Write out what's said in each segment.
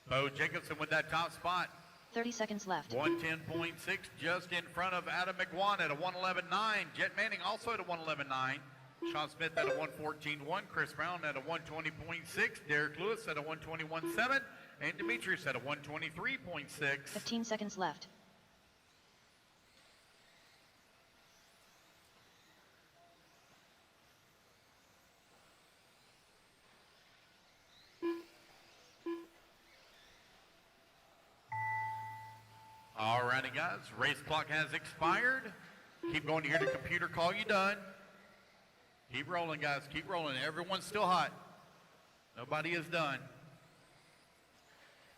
Bo Jacobson with that top spot. 30 seconds left. 110.6 just in front of Adam McWan at a 111.9. Jet Manning also at a 111.9. Sean Smith at a 114.1. Chris Brown at a 120.6. Derek Lewis at a 121.7. And Demetrius at a 123.6. 15 seconds left. All righty, guys. Race clock has expired. Keep going to hear the computer call you done. Keep rolling, guys. Keep rolling. Everyone's still hot. Nobody is done.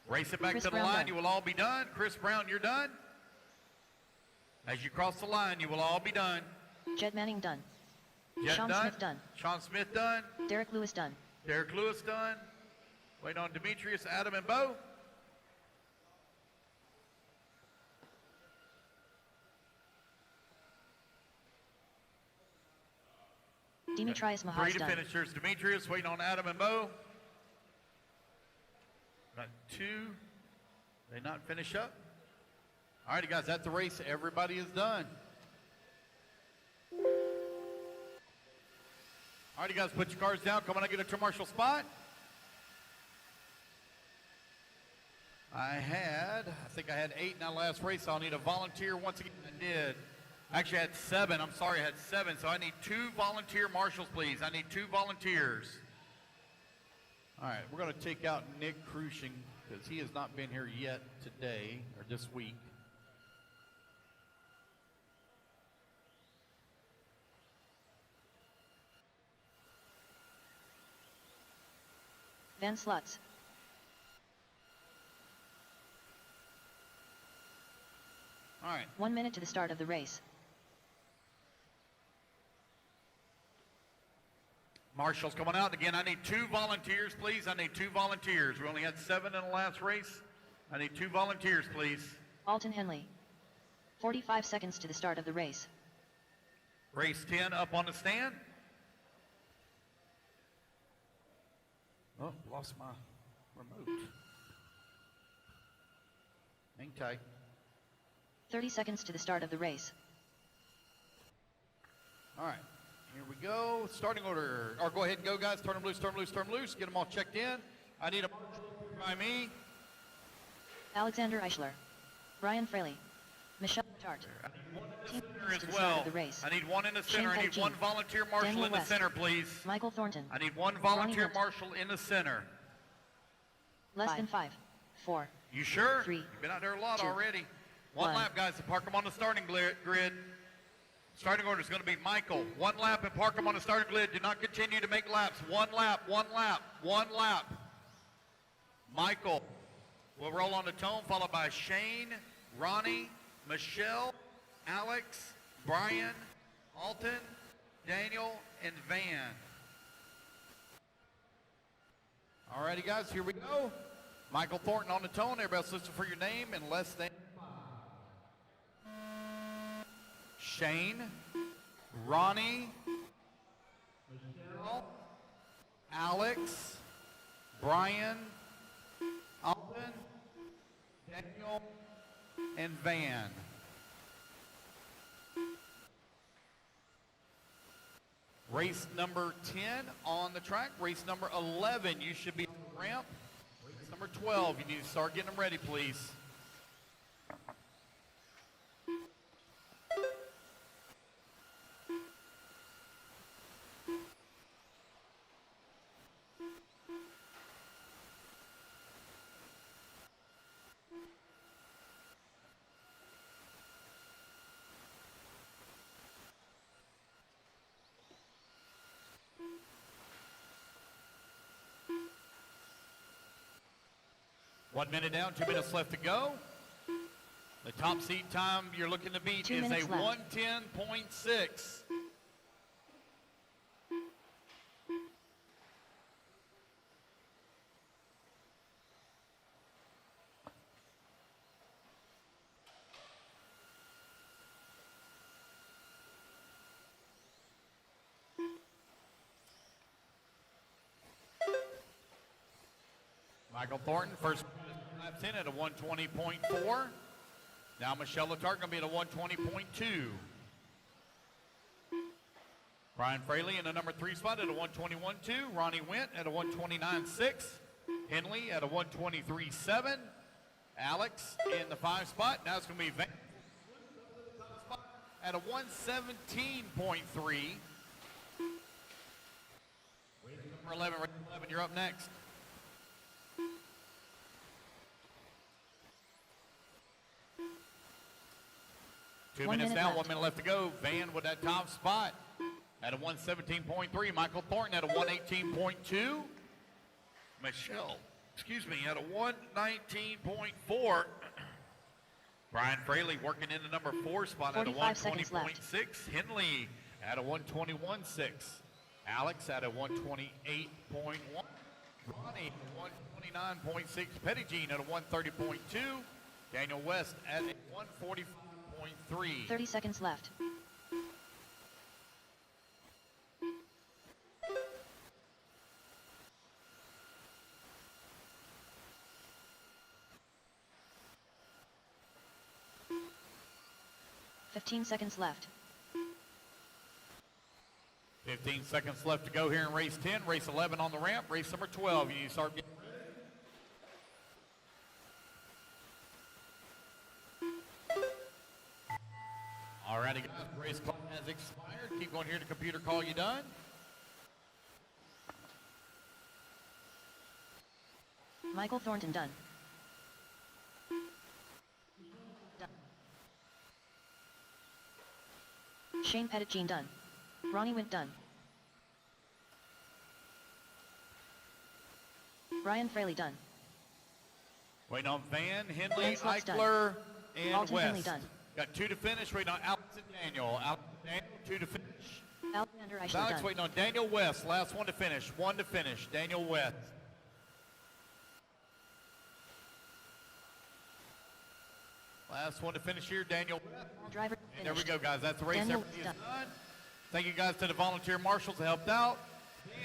Race it back Chris to the Brown line. done. You will all be done. Chris Brown, you're done. As you cross the line, you will all be done. Jet Manning done. Jet Sean done. Smith done. Sean Smith done. Derek Lewis done. Derek Lewis done. Wait on Demetrius, Adam, and Bo. Demetrius Three Mahaz to done. finishers. Demetrius waiting on Adam and Bo. Got two. They not finish up. All righty, guys, that's the race. Everybody is done. All righty, guys, put your cars down. Come on, I get a turn marshal spot. I think I had 8 in that last race. I'll need a volunteer once again. I did. Actually, I had 7. I'm sorry, I had 7. So I need 2 volunteer marshals, please. I need 2 volunteers. All right, we're going to take out Nick Crushing because he has not been here yet today or this week. Van Slutz. All right. 1 minute to the start of the race. Marshall's coming out. Again, I need 2 volunteers, please. I need 2 volunteers. We only had 7 in the last race. I need 2 volunteers, please. Alton Henley. 45 seconds to the start of the race. Race 10 up on the stand. Oh, lost my remote. Hang tight. 30 seconds to the start of the race. All right, here we go. Starting order. Or go ahead and go, guys. Turn them loose, turn them loose, turn them loose. Get them all checked in. I need a marshal by me. Alexander Eichler. Brian Fraley. Michelle Tart. I need one in the 10 center minutes to as the start well. of the race. I need one in the center. I Shane need Pagine. one volunteer marshal Daniel in the West. center, please. Michael Thornton. I need one volunteer Hunt. marshal in the center. Less than 5, 4. You sure? 3, You've been out there a lot 2, already. One 1. lap, guys, to park them on the starting grid. Starting order is going to be Michael. 1 lap and park them on the starting grid. Do not continue to make laps. 1 lap, 1 lap, 1 lap. Michael will roll on the tone, followed by Shane, Ronnie, Michelle, Alex, Brian, Alton, Daniel, and Van. All righty, guys, here we go. Michael Thornton on the tone. Everybody's listening for your name in less than 5. Shane, Ronnie, Michelle, Alex, Brian, Alton, Daniel, and Van. Race number 10 on the track. Race number 11, you should be on the ramp. Race number 12, you need to start getting them ready, please. One minute down, 2 minutes left to go. The top seed time you're looking to beat 2 is a minutes left. 110.6. Michael Thornton, first laps in at a 120.4. Now Michelle Letarte going to be at a 120.2. Brian Fraley in the number 3 spot at a 121.2. Ronnie Went at a 129.6. Henley at a 123.7. Alex in the 5 spot. Now it's going to be Van at a 117.3. Number 11, you're up next. Two minutes down, 1 minute left to go. Van with that top spot at a 117.3. Michael Thornton at a 118.2. Michelle, at a 119.4. Brian Fraley working in the number 4 spot at a 120.6. Henley at a 121.6. Alex at a 128.1. Ronnie at 129.6. Pettigene at a 130.2. Daniel West at a 145.3. 30 seconds left. Fifteen seconds left. 15 seconds left to go here in race 10. Race 11 on the ramp. Race number 12. You need to start getting ready. Alrighty, guys. Race clock has expired. Keep going here to computer call you done. Michael Thornton done. Shane Pettigene done. Ronnie Went done. Brian Fraley done. Waiting on Van, Henley, Van Slot's Eichler, and Alton West. Henley done. Got 2 to finish. Waiting on Alex and Daniel. Alex and Daniel, 2 to finish. Alexander Eichler Alex done. waiting on Daniel West. Last one to finish. 1 to finish. Daniel West. Last one to finish here, Daniel West. Driver And there we finished. go, guys. That's the race. Daniel Everything is done. done. Thank you, guys, to the volunteer marshals that helped out.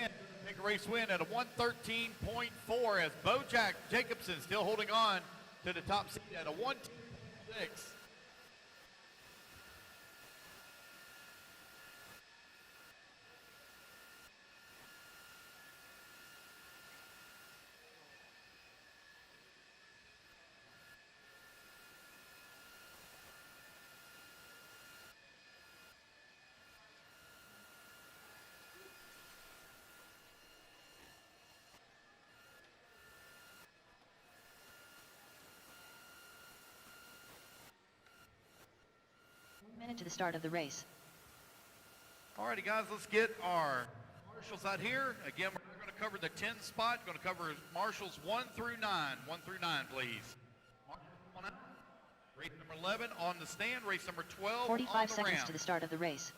And take a race win at a 113.4 as Bojack Jacobson still holding on to the top seat at a 110.6. Minute to the start of the race. Alrighty, guys, let's get our marshals out here. Again, we're going to cover the 10 spot. Going to cover marshals 1 through 9. 1 through 9, please. Race number 11 on the stand. Race number 12 45 on the seconds ramp. to the start of the race.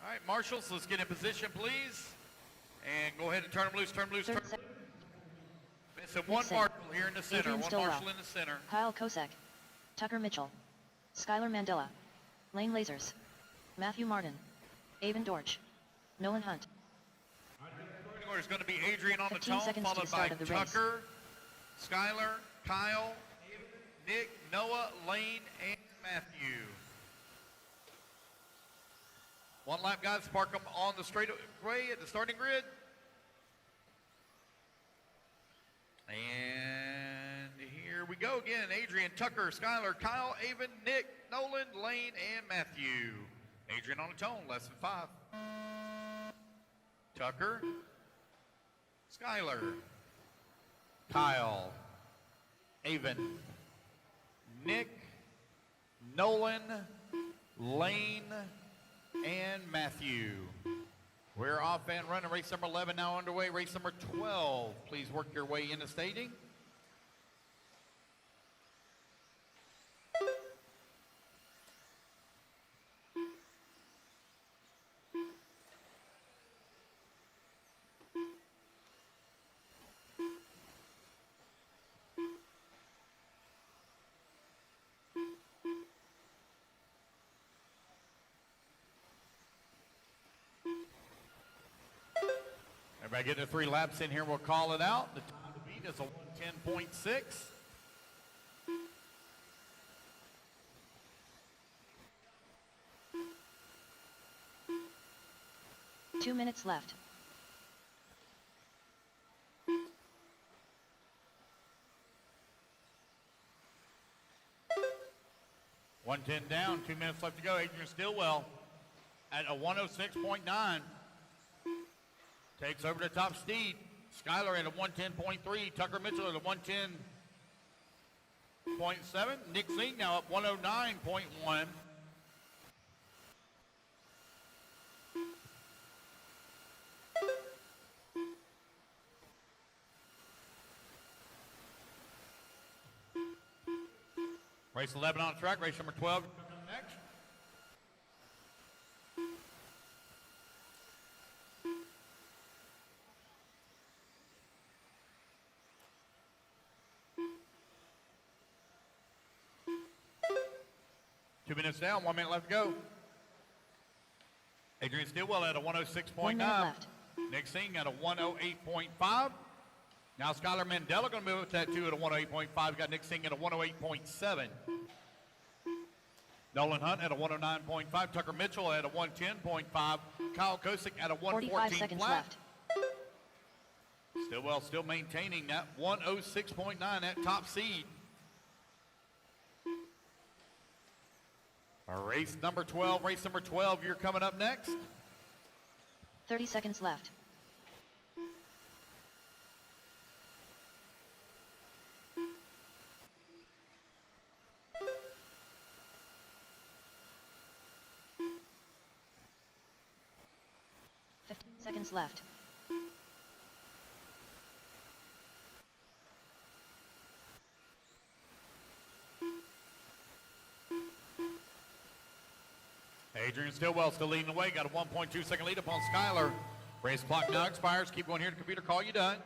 All right, marshals, let's get in position, please. And go ahead and turn them loose, turn them loose, turn them loose. Missing one marshal here in the center, Adrian one Stillwell. marshal in the center. Kyle Kosek. Tucker Mitchell. Skylar Mandela. Lane Lasers. Matthew Martin. Avon Dorch. Nolan Hunt. Starting order is going to be Adrian on the 15 tone, seconds to followed the by start of the race. Tucker, Skylar, Kyle, Nick, Noah, Lane, and Matthew. One lap, guys. Park them on the straightaway at the starting grid. And here we go again. Adrian, Tucker, Skylar, Kyle, Avon, Nick, Nolan, Lane, and Matthew. Adrian on the tone, less than 5. Tucker, Skylar, Kyle, Avon, Nick, Nolan, Lane, and Matthew. We're off and running. Race number 11 now underway. Race number 12. Please work your way into staging. Everybody get their 3 laps in here, we'll call it out. The time to beat is a 110.6. 2 minutes left. .110 down, 2 minutes left to go. Adrian Stillwell at a 106.9. Takes over the top speed. Skylar at a 110.3. Tucker Mitchell at a 110.7. Nick Singh now up 109.1. Race 11 on track. Race number 12 coming next. Two minutes down, 1 minute left to go. Adrian Stillwell at a 106.9. 1 minute left. Nick Singh at a 108.5. Now Skylar Mandela going to move up to that too at a 108.5. We got Nick Singh at a 108.7. Nolan Hunt at a 109.5. Tucker Mitchell at a 110.5. Kyle Kosick at a 45 114 seconds flat. left. Stillwell still maintaining that 106.9, that top seed. Race number 12, you're coming up next. 30 seconds left. Seconds left. Adrian Stillwell still leading the way. Got a 1.2 second lead upon Skylar. Race clock now expires. Keep going here to computer. Call you done.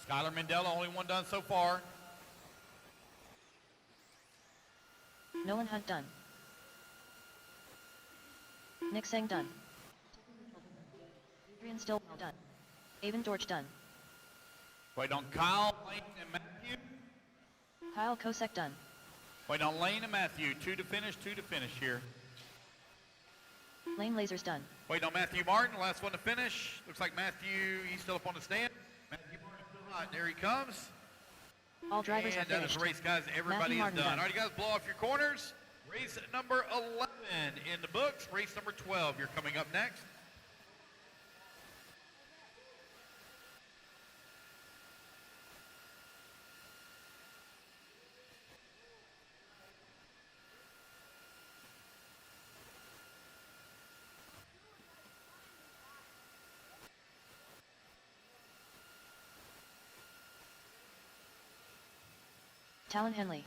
Skylar Mandela, only one done so far. Nolan Hunt done. Nick Singh done. Adrian Stillwell done. Avon Dorch done. Wait on Kyle, Lane, and Matthew. Kyle Kosick done. Wait on Lane and Matthew. Two to finish here. Lane Lasers done. Wait on Matthew Martin, last one to finish. Looks like Matthew, he's still up on the stand. Matthew Martin still hot. There he comes. All drivers and are finished. That is the race, guys. Everybody is done. All right, you guys, blow off your corners. Race number 11 in the books. Race number 12, you're coming up next. Talon Henley.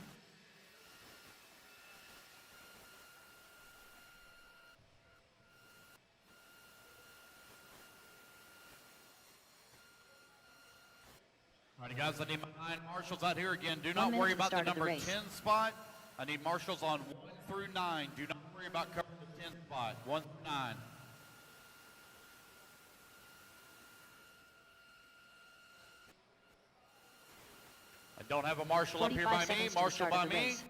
All right, guys, I need my 9 marshals out here again. Do 1 not minute worry to the about the start of the number race. 10 spot. I need marshals on 1 through 9. Do not worry about covering the 10 spot. 1 through 9. I don't have a marshal up here by me. Marshal by me. Race.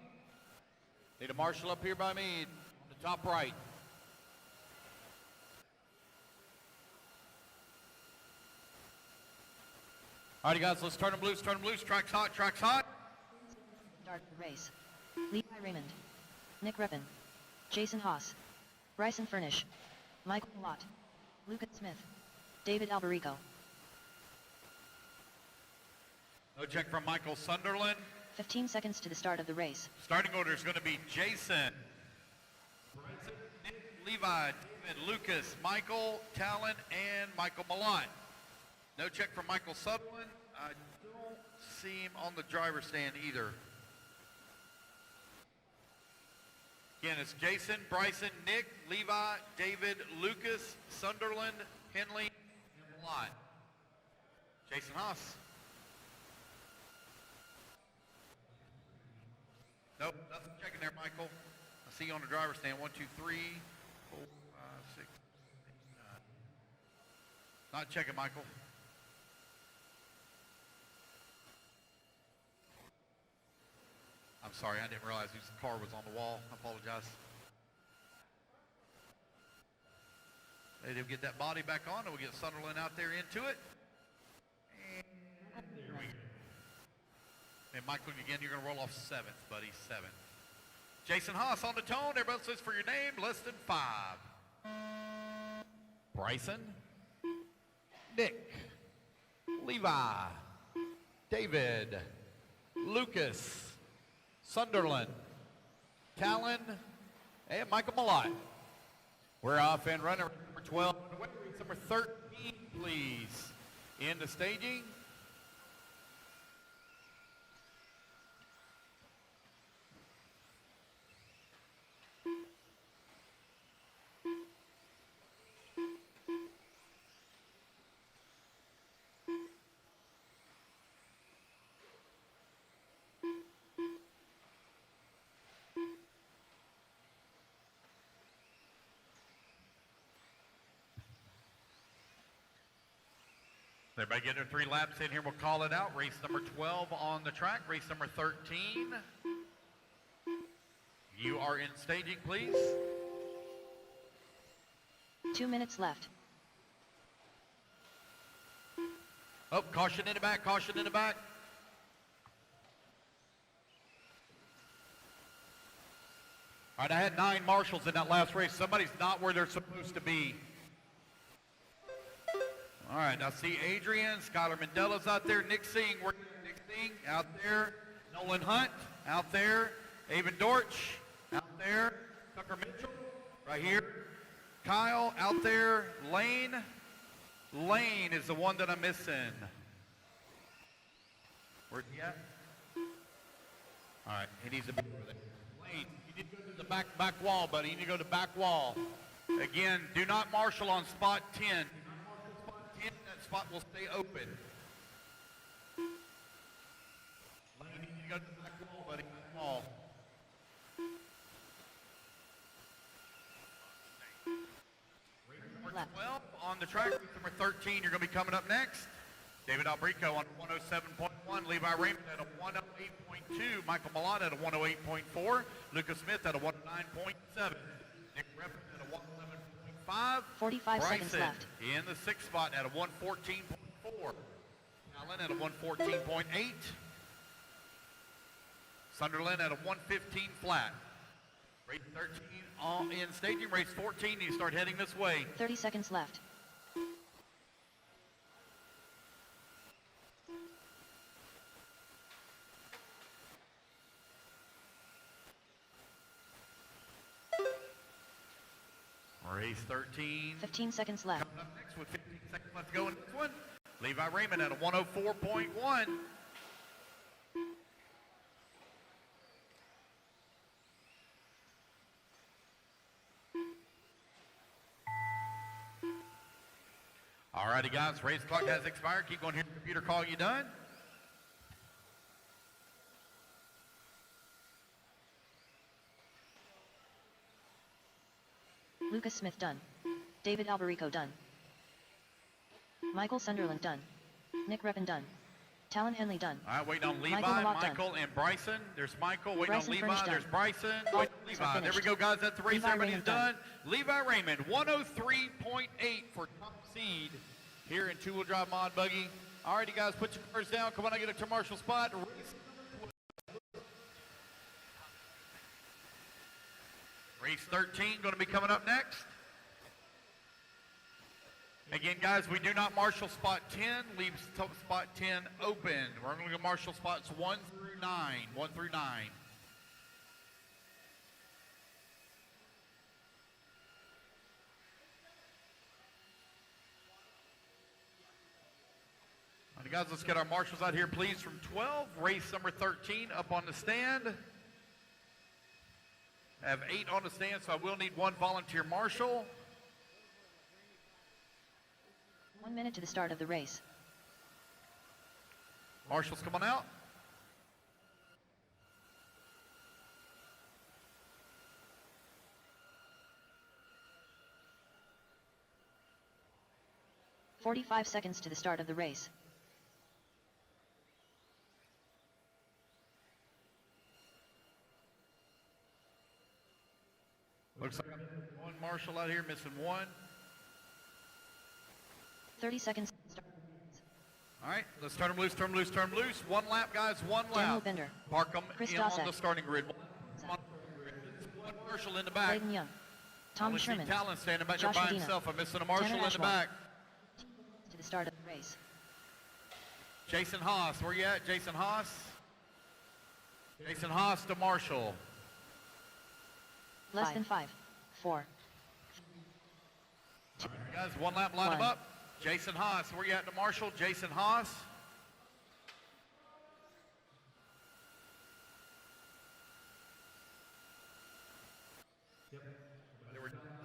Need a marshal up here by me, on the top right. All right, guys, let's turn them loose, Track's hot, track's hot. Start the race. Levi Raymond. Nick Reppin. Jason Haas. Bryson Furnish. Michael Watt. Lucas Smith. David Alberico. No check from Michael Sunderland. 15 seconds to the start of the race. Starting order is going to be Jason, Nick, Levi, David, Lucas, Michael, Talon, and Michael Malott. No check from Michael Sutherland. I don't see him on the driver's stand either. Again, it's Jason, Bryson, Nick, Levi, David, Lucas, Sunderland, Henley, and Malott. Jason Haas. Nope, nothing checking there, Michael. I see you on the driver's stand. 1, 2, 3, 4, 5, 6, 8, 9. Not checking, Michael. I'm sorry, I didn't realize whose car was on the wall. I apologize. They'll get that body back on, and we'll get Sunderland out there into it. And there we go. And Michael, again, you're going to roll off 7th, buddy, 7th. Jason Haas on the tone. Everybody says for your name, less than 5. Bryson, Nick, Levi, David, Lucas, Sunderland, Callan, and Michael Malott. We're off and running. Number 12, number 13, please. Into staging. Everybody get their 3 laps in here. We'll call it out. Race number 12 on the track. Race number 13. You are in staging, please. 2 minutes left. Oh, caution in the back, caution in the back. All right, I had 9 marshals in that last race. Somebody's not where they're supposed to be. All right, now see Adrian, Skylar Mandela's out there, Nick Singh out there, Nolan Hunt out there, Avon Dortch out there, Tucker Mitchell right here, Kyle out there, Lane is the one that I'm missing. Where's he at? All right, he needs to be over there. Lane, you need to go to the back wall, buddy. You need to go to the back wall. Again, do not marshal on spot 10. That spot will stay open. Lane, you need to go to the back wall, buddy. Back wall. Number 12 on the track. Number 13, you're going to be coming up next. David Albrico on 107.1. Levi Raymond at a 108.2. Michael Malott at a 108.4. Lucas Smith at a 109.7. Nick Reppin at a 111.5. 45 Bryson seconds left. in the 6th spot at a 114.4. Allen at a 114.8. Sunderland at a 115 flat. Race 13 in staging. Race 14, you start heading this way. 30 seconds left. Race 13. 15 seconds left. Coming up next with 15 seconds left to go in this one. Levi Raymond at a 104.1. All righty, guys. Race clock has expired. Keep going here. Computer call you done. Lucas Smith done. David Albarico done. Michael Sunderland done. Nick Reppin done. Talon Henley done. All right, waiting on Levi, Michael, and Bryson. There's Michael. Waiting Bryson on Levi. Furnish There's done. Bryson. All Waiting on Levi. There we go, guys. That's the race. Levi Everybody's Raymond done. done. Levi Raymond, 103.8 for top seed here in two-wheel drive mod buggy. All righty, guys, put your cars down. Come on, I get a commercial spot. Race 13 going to be coming up next. Again, guys, we do not marshal spot 10, leave spot 10 open. We're going to go marshal spots 1 through 9. 1 through 9. All right, guys, let's get our marshals out here, please, from 12. Race number 13 up on the stand. I have 8 on the stand, so I will need 1 volunteer marshal. 1 minute to the start of the race. Marshals, come on out. 45 seconds to the start of the race. Looks like one marshal out here missing one. 30 seconds to start. All right, let's turn them loose, turn them loose, turn them loose. One lap, guys, one Daniel lap. Bender. Park them Chris in on Dosek. the starting grid. One marshal in the back. Clayton Young. Tom Only see Sherman. Talon standing back Josh there by Medina. himself. I'm missing a marshal Tanner in the Ashmore. back. To the start of the race. Jason Haas, where you at, Jason Haas? Jason Haas to Marshall. Less than 5, 4. Guys, one lap, line them One. up. Jason Haas, where you at to Marshall? Jason Haas.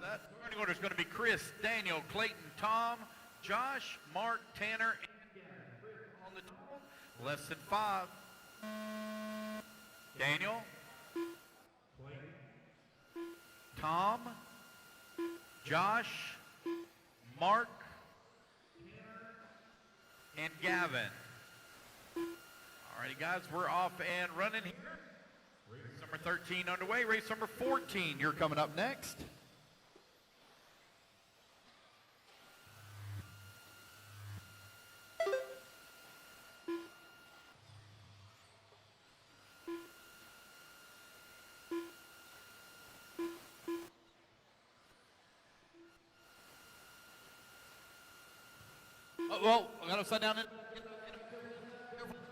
That starting order is going to be Chris, Daniel, Clayton, Tom, Josh, Mark, Tanner, and Gavin. On the total, less than 5. Daniel, Tom, Josh, Mark, and Gavin. Alrighty, guys, we're off and running here. Race number 13 underway. Race number 14, you're coming up next. Oh, whoa, I got upside down. Careful,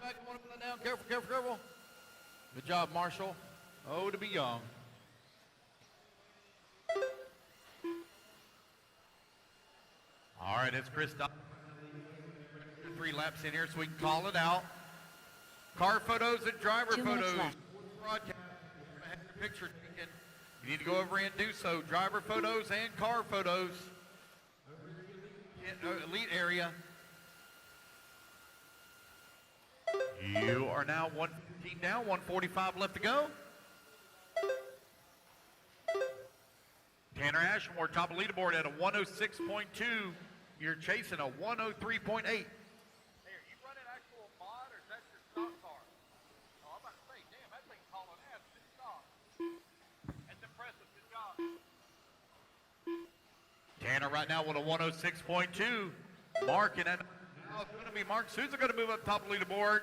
back, I want to put that down. Careful, careful, careful. Good job, Marshall. Oh, to be young. All right, it's Chris Dodd. 3 laps in here so we can call it out. Car photos and driver 2 minutes photos. left. Broadcast. Have your picture taken. You need to go over and do so. Driver photos and car photos. Elite area. You are now 115 down, 145 left to go. Tanner Ashmore, top of leaderboard at a 106.2. You're chasing a 103.8. Hey, are you running actual mod or is that your stock car? Oh, I'm about to say, damn, that thing's hauling ass. Good stock. That's impressive. Good job. Tanner right now with a 106.2. Mark, and now it's going to be Mark Souza going to move up top of the leaderboard.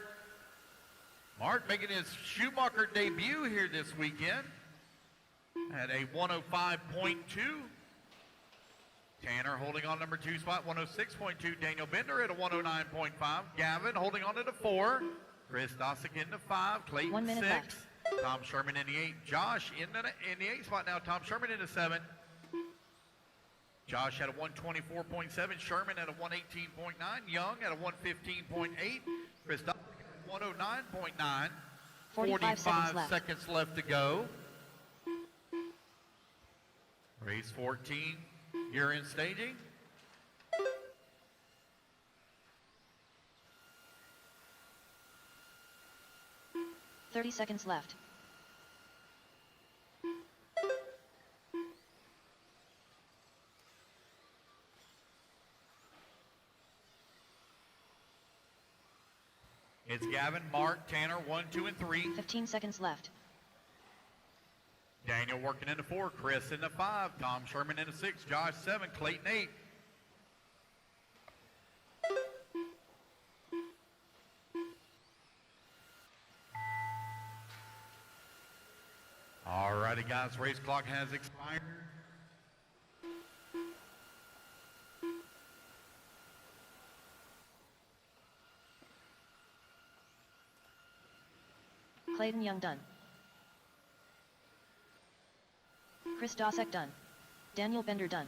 Mark making his Schumacher debut here this weekend at a 105.2. Tanner holding on number 2 spot, 106.2. Daniel Bender at a 109.5. Gavin holding on at a 4. Chris Dosek in the 5. Clayton 1 minute 6. left. Tom Sherman in the 8. Josh in the 8 spot now. Tom Sherman in the 7. Josh at a 124.7. Sherman at a 118.9. Young at a 115.8. Chris Dosek at a 109.9. 45 seconds left to go. Race 14, you're in staging. .30 seconds left. It's Gavin, Mark, Tanner, 1, 2, and 3. 15 seconds left. Daniel working in the 4, Chris in the 5, Tom Sherman in the 6, Josh 7, Clayton 8. All righty, guys, race clock has expired. Clayton Young done. Chris Dosek done. Daniel Bender done.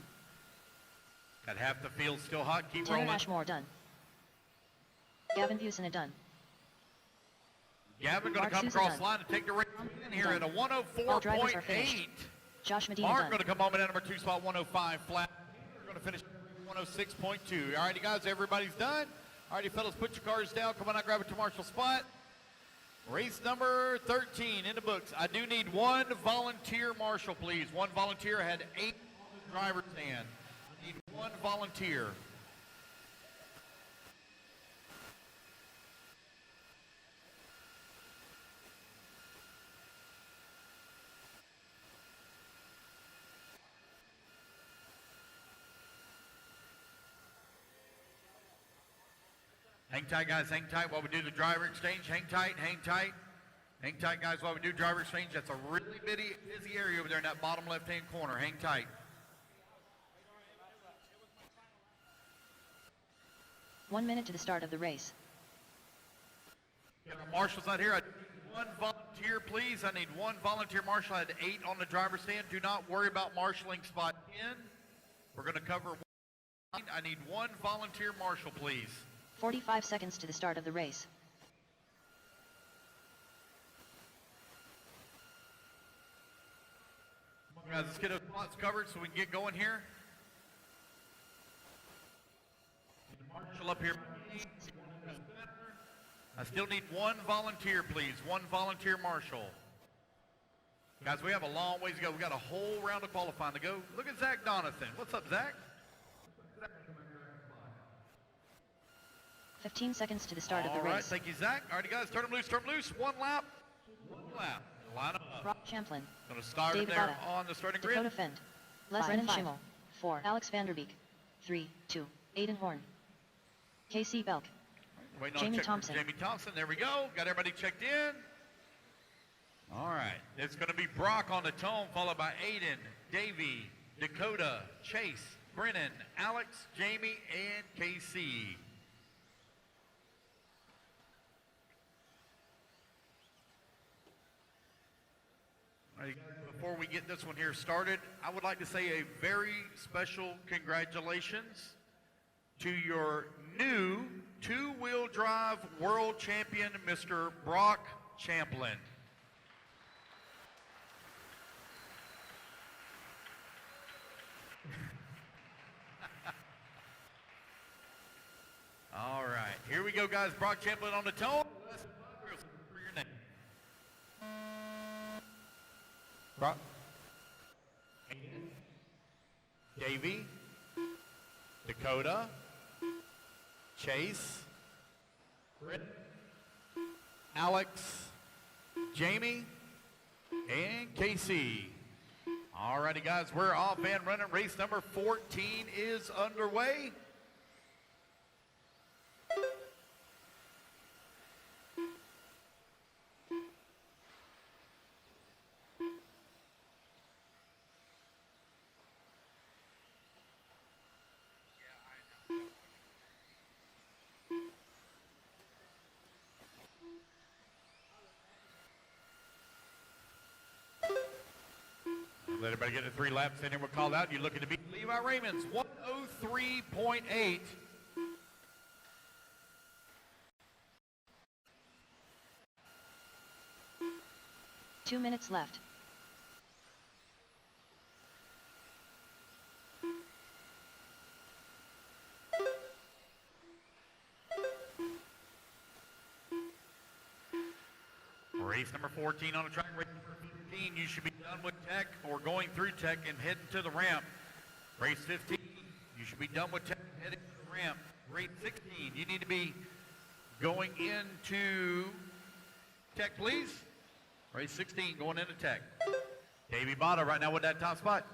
Got half the field still hot, keep Tanner rolling. Ashmore done. Gavin Busina done. Gavin going Mark to come Souza across done. the line and take the race in here at a All drivers are 104.8. finished. Josh Medina Mark done. going to come home in at number 2 spot, 105 flat. We're going to finish 106.2. All righty, guys, everybody's done. All righty, fellas, put your cars down. Come on out, grab a commercial spot. Race number 13 in the books. I do need one volunteer marshal, please. One volunteer. I had 8 drivers in. I need one volunteer. Hang tight, guys, hang tight while we do the driver exchange. Hang tight, hang tight. Hang tight, guys, while we do driver exchange. That's a really busy area over there in that bottom left-hand corner. Hang tight. 1 minute to the start of the race. Yeah, the marshal's not here. I need one volunteer, please. I need one volunteer marshal. I had 8 on the driver's stand. Do not worry about marshaling spot 10. We're going to cover 1. I need one volunteer marshal, please. 45 seconds to the start of the race. Come on, guys, let's get those spots covered so we can get going here. Get the marshal up here. I still need one volunteer, please. One volunteer marshal. Guys, we have a long ways to go. We got a whole round of qualifying to go. Look at Zach Donathan. What's up, Zach? 15 seconds to the start of the All right, race. thank you, Zach. All right, guys, turn them loose, turn them loose. One lap. Line them up. Brock Champlin. Going to start David there Botta. on the starting Dakota grid. Fend. Brennan Schimmel. 4. Alex Vanderbeek. 3, 2. Aiden Horn. KC Belk. Waiting on Jamie check for Thompson. Jamie Thompson. There we go. Got everybody checked in. All right. It's going to be Brock on the tone, followed by Aiden, Davey, Dakota, Chase, Brennan, Alex, Jamie, and KC. All right, before we get this one here started, I would like to say a very special congratulations to your new two-wheel drive world champion, Mr. Brock Champlin. All right, here we go, guys. Brock Champlin on the tone. For your name. Brock. Davey. Dakota. Chase. Alex. Jamie. And Casey. All righty, guys, we're off and running. Race number 14 is underway. Let everybody get to 3 laps, and then we'll call out. You're looking to beat Levi Raymond's 103.8. 2 minutes left. Race number 14 on the track. Race number 15, you should be done with tech or going through tech and heading to the ramp. Race 15, you should be done with tech and heading to the ramp. Race 16, you need to be going into tech, please. Race 16, going into tech. Davey Botta right now with that top spot.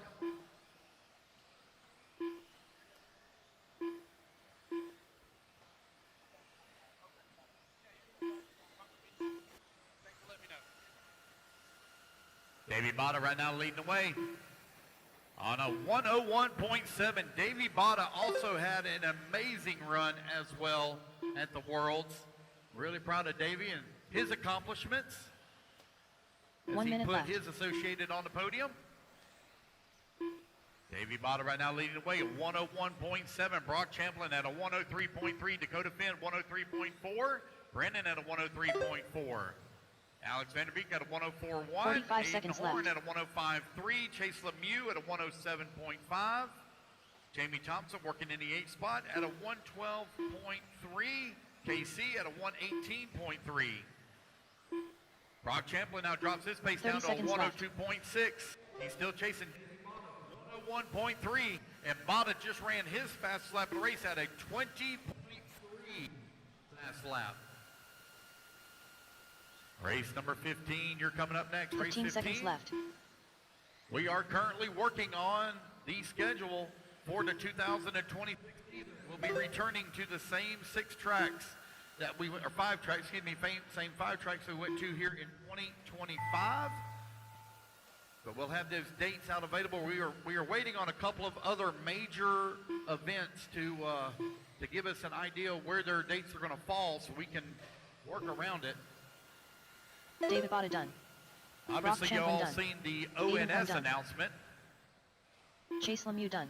Davey Botta right now leading the way on a 101.7. Davey Botta also had an amazing run as well at the Worlds. Really proud of Davey and his accomplishments as 1 he minute put left. his associated on the podium. Davey Botta right now leading the way at 101.7. Brock Champlin at a 103.3. Dakota Finn 103.4. Brennan at a 103.4. Alex Vanderbeek at a 104.1. 45 Aiden seconds Horn left. at a 105.3. Chase Lemieux at a 107.5. Jamie Thompson working in the 8th spot at a 112.3. KC at a 118.3. Brock Champlin now drops his pace 30 down to a seconds left. 102.6. He's still chasing 101.3. And Botta just ran his fastest lap of the race at a 20.3 last lap. Race number 15, you're coming up next. Race 15 15. seconds left. We are currently working on the schedule for the 2020 season. We'll be returning to the same 6 tracks that we went, or 5 tracks, excuse me, same 5 tracks we went to here in 2025. But we'll have those dates out available. We are waiting on a couple of other major events to give us an idea of where their dates are going to fall, so we can work around it. David Botta done. Obviously, you all done. seen the Aiden ONS done. announcement. Chase Lemieux done.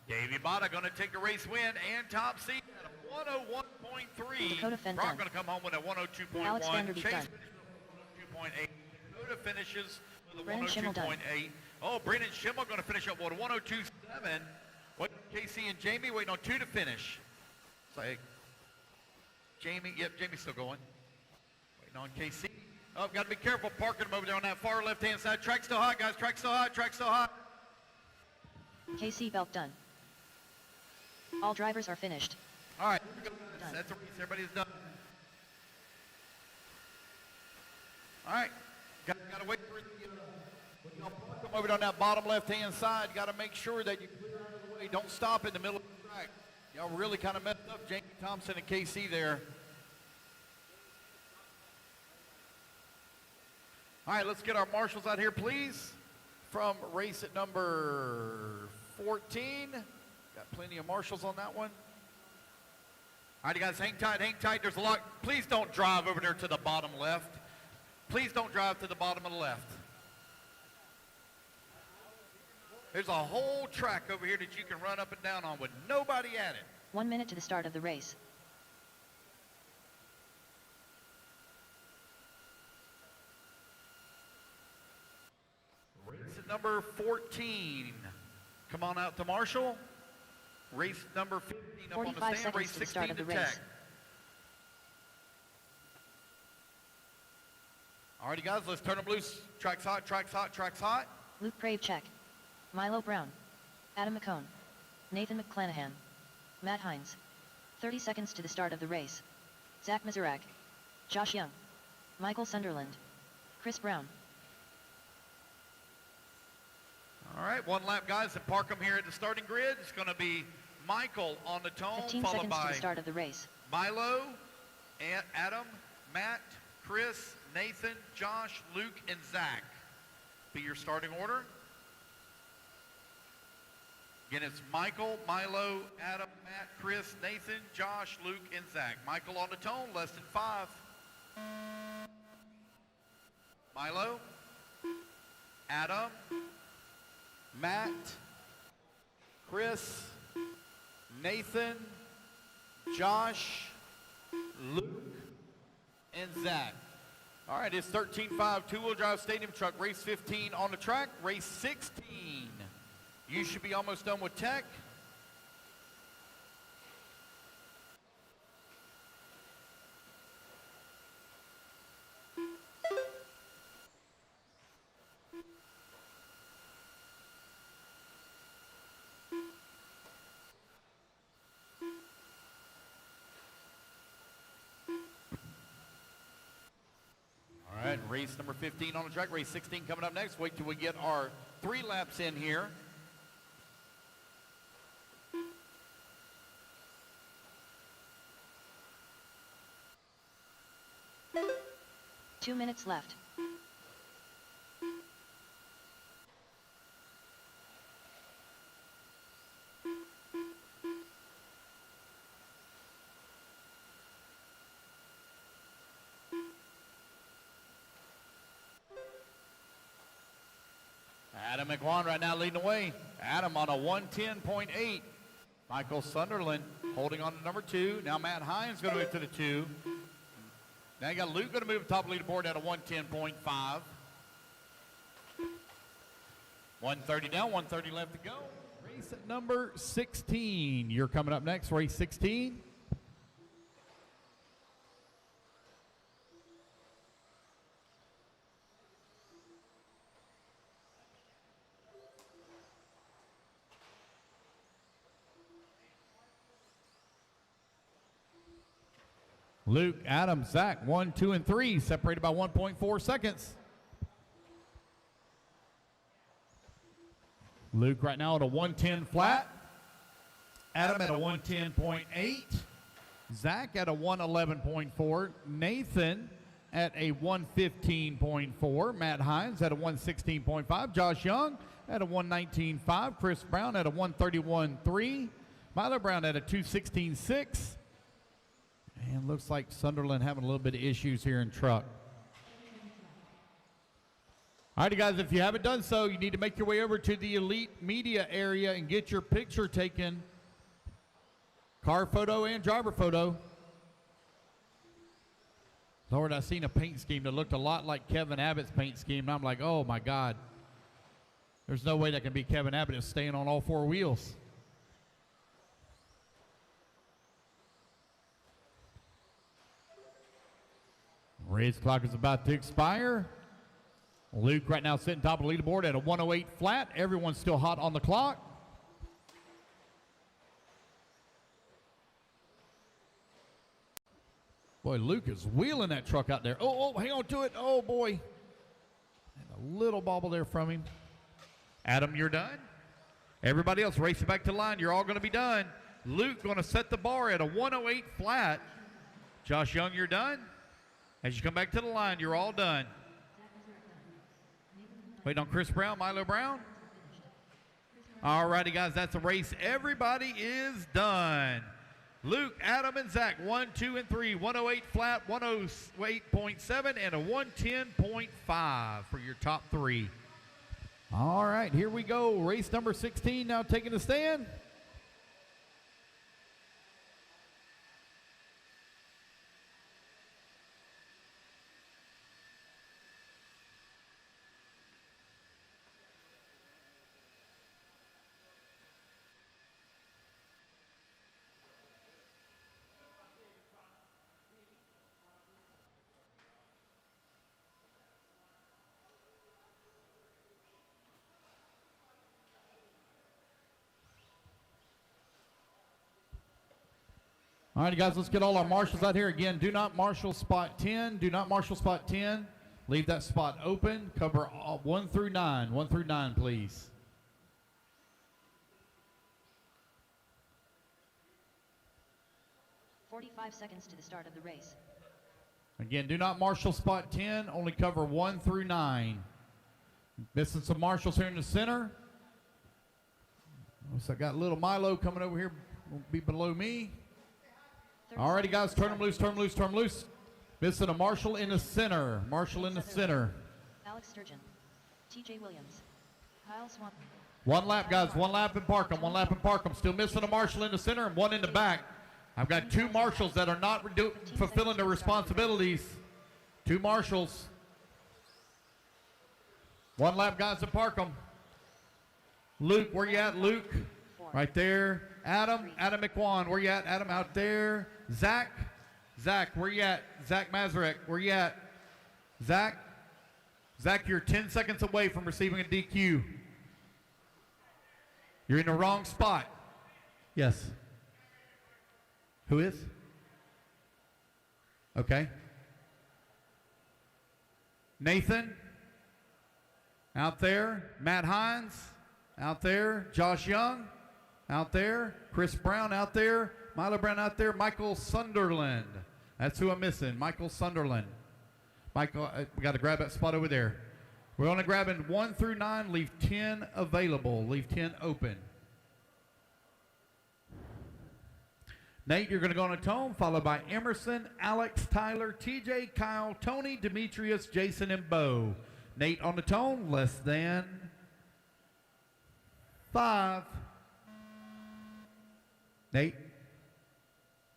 Davey Botta going to take a race win and top seed at a 101.3. Dakota Fenn Brock done. going to come home with a 102.1. Alex Vanderbeek Chase done. finishes with a 102.8. Dakota finishes with a Brennan Schimmel done. 102.8. Oh, Brennan Schimmel going to finish up with a 102.7. What, Casey and Jamie waiting on 2 to finish. It's like, Jamie, yep, Jamie's still going. Waiting on KC. Oh, got to be careful parking them over there on that far left-hand side. Track's still hot, guys. Track's still hot. Track's still hot. KC Belt done. All drivers are finished. All right. Done. That's a race. Everybody's done. All right. Got to wait for the, when y'all park them over on that bottom left-hand side. Got to make sure that you clear out of the way. Don't stop in the middle of the track. Y'all really kind of messed up Jamie Thompson and KC there. All right, let's get our marshals out here, please. From race at number 14. Got plenty of marshals on that one. All right, you guys, hang tight, hang tight. There's a lot. Please don't drive over there to the bottom left. Please don't drive to the bottom of the left. There's a whole track over here that you can run up and down on with nobody at it. 1 minute to the start of the race. Race at number 14. Come on out to Marshall. Race number 15 up on the 45 stand. Race seconds to the start 16 of to the race. tech. Alrighty guys, let's turn them loose. Track's hot, track's hot, track's hot. Luke Crave check. Milo Brown. Adam McCone. Nathan McClanahan. Matt Hines. 30 seconds to the start of the race. Zach Mizurak. Josh Young. Michael Sunderland. Chris Brown. All right, 1 lap guys, and park them here at the starting grid. It's going to be Michael on the tone, 15 followed seconds to by the start of the race. Milo, and Adam, Matt, Chris, Nathan, Josh, Luke, and Zach. Be your starting order. Again, it's Michael, Milo, Adam, Matt, Chris, Nathan, Josh, Luke, and Zach. Michael on the tone, less than 5. Milo, Adam, Matt, Chris, Nathan, Josh, Luke, and Zach. All right, it's 13.5 two-wheel drive stadium truck, race 15 on the track, race 16. You should be almost done with tech. All right, race number 15 on the track, race 16 coming up next. Wait till we get our 3 laps in here. Two minutes left. Adam McWan right now leading the way. Adam on a 110.8. Michael Sunderland holding on to number 2. Now Matt Hines going to move to the 2. Now you got Luke going to move top of the leaderboard at a 110.5. 130 down, 130 left to go. Race at number 16. You're coming up next, race 16. Luke, Adam, Zach, 1, 2, and 3, separated by 1.4 seconds. Luke right now at a 110 flat. Adam at a 110.8. Zach at a 111.4. Nathan at a 115.4. Matt Hines at a 116.5. Josh Young at a 119.5. Chris Brown at a 131.3. Milo Brown at a 216.6. And looks like Sunderland having a little bit of issues here in truck. All right, guys, if you haven't done so, you need to make your way over to the Elite Media area and get your picture taken. Car photo and driver photo. Lord, I seen a paint scheme that looked a lot like Kevin Abbott's paint scheme, and I'm like, oh my God. There's no way that can be Kevin Abbott is staying on all four wheels. Race clock is about to expire. Luke right now sitting top of the leaderboard at a 108 flat. Everyone's still hot on the clock. Boy, Luke is wheeling that truck out there. Oh, hang on to it. Oh, boy. And a little bobble there from him. Adam, you're done. Everybody else racing back to the line. You're all going to be done. Luke going to set the bar at a 108 flat. Josh Young, you're done. As you come back to the line, you're all done. Waiting on Chris Brown, Milo Brown. All righty, guys, that's a race. Everybody is done. Luke, Adam, and Zach, 1, 2, and 3, 108 flat, 108.7, and a 110.5 for your top three. All right, here we go. Race number 16 now taking the stand. All right, guys, let's get all our marshals out here. Again, do not marshal spot 10. Do not marshal spot 10. Leave that spot open. Cover 1 through 9. 1 through 9, please. "45 seconds to the start of the race. Again, do not marshal spot 10. Only cover 1 through 9. Missing some marshals here in the center. So I got little Milo coming over here. Won't be below me. All righty, guys, turn them loose, turn them loose, turn them loose. Missing a marshal in the center. Marshal in the center. Alex Sturgeon, TJ Williams, Kyle Swan. One lap, guys. One lap and park them. One lap and park them. Still missing a marshal in the center and one in the back. I've got two marshals that are not fulfilling their responsibilities. Two marshals. One lap, guys, and park them. Luke, where you at, Luke? Right there. Adam McQuan, where you at? Adam out there. Zach, where you at? Zach Mazarek, where you at? Zach, you're 10 seconds away from receiving a DQ. You're in the wrong spot. Yes. Who is? Okay. Nathan, out there. Matt Hines, out there. Josh Young, out there. Chris Brown, out there. Milo Brown, out there. Michael Sunderland. That's who I'm missing. Michael Sunderland. Michael, we got to grab that spot over there. We're only grabbing 1 through 9. Leave 10 available. Leave 10 open. Nate, you're going to go on a tone, followed by Emerson, Alex, Tyler, TJ, Kyle, Tony, Demetrius, Jason, and Bo. Nate on the tone, less than 5. Nate?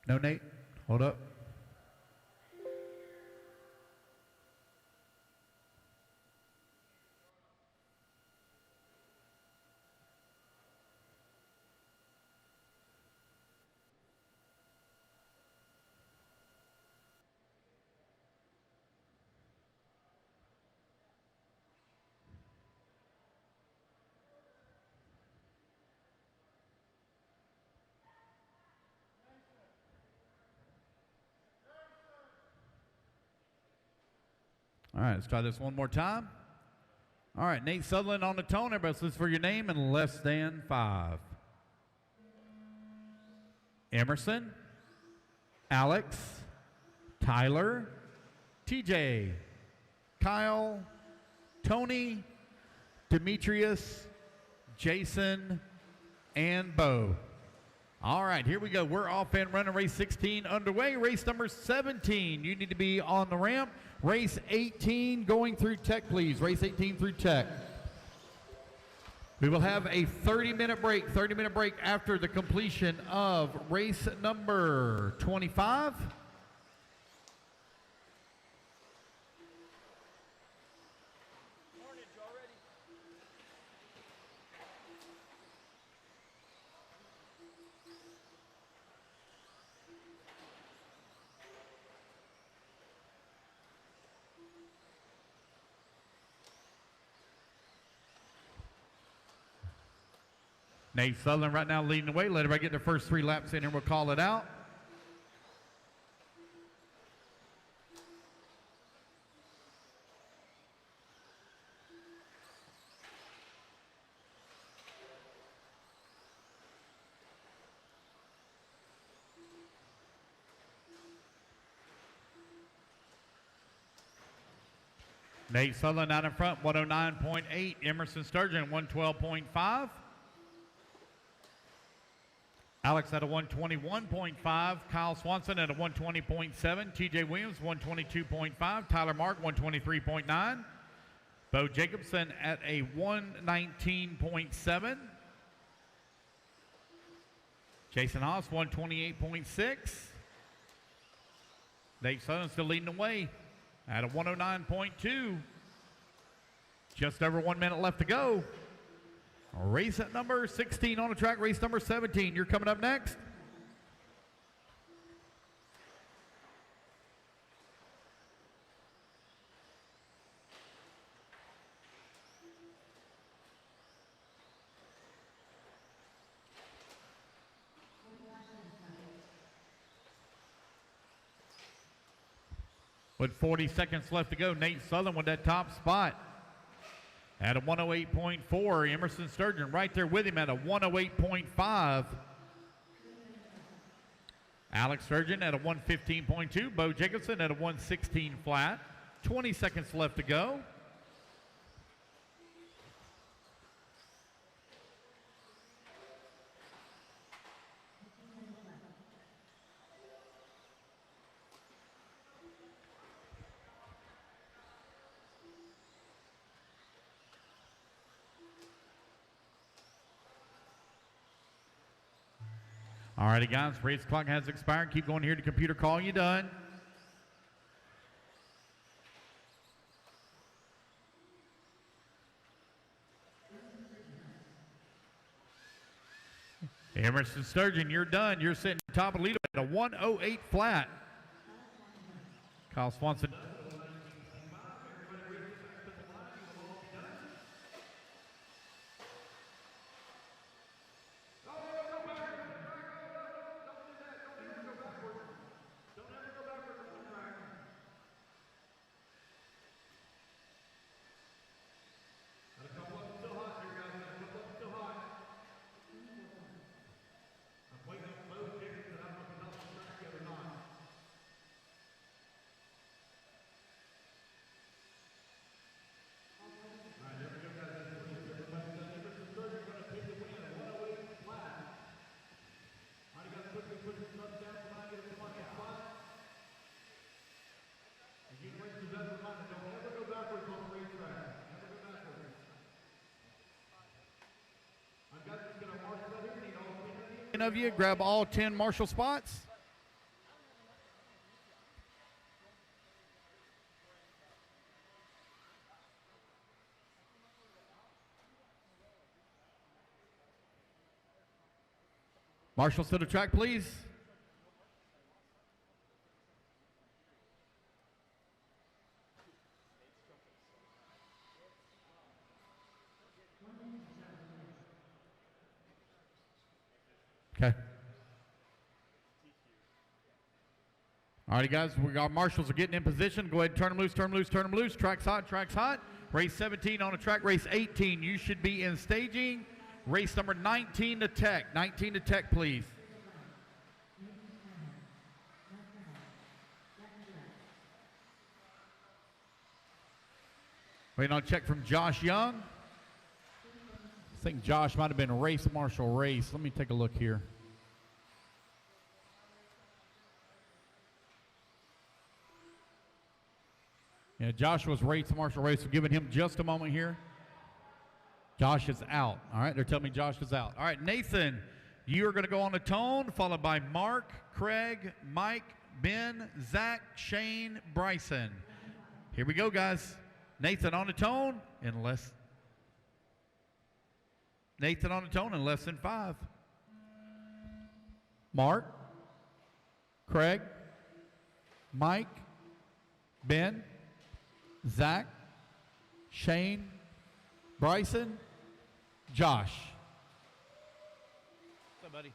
No, Nate? Hold up. All right, let's try this one more time. All right, Nate Sutherland on the tone. Everybody listen for your name and less than 5. Emerson, Alex, Tyler, TJ, Kyle, Tony, Demetrius, Jason, and Bo. All right, here we go. We're off and running. Race 16 underway. Race number 17, you need to be on the ramp. Race 18 going through tech, please. Race 18 through tech. We will have a 30-minute break after the completion of race number 25. Nate Sutherland right now leading the way. Let everybody get their first 3 laps in and we'll call it out. Nate Sutherland out in front, 109.8. Emerson Sturgeon, 112.5. Alex at a 121.5. Kyle Swanson at a 120.7. TJ Williams, 122.5. Tyler Mark, 123.9. Bo Jacobson at a 119.7. Jason Haas, 128.6. Nate Sutherland still leading the way at a 109.2. Just over 1 minute left to go. Race at number 16 on the track, race number 17. You're coming up next. With 40 seconds left to go, Nate Sutherland with that top spot at a 108.4. Emerson Sturgeon right there with him at a 108.5. Alex Sturgeon at a 115.2. Bo Jacobson at a 116 flat. 20 seconds left to go. All righty, guys, race clock has expired. Keep going here to computer call you done. Emerson Sturgeon, you're done. You're sitting top of the leader at a 108 flat. Kyle Swanson. Of you, grab all 10 marshal spots. Marshals to the track, please. Okay. All righty, guys, our marshals are getting in position. Go ahead and turn them loose, turn them loose, turn them loose. Track's hot, track's hot. Race 17 on the track, race 18. You should be in staging. Race number 19 to tech. 19 to tech, please. Waiting on a check from Josh Young. I think Josh might have been race marshal race. Let me take a look here. Yeah, Josh was race marshal race. We're giving him just a moment here. Josh is out. All right, they're telling me Josh is out. All right, Nathan, you are going to go on the tone, followed by Mark, Craig, Mike, Ben, Zach, Shane, Bryson. Here we go, guys. Nathan on the tone in less. Nathan on the tone in less than 5. Mark, Craig, Mike, Ben, Zach, Shane, Bryson, Josh. What's up, buddy?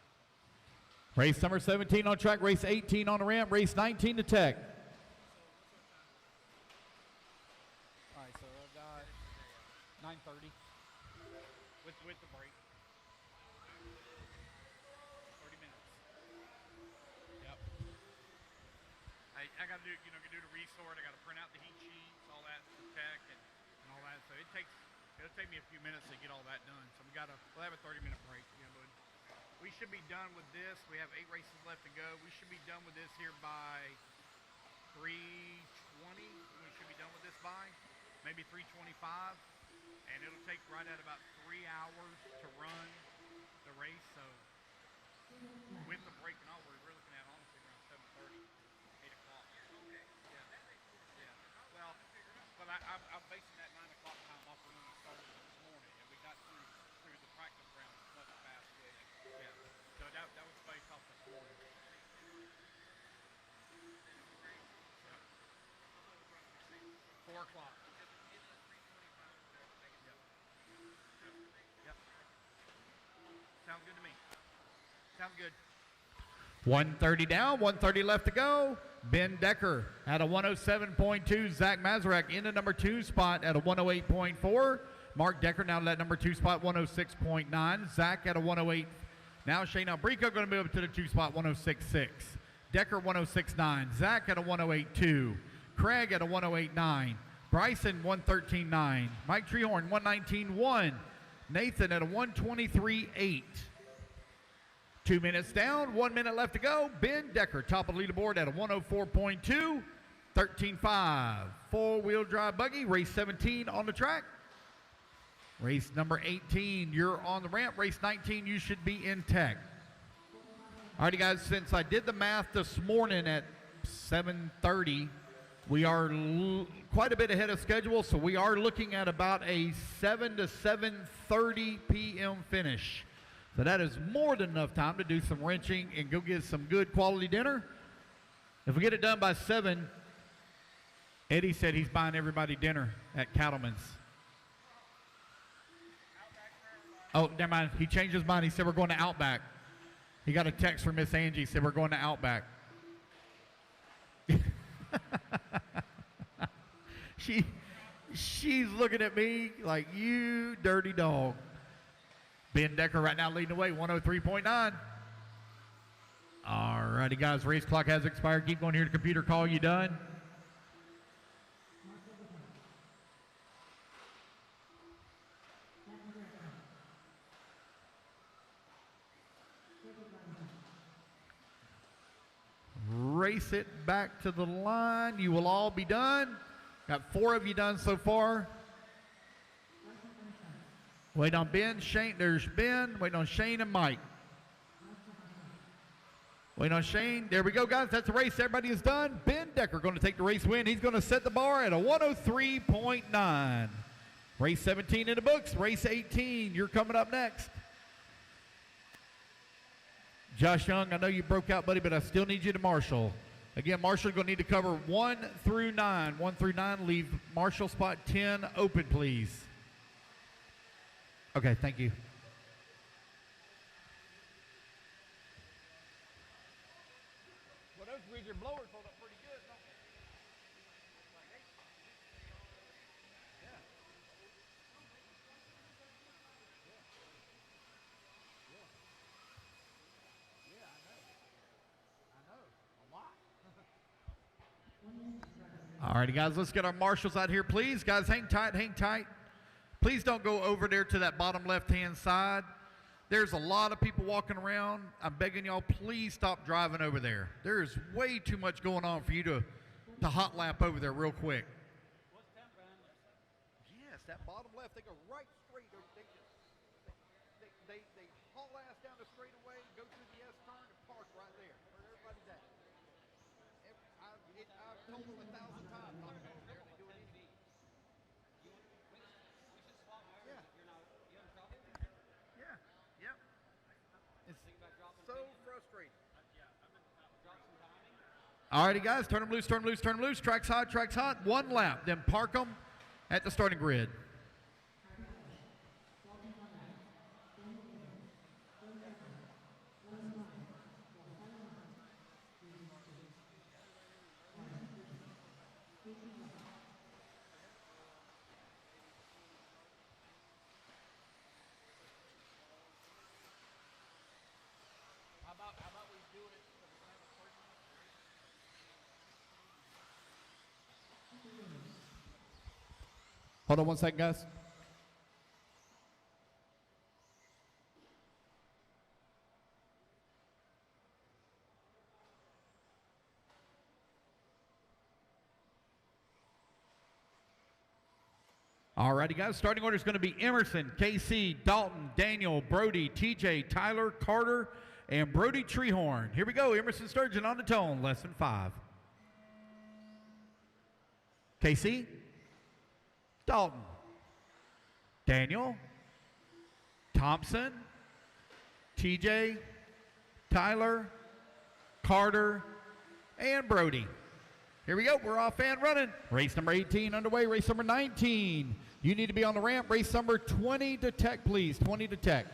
Race number 17 on track, race 18 on the ramp, race 19 to tech. All right, so I've got 9:30 with the break. 30 minutes. Yep. I got to do, do the resort. I got to print out the heat sheets, all that for tech and all that. So it'll take me a few minutes to get all that done. So we'll have a 30-minute break. But we should be done with this. We have 8 races left to go. We should be done with this here by 3:20. We should be done with this by maybe 3:25. And it'll take right at about 3 hours to run the race. So with the break and all, we're looking at honestly around 7:30, 8 o'clock. Okay. Yeah. Well, but I'm basing that 9 o'clock time off of when we started this morning, and we got through the practice round much faster. Yeah. So that was based off this morning. Yeah. 4 o'clock. Sounds good to me. Sounds good. 1:30 down, 1:30 left to go. Ben Decker at a 107.2. Zach Mazarak in the number 2 spot at a 108.4. Mark Decker now at number 2 spot, 106.9. Zach at a 108. Now Shane Albrico going to move up to the 2 spot, 106.6. Decker 106.9. Zach at a 108.2. Craig at a 108.9. Bryson 113.9. Mike Treehorn 119.1. Nathan at a 123.8. 2 minutes down, 1 minute left to go. Ben Decker, top of the leaderboard at a 104.2, 13.5. Four-wheel drive buggy, race 17 on the track. Race number 18, you're on the ramp. Race 19, you should be in tech. All righty, guys, since I did the math this morning at 7:30, we are quite a bit ahead of schedule, so we are looking at about a 7 to 7:30 p.m. finish. So that is more than enough time to do some wrenching and go get some good quality dinner. If we get it done by 7, Eddie said he's buying everybody dinner at Cattleman's. Oh, never mind. He changed his mind. He said we're going to Outback. He got a text from Miss Angie, said we're going to Outback. She's looking at me like, you dirty dog. Ben Decker right now leading the way, 103.9. All righty, guys, race clock has expired. Keep going here to computer call. You done? Race it back to the line. You will all be done. Got 4 of you done so far. Wait on Ben, Shane, there's Ben. Waiting on Shane and Mike. Waiting on Shane. There we go, guys. That's the race. Everybody is done. Ben Decker going to take the race win. He's going to set the bar at a 103.9. Race 17 in the books. Race 18, you're coming up next. Josh Young, I know you broke out, buddy, but I still need you to marshal. Again, Marshall going to need to cover 1 through 9. 1 through 9, leave Marshall spot 10 open, please. Okay, thank you. Well, those Hoosier blowers hold up pretty good, don't they? Yeah. Yeah, I know. A lot. All righty, guys, let's get our marshals out here, please. Guys, hang tight, hang tight. Please don't go over there to that bottom left-hand side. There's a lot of people walking around. I'm begging y'all, please stop driving over there. There's way too much going on for you to hot lap over there real quick. Yes, that bottom left, they go right straight. They haul ass down the straightaway, go through the S-turn, and park right there where everybody's at. I've told them 1,000 times not to go over there, and they do it anyway. Yeah. Yep. It's so frustrating. All righty, guys, turn them loose, turn them loose, turn them loose. Tracks hot. One lap, then park them at the starting grid. How about we do it? Hold on one second, guys. All righty, guys. Starting order is going to be Emerson, KC, Dalton, Daniel, Brody, TJ, Tyler, Carter, and Brody Treehorn. Here we go. Emerson Sturgeon on the tone. Lesson 5. KC, Dalton, Daniel, Thompson, TJ, Tyler, Carter, and Brody. Here we go. We're off and running. Race number 18 underway. Race number 19. You need to be on the ramp. Race number 20 to tech, please. 20 to tech.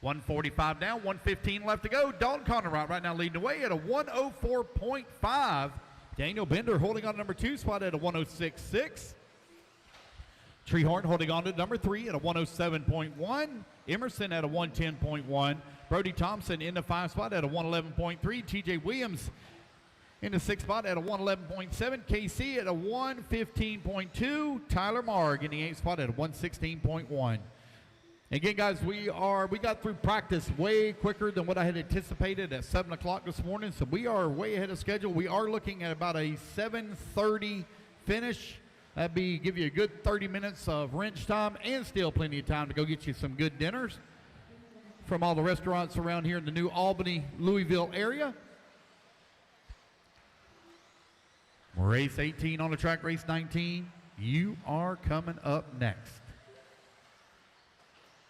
$145 down, 115 left to go. Dalton Conrad right now leading the way at a 104.5. Daniel Bender holding on to number 2 spot at a 106.6. Treehorn holding on to number 3 at a 107.1. Emerson at a 110.1. Brody Thompson in the 5 spot at a 111.3. TJ Williams in the 6th spot at a 111.7. KC at a 115.2. Tyler Marg in the 8th spot at a 116.1. Again, guys, we got through practice way quicker than what I had anticipated at 7 o'clock this morning, so we are way ahead of schedule. We are looking at about a 7:30 finish. That'd give you a good 30 minutes of wrench time and still plenty of time to go get you some good dinners from all the restaurants around here in the new Albany, Louisville area. Race 18 on the track, race 19. You are coming up next.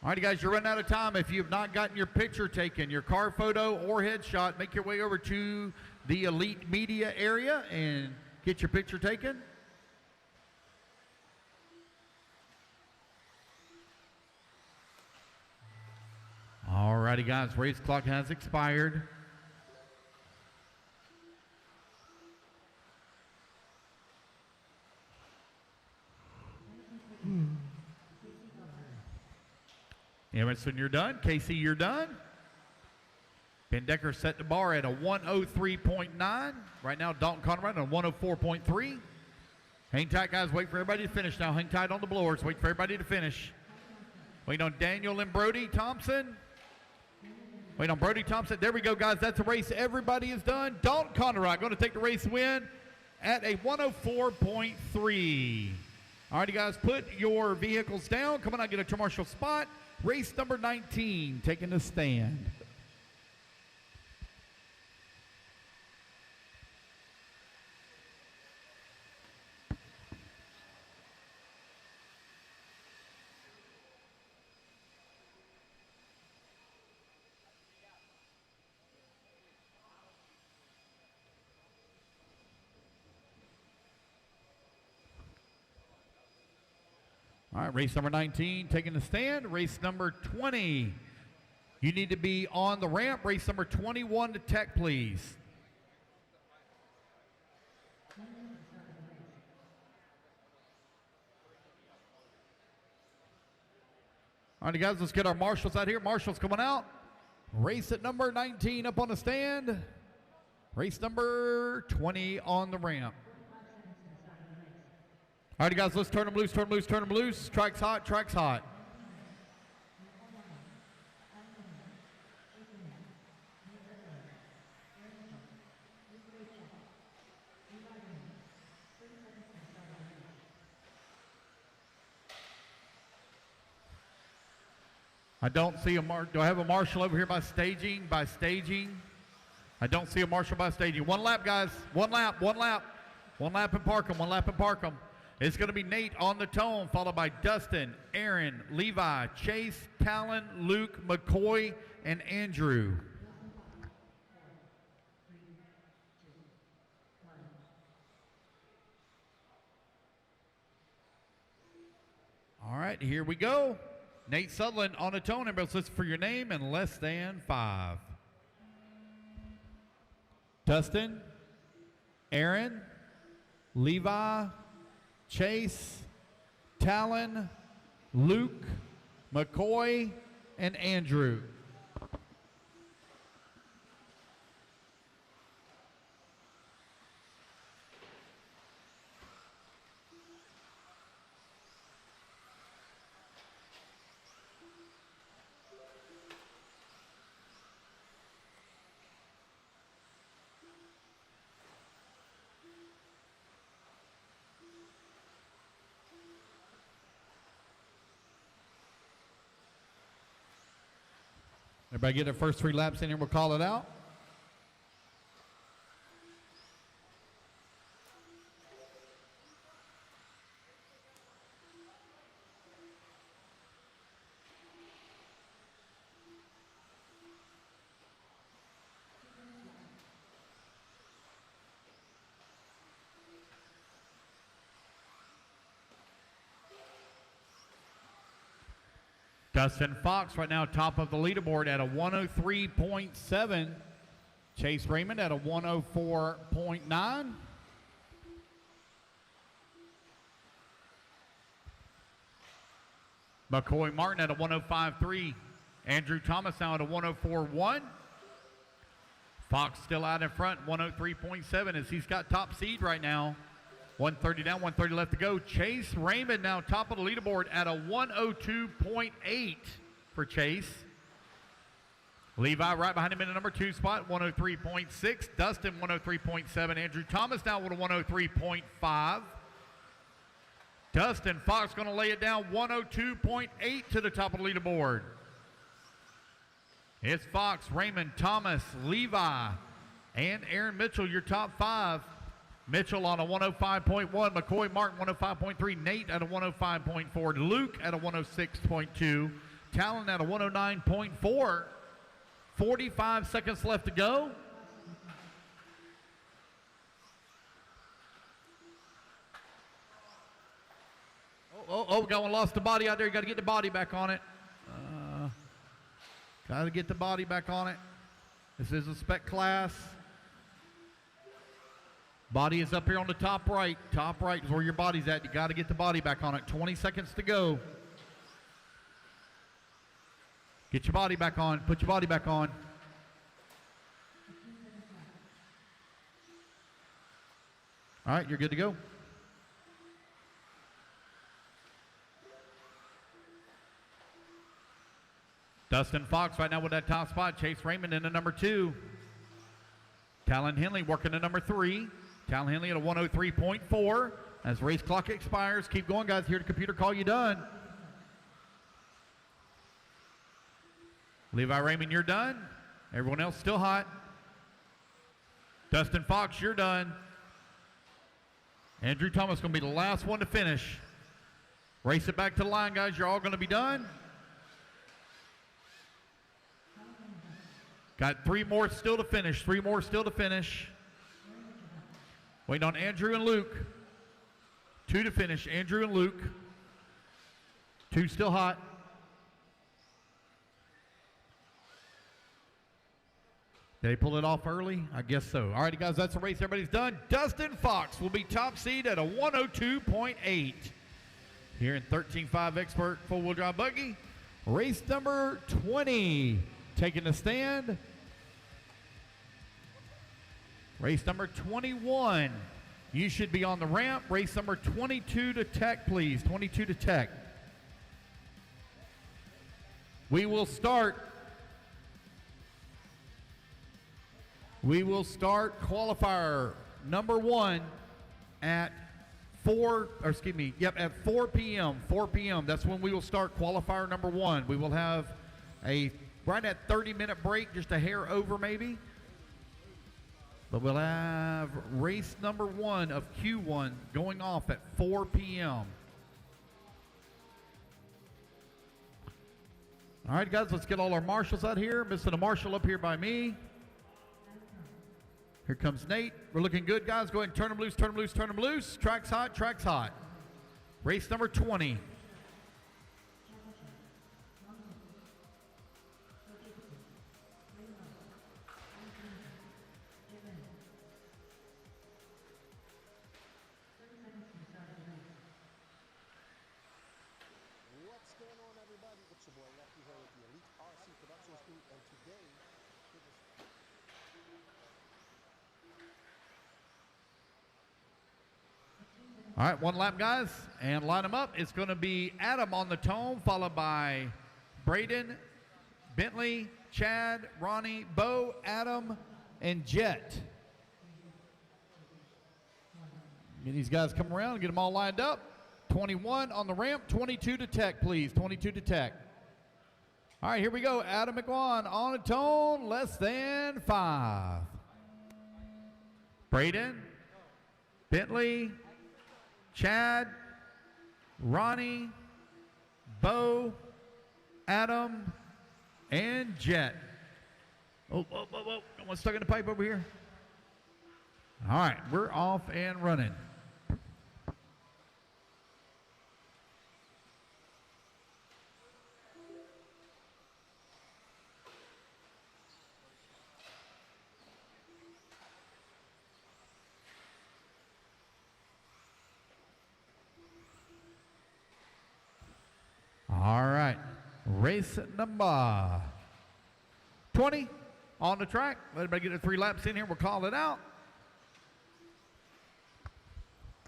All right, guys, you're running out of time. If you have not gotten your picture taken, your car photo or headshot, make your way over to the Elite Media area and get your picture taken. All righty, guys, race clock has expired. Emerson, you're done. Casey, you're done. Ben Decker set the bar at a 103.9. Right now, Dalton Conrad on 104.3. Hang tight, guys. Wait for everybody to finish now. Hang tight on the blowers. Wait for everybody to finish. Wait on Daniel and Brody Thompson. Wait on Brody Thompson. There we go, guys. That's a race. Everybody is done. Dalton Conrad going to take the race win at a 104.3. All righty, guys. Put your vehicles down. Come on out, get a tour marshal spot. Race number 19, taking the stand. All right, race number 19 taking the stand. Race number 20. You need to be on the ramp. Race number 21 to tech, please. All right, guys, let's get our marshals out here. Marshals coming out. Race at number 19 up on the stand. Race number 20 on the ramp. All right, guys, let's turn them loose, turn them loose, turn them loose. Track's hot, track's hot. I don't see a do I have a marshal over here by staging? By staging. I don't see a marshal by staging. One lap, guys. One lap, one lap. One lap and park them, one lap and park them. It's going to be Nate on the tone, followed by Dustin, Aaron, Levi, Chase, Talon, Luke, McCoy, and Andrew. All right, here we go. Nate Sutherland on the tone. Everybody listen for your name and less than 5. Dustin, Aaron, Levi, Chase, Talon, Luke, McCoy, and Andrew. Everybody get their first 3 laps in here, we'll call it out. Dustin Fox right now top of the leaderboard at a 103.7. Chase Raymond at a 104.9. McCoy Martin at a 105.3. Andrew Thomas now at a 104.1. Fox still out in front, 103.7 as he's got top seed right now. 130 down, 130 left to go. Chase Raymond now top of the leaderboard at a 102.8 for Chase. Levi right behind him in the number 2 spot, 103.6. Dustin, 103.7. Andrew Thomas now with a 103.5. Dustin Fox going to lay it down, 102.8 to the top of the leaderboard. It's Fox, Raymond, Thomas, Levi, and Aaron Mitchell, your top 5. Mitchell on a 105.1, McCoy Martin 105.3, Nate at a 105.4, Luke at a 106.2, Talon at a 109.4. 45 seconds left to go. Oh, going lost the body out there. You got to get the body back on it. Got to get the body back on it. This is a spec class. Body is up here on the top right. Top right is where your body's at. You got to get the body back on it. 20 seconds to go. Get your body back on. Put your body back on. All right, you're good to go. Dustin Fox right now with that top spot. Chase Raymond in the number 2. Talon Henley working the number 3. Talon Henley at a 103.4. As race clock expires, keep going, guys. Here the computer call you done. Levi Raymond, you're done. Everyone else still hot. Dustin Fox, you're done. Andrew Thomas going to be the last one to finish. Race it back to the line, guys. You're all going to be done. Got 3 more still to finish. 3 more still to finish. Waiting on Andrew and Luke. 2 to finish. Andrew and Luke. 2 still hot. Did they pull it off early? I guess so. All right, guys, that's the race. Everybody's done. Dustin Fox will be top seed at a 102.8 here in 13.5 Expert four-wheel drive buggy. Race number 20 taking the stand. Race number 21. You should be on the ramp. Race number 22 to Tech, please. 22 to Tech. We will start qualifier number 1 at 4 p.m. 4 p.m. That's when we will start qualifier number 1. We will have a right at 30-minute break, just a hair over maybe. But we'll have race number 1 of Q1 going off at 4 p.m. All right, guys, let's get all our marshals out here. Missing a marshal up here by me. Here comes Nate. We're looking good, guys. Go ahead and turn them loose, turn them loose, turn them loose. Track's hot, track's hot. Race number 20. What's going on, everybody? It's your boy Lefty here with the Elite RC Productions Group, and today All right, 1 lap, guys, and line them up. It's going to be Adam on the tone, followed by Braden, Bentley, Chad, Ronnie, Bo, Adam, and Jet. Get these guys come around and get them all lined up. 21 on the ramp, 22 to Tech, please. 22 to Tech. All right, here we go. Adam McQuan on a tone, less than 5. Braden, Bentley, Chad, Ronnie, Bo, Adam, and Jet. Oh, got one stuck in the pipe over here. All right, we're off and running. All right, race number 20 on the track. Let everybody get their 3 laps in here. We'll call it out.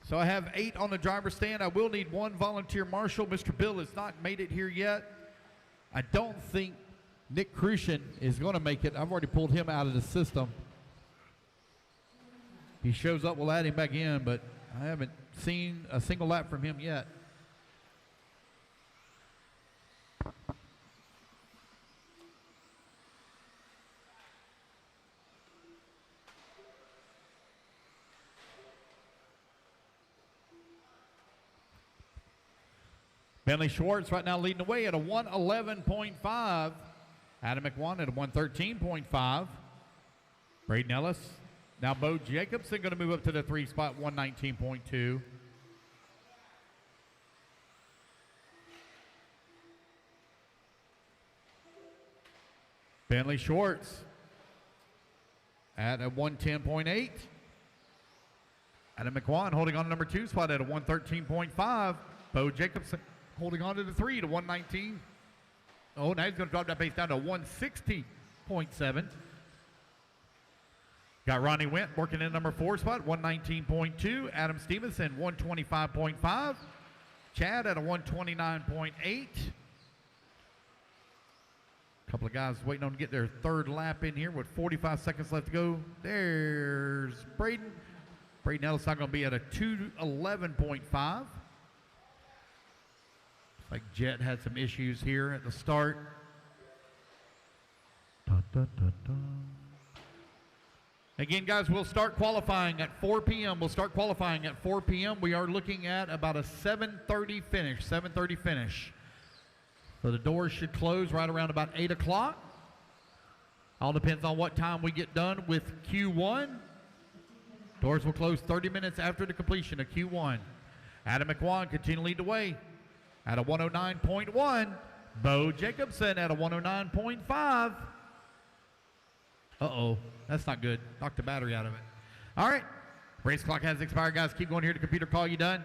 So I have 8 on the driver's stand. I will need 1 volunteer marshal. Mr. Bill has not made it here yet. I don't think Nick Crucian is going to make it. I've already pulled him out of the system. If he shows up, we'll add him back in, but I haven't seen a single lap from him yet. Bentley Schwartz right now leading the way at a 111.5. Adam McQuan at a 113.5. Braden Ellis. Now Bo Jacobson going to move up to the 3 spot, 119.2. Bentley Schwartz at a 110.8. Adam McQuan holding on to number 2 spot at a 113.5. Bo Jacobson holding on to the 3 to 119. Oh, now he's going to drop that pace down to 160.7. Got Ronnie Went working in number 4 spot, 119.2. Adam Stevenson, 125.5. Chad at a 129.8. Couple of guys waiting on to get their third lap in here with 45 seconds left to go. There's Braden. Braden Ellis not going to be at a 211.5. Like Jet had some issues here at the start. Again, guys, we'll start qualifying at 4 p.m. We'll start qualifying at 4 p.m. We are looking at about a 7:30 finish. 7:30 finish. So the doors should close right around about 8 o'clock. All depends on what time we get done with Q1. Doors will close 30 minutes after the completion of Q1. Adam McQuan continue to lead the way at a 109.1. Bo Jacobson at a 109.5. Uh-oh, that's not good. Knocked the battery out of it. All right, race clock has expired, guys. Keep going here. The computer call you done.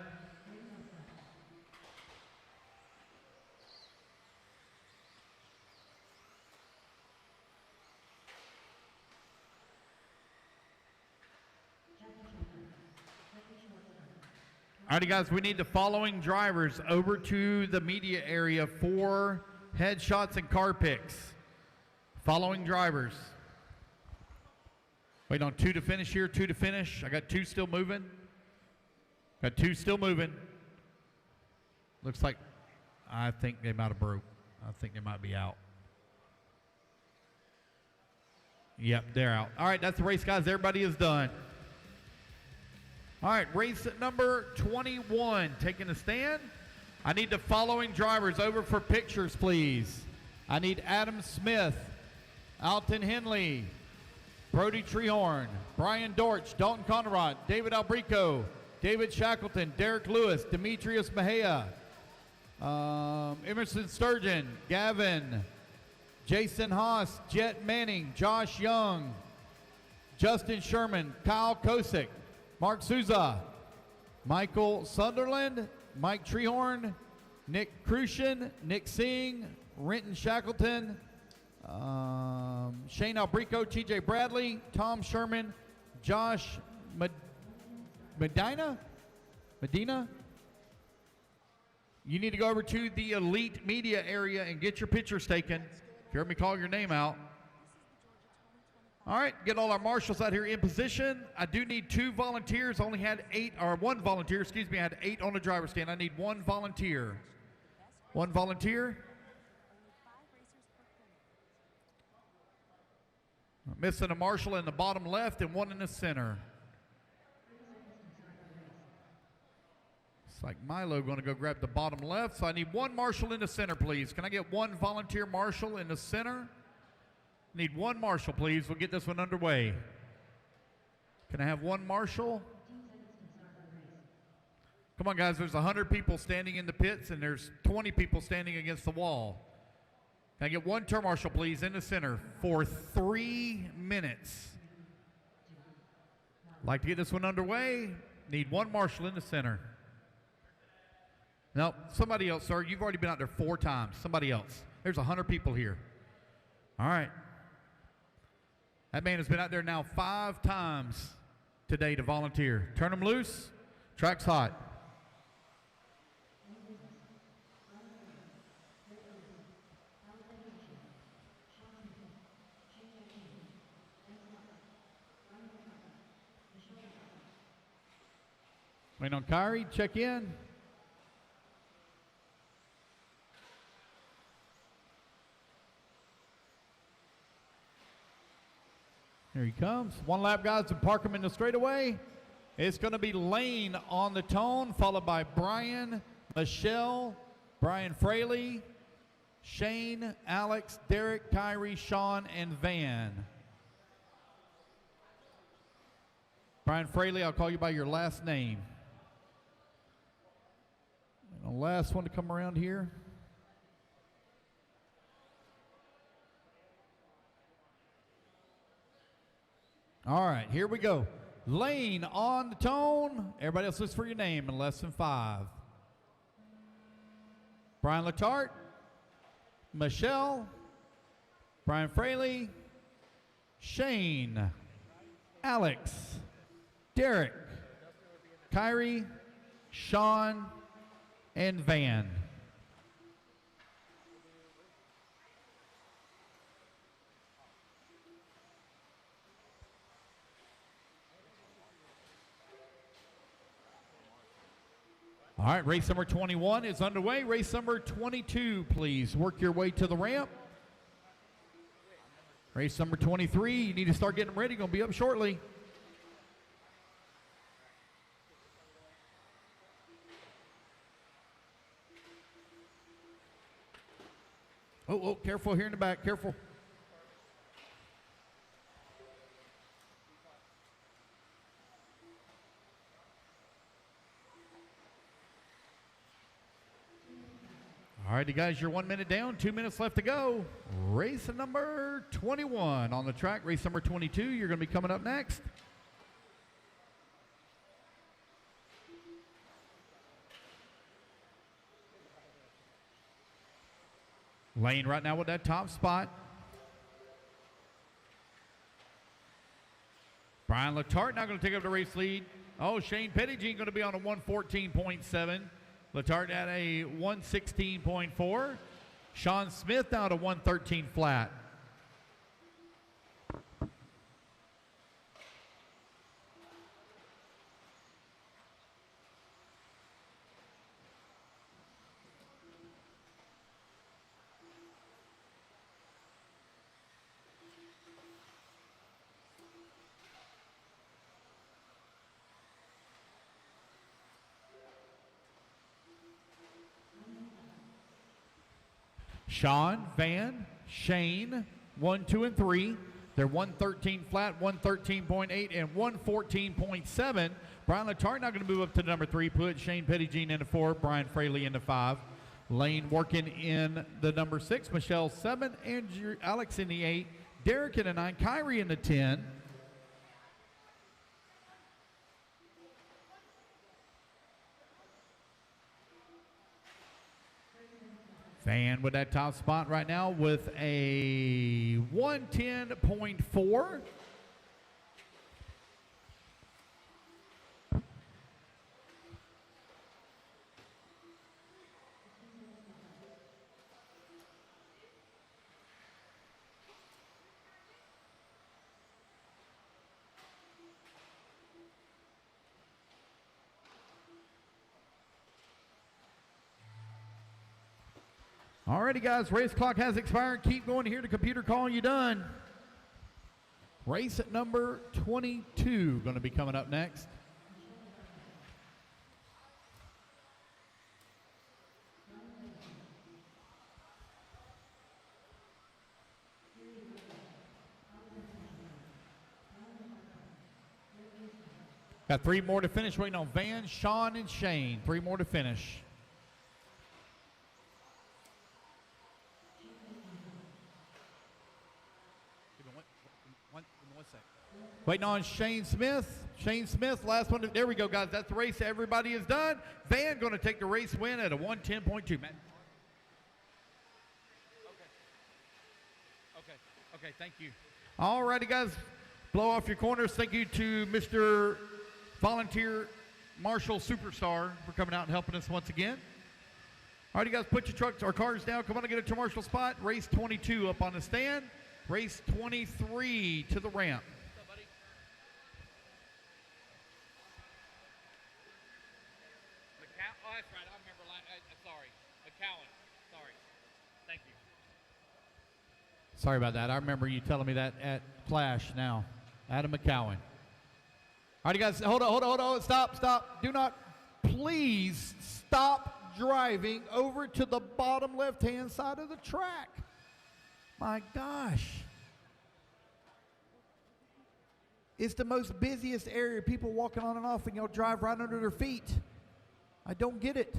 Alrighty, guys, we need the following drivers over to the media area for headshots and car picks. Following drivers. Wait on 2 to finish here, 2 to finish. I got 2 still moving. Got 2 still moving. Looks like, I think they might have broke. I think they might be out. Yep, they're out. All right, that's the race, guys. Everybody is done. All right, race number 21, taking a stand. I need the following drivers over for pictures, please. I need Adam Smith, Alton Henley, Brody Treehorn, Brian Dortch, Dalton Conrad, David Albrico, David Shackleton, Derek Lewis, Demetrius Mejia, Emerson Sturgeon, Gavin, Jason Haas, Jet Manning, Josh Young, Justin Sherman, Kyle Kosick, Mark Souza, Michael Sunderland, Mike Treehorn, Nick Crucian, Nick Singh, Renton Shackleton, Shane Albrico, TJ Bradley, Tom Sherman, Josh Medina. You need to go over to the elite media area and get your pictures taken. If you heard me call your name out. All right, get all our marshals out here in position. I do need 2 volunteers. Only had 8, or 1 volunteer, excuse me. I had 8 on the driver's stand. I need 1 volunteer. 1 volunteer. Missing a marshal in the bottom left and 1 in the center. It's like Milo going to go grab the bottom left. So I need 1 marshal in the center, please. Can I get 1 volunteer marshal in the center? Need 1 marshal, please. We'll get this one underway. Can I have 1 marshal? Come on, guys. There's 100 people standing in the pits, and there's 20 people standing against the wall. Can I get 1 turn marshal, please, in the center for 3 minutes? Like to get this one underway. Need 1 marshal in the center. No, somebody else, sir. You've already been out there 4 times. Somebody else. There's 100 people here. All right. That man has been out there now 5 times today to volunteer. Turn him loose. Track's hot. Waiting on Kyrie. Check in. Here he comes. 1 lap, guys, and park him in the straightaway. It's going to be Lane on the tone, followed by Brian, Michelle, Brian Fraley, Shane, Alex, Derek, Kyrie, Sean, and Van. Brian Fraley, I'll call you by your last name. And the last one to come around here. All right, here we go. Lane on the tone. Everybody else listen for your name in less than 5. Brian Letarte, Michelle, Brian Fraley, Shane, Alex, Derek, Kyrie, Sean, and Van. All right, race number 21 is underway. Race number 22, please work your way to the ramp. Race number 23, you need to start getting ready. Going to be up shortly. Oh, careful here in the back, careful. All righty, guys, you're 1 minute down, 2 minutes left to go. Race number 21 on the track. Race number 22, you're going to be coming up next. Lane right now with that top spot. Brian Letarte now going to take up the race lead. Oh, Shane Pettigene going to be on a 114.7. Letarte at a 116.4. Sean Smith now at a 113 flat. Sean, Van, Shane, 1, 2, and 3. They're 113 flat, 113.8, and 114.7. Brian Letarte now going to move up to number 3, put Shane Pettigene into 4, Brian Fraley into 5. Lane working in the number 6, Michelle 7, Andrew, Alex in the 8, Derek in the 9, Kyrie in the 10. Van with that top spot right now with a 110.4. Alrighty, guys, race clock has expired. Keep going here. The computer calling you done. Race at number 22 going to be coming up next. Got 3 more to finish, waiting on Van, Sean, and Shane. 3 more to finish. Waiting on Shane Smith. Shane Smith, last one. There we go, guys. That's the race. Everybody is done. Van going to take the race win at a 110.2. Matt. Okay, thank you. All righty, guys. Blow off your corners. Thank you to Mr. Volunteer Marshall Superstar for coming out and helping us once again. All righty, guys. Put your trucks or cars down. Come on and get a Marshall spot. Race 22 up on the stand. Race 23 to the ramp. That's right. I remember. Sorry, McCowan. Sorry. Thank you. Sorry about that. I remember you telling me that at Clash now. Adam McCowan. All right, you guys, hold on. Stop. Do not, please stop driving over to the bottom left-hand side of the track. My gosh. It's the most busiest area. People walking on and off, and y'all drive right under their feet. I don't get it.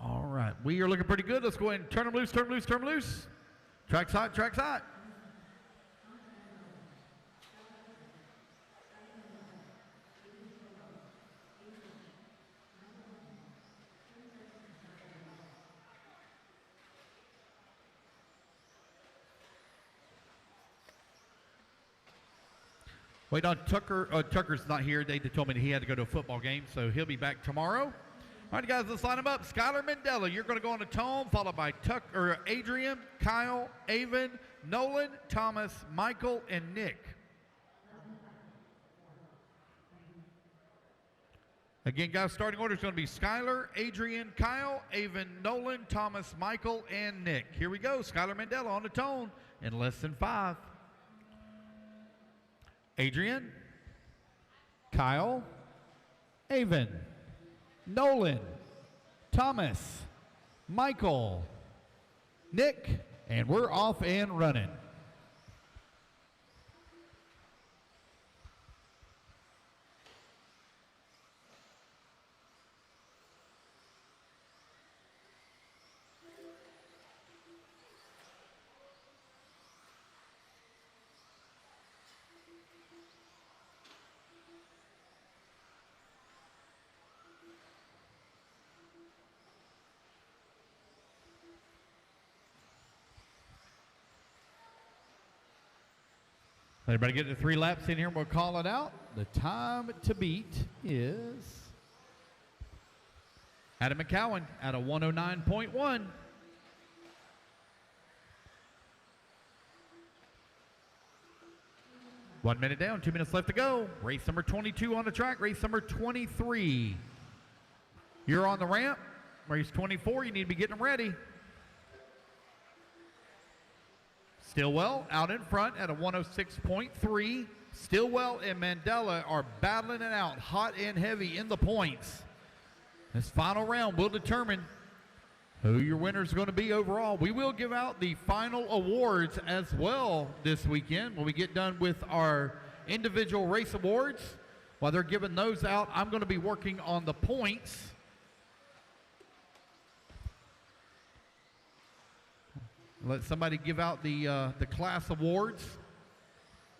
All right, we are looking pretty good. Let's go ahead and turn them loose. Track's hot. Wait on Tucker. Tucker's not here. They told me that he had to go to a football game, so he'll be back tomorrow. All right, guys, let's line them up. Skylar Mandela, you're going to go on the tone, followed by Adrian, Kyle, Avon, Nolan, Thomas, Michael, and Nick. Again, guys, starting order is going to be Skylar, Adrian, Kyle, Avon, Nolan, Thomas, Michael, and Nick. Here we go. Skylar Mandela on the tone in less than 5. Adrian, Kyle, Avon, Nolan, Thomas, Michael, Nick, and we're off and running. Everybody get the 3 laps in here and we'll call it out. The time to beat is Adam McCowan at a 109.1. One minute down, 2 minutes left to go. Race number 22 on the track, race number 23. You're on the ramp. Race 24, you need to be getting ready. Stillwell out in front at a 106.3. Stillwell and Mandela are battling it out hot and heavy in the points. This final round will determine who your winner is going to be overall. We will give out the final awards as well this weekend when we get done with our individual race awards. While they're giving those out, I'm going to be working on the points. Let somebody give out the class awards.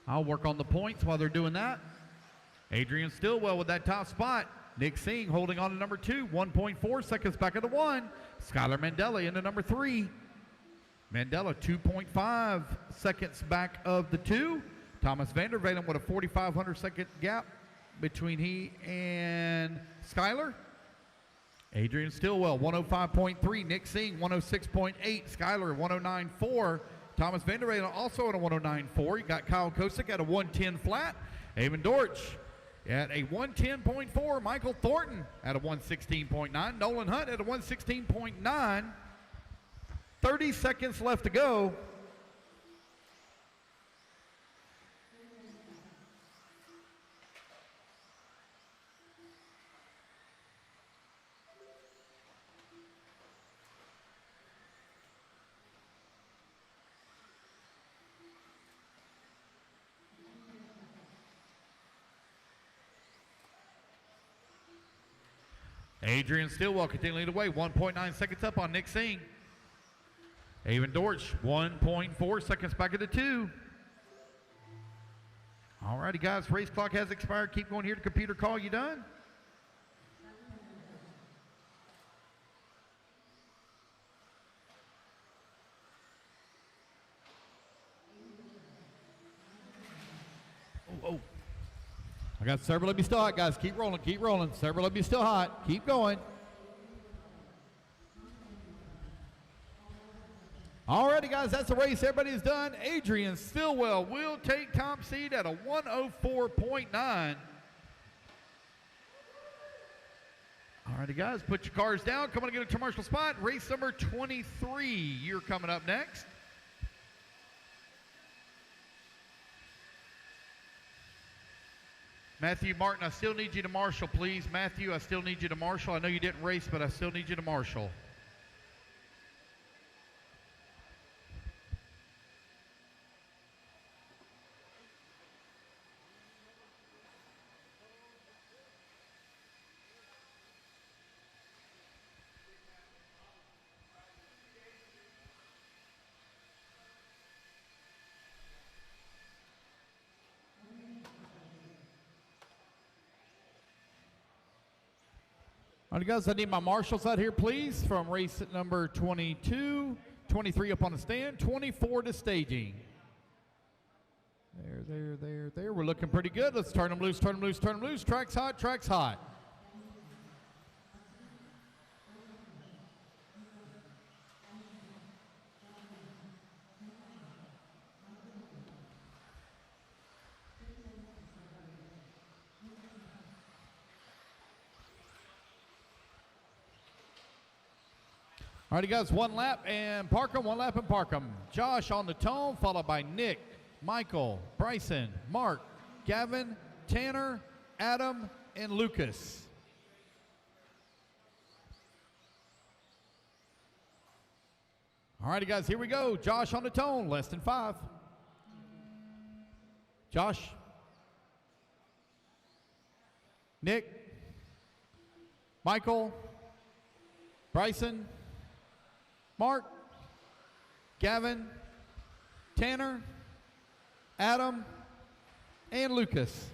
I'll work on the points while they're doing that. Adrian Stillwell with that top spot. Nick Singh holding on to number 2, 1.4 seconds back of the 1. Skylar Mandela into number 3. Mandela 2.5 seconds back of the 2. Thomas Vandervelen with a 4,500 second gap between he and Skylar. Adrian Stillwell, 105.3. Nick Singh, 106.8. Skylar, 109.4. Thomas Vandervelen also at a 109.4. You got Kyle Kosick at a 110 flat. Eamon Dortch at a 110.4. Michael Thornton at a 116.9. Nolan Hunt at a 116.9. 30 seconds left to go. Adrian Stillwell continuing to lead away, 1.9 seconds up on Nick Singh. Eamon Dortch, 1.4 seconds back at the 2. All righty, guys, race clock has expired. Keep going here to computer call. You done? Oh. I got several of you still hot, guys. Keep rolling, keep rolling. Several of you still hot. Keep going. Alrighty, guys, that's the race. Everybody's done. Adrian Stillwell will take top seed at a 104.9. Alrighty, guys, put your cars down. Come on and get a commercial spot. Race number 23. You're coming up next. Matthew Martin, I still need you to marshal, please. Matthew, I still need you to marshal. I know you didn't race, but I still need you to marshal. All right, guys, I need my marshals out here, please, from race number 22, 23 up on the stand, 24 to staging. There. We're looking pretty good. Let's turn them loose, turn them loose, turn them loose. Track's hot, track's hot. All righty, guys, one lap and park 'em, one lap and park 'em. Josh on the tone, followed by Nick, Michael, Bryson, Mark, Gavin, Tanner, Adam, and Lucas. All righty, guys, here we go. Josh on the tone, less than 5. Josh. Nick. Michael. Bryson. Mark. Gavin. Tanner. Adam. And Lucas.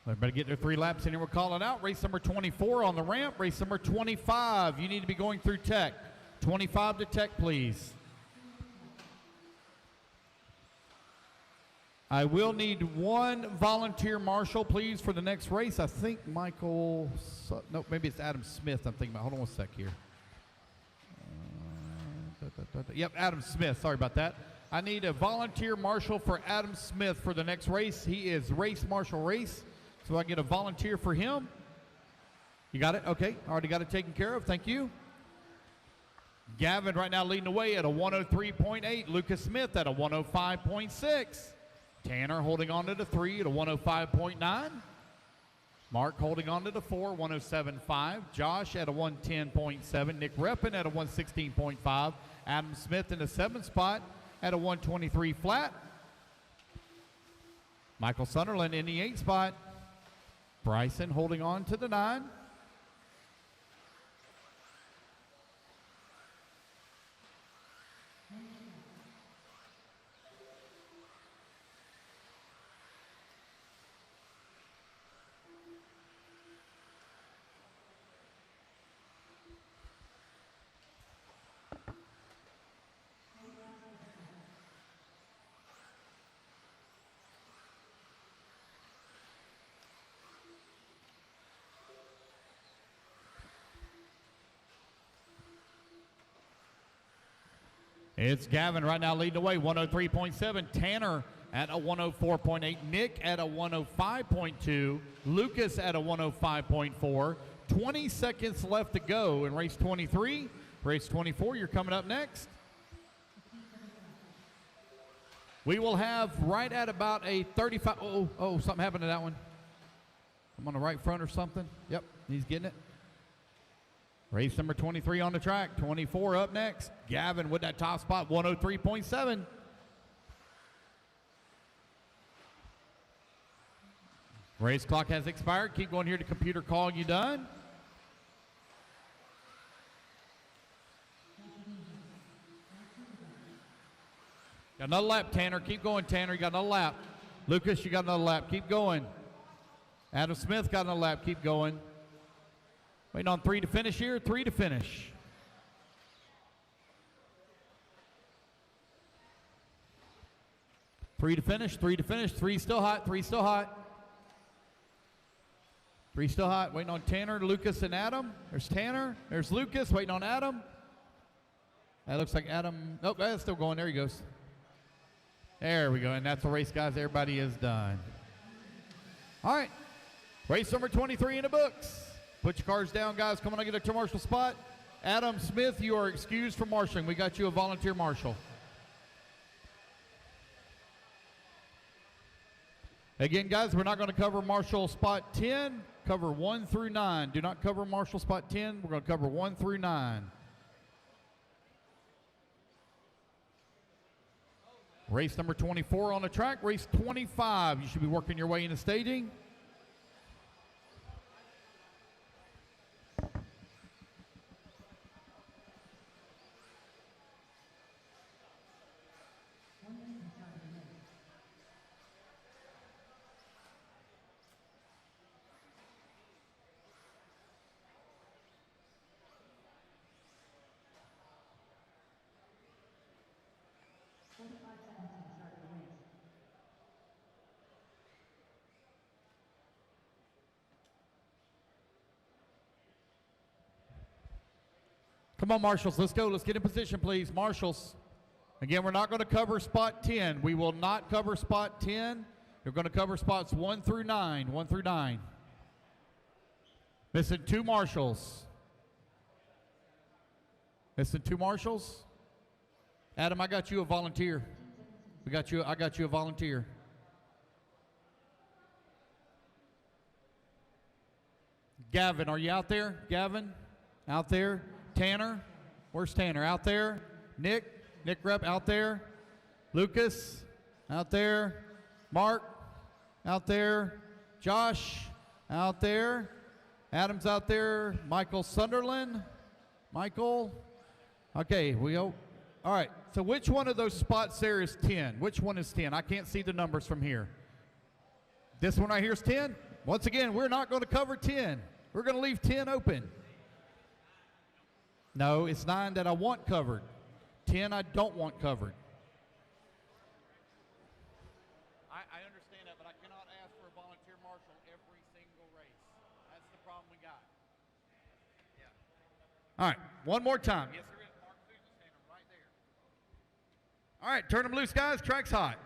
Everybody get their 3 laps in here. We're calling out race number 24 on the ramp. Race number 25. You need to be going through tech. 25 to tech, please. I will need 1 volunteer marshal, please, for the next race. I think Michael, no, maybe it's Adam Smith I'm thinking about. Hold on one sec here. Yep, Adam Smith. Sorry about that. I need a volunteer marshal for Adam Smith for the next race. He is race marshal race. So I get a volunteer for him. You got it? Okay. Already got it taken care of. Thank you. Gavin right now leading the way at a 103.8. Lucas Smith at a 105.6. Tanner holding on to the 3 at a 105.9. Mark holding on to the 4, 107.5. Josh at a 110.7. Nick Reppin at a 116.5. Adam Smith in the 7th spot at a 123 flat. Michael Sunderland in the 8th spot. Bryson holding on to the 9. It's Gavin right now leading the way, 103.7. Tanner at a 104.8. Nick at a 105.2. Lucas at a 105.4. 20 seconds left to go in race 23. Race 24, you're coming up next. We will have right at about a 35. Oh, something happened to that one. I'm on the right front or something. Yep, he's getting it. Race number 23 on the track. 24 up next. Gavin with that top spot, 103.7. Race clock has expired. Keep going here to computer call you done. Got another lap, Tanner. Keep going, Tanner. You got another lap. Lucas, you got another lap. Keep going. Adam Smith got another lap. Keep going. Waiting on 3 to finish here. 3 to finish. Three to finish. 3 to finish. 3 still hot. 3 still hot. 3 still hot. Waiting on Tanner, Lucas, and Adam. There's Tanner. There's Lucas. Waiting on Adam. That looks like Adam. Nope, that's still going. There he goes. There we go. And that's the race, guys. Everybody is done. All right. Race number 23 in the books. Put your cars down, guys. Come on and get a to marshal spot. Adam Smith, you are excused from marshaling. We got you a volunteer marshal. Again, guys, we're not going to cover marshal spot 10. Cover 1 through 9. Do not cover marshal spot 10. We're going to cover 1 through 9. Race number 24 on the track. Race 25. You should be working your way into staging. Come on, marshals, let's go. Let's get in position, please. Marshals. Again, we're not going to cover spot 10. We will not cover spot 10. You're going to cover spots 1 through 9. 1 through 9. Missing 2 marshals. Missing 2 marshals. Adam, I got you a volunteer. I got you a volunteer. Gavin, are you out there? Gavin? Out there? Tanner? Where's Tanner? Out there? Nick Rep out there? Lucas? Out there? Mark? Out there? Josh? Out there? Adam's out there? Michael Sunderland? Michael? Okay, we go. All right, so which one of those spots there is 10? Which one is 10? I can't see the numbers from here. This one right here is 10? Once again, we're not going to cover 10. We're going to leave 10 open. No, it's 9 that I want covered. 10 I don't want covered. I understand that, but I cannot ask for a volunteer marshal every single race. That's the problem we got. Yeah. All right, one more time. Yes, there is. Mark Susan standing right there. All right, turn them loose, guys. Track's hot.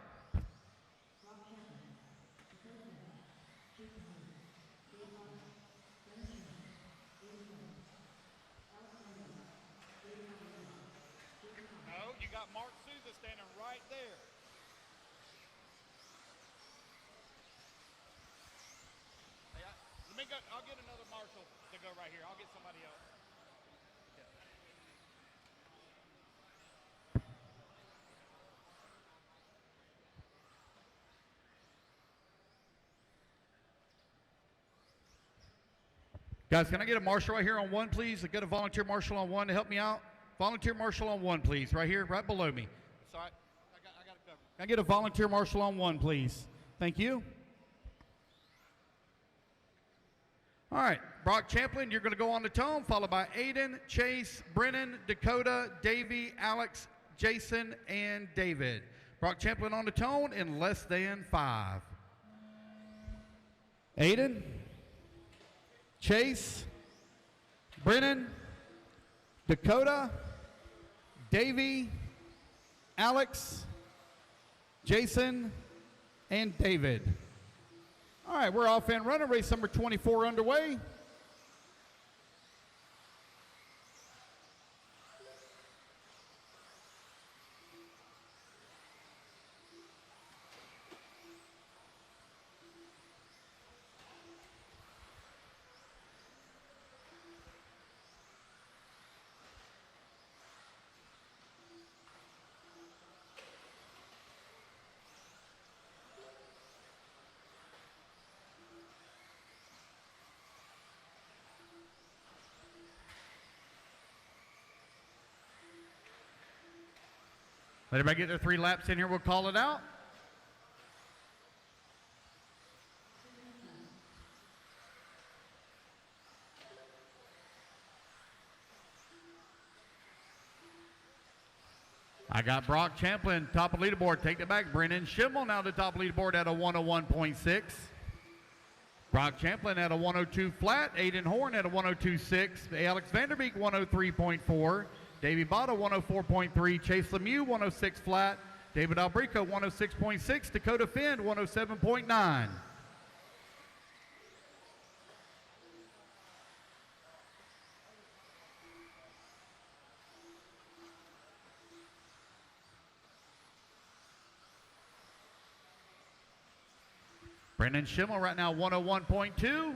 Mark Souza standing right there. Hey, let me go. I'll get another marshal to go right here. I'll get somebody else. Yeah. Guys, can I get a marshal right here on 1, please? I got a volunteer marshal on 1 to help me out. Volunteer marshal on 1, please, right here, right below me. Sorry, I got it covered. Can I get a volunteer marshal on 1, please? Thank you. All right, Brock Champlin, you're going to go on the tone, followed by Aiden, Chase, Brennan, Dakota, Davey, Alex, Jason, and David. Brock Champlin on the tone in less than 5. Aiden, Chase, Brennan, Dakota, Davey, Alex, Jason, and David. All right, we're off and running. Race number 24 underway. Let everybody get their 3 laps in here. We'll call it out. I got Brock Champlin, top of leaderboard. Take it back. Brennan Schimmel now the top of leaderboard at a 101.6. Brock Champlin at a 102 flat. Aiden Horn at a 102.6. Alex Vanderbeek 103.4. Davey Bada 104.3. Chase Lemieux 106 flat. David Albrico 106.6. Dakota Finn 107.9. Brendan Schimmel right now 101.2.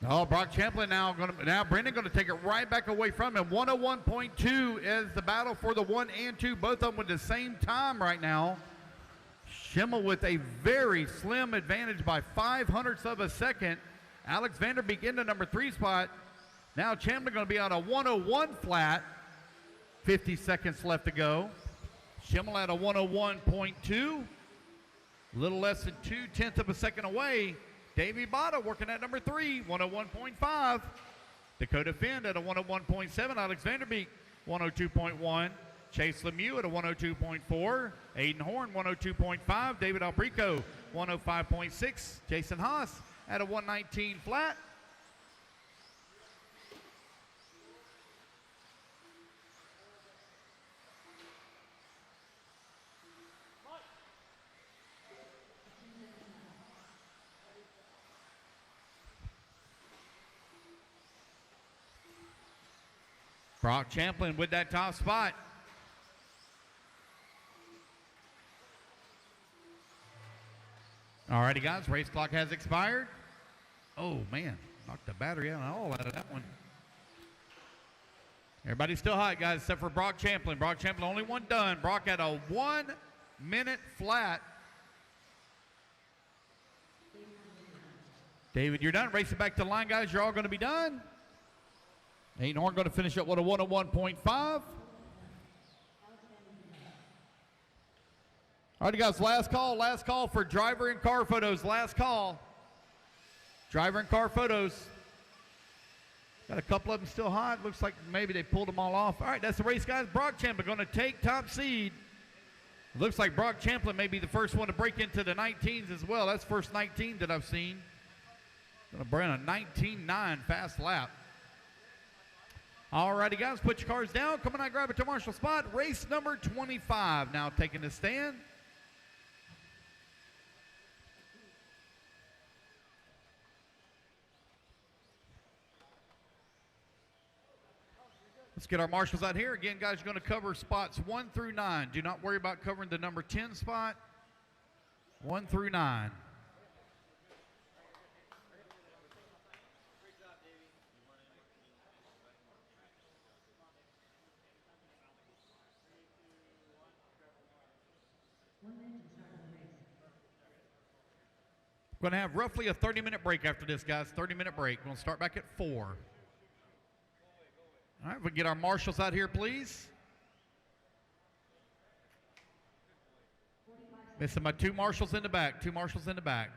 Oh, Brock Champlin now Brendan going to take it right back away from him. 101.2 is the battle for the 1 and 2. Both of them with the same time right now. Schimmel with a very slim advantage by 0.05 of a second. Alex Vanderbeek in the number 3 spot. Now Champlin going to be on a 101 flat. 50 seconds left to go. Schimmel at a 101.2. A little less than 0.2 of a second away. Davey Bada working at number 3, 101.5. Dakota Finn at a 101.7. Alex Vanderbeek, 102.1. Chase Lemieux at a 102.4. Aiden Horn, 102.5. David Albrico, 105.6. Jason Haas at a 119 flat. Brock Champlin with that top spot. All righty, guys, race clock has expired. Oh, man, knocked the battery out and all out of that one. Everybody's still hot, guys, except for Brock Champlin. Brock Champlin, only one done. Brock at a 1 minute flat. David, you're done. Race it back to the line, guys. You're all going to be done. Aiden Horn going to finish up with a 101.5. All right, guys, last call for driver and car photos. Last call. Driver and car photos. Got a couple of them still hot. Looks like maybe they pulled them all off. All right, that's the race, guys. Brock Champlin going to take top seed. Looks like Brock Champlin may be the first one to break into the 19s as well. That's first 19 that I've seen. Going to burn a 19.9 fast lap. All righty, guys, put your cars down. Come on out, grab it to Marshall spot. Race number 25 now taking the stand. Let's get our marshals out here. Again, guys, you're going to cover spots 1 through 9. Do not worry about covering the number 10 spot. 1 through 9. We're going to have roughly a 30-minute break after this, guys. 30-minute break. We're going to start back at 4. All right, we'll get our marshals out here, please. Missing my 2 marshals in the back. 2 marshals in the back.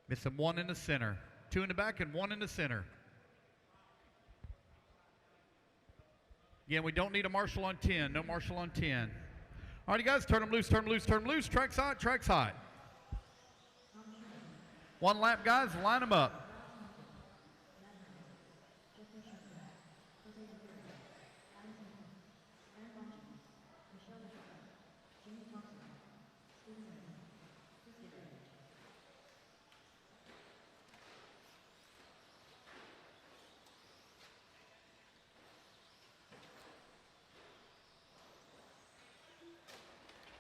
Missing 1 in the center. 2 in the back and 1 in the center. Again, we don't need a marshal on 10. No marshal on 10. All right, guys, turn them loose, turn them loose, turn them loose. Track's hot, track's hot. 1 lap, guys, line them up.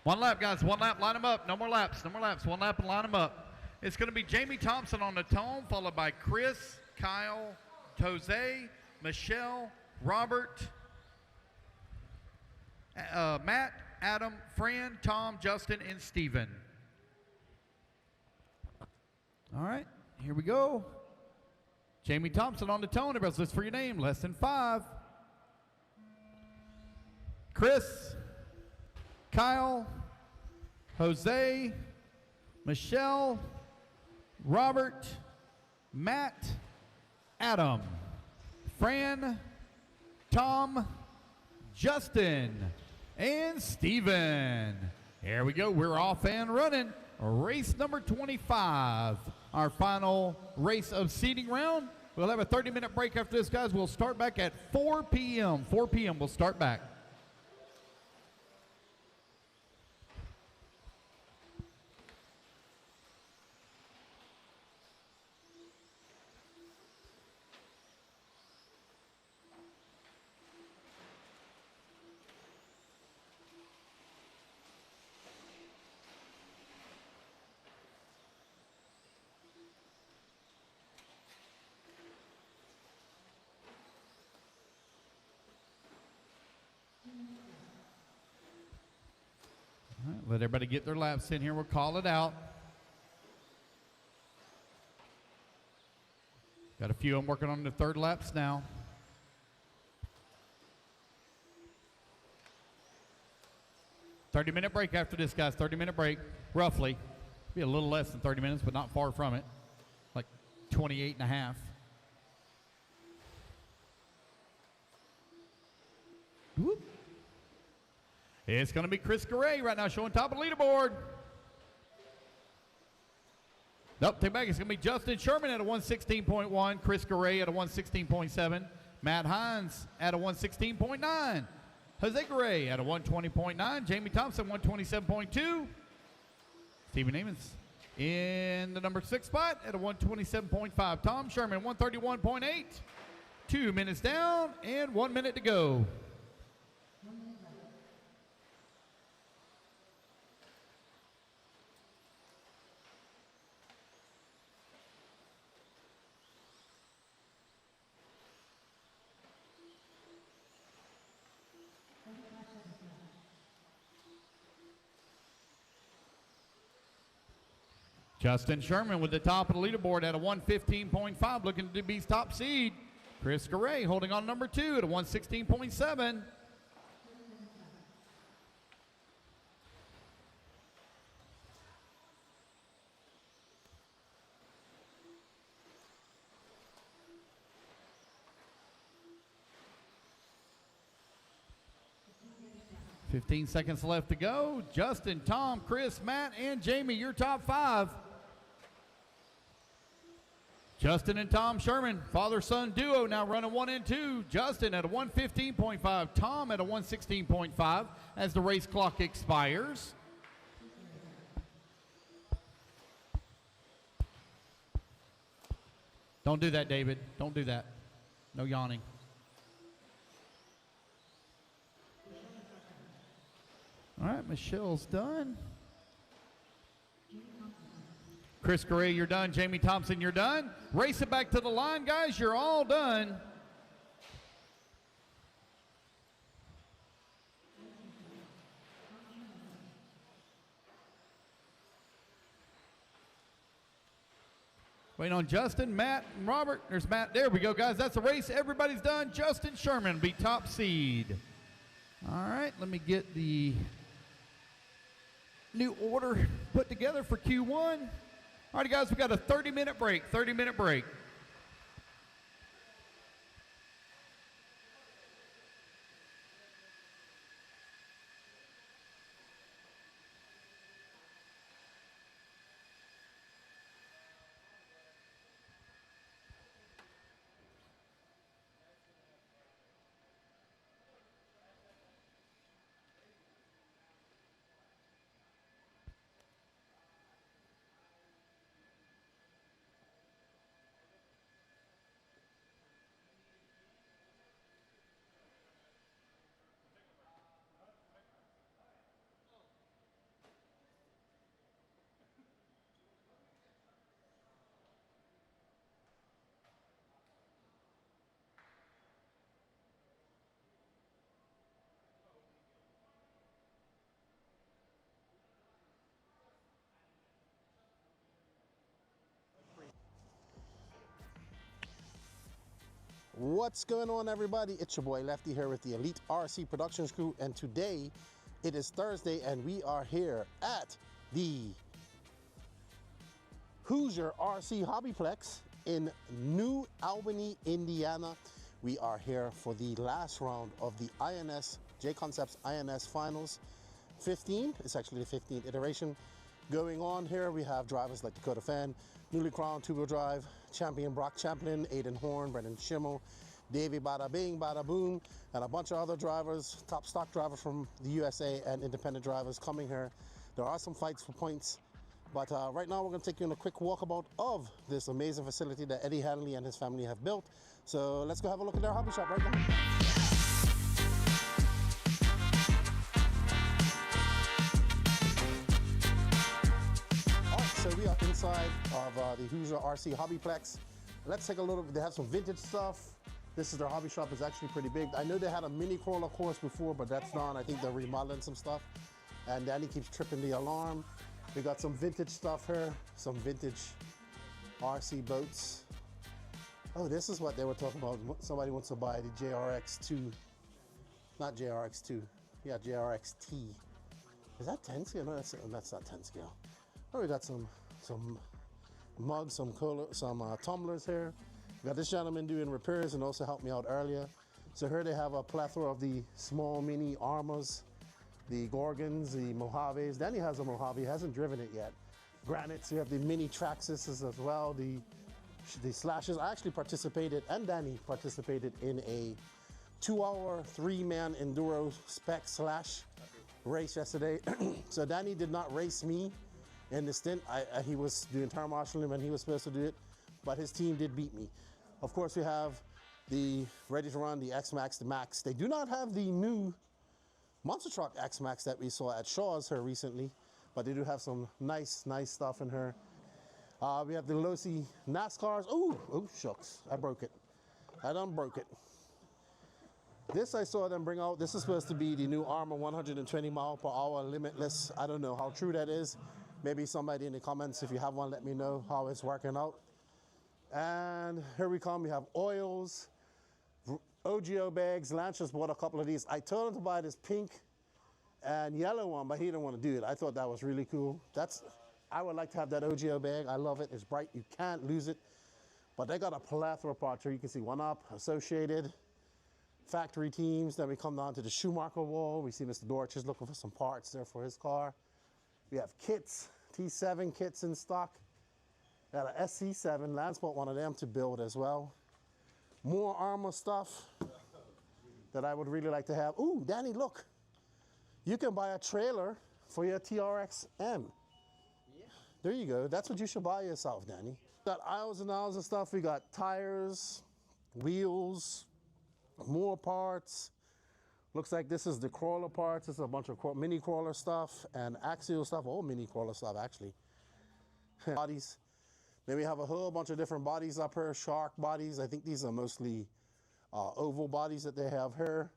One lap, guys. 1 lap. Line them up. No more laps. No more laps. 1 lap and line them up. It's going to be Jamie Thompson on the tone, followed by Chris, Kyle, Jose, Michelle, Robert, Matt, Adam, Fran, Tom, Justin, and Steven. All right. Here we go. Jamie Thompson on the tone. Everybody's list for your name. Less than 5. Chris, Kyle, Jose, Michelle, Robert, Matt, Adam, Fran, Tom, Justin, and Steven. Here we go. We're off and running. Race number 25. Our final race of seeding round. We'll have a 30-minute break after this, guys. We'll start back at 4 p.m. 4 p.m. we'll start back. everybody get their laps in here. We'll call it out. Got a few of them working on their third laps now. "30-minute break after this, guys. 30-minute break, roughly. Be a little less than 30 minutes, but not far from it. Like 28 and a half. Whoop. It's going to be Chris Garay right now showing top of the leaderboard. Nope, take back. It's going to be Justin Sherman at a 116.1. Chris Garay at a 116.7. Matt Hines at a 116.9. Jose Garay at a 120.9. Jamie Thompson, 127.2. Stephen Amons in the number 6 spot at a 127.5. Tom Sherman, 131.8. 2 minutes down and 1 minute to go. Justin Sherman with the top of the leaderboard at a 115.5, looking to be top seed. Chris Garay holding on number 2 at a 116.7. "15 seconds left to go. Justin, Tom, Chris, Matt, and Jamie, your top 5. Justin and Tom Sherman, father-son duo, now running 1 and 2. Justin at a 115.5, Tom at a 116.5 as the race clock expires. Don't do that, David. Don't do that. No yawning. All right, Michelle's done. Chris Garay, you're done. Jamie Thompson, you're done. Race it back to the line, guys. You're all done. Waiting on Justin, Matt, and Robert. There's Matt. There we go, guys. That's the race. Everybody's done. Justin Sherman will be top seed. All right, let me get the new order put together for Q1. All right, guys, we got a 30-minute break. 30-minute break. What's going on, everybody? It's your boy Lefty here with the Elite RC Productions crew, and today it is Thursday and we are here at the Hoosier RC Hobbyplex in New Albany, Indiana. We are here for the last round of the INS, JCONCEPTS INS Finals 15. It's actually the 15th iteration going on here. We have drivers like Dakota Fan, newly crowned two-wheel drive champion Brock Champlin, Aiden Horn, Brendan Schimmel, Davey Bada Bing, Bada Boom, and a bunch of other drivers, top stock drivers from the USA and independent drivers coming here. There are some fights for points, but right now we're going to take you on a quick walkabout of this amazing facility that Eddie Hanley and his family have built. So let's go have a look at their hobby shop right now. So we are inside of the Hoosier RC Hobbyplex. Let's take a little, they have some vintage stuff. This is their hobby shop. It's actually pretty big. I know they had a mini crawler course before, but that's done. I think they're remodeling some stuff. and Danny keeps tripping the alarm. We got some vintage stuff here, some vintage RC boats. Oh, this is what they were talking about. Somebody wants to buy the JRX2. Not JRX2. Yeah, JRXT. Is that 10 scale? No, that's not 10 scale. Oh, we got some mugs, some tumblers here. We got this gentleman doing repairs and also helped me out earlier. So here they have a plethora of the small mini Armors, the Gorgons, the Mojaves. Danny has a Mojave, he hasn't driven it yet. Granites, we have the mini Traxxas as well, the Slashes. I actually participated, and Danny participated in a 2-hour, 3-man enduro spec slash race yesterday. So Danny did not race me in the stint. He was doing turn marshalling when he was supposed to do it, but his team did beat me. Of course, we have the ready to run, the X-Max, the Max. They do not have the new monster truck X-Max that we saw at Shaw's here recently, but they do have some nice stuff in her. We have the Losi NASCARs. Oh, shucks, I broke it. I done broke it. This I saw them bring out. This is supposed to be the new Armor 120 mile per hour limitless. I don't know how true that is. Maybe somebody in the comments, if you have one, let me know how it's working out. And here we come. We have oils, OGO bags. Lance just bought a couple of these. I told him to buy this pink and yellow one, but he didn't want to do it. I thought that was really cool. I would like to have that OGO bag. I love it. It's bright. You can't lose it. But they got a plethora of parts here. You can see One Up, Associated, factory teams. Then we come down to the Schumacher wall. We see Mr. Dorch is looking for some parts there for his car. We have kits, T7 kits in stock. Got an SC7. Lance bought one of them to build as well. More Armor stuff that I would really like to have. Ooh, Danny, look. You can buy a trailer for your TRX-M. Yeah. There you go. That's what you should buy yourself, Danny. Got aisles and aisles of stuff. We got tires, wheels, more parts. Looks like this is the crawler parts. This is a bunch of mini crawler stuff and axial stuff. All mini crawler stuff, actually. Bodies. Then we have a whole bunch of different bodies up here. Shark bodies. I think these are mostly oval bodies that they have here.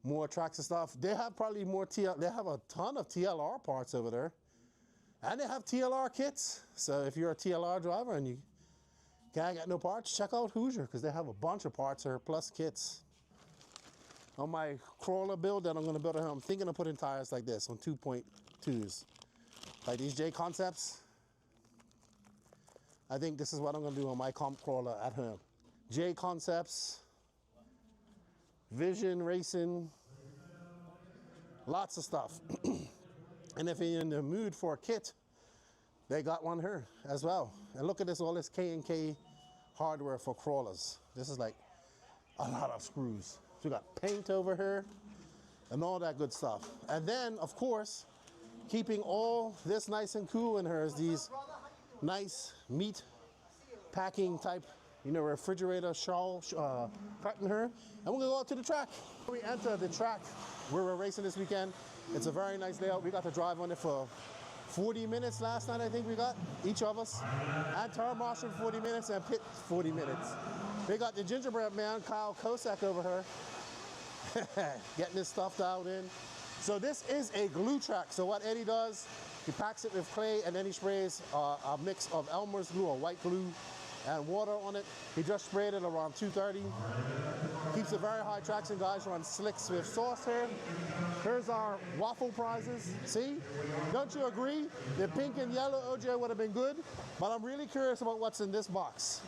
More tracks and stuff. They have probably more TL. They have a ton of TLR parts over there. And they have TLR kits. So if you're a TLR driver and you can't get no parts, check out Hoosier, because they have a bunch of parts here, plus kits. On my crawler build that I'm going to build at home, I'm thinking of putting tires like this on 2.2s. Like these JCONCEPTS. I think this is what I'm going to do on my comp crawler at home. JCONCEPTS, Vision Racing, lots of stuff. And if you're in the mood for a kit, they got one here as well. And look at this, all this K&K hardware for crawlers. This is like a lot of screws. So we got paint over here and all that good stuff. And then, of course, keeping all this nice and cool in here is these nice meat packing type, refrigerator shawl curtain here. And we're gonna go out to the track. We enter the track where we're racing this weekend. It's a very nice layout. We got to drive on it for 40 minutes last night, I think we got, each of us. And turn marshal 40 minutes and pit 40 minutes. We got the gingerbread man, Kyle Kosak, over here, getting his stuff dialed in. So this is a glue track. So what Eddie does, he packs it with clay and then he sprays a mix of Elmer's glue or white glue and water on it. He just sprayed it around 2:30. Keeps it very high traction, guys. Run slicks with sauce here. Here's our waffle prizes. See? Don't you agree? The pink and yellow OJ would have been good, but I'm really curious about what's in this box.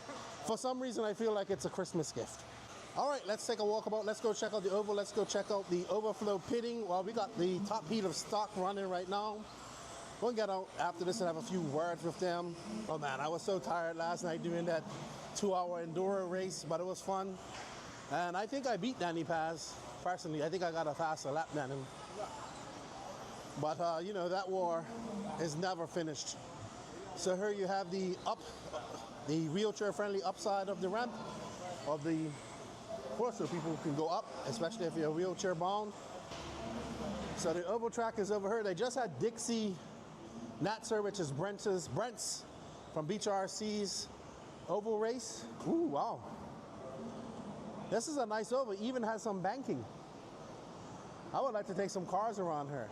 For some reason, I feel like it's a Christmas gift. All right, let's take a walkabout. Let's go check out the oval. Let's go check out the overflow pitting. Well, we got the top heat of stock running right now. We'll get out after this and have a few words with them. Oh man, I was so tired last night doing that 2-hour enduro race, but it was fun. And I think I beat Danny Paz, personally. I think I got a faster lap than him. But that war is never finished. So here you have the wheelchair-friendly upside of the ramp, of the course, so people can go up, especially if you're wheelchair bound. So the oval track is over here. They just had Dixie Natzer, which is Brent's from Beach RC's oval race. Ooh, wow. This is a nice oval, even has some banking. I would like to take some cars around here.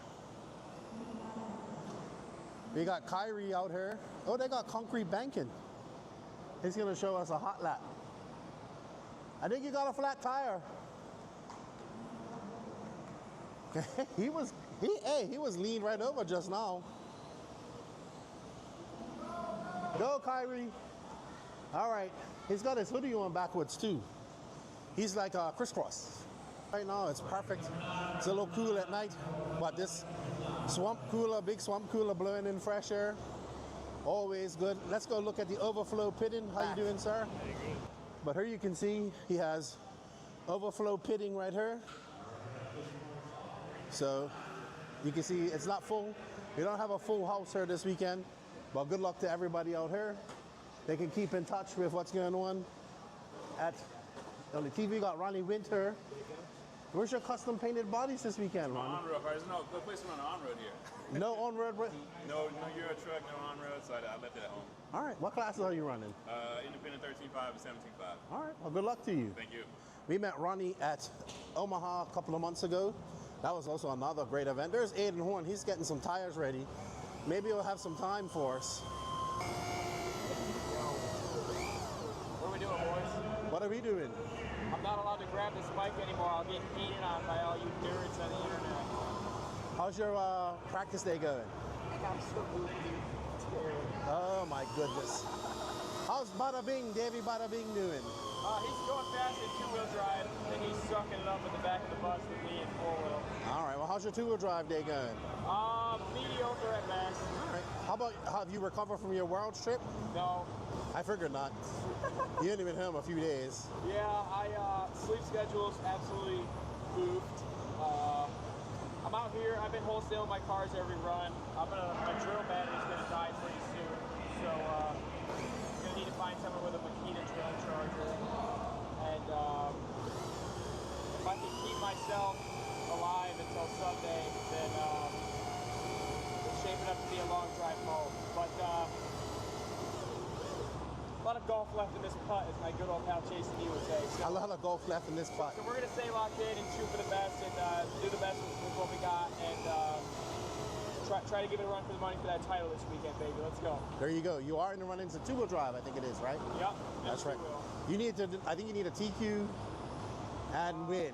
We got Kyrie out here. Oh, they got concrete banking. He's gonna show us a hot lap. I think you got a flat tire. he was leaned right over just now. Go, Kyrie. All right. He's got his hoodie on backwards too. He's like crisscross. Right now it's perfect. It's a little cool at night, but this swamp cooler, big swamp cooler blowing in fresh air. Always good. Let's go look at the overflow pitting. How you doing, sir? But here you can see he has overflow pitting right here. So you can see it's not full. We don't have a full house here this weekend, but good luck to everybody out here. They can keep in touch with what's going on on the TV. Got Ronnie Winter. Where's your custom painted bodies this weekend, Ronnie? On-road cars. No good place to run on-road here. No on-road? No Euro truck, no on-road, so I left it at home. All right. What classes are you running? Independent 13.5 and 17.5. All right. Well, good luck to you. Thank you. We met Ronnie at Omaha a couple of months ago. That was also another great event. There's Aiden Horn. He's getting some tires ready. Maybe he'll have some time for us. What are we doing, boys? What are we doing? I'm not allowed to grab this mic anymore. I'll get hated on by all you nerds on the internet. How's your practice day going? I got so moved, dude. Oh my goodness. How's Bada Bing, Davey Bada Bing doing? He's going fast in two-wheel drive, and he's sucking it up at the back of the bus with me in four-wheel. All right, well, how's your two-wheel drive day going? Mediocre at best. All right. How about, have you recovered from your world trip? No. I figured not. You hadn't been home a few days. Yeah, sleep schedule's absolutely goofed. I'm out here. I've been wholesaling my cars every run. My drill battery's gonna die pretty soon, so I'm gonna need to find someone with a Makita drill charger. And if I can keep myself alive until Sunday, then it's shaping up to be a long drive home. But a lot of golf left in this putt, as my good old pal Jason would say. A So, lot of golf left in this putt. so we're going to stay locked in and shoot for the best and do the best with what we got and try to give it a run for the money for that title this weekend, baby. Let's go. There you go. You are in the run-ins of two-wheel drive, I think it is, right? Yep. That's right. You need to. I think you need a TQ and win.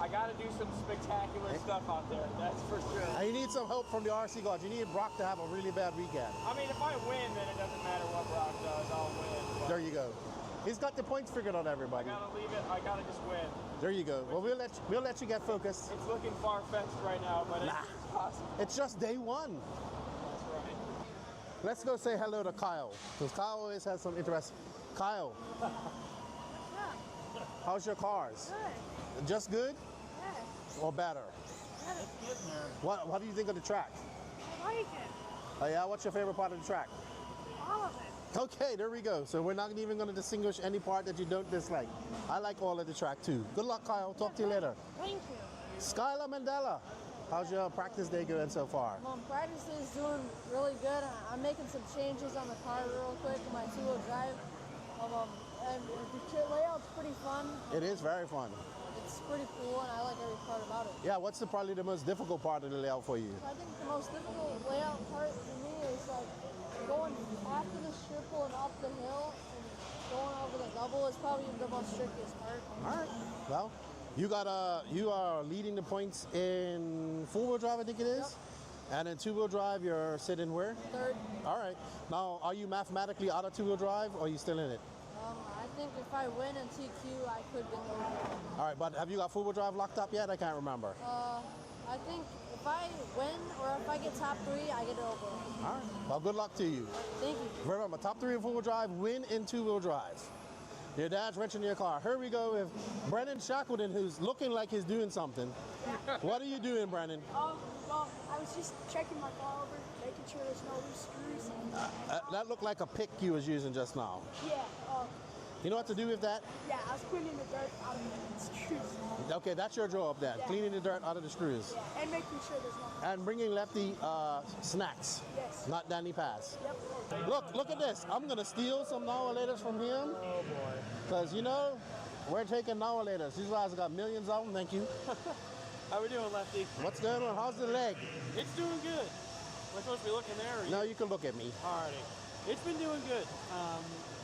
I got to do some spectacular stuff out there, that's for sure. And you need some help from the RC gods. You need Brock to have a really bad weekend. I mean, if I win, then it doesn't matter what Brock does, I'll win. But There you go. He's got the points figured out, I everybody. got to leave it. I got to just win. There you go. Well, we'll let you get focused. It's looking far-fetched right now, but it's possible. It's just day one. That's right. Let's go say hello to Kyle, because Kyle always has some interest. Kyle, how's your cars? Good. Just good Yes. or better? What do you think of the track? I like it. Oh yeah, what's your favorite part of the track? All of it. Okay, there we go. So we're not even going to distinguish any part that you don't dislike. I like all of the track too. Good luck, Kyle. Talk to you later. Thank you. Skylar Mandela, how's your practice day going so far? Practice is doing really good. I'm making some changes on the car real quick in my two-wheel drive. And the kit layout's pretty fun. It is very fun. It's pretty cool, and I like every part about it. Yeah, what's probably the most difficult part of the layout for you? I think the most difficult layout part for me is like going after the triple and up the hill and going over the double is probably the most trickiest part. All right. Well, you are leading the points in four-wheel drive, I think it is. Yep. And in two-wheel drive, you're sitting where? Third. All right. Now, are you mathematically out of two-wheel drive, or are you still in it? I think if I win in TQ, I could get over. All right, but have you got four-wheel drive locked up yet? I can't remember. I think if I win or if I get top 3, I get it over. All right. Well, good luck to you. Thank you. Remember, top 3 in four-wheel drive, win in two-wheel drive. Your dad's wrenching your car. Here we go with Brennan Shackleton, who's looking like he's doing something. What are you doing, Brennan? Well, I was just checking my car over, making sure there's no loose screws. That looked like a pick you was using just now. Yeah, You know what to do with that? yeah, I was cleaning the dirt out of the screws. Okay, that's your job then. Yeah. Cleaning the dirt out of the screws. Yeah, and making sure there's nothing. And bringing Lefty snacks. Yes. Not Danny Pass. Yep. Look at this. I'm going to steal some Nowalators from him. Oh, boy. Because, you know, we're taking Nowalators. These guys got millions of them. Thank you. How we doing, Lefty? What's going on? How's the leg? It's doing good. I supposed to be looking there? Or No, you can look at me. Alrighty. It's been doing good.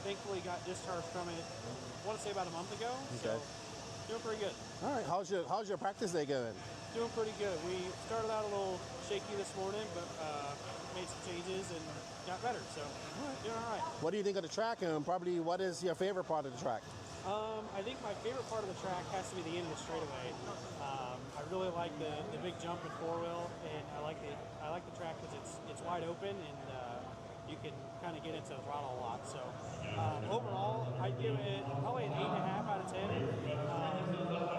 Thankfully got discharged from it, I want to say about a month ago. Okay. So doing pretty good. All right, how's your practice day going? Doing pretty good. We started out a little shaky this morning, but made some changes and got better. So doing all right. What do you think of the track, and probably what is your favorite part of the track? I think my favorite part of the track has to be the end of the straightaway. I really like the big jump in four wheel, and I like the track because it's wide open and you can kind of get into the throttle a lot. So overall, I'd give it probably an 8.5 out of 10.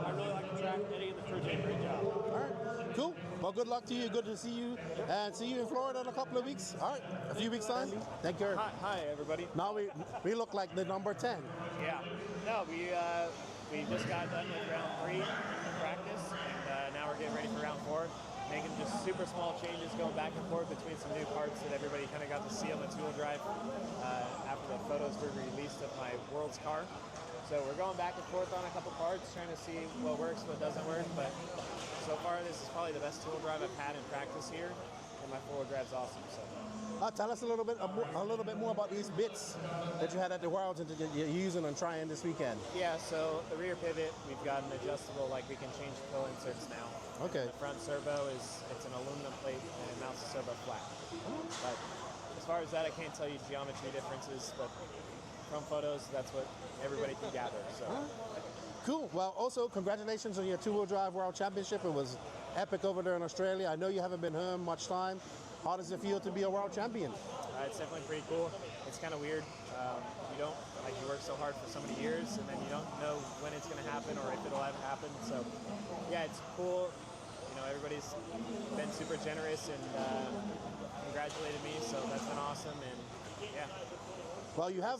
I really like the track. Eddie and the crew did a great job. All right, cool. Well, good luck to you. Good to see you, and see you in Florida in a couple of weeks. All right, a few weeks time. Thank you. Hi, everybody. Now we look like the number 10. Yeah. No, we just got done with round 3 in practice, and now we're getting ready for round 4. Making just super small changes, going back and forth between some new parts that everybody kind of got to see on the two-wheel drive after the photos were released of my World's car. So we're going back and forth on a couple parts, trying to see what works, what doesn't work. But so far, this is probably the best two-wheel drive I've had in practice here, and my four-wheel drive's awesome. So. Tell us a little bit more about these bits that you had at the Worlds and that you're using and trying this weekend. Yeah, so the rear pivot, we've got an adjustable, like we can change pill inserts now. Okay. The front servo it's an aluminum plate and it mounts the servo flat. But as far as that, I can't tell you geometry differences, but from photos, that's what everybody can gather. So. Cool. Well, also, congratulations on your two-wheel drive World Championship. It was epic over there in Australia. I know you haven't been home much time. How does it feel to be a world champion? It's definitely pretty cool. It's kind of weird. You work so hard for so many years, and then you don't know when it's going to happen or if it'll ever happen. So, yeah, it's cool. You know, everybody's been super generous and congratulated me, so that's been awesome. And yeah. Well, you have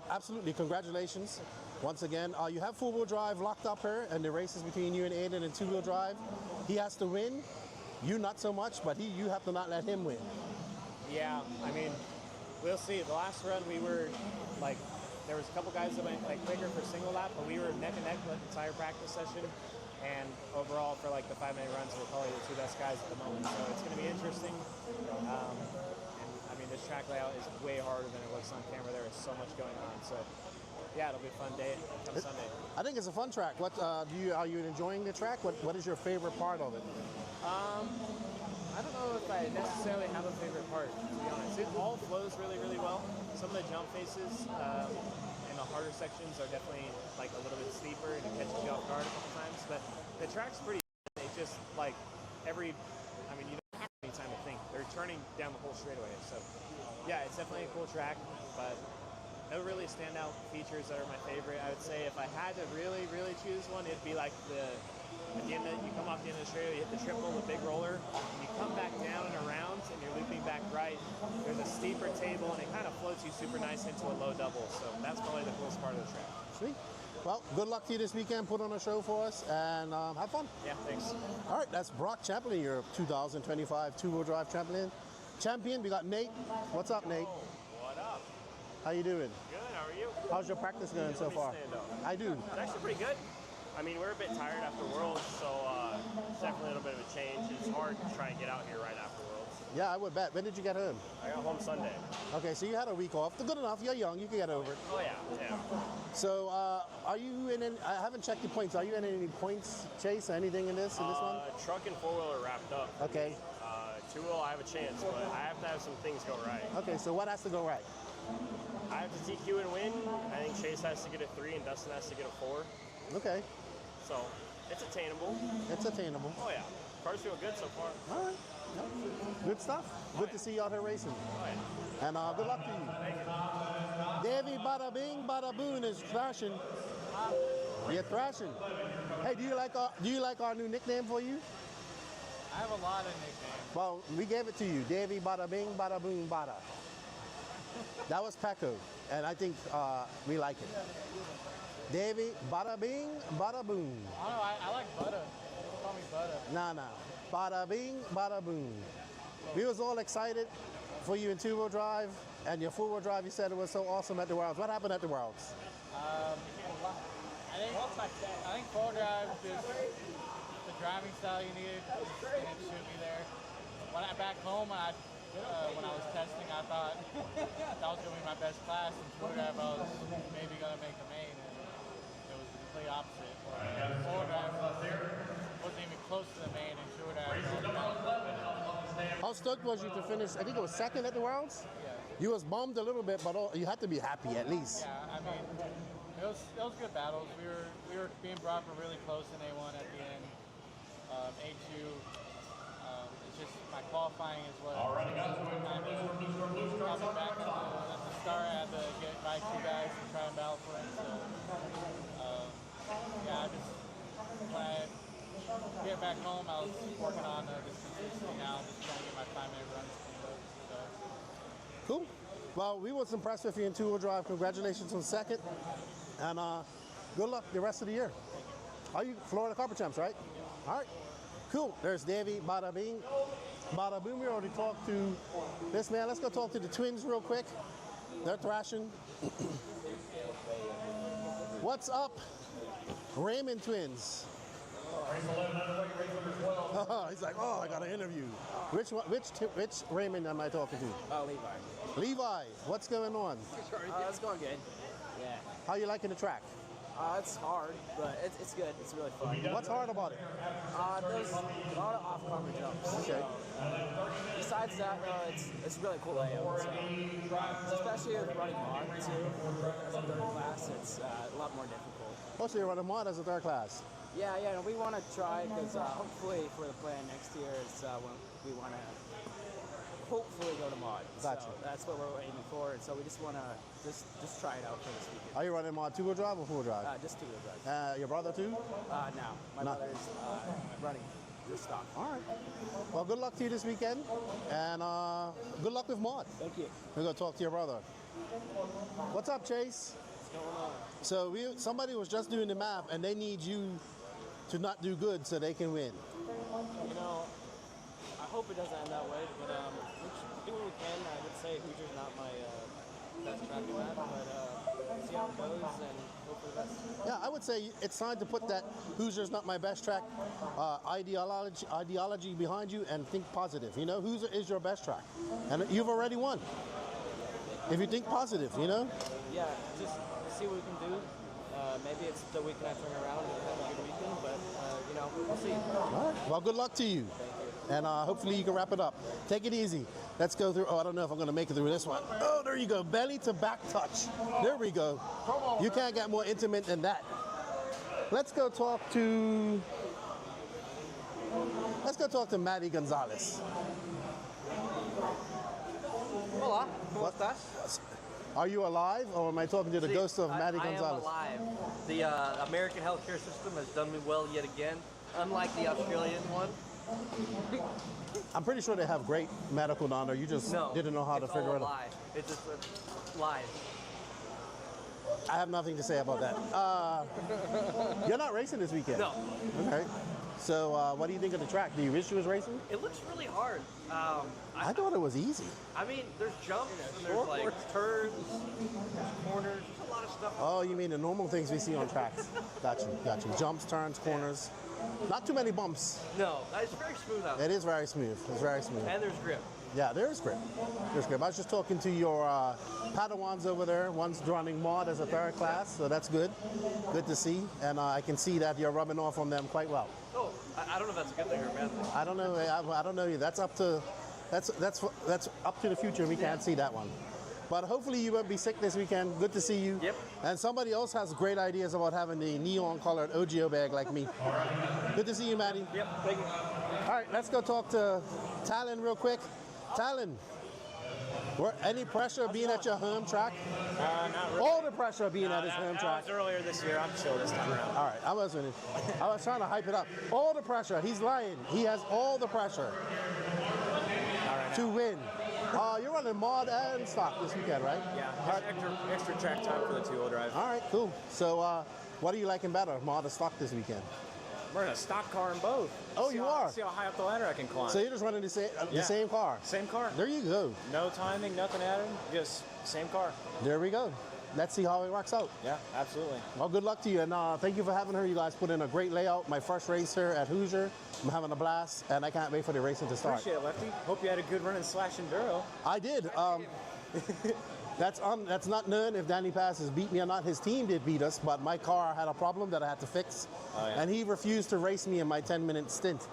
absolutely congratulations once again. You have four-wheel drive locked up here, and the race is between you and Aiden and two-wheel drive. He has to win. You not so much, but you have to not let him win. Yeah, I mean, we'll see. The last run we were like, there was a couple guys that went like quicker for single lap, but we were neck and neck the entire practice session. And overall, for like the 5-minute runs, we're probably the two best guys at the moment. So it's going to be interesting. And I mean, this track layout is way harder than it looks on camera. There is so much going on. So yeah, it'll be a fun day come Sunday. I think it's a fun track. What are you enjoying the track? What is your favorite part of it? I don't know if I necessarily have a favorite part, to be honest. It all flows really, really well. Some of the jump faces in the harder sections are definitely like a little bit steeper and it catches you off guard a couple times. But the track's pretty good. It's just like you don't have any time to think. They're turning down the whole straightaway. So yeah, it's definitely a cool track, but no really standout features that are my favorite. I would say if I had to really, really choose one, it'd be like at the end you come off the end of the straight, you hit the triple, the big roller, and you come back down and around, and you're looping back right. There's a steeper table, and it kind of floats you super nice into a low double. So that's probably the coolest part of the track. Sweet. Well, good luck to you this weekend. Put on a show for us, and have fun. Yeah, thanks. All right, that's Brock Champlin, your 2025 two-wheel drive champion. We got Nate. What's up, Nate? What up? How you doing? Good. How are you? How's your practice going so far? Stand up. I do. It's actually pretty good. I mean, we're a bit tired after Worlds, so it's definitely a little bit of a change. It's hard to try and get out here right after Worlds. Yeah, I would bet. When did you get home? I got home Sunday. Okay, so you had a week off. Good enough. You're young. You can get over it. Oh, yeah. So, are you in any, I haven't checked the points. Are you in any points, Chase, or anything in this one? Truck and four-wheel are wrapped up. Okay. Two-wheel, I have a chance, but I have to have some things go right. Okay, so what has to go right? I have to TQ and win. I think Chase has to get a 3 and Dustin has to get a 4. Okay. So, it's attainable. It's attainable. Oh, yeah. Cars feel good so far. All right. Yep. Good stuff. Good to see you out here racing. Oh, yeah. And good luck to you. Thank you. Davey Bada Bing Bada Boon is thrashing. You're thrashing. Hey, do you like our new nickname for you? I have a lot of nicknames. Well, we gave it to you. Davey Bada Bing Bada Boon Bada. That was Paco, and I think we like it. Davey Bada Bing Bada Boon. I don't know, I like butter. People call me butter. Nah. Bada Bing Bada Boon. We was all excited for you in two-wheel drive, and your four-wheel drive, you said it was so awesome at the Worlds. What happened at the Worlds? I think four drive is the driving style you needed, and it should be there. back home, when I was testing, I thought that was going to be my best class. In short drive, I was maybe going to make the main, and it was the complete opposite. Forward drive wasn't even close to the main, and short drive was How stoked was you to finish? I think it was second at the Worlds? Yeah. You was bummed a little bit, but you had to be happy at least. Yeah, I mean, it was good battles. We were being brought for really close in A1 at the end. A2, it's just my qualifying is what. All right, guys, coming back at the start, I had to get by 2 guys and try and battle for it. So, yeah, when I get back home, I was working on this consistency now, just trying to get my 5-minute runs cleaned up. So. Cool. Well, we was impressed with you in 2-wheel drive. Congratulations on second. And good luck the rest of the year. Are you Florida Carpet Champs, right? All right. Cool. There's Davey, Bada Bing. Bada Boom, we already talked to this man. Let's go talk to the twins real quick. They're thrashing. What's up, Raymond twins? He's like, oh, I got an interview. Which Raymond am I talking to? Levi. Levi, what's going on? It's going good. Yeah. How you liking the track? It's hard, but it's good. It's really fun. What's hard about it? There's a lot of off-cover jumps. Okay. Besides that, it's really cool layout. So, especially with running mod too. As a third class, it's a lot more difficult. Oh, so you're running mod as a third class? Yeah. And we want to try because hopefully for the plan next year is when we want to hopefully go to mod. Gotcha. So that's what we're aiming for, and so we just want to just try it out for this weekend. Are you running mod 2-wheel drive or 4-wheel drive? Just 2-wheel drive. Your brother too? No. My brother's running just stock. All right. Well, good luck to you this weekend, and good luck with mod. Thank you. We're gonna talk to your brother. What's up, Chase? What's going on? So somebody was just doing the math, and they need you to not do good so they can win. You know, I hope it doesn't end that way, but we should do what we can. I would say Hoosier's not my best track to that, but see how it goes and hope for the best. Yeah, I would say it's time to put that Hoosier's not my best track ideology behind you and think positive. You know, Hoosier is your best track, and you've already won. If you think positive, you know? Yeah, just see what we can do. Maybe it's the weekend I turn around and have a good weekend, but, you know, we'll see. All right. Well, good luck to you. And hopefully you can wrap it up. Take it easy. Let's go through. Oh, I don't know if I'm going to make it through this one. Oh, there you go. Belly to back touch. There we go. You can't get more intimate than that. Let's go talk to Maddie Gonzalez. Hola, ¿cómo estás? Are you alive, or am I talking to the ghost of Maddie Gonzalez? I am alive. The American healthcare system has done me well yet again, unlike the Australian one. I'm pretty sure they have great medical down there. You just didn't know how to figure it out. It's just lies. I have nothing to say about that. You're not racing this weekend? No. Okay. So what do you think of the track? Do you wish you was racing? It looks really hard. I thought it was easy. I mean, there's jumps and there's like turns, there's corners, there's a lot of stuff. Oh, you mean the normal things we see on tracks? Got you. Jumps, turns, corners. Not too many bumps. No, it's very smooth out there. It is very smooth. It's very smooth. And there's grip. Yeah, there's grip. There's grip. I was just talking to your Padawans over there. One's running mod as a third class, so that's good. Good to see. And I can see that you're rubbing off on them quite well. Oh, I don't know if that's a good thing or a bad thing. I don't know. I don't know. That's up to the future. We can't see that one. But hopefully you won't be sick this weekend. Good to see you. Yep. And somebody else has great ideas about having the neon-colored OGO bag like me. Good to see you, Maddie. Yep. Thank you. All right, let's go talk to Talon real quick. Talon, any pressure being at your home track? Not really. All the pressure being at his home track. It was earlier this year. I'm chill this time around. All right, I was trying to hype it up. All the pressure. He's lying. He has all the pressure to win. You're running mod and stock this weekend, right? Yeah. Extra track time for the 2-wheel drive. All right, cool. So, what are you liking better, mod or stock this weekend? I'm running a stock car in both. Oh, you are? See how high up the ladder I can climb. So you're just running the Yeah. same car? Same car. There you go. No timing, nothing added. Just same car. There we go. Let's see how it works out. Yeah, absolutely. Well, good luck to you, and thank you for having her. You guys put in a great layout. My first race here at Hoosier. I'm having a blast, and I can't wait for the racing to start. Appreciate it, Lefty. Hope you had a good run in Slash Enduro. I did. That's not known if Danny Paz has beat me or not. His team did beat us, but my car had a problem that I had to fix, and he refused to race me in my 10-minute stint.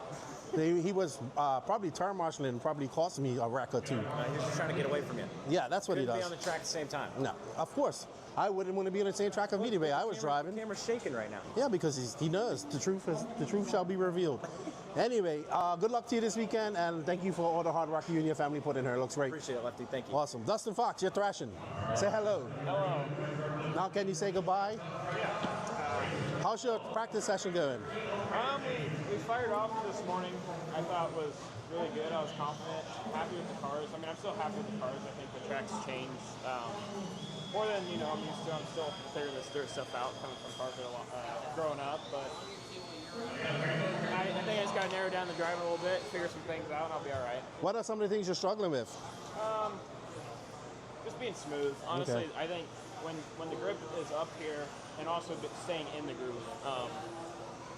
He was probably turn marshaling and probably cost me a wreck or two. He was just trying to get away from you. Yeah, that's what he Couldn't does. be on the track at the same time. No, of course. I wouldn't want to be on the same track of me anyway. I was driving. The camera's shaking right now. Yeah, because he knows the truth shall be revealed. Anyway, good luck to you this weekend, and thank you for all the hard work you and your family put in here. It looks great. Appreciate it, Lefty. Thank you. Awesome. Dustin Fox, you're thrashing. Say hello. Hello. Now can you say goodbye? How's your practice session going? We fired off this morning. I thought was really good. I was confident, happy with the cars. I mean, I'm still happy with the cars. I think the track's changed more than I'm used to. I'm still figuring this dirt stuff out, coming from Carpet growing up, but I think I just got to narrow down the driving a little bit, figure some things out, and I'll be all right. What are some of the things you're struggling with? Just being smooth. Honestly, Okay. I think when the grip is up here and also staying in the groove,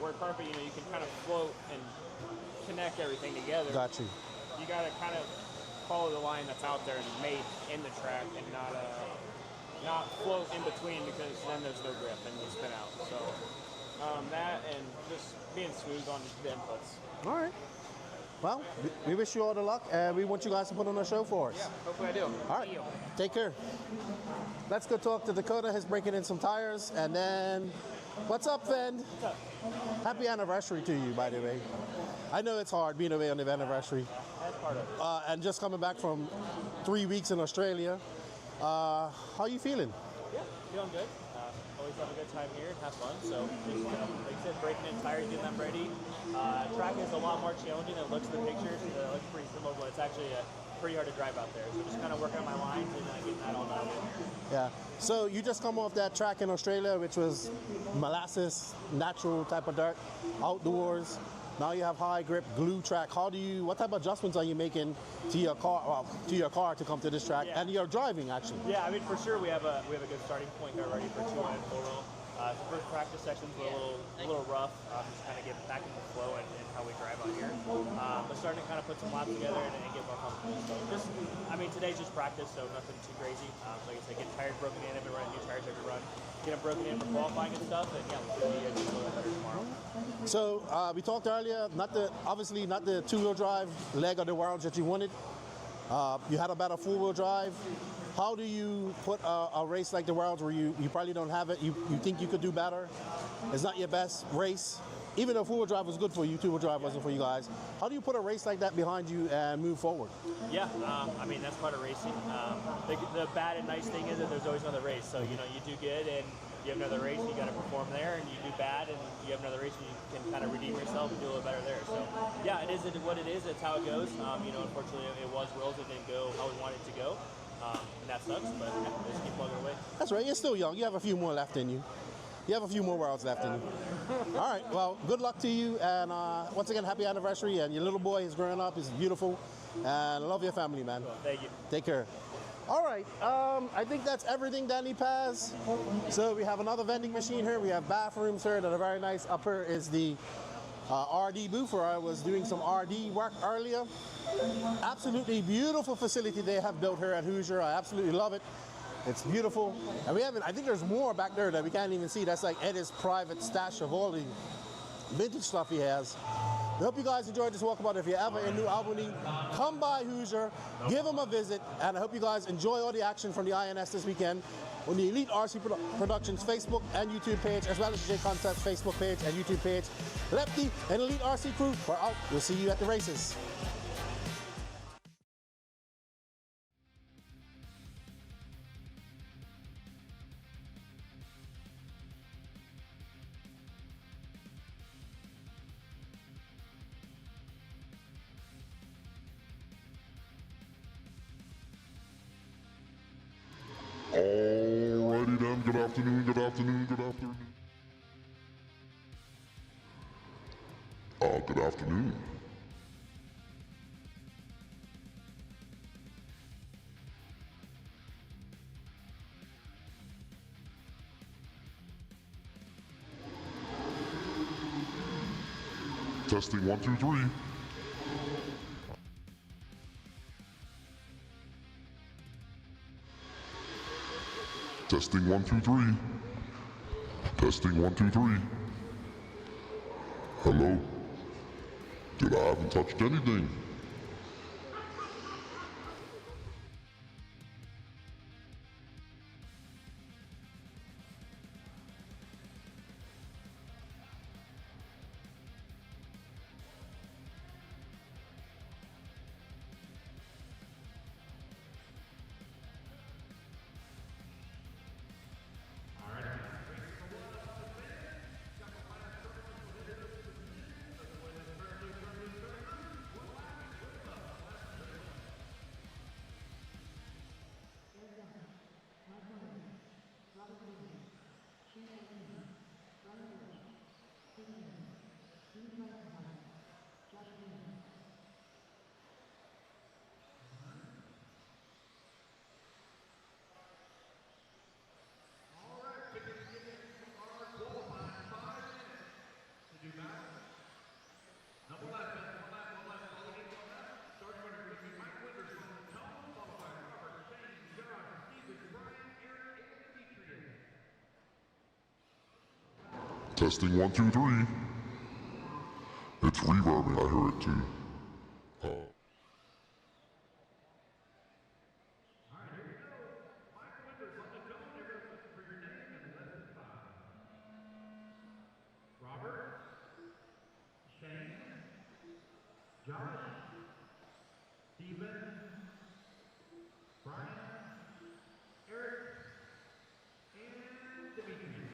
where Carpet, you can kind of float and connect everything together. Got you. You got to kind of follow the line that's out there and made in the track, and not float in between, because then there's no grip and you spin out. So that and just being smooth on the inputs. All right. Well, we wish you all the luck, and we want you guys to put on a show for us. Yeah, hopefully I do. All right. Take care. Let's go talk to Dakota. He's breaking in some tires, and then what's up, Fen? Happy anniversary to you, by the way. I know it's hard being away on the anniversary. That's part of it. And just coming back from 3 weeks in Australia. How are you feeling? Yeah, feeling good. Always have a good time here and have fun. So just, like I said, breaking in tires, getting them ready. Track is a lot more challenging than it looks in the pictures. It looks pretty similar, but it's actually pretty hard to drive out there. So just kind of working on my lines and getting that all done. Yeah. So you just come off that track in Australia, which was molasses, natural type of dirt, outdoors. Now you have high grip glue track. What type of adjustments are you making to your car, to come to this track, and your driving actually? Yeah, I mean for sure we have a good starting point there ready for 2 and 4 roll. The first practice sessions were a little rough, just kind of get back into the flow and how we drive out here. But starting to kind of put some laps together and get more comfortable. So today's just practice, so nothing too crazy. Like I said, get tires broken in, I've been running new tires every run. Get them broken in for qualifying and stuff, and yeah, we'll be a little better tomorrow. So we talked earlier, obviously not the two-wheel drive leg of the world that you wanted. You had about a four-wheel drive. How do you put a race like the Worlds where you probably don't have it, you think you could do better? It's not your best race. Even though four-wheel drive was good for you, two-wheel drive wasn't for you guys. How do you put a race like that behind you and move forward? Yeah, that's part of racing. The bad and nice thing is that there's always another race. So, you do good and you have another race, you got to perform there, and you do bad and you have another race and you can kind of redeem yourself and do a little better there. So, yeah, it is what it is. It's how it goes. Unfortunately, it was Worlds. It didn't go how we wanted it to go. And that sucks, but yeah, just keep plugging away. That's right. You're still young. You have a few more left in you. You have a few more Worlds left in you. All right. Well, good luck to you. And once again, happy anniversary. And your little boy is growing up. He's beautiful. And I love your family, man. Cool. Thank you. Take care. All right. I think that's everything Danny Paz. So we have another vending machine here. We have bathrooms here that are very nice. Up here is the RD booth where I was doing some RD work earlier. Absolutely beautiful facility they have built here at Hoosier. I absolutely love it. It's beautiful. And I think there's more back there that we can't even see. That's like Eddie's private stash of all the vintage stuff he has. I hope you guys enjoyed this walkabout. If you're ever in New Albany, come by Hoosier, give them a visit, and I hope you guys enjoy all the action from the INS this weekend on the Elite RC Productions Facebook and YouTube page, as well as the JCONCEPTS Facebook page and YouTube page. Lefty and Elite RC crew, we're out. We'll see you at the races. Alrighty then, good afternoon. Good afternoon. Testing 1, 2, 3. Testing 1, 2, 3. Testing 1, 2, 3. Hello? Did I haven't touched anything? Testing 1, 2, 3. It's reverbing, I heard it too. Robert, Shane, Josh, Stephen, Brian, Eric, and Dimitri.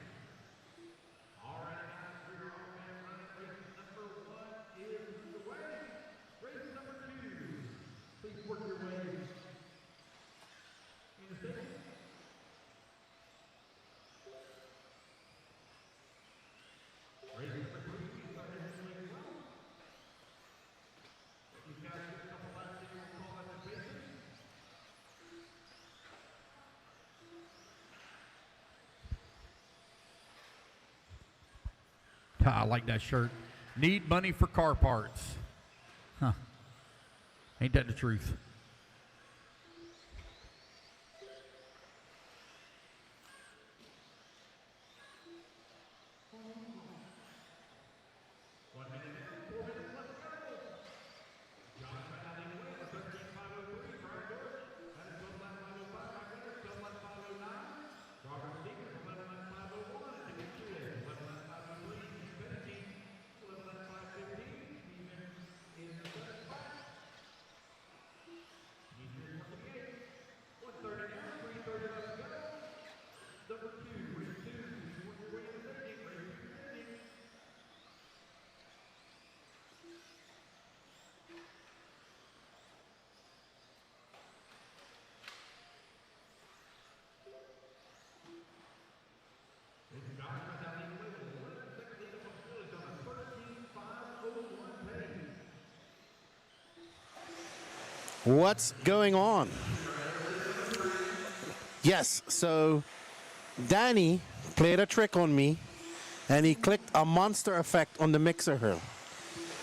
All right, guys, we're on race number 1 is away. Race number 2, please work your way in the station. Race number 3 is starting really well. These guys get a couple laps in, we'll call that the basics. I like that shirt. Need money for car parts. Huh. Ain't that the truth? What's going on? Yes, so Danny played a trick on me and he clicked a monster effect on the mixer here.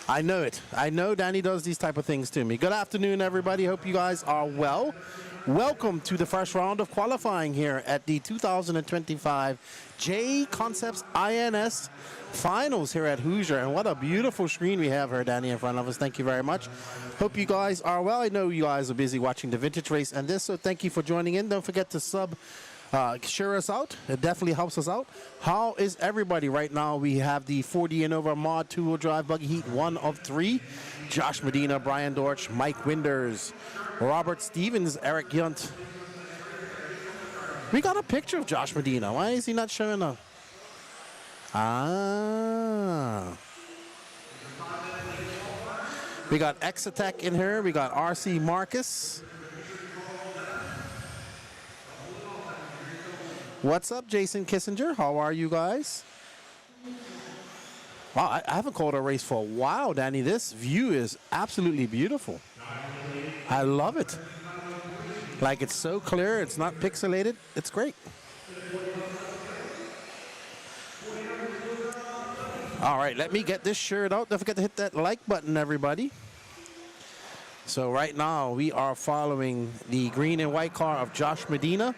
I know it. I know Danny does these type of things to me. Good afternoon, everybody. Hope you guys are well. Welcome to the first round of qualifying here at the 2025 JCONCEPTS INS Finals here at Hoosier. And what a beautiful screen we have here, Danny, in front of us. Thank you very much. Hope you guys are well. I know you guys are busy watching the vintage race and this, so thank you for joining in. Don't forget to share us out. It definitely helps us out. How is everybody right now? We have the 40 and over mod 2-wheel drive buggy heat 1 of 3. Josh Medina, Brian Dortch, Mike Winders, Robert Stevens, Eric Yunt. We got a picture of Josh Medina. Why is he not showing up? We got X-Attack in here. We got RC Marcus. What's up, Jason Kissinger? How are you guys? Wow, I haven't called a race for a while, Danny. This view is absolutely beautiful. I love it. Like, it's so clear, it's not pixelated. It's great. All right, let me get this shirt out. Don't forget to hit that like button, everybody. So right now, we are following the green and white car of Josh Medina.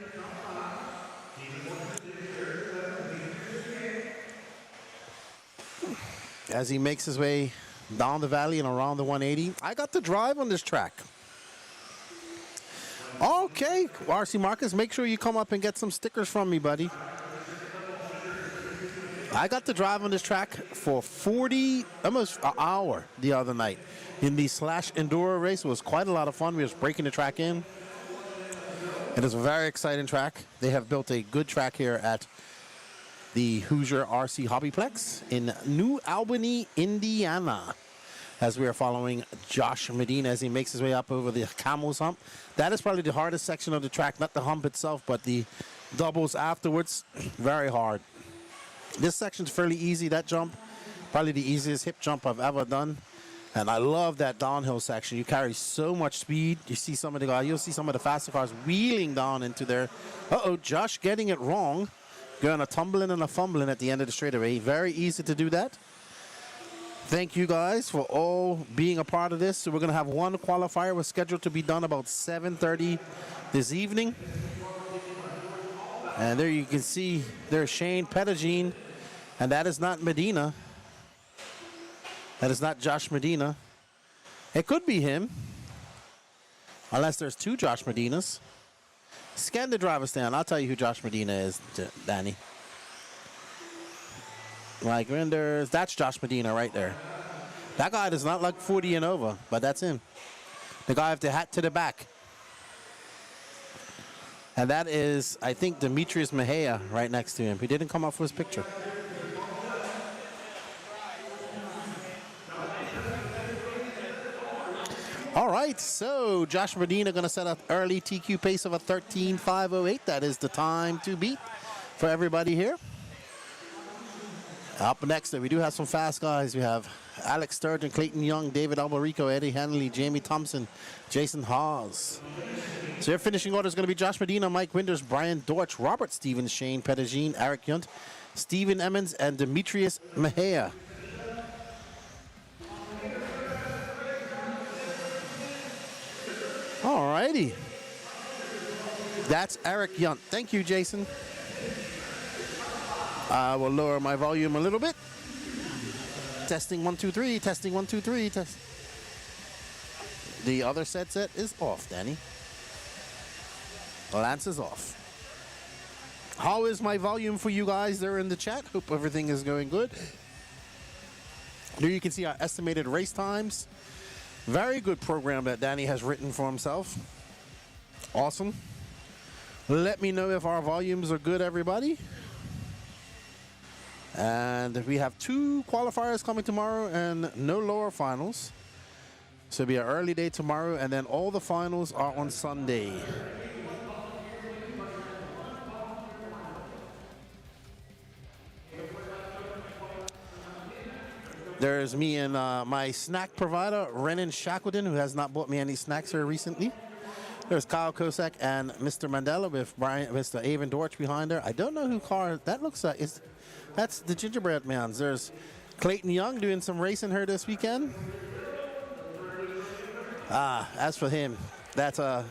As he makes his way down the valley and around the 180. I got to drive on this track. Okay, RC Marcus, make sure you come up and get some stickers from me, buddy. I got to drive on this track for almost an hour the other night in the Slash Enduro race. It was quite a lot of fun. We was breaking the track in. It is a very exciting track. They have built a good track here at the Hoosier RC Hobbyplex in New Albany, Indiana, as we are following Josh Medina as he makes his way up over the Camel's Hump. That is probably the hardest section of the track, not the hump itself, but the doubles afterwards. Very hard. This section's fairly easy, that jump. Probably the easiest hip jump I've ever done. And I love that downhill section. You carry so much speed. You see some of the guys, you'll see some of the faster cars wheeling down into there. Uh-oh, Josh getting it wrong. Going a tumbling and a fumbling at the end of the straightaway. Very easy to do that. Thank you guys for all being a part of this. So we're going to have one qualifier. We're scheduled to be done about 7:30 this evening. And there you can see there's Shane Pettigene. And that is not Medina. That is not Josh Medina. It could be him. Unless there's two Josh Medinas. Scan the driver stand. I'll tell you who Josh Medina is, Danny. Mike Renders. That's Josh Medina right there. That guy does not look 40 and over, but that's him. The guy with the hat to the back. And that is, I think, Demetrius Mejia right next to him. He didn't come up for his picture. All right, so Josh Medina going to set an early TQ pace of a 13.508. That is the time to beat for everybody here. Up next, we do have some fast guys. We have Alex Sturgeon, Clayton Young, David Albarico, Eddie Henley, Jamie Thompson, Jason Hawes. So your finishing order is going to be Josh Medina, Mike Winders, Brian Dortch, Robert Stevens, Shane Pettigene, Eric Yunt, Stephen Emmons, and Demetrius Mejia. All righty. That's Eric Yunt. Thank you, Jason. I will lower my volume a little bit. Testing 1, 2, 3. Testing 1, 2, 3. Test. The other set is off, Danny. Lance is off. How is my volume for you guys there in the chat? Hope everything is going good. Here you can see our estimated race times. Very good program that Danny has written for himself. Awesome. Let me know if our volumes are good, everybody. And we have 2 qualifiers coming tomorrow and no lower finals. So it'll be an early day tomorrow, and then all the finals are on Sunday. There's me and my snack provider, Renan Shackleton, who has not bought me any snacks here recently. There's Kyle Kosak and Mr. Mandela with Mr. Avon Dortch behind her. I don't know who car that looks like. That's the Gingerbread Man's. There's Clayton Young doing some racing here this weekend. As for him, that's the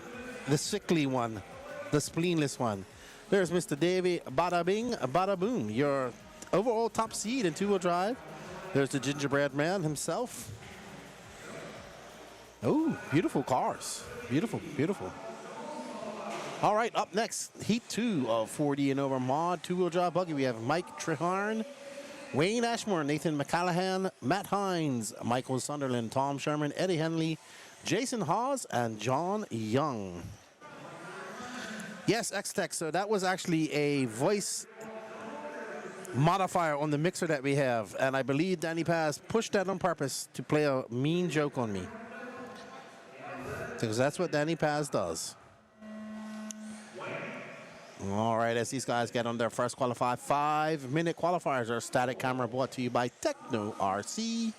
sickly one, the spleenless one. There's Mr. Davey Bada Bing, Bada Boom, your overall top seed in two-wheel drive. There's the Gingerbread Man himself. Oh, beautiful cars. Beautiful, beautiful. All right, up next, Heat 2 of 40 and over mod two-wheel drive buggy. We have Mike Treharn, Wayne Ashmore, Nathan McCallahan, Matt Hines, Michael Sunderland, Tom Sherman, Eddie Henley, Jason Hawes, and John Young. Yes, X-Tech, so that was actually a voice modifier on the mixer that we have, and I believe Danny Paz pushed that on purpose to play a mean joke on me, because that's what Danny Paz does. All right, as these guys get on their first qualifier, 5-minute qualifiers are static camera brought to you by Techno RC.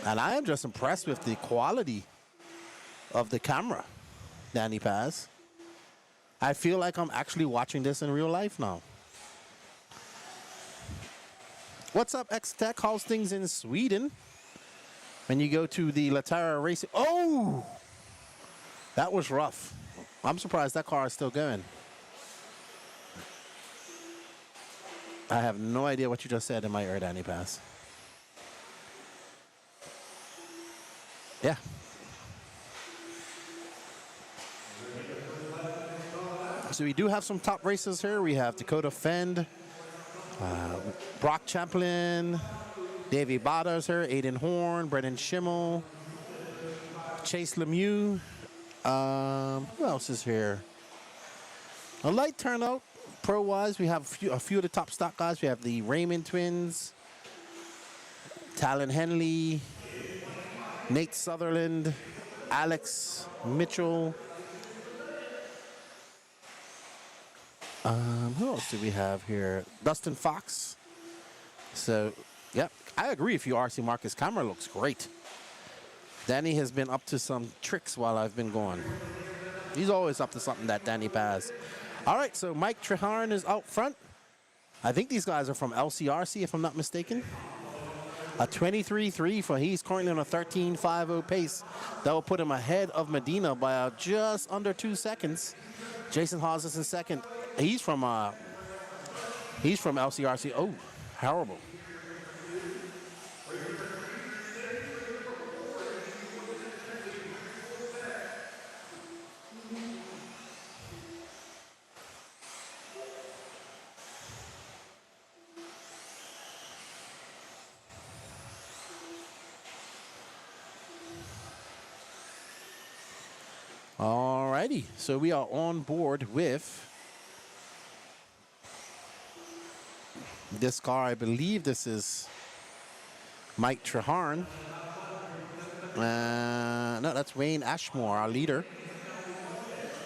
And I am just impressed with the quality of the camera, Danny Paz. I feel like I'm actually watching this in real life now. What's up, X-Tech? How's things in Sweden? When you go to the Latara Racing, oh, that was rough. I'm surprised that car is still going. I have no idea what you just said in my ear, Danny Pass. Yeah. So we do have some top racers here. We have Dakota Fend, Brock Champlin, Davey Botters here, Aiden Horn, Brendan Schimmel, Chase Lemieux. Who else is here? A light turnout, pro-wise. We have a few of the top stock guys. We have the Raymond twins, Talon Henley, Nate Sutherland, Alex Mitchell. Who else do we have here? Dustin Fox. So, yep, I agree with you, RC Marcus. Camera looks great. Danny has been up to some tricks while I've been gone. He's always up to something, that Danny Paz. All right, so Mike Treharn is out front. I think these guys are from LCRC, if I'm not mistaken. A 23.3 for he's currently on a 13.50 pace. That will put him ahead of Medina by just under 2 seconds. Jason Haas is in second. He's from LCRC. Oh, horrible. Alrighty, so we are on board with this car. I believe this is Mike Treharn. No, that's Wayne Ashmore, our leader.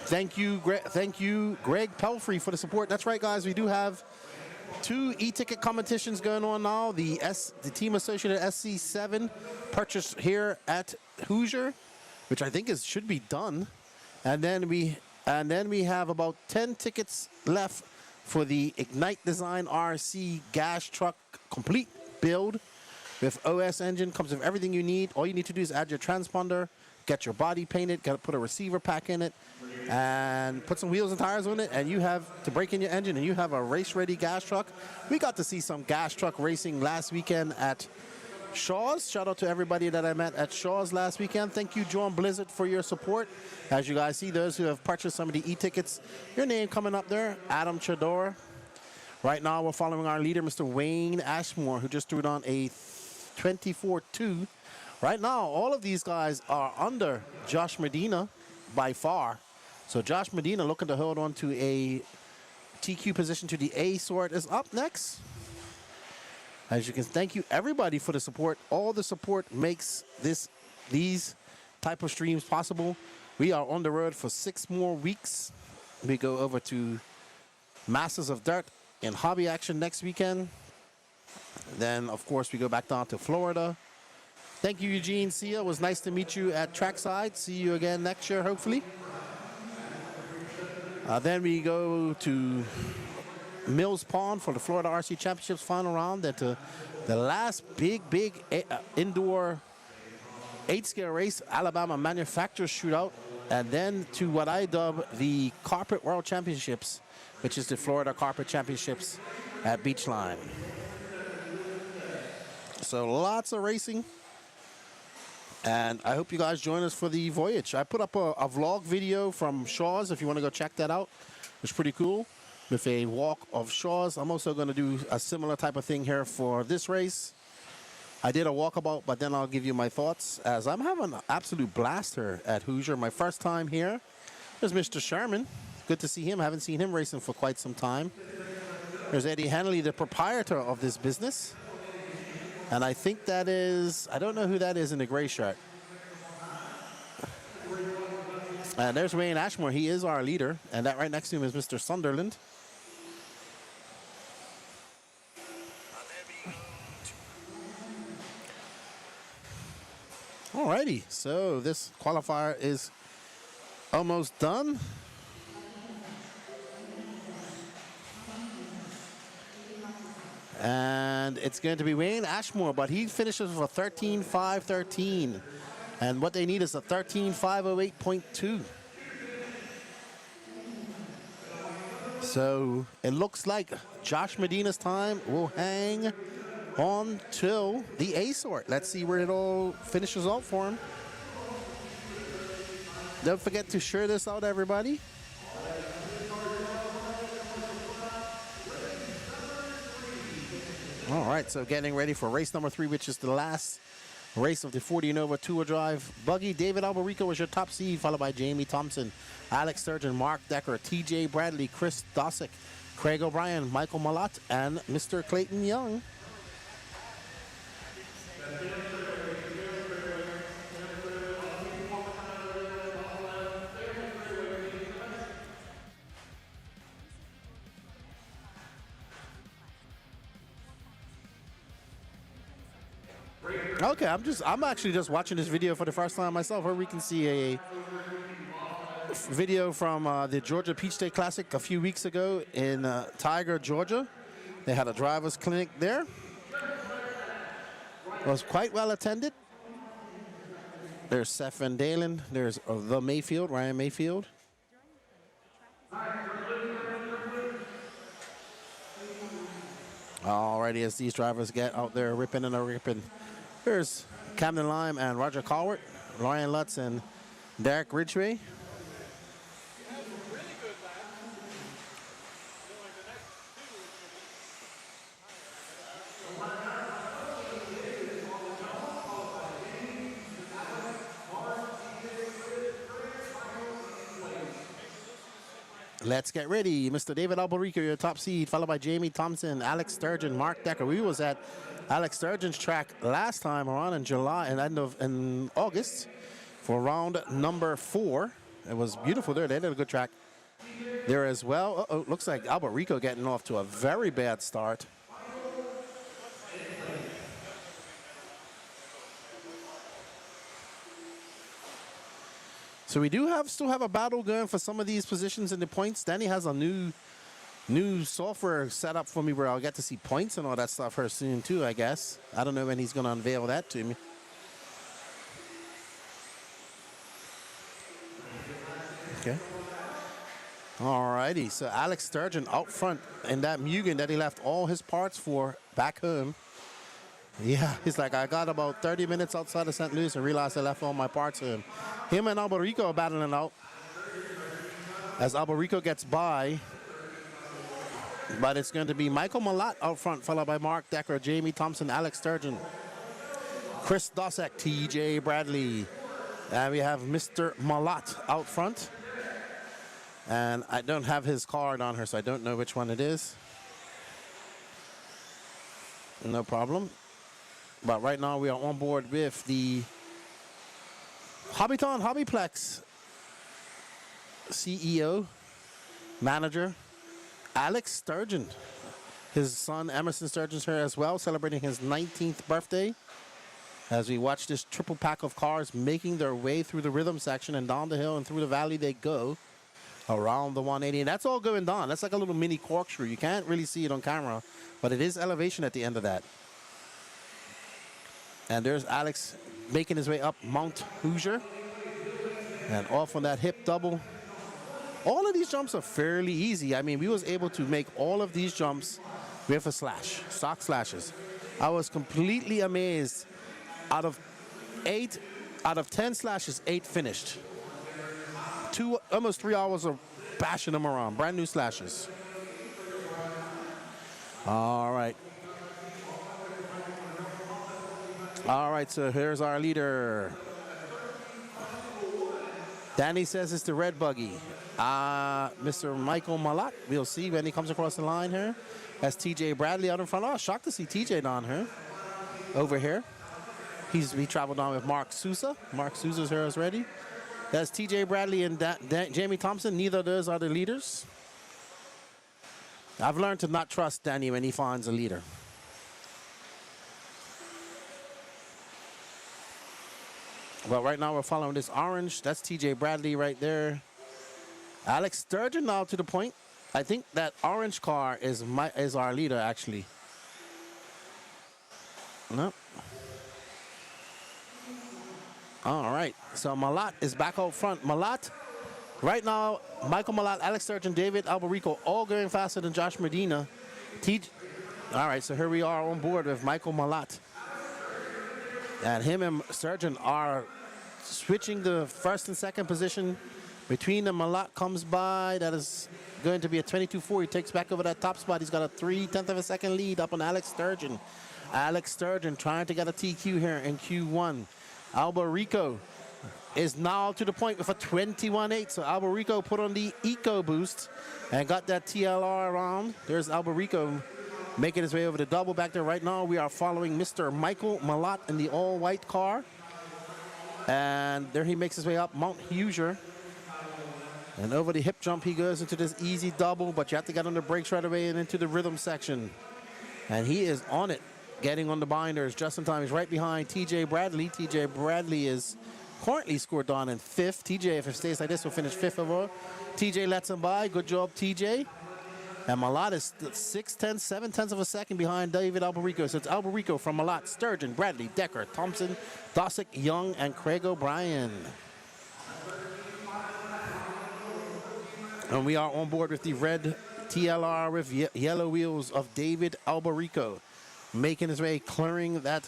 Thank you, Greg Pelfrey, for the support. That's right, guys. We do have 2 e-ticket competitions going on now. The team associated SC7 purchased here at Hoosier, which I think should be done. And then we have about 10 tickets left for the Ignite Design RC gas truck complete build with OS engine. Comes with everything you need. All you need to do is add your transponder, get your body painted, put a receiver pack in it, and put some wheels and tires on it, and you have to break in your engine, and you have a race-ready gas truck. We got to see some gas truck racing last weekend at Shaw's. Shout out to everybody that I met at Shaw's last weekend. Thank you, John Blizzard, for your support. As you guys see, those who have purchased some of the e-tickets, your name coming up there, Adam Chador. Right now, we're following our leader, Mr. Wayne Ashmore, who just threw it on a 24.2. Right now, all of these guys are under Josh Medina by far. So Josh Medina looking to hold on to a TQ position to the A sort is up next. As you can, thank you everybody for the support. All the support makes these type of streams possible. We are on the road for 6 more weeks. We go over to Masters of Dirt in hobby action next weekend. Then, of course, we go back down to Florida. Thank you, Eugene Sia. It was nice to meet you at Trackside. See you again next year, hopefully. Then we go to Mills Pond for the Florida RC Championships final round. Then to the last big indoor 8-scale race, Alabama Manufacturers Shootout. And then to what I dub the Carpet World Championships, which is the Florida Carpet Championships at Beachline. So lots of racing. And I hope you guys join us for the voyage. I put up a vlog video from Shaw's if you want to go check that out. It's pretty cool with a walk of Shaw's. I'm also going to do a similar type of thing here for this race. I did a walkabout, but then I'll give you my thoughts as I'm having an absolute blast here at Hoosier. My first time here. There's Mr. Sherman. Good to see him. I haven't seen him racing for quite some time. There's Eddie Hanley, the proprietor of this business. And I think that is, I don't know who that is in the gray shirt. And there's Wayne Ashmore. He is our leader. And that right next to him is Mr. Sunderland. Alrighty, so this qualifier is almost done. And it's going to be Wayne Ashmore, but he finishes with a 13.513. And what they need is a 13.508.2. So it looks like Josh Medina's time will hang on till the A sort. Let's see where it all finishes out for him. Don't forget to share this out, everybody. All right, so getting ready for race number 3, which is the last race of the 40 and over two-wheel drive buggy. David Albarico was your top seed, followed by Jamie Thompson, Alex Sturgeon, Mark Decker, TJ Bradley, Chris Dosick, Craig O'Brien, Michael Malott, and Mr. Clayton Young. Okay, I'm actually just watching this video for the first time myself, where we can see a video from the Georgia Peach State Classic a few weeks ago in Tiger, Georgia. They had a driver's clinic there. It was quite well attended. There's Seth Van Dalen. There's the Mayfield, Ryan Mayfield. Alrighty, as these drivers get out there ripping and ripping. Here's Camden Lime and Roger Colwart, Ryan Lutz and Derek Ridgway. Let's get ready. Mr. David Albarico, your top seed, followed by Jamie Thompson, Alex Sturgeon, Mark Decker. We was at Alex Sturgeon's track last time around in July and in August for round number 4. It was beautiful there. They did a good track there as well. Uh-oh, looks like Albarico getting off to a very bad start. So we do still have a battle going for some of these positions in the points. Danny has a new software set up for me where I'll get to see points and all that stuff here soon too, I guess. I don't know when he's going to unveil that to me. Okay. Alrighty, so Alex Sturgeon out front in that Mugen that he left all his parts for back home. Yeah, he's like, I got about 30 minutes outside of St. Louis and realized I left all my parts home. Him and Albarico are battling out as Albarico gets by. But it's going to be Michael Malott out front, followed by Mark Decker, Jamie Thompson, Alex Sturgeon, Chris Dosick, TJ Bradley. And we have Mr. Malott out front. And I don't have his card on her, so I don't know which one it is. No problem. But right now we are on board with the Hobbyton Hobbyplex CEO, manager, Alex Sturgeon. His son Emerson Sturgeon's here as well, celebrating his 19th birthday. As we watch this triple pack of cars making their way through the rhythm section and down the hill and through the valley they go around the 180. And that's all going down. That's like a little mini corkscrew. You can't really see it on camera, but it is elevation at the end of that. And there's Alex making his way up Mount Hoosier. And off on that hip double. All of these jumps are fairly easy. I mean, we was able to make all of these jumps with a slash, sock slashes. I was completely amazed. Out of 10 slashes, 8 finished. Almost 3 hours of bashing them around. Brand new slashes. All right. All right, so here's our leader. Danny says it's the red buggy. Mr. Michael Malott, we'll see when he comes across the line here. That's TJ Bradley out in front. I was shocked to see TJ down here, over here. He traveled on with Mark Sousa. Mark Sousa's here already. That's TJ Bradley and Jamie Thompson. Neither of those are the leaders. I've learned to not trust Danny when he finds a leader. But right now we're following this orange. That's TJ Bradley right there. Alex Sturgeon now to the point. I think that orange car is our leader, actually. No. All right, so Malat is back out front. Malat, right now, Michael Malat, Alex Sturgeon, David Albarico, all going faster than Josh Medina. All right, so here we are on board with Michael Malat. And him and Sturgeon are switching the first and second position. Between them, Malat comes by. That is going to be a 22-4. He takes back over that top spot. He's got a 3/10 of a second lead up on Alex Sturgeon. Alex Sturgeon trying to get a TQ here in Q1. Albarico is now to the point with a 21.8. So Albarico put on the Eco Boost and got that TLR around. There's Albarico making his way over the double back there. Right now we are following Mr. Michael Malat in the all-white car. And there he makes his way up Mount Hoosier. And over the hip jump he goes into this easy double, but you have to get on the brakes right away and into the rhythm section. And he is on it, getting on the binders just in time. He's right behind TJ Bradley. TJ Bradley is currently scored down in 5th. TJ, if it stays like this, will finish 5th overall. TJ lets him by. Good job, TJ. And Malat is 6/10, 7/10 of a second behind David Albarico. So it's Albarico from Malat, Sturgeon, Bradley, Decker, Thompson, Dosick, Young, and Craig O'Brien. And we are on board with the red TLR with yellow wheels of David Albarico, making his way, clearing that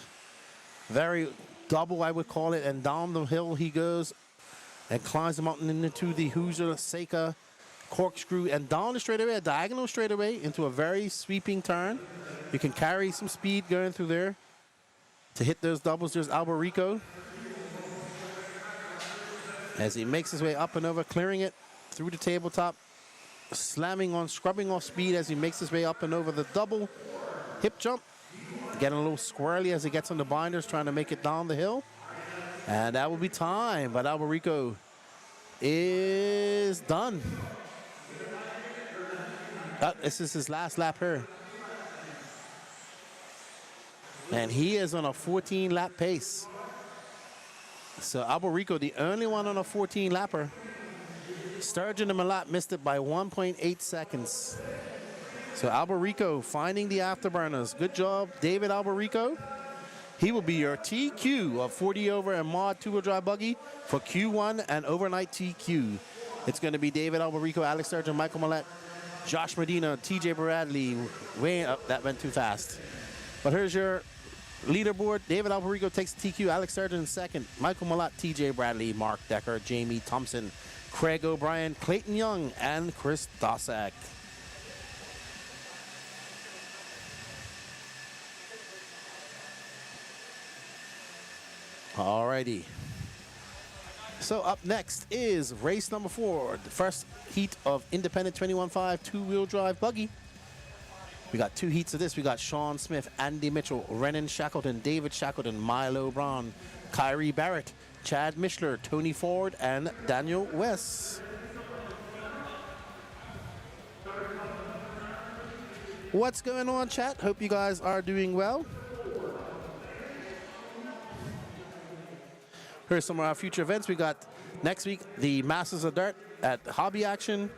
very double, I would call it, and down the hill he goes and climbs the mountain into the Hoosier Seika corkscrew and down the straightaway, a diagonal straightaway into a very sweeping turn. You can carry some speed going through there to hit those doubles. There's Albarico as he makes his way up and over, clearing it through the tabletop, slamming on, scrubbing off speed as he makes his way up and over the double hip jump. Getting a little squirrely as he gets on the binders, trying to make it down the hill. And that will be time, but Albarico is done. This is his last lap here. And he is on a 14-lap pace. So Albarico, the only one on a 14-lapper. Sturgeon and Malat missed it by 1.8 seconds. So Albarico finding the afterburners. Good job, David Albarico. He will be your TQ of 40 over and mod two-wheel drive buggy for Q1 and overnight TQ. It's going to be David Albarico, Alex Sturgeon, Michael Malat, Josh Medina, TJ Bradley. Way up, that went too fast. But here's your leaderboard. David Albarico takes the TQ, Alex Sturgeon in second, Michael Malat, TJ Bradley, Mark Decker, Jamie Thompson, Craig O'Brien, Clayton Young, and Chris Dosick. Alrighty. So up next is race number 4, the first heat of independent 21.5 two-wheel drive buggy. We got 2 heats of this. We got Sean Smith, Andy Mitchell, Renan Shackleton, David Shackleton, Milo Brown, Kyrie Barrett, Chad Mishler, Tony Ford, and Daniel West. What's going on, chat? Hope you guys are doing well. Here's some of our future events. We got next week the Masters of Dirt at Hobby Action.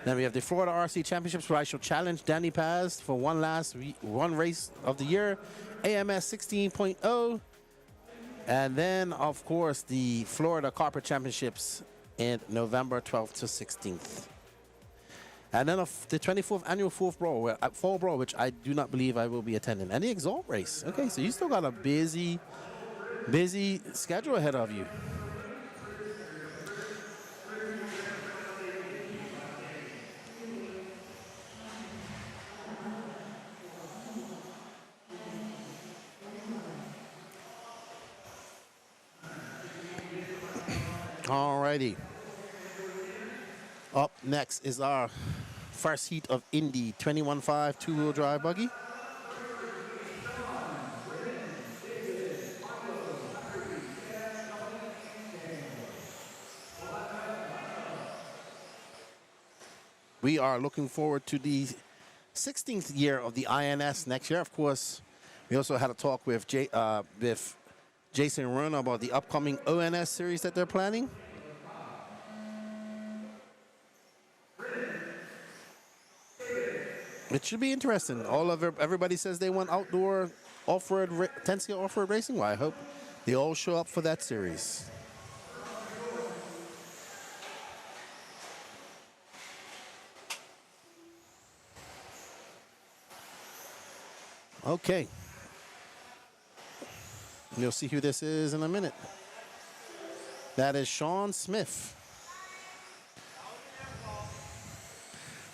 Then we have the Florida RC Championships, where I shall challenge Danny Paz for one race of the year, AMS 16.0. And then, of course, the Florida Carpet Championships in November 12th to 16th. And then the 24th annual Fall Brawl, which I do not believe I will be attending. And the Exalt race. Okay, so you still got a busy schedule ahead of you. Alrighty. Up next is our first heat of Indy 21.5 two-wheel drive buggy. we are looking forward to the 16th year of the INS next year. Of course, we also had a talk with Jason Run about the upcoming ONS series that they're planning. It should be interesting. Everybody says they want outdoor off-road 10-scale off-road racing. Well, I hope they all show up for that series. Okay. You'll see who this is in a minute. That is Sean Smith.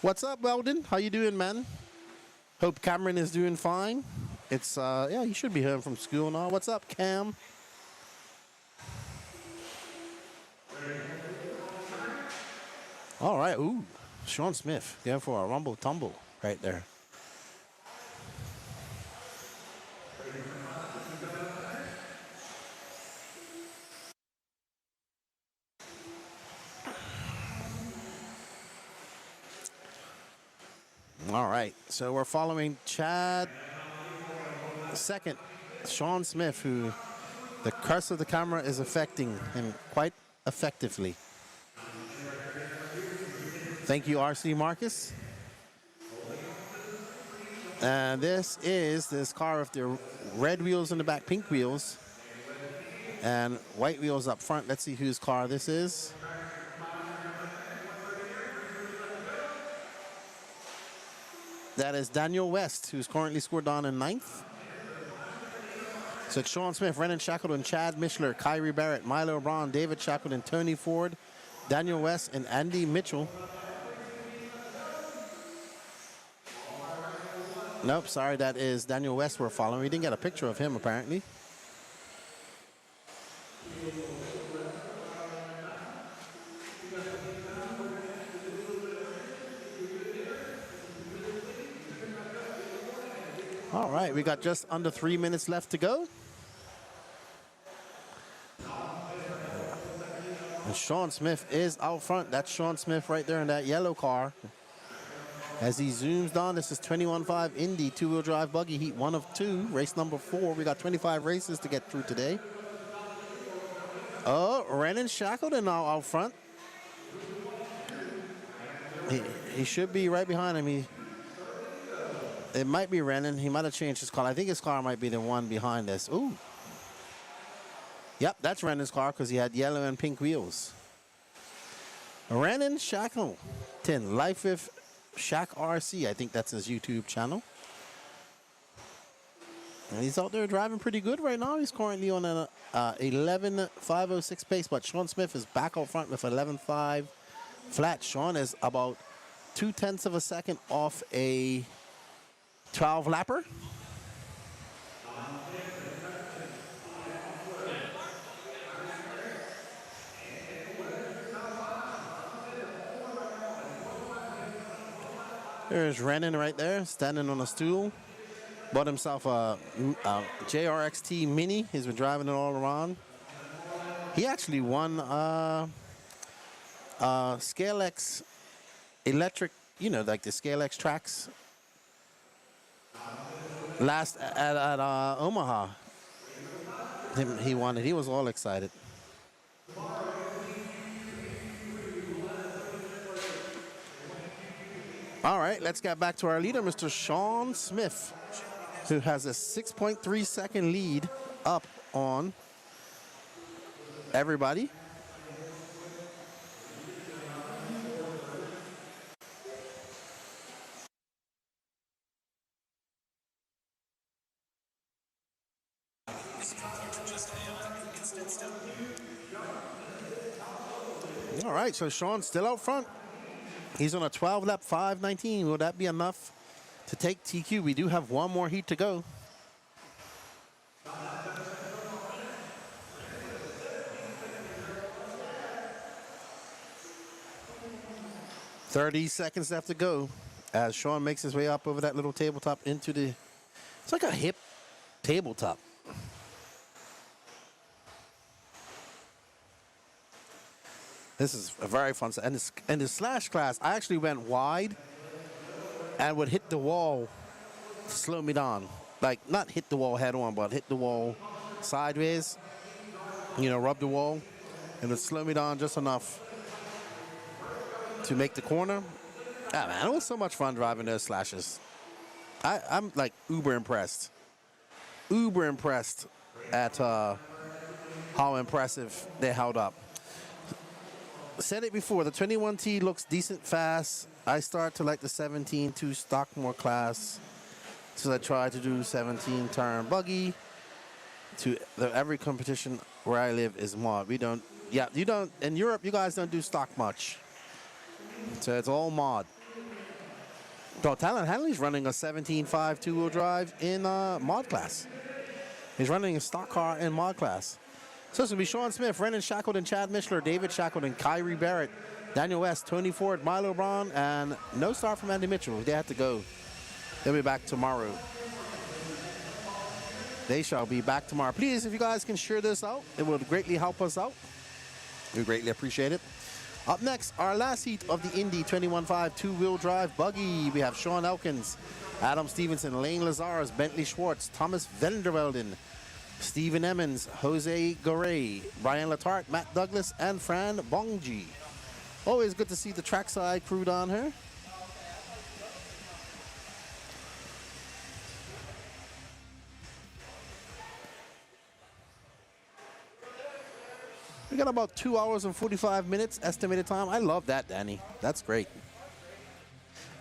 What's up, Weldon? How you doing, man? Hope Cameron is doing fine. It's, yeah, you should be home from school now. What's up, Cam? All right, ooh, Sean Smith going for a rumble tumble right there. All right, so we're following Chad second, Sean Smith, who the curse of the camera is affecting him quite effectively. Thank you, RC Marcus. And this is this car with the red wheels in the back, pink wheels, and white wheels up front. Let's see whose car this is. That is Daniel West, who's currently scored down in 9th. So it's Sean Smith, Renan Shackleton, Chad Mishler, Kyrie Barrett, Milo Brown, David Shackleton, Tony Ford, Daniel West, and Andy Mitchell. Nope, sorry, that is Daniel West we're following. We didn't get a picture of him, apparently. All right, we got just under 3 minutes left to go. And Sean Smith is out front. That's Sean Smith right there in that yellow car. As he zooms down, this is 21.5 Indy two-wheel drive buggy heat 1 of 2, race number 4. We got 25 races to get through today. Oh, Renan Shackleton now out front. He should be right behind him. It might be Renan. He might have changed his car. I think his car might be the one behind us. Ooh. Yep, that's Renan's car because he had yellow and pink wheels. Renan Shackleton, Life with Shack RC. I think that's his YouTube channel. And he's out there driving pretty good right now. He's currently on an 11.506 pace, but Sean Smith is back out front with 11.5 flat. Sean is about 0.2 of a second off a 12 lapper. There's Renan right there, standing on a stool. Bought himself a JRXT Mini. He's been driving it all around. He actually won ScaleX electric, you know, like the ScaleX tracks last at Omaha. He won it. He was all excited. All right, let's get back to our leader, Mr. Sean Smith, who has a 6.3 second lead up on everybody. All right, so Sean's still out front. He's on a 12-lap 5:19. Will that be enough to take TQ? We do have one more heat to go. "30 seconds left to go as Sean makes his way up over that little tabletop into the, it's like a hip tabletop. This is a very fun. And in the slash class, I actually went wide and would hit the wall to slow me down. Like, not hit the wall head on, but hit the wall sideways. You know, rub the wall. And it would slow me down just enough to make the corner. Ah, man, it was so much fun driving those slashes. I'm like uber impressed. Uber impressed at how impressive they held up. Said it before, the 21T looks decent fast. I start to like the 17-2 Stockmore class. So I try to do 17 turn buggy. Every competition where I live is mod. We don't, yeah, you don't, in Europe, you guys don't do stock much. So it's all mod. So Talon Hanley's running a 17.5 two-wheel drive in mod class. He's running a stock car in mod class. So it's going to be Sean Smith, Brennan Shackleton, Chad Mishler, David Shackleton, Kyrie Barrett, Daniel West, Tony Ford, Milo Brown, and no start from Andy Mitchell. They have to go. They'll be back tomorrow. They shall be back tomorrow. Please, if you guys can share this out, it will greatly help us out. We greatly appreciate it. Up next, our last heat of the Indy 21.5 two-wheel drive buggy. We have Sean Elkins, Adam Stevenson, Lane Lazarus, Bentley Schwartz, Thomas Vandervelden, Stephen Emmons, Jose Garay, Brian Latarte, Matt Douglas, and Fran Bongji. Always good to see the trackside crew down here. We got about 2 hours and 45 minutes estimated time. I love that, Danny. That's great.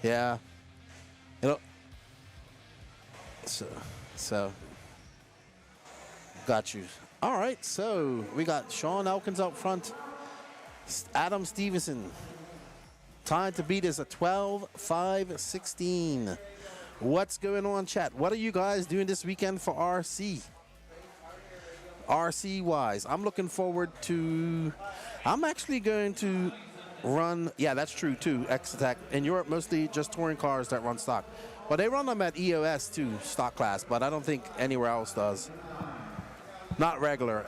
Yeah. You know. So. Got you. All right. So we got Sean Elkins up front. Adam Stevenson. Time to beat is a 12:5:16. What's going on, chat? What are you guys doing this weekend for RC? RC-wise, I'm looking forward to... I'm actually going to run... Yeah, that's true, too, X-Attack. In Europe, mostly just touring cars that run stock. But they run them at EOS, too, stock class. But I don't think anywhere else does. Not regular.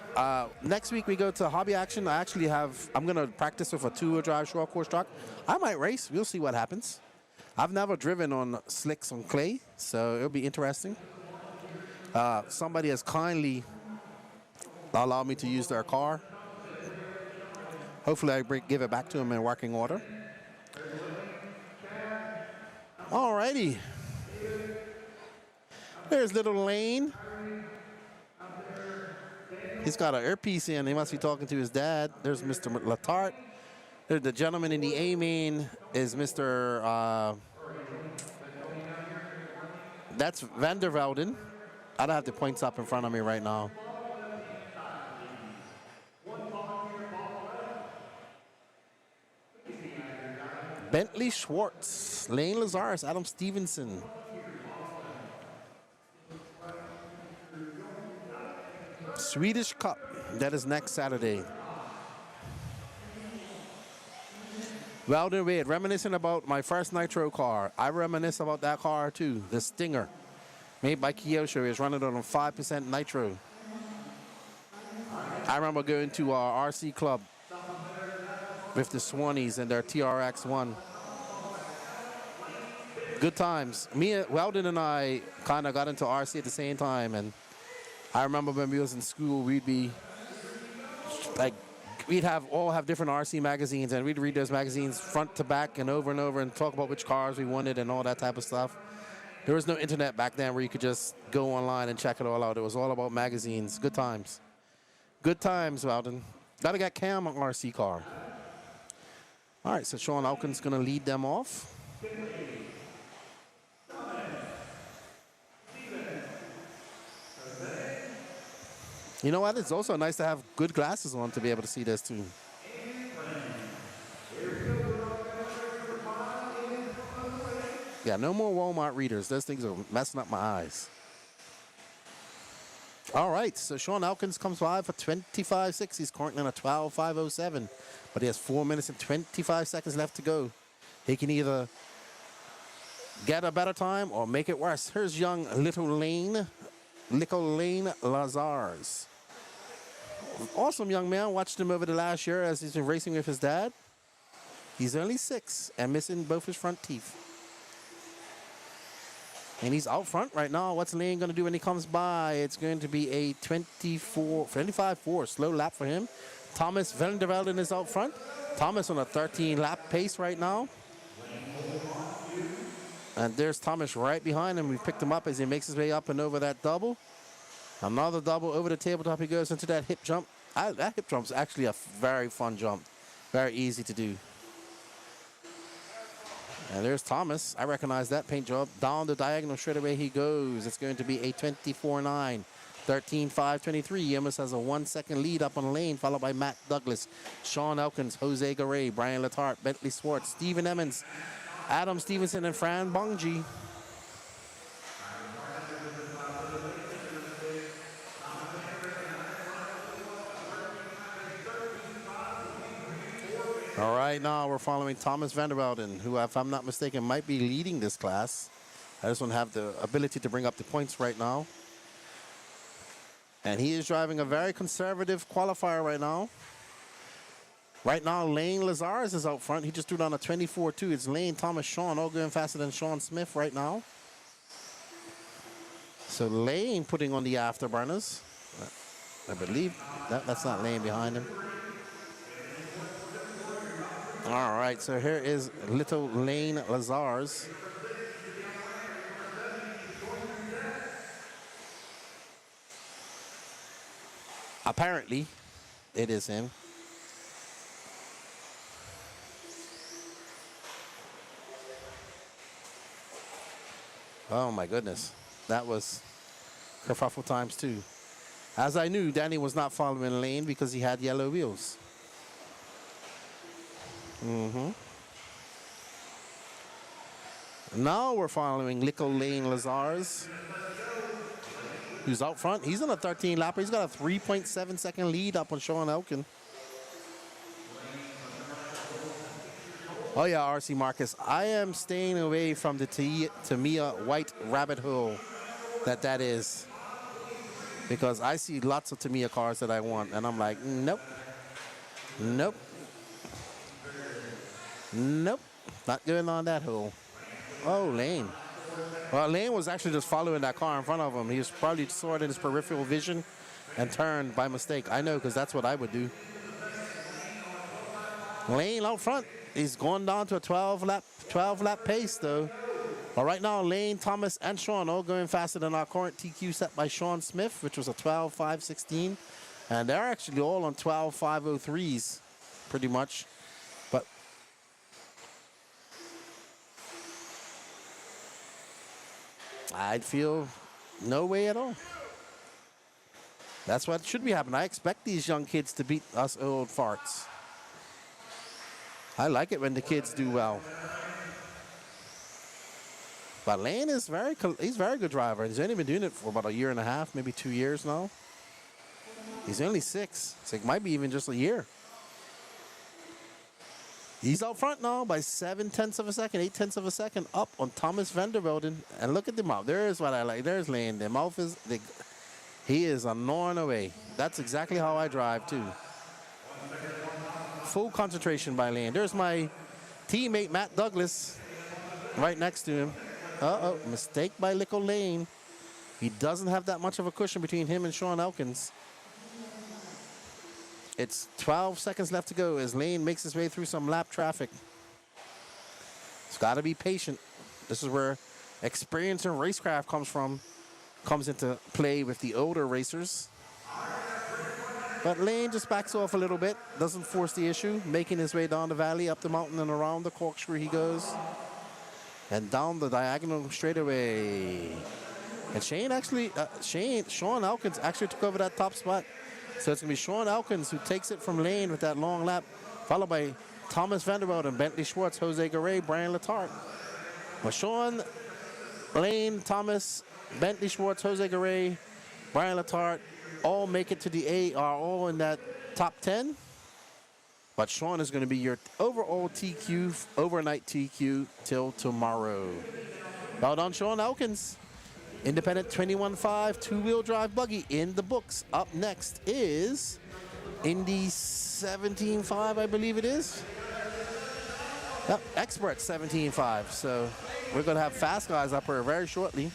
Next week, we go to Hobby Action. I'm going to practice with a two-wheel drive short course truck. I might race. We'll see what happens. I've never driven on slicks on clay, so it'll be interesting. Somebody has kindly... allow me to use their car. Hopefully I give it back to them in working order. Alrighty. There's little Lane. He's got an earpiece in. He must be talking to his dad. There's Mr. Latarte. There's the gentleman in the A-main is Mr. That's Vandervelden. I don't have the points up in front of me right now. Bentley Schwartz, Lane Lazarus, Adam Stevenson. Swedish Cup, that is next Saturday. Weldon Wade, reminiscing about my first Nitro car. I reminisce about that car too, the Stinger. Made by Kyosho, is running on a 5% Nitro. I remember going to our RC club with the Swannies and their TRX-1. Good times. Weldon and I kind of got into RC at the same time, and I remember when we was in school, we'd be like, we'd all have different RC magazines, and we'd read those magazines front to back and over and talk about which cars we wanted and all that type of stuff. There was no internet back then where you could just go online and check it all out. It was all about magazines. Good times. Good times, Weldon. Gotta get Cam an RC car. All right, so Sean Elkins going to lead them off. You know what? It's also nice to have good glasses on to be able to see this too. Yeah, no more Walmart readers. Those things are messing up my eyes. All right, so Sean Elkins comes by for 25.6. He's currently in a 12.507. But he has 4 minutes and 25 seconds left to go. He can either get a better time or make it worse. Here's young little Lane Lazars. Awesome young man. Watched him over the last year as he's been racing with his dad. He's only 6 and missing both his front teeth. And he's out front right now. What's Lane going to do when he comes by? It's going to be a 25-4 slow lap for him. Thomas Vandervelden is out front. Thomas on a 13-lap pace right now. And there's Thomas right behind him. We picked him up as he makes his way up and over that double. Another double over the tabletop. He goes into that hip jump. That hip jump is actually a very fun jump. Very easy to do. And there's Thomas. I recognize that paint job. Down the diagonal straight away he goes. It's going to be a 24-9. 13-5-23. Yemus has a 1-second lead up on Lane, followed by Matt Douglas, Sean Elkins, Jose Garay, Brian Letarte, Bentley Swartz, Stephen Emmons, Adam Stevenson, and Fran Bongji. All right, now we're following Thomas Vandervelden, who, if I'm not mistaken, might be leading this class. I just don't have the ability to bring up the points right now. And he is driving a very conservative qualifier right now. Right now, Lane Lazarus is out front. He just threw down a 24-2. It's Lane, Thomas, Sean, all going faster than Sean Smith right now. So Lane putting on the afterburners. I believe that's not Lane behind him. All right, so here is little Lane Lazarus. Apparently, it is him. Oh my goodness, that was kerfuffle times 2. As I knew, Danny was not following Lane because he had yellow wheels. Now we're following little Lane Lazarus, who's out front. He's on a 13-lapper. He's got a 3.7-second lead up on Sean Elkin. Oh, yeah, RC Marcus. I am staying away from the Tamiya white rabbit hole that is. Because I see lots of Tamiya cars that I want, and I'm like, nope. Nope. Nope. Not going on that hole. Oh, Lane. Well, Lane was actually just following that car in front of him. He was probably saw it in his peripheral vision and turned by mistake. I know, because that's what I would do. Lane out front. He's going down to a 12-lap pace, though. But right now, Lane, Thomas, and Sean all going faster than our current TQ set by Sean Smith, which was a 12.516. And they're actually all on 12.503s, pretty much. But I'd feel no way at all. That's what should be happening. I expect these young kids to beat us old farts. I like it when the kids do well. But Lane is he's a very good driver. He's only been doing it for about a year and a half, maybe 2 years now. He's only 6, so it might be even just a year. He's out front now by 7/10 of a second, 8/10 of a second up on Thomas Vandervelden. And look at the mouth. There's what I like. There's Lane. The mouth is, he is gnawing away. That's exactly how I drive too. Full concentration by Lane. There's my teammate, Matt Douglas, right next to him. Uh-oh, mistake by little Lane. He doesn't have that much of a cushion between him and Sean Elkins. It's 12 seconds left to go as Lane makes his way through some lap traffic. It's got to be patient. This is where experience in racecraft comes into play with the older racers. But Lane just backs off a little bit, doesn't force the issue, making his way down the valley, up the mountain, and around the corkscrew he goes. And down the diagonal straightaway. And Sean Elkins actually took over that top spot. So it's going to be Sean Elkins who takes it from Lane with that long lap, followed by Thomas Vandervelden, Bentley Schwartz, Jose Garay, Brian Letarte. But Sean, Lane, Thomas, Bentley Schwartz, Jose Garay, Brian Letarte, all make it to the A, are all in that top 10. But Sean is going to be your overall TQ, overnight TQ till tomorrow. Well done, Sean Elkins. Independent 21.5 two-wheel drive buggy in the books. Up next is Indy 17.5, I believe it is. Yep, expert 17.5. So we're going to have fast guys up here very shortly.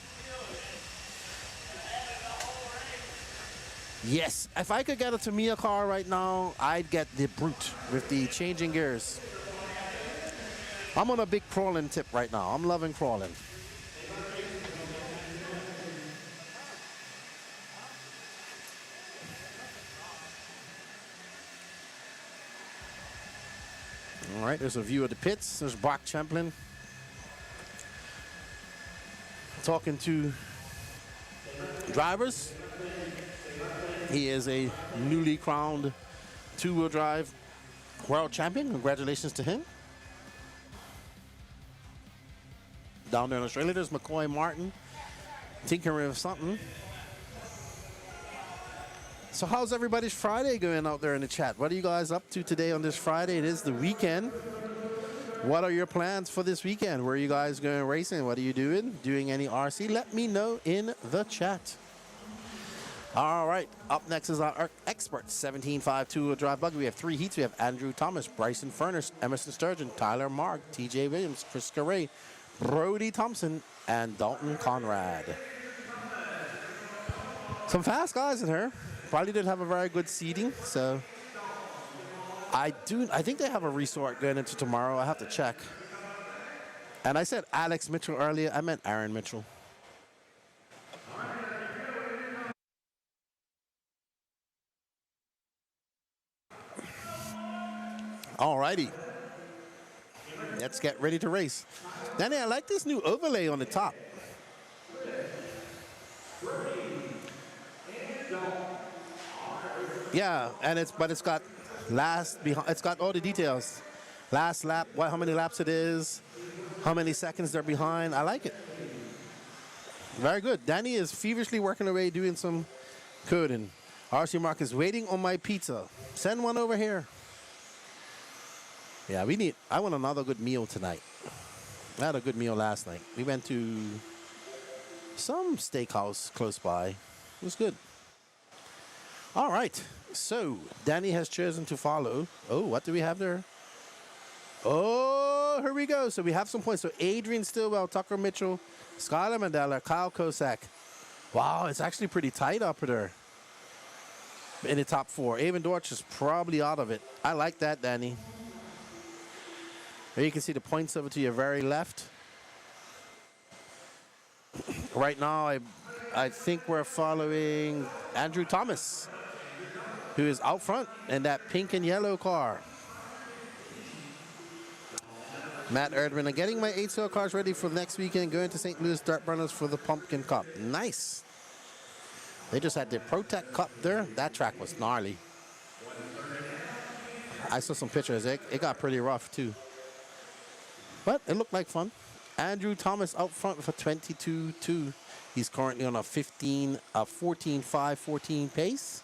Yes, if I could get a Tamiya car right now, I'd get the Brute with the changing gears. I'm on a big crawling tip right now. I'm loving crawling. All right, there's a view of the pits. There's Brock Champlin talking to drivers. He is a newly crowned two-wheel drive world champion. Congratulations to him. Down there in Australia, there's McCoy Martin tinkering with something. So how's everybody's Friday going out there in the chat? What are you guys up to today on this Friday? It is the weekend. What are your plans for this weekend? Where are you guys going racing? What are you doing? Doing any RC? Let me know in the chat. All right, up next is our expert 17.5 two-wheel drive buggy. We have 3 heats. We have Andrew Thomas, Bryson Furness, Emerson Sturgeon, Tyler Marg, TJ Williams, Chris Garay, Brody Thompson, and Dalton Conrad. Some fast guys in here. Probably didn't have a very good seating, so I think they have a resort going into tomorrow. I have to check. And I said Alex Mitchell earlier. I meant Aaron Mitchell. All righty. Let's get ready to race. Danny, I like this new overlay on the top. Yeah, and it's got it's got all the details. Last lap, how many laps it is, how many seconds they're behind. I like it. Very good. Danny is feverishly working away doing some coding. RC Mark is waiting on my pizza. Send one over here. Yeah, I want another good meal tonight. I had a good meal last night. We went to some steakhouse close by. It was good. All right. So, Danny has chosen to follow. Oh, what do we have there? Oh, here we go. So we have some points. So Adrian Stillwell, Tucker Mitchell, Skylar Mandela, Kyle Kosak. Wow, it's actually pretty tight up there in the top 4. Avon Dortch is probably out of it. I like that, Danny. Here you can see the points over to your very left. Right now, I think we're following Andrew Thomas, who is out front in that pink and yellow car. Matt Erdman, I'm getting my 8-cell cars ready for next weekend, going to St. Louis Dirt Runners for the Pumpkin Cup. Nice. They just had the Protect Cup there. That track was gnarly. I saw some pictures. It got pretty rough, too. But it looked like fun. Andrew Thomas out front with a 22.2. He's currently on a 14.5, 14 pace.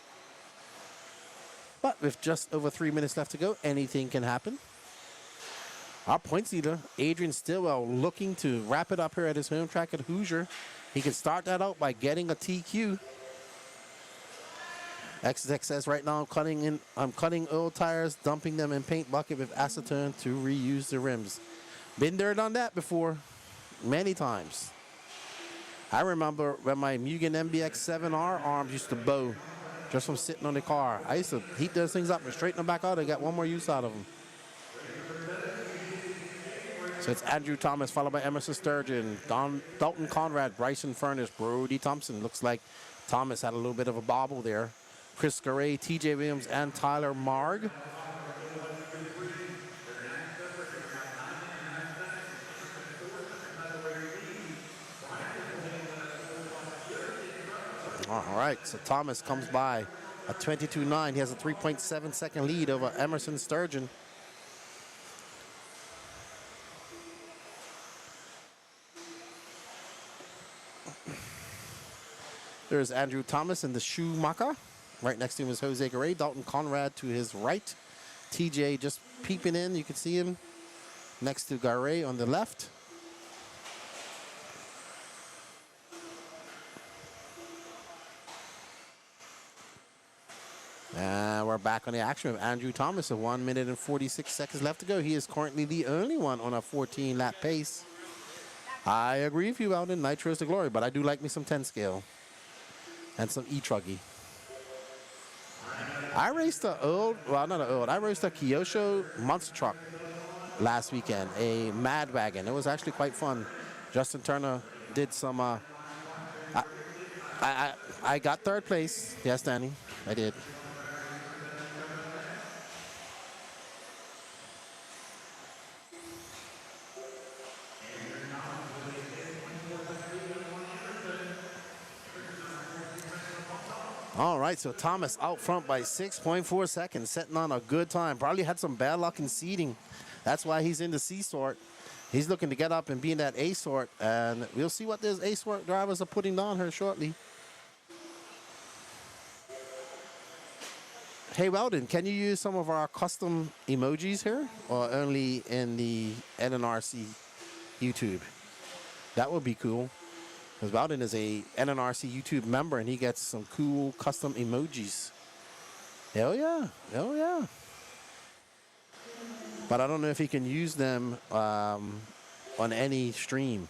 But with just over 3 minutes left to go, anything can happen. Our points leader, Adrian Stillwell, looking to wrap it up here at his home track at Hoosier. He can start that out by getting a TQ. XXX says right now I'm cutting oil tires, dumping them in paint bucket with acetone to reuse the rims. Been there, done that before, many times. I remember when my Mugen MBX 7R arms used to bow just from sitting on the car. I used to heat those things up and straighten them back out and get one more use out of them. So it's Andrew Thomas, followed by Emerson Sturgeon, Dalton Conrad, Bryson Furness, Brody Thompson. Looks like Thomas had a little bit of a bobble there. Chris Garay, TJ Williams, and Tyler Marg. All right, so Thomas comes by a 22.9. He has a 3.7 second lead over Emerson Sturgeon. There's Andrew Thomas in the Schumacher. Right next to him is Jose Garay. Dalton Conrad to his right. TJ just peeping in. You can see him next to Garay on the left. And we're are back on the action with Andrew Thomas of 1 minute and 46 seconds left to go. He is currently the only one on a 14-lap pace. I agree with you, Alden. Nitro's the glory, but I do like me some 10 scale and some E-Truggy. I raced I raced a Kyosho monster truck last weekend, a Mad Wagon. It was actually quite fun. Justin Turner did some, I got third place. Yes, Danny, I did. All right, so Thomas out front by 6.4 seconds, setting on a good time. Probably had some bad luck in seating. That's why he's in the C sort. He's looking to get up and be in that A sort, and we'll see what those A sort drivers are putting on her shortly. Hey, Weldon, can you use some of our custom emojis here, or only in the NNRC YouTube? That would be cool. Because Weldon is a NNRC YouTube member, and he gets some cool custom emojis. Hell yeah, hell yeah. But I don't know if he can use them on any stream.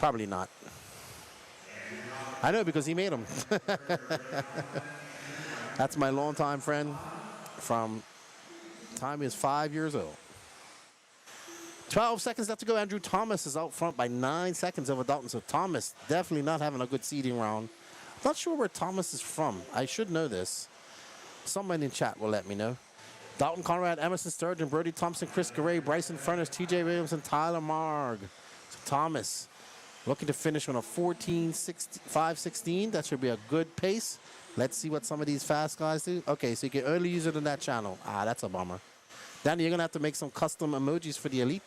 Probably not. I know, because he made them. That's my longtime friend from time he was 5 years old. 12 seconds left to go. Andrew Thomas is out front by 9 seconds over Dalton. So Thomas definitely not having a good seeding round. Not sure where Thomas is from. I should know this. Someone in chat will let me know. Dalton Conrad, Emerson Sturgeon, Brody Thompson, Chris Garay, Bryson Furnace, TJ Williams, and Tyler Marg. So Thomas looking to finish on a 14.516. That should be a good pace. Let's see what some of these fast guys do. Okay, so you can only use it in that channel. Ah, that's a bummer. Danny, you're going to have to make some custom emojis for the Elite.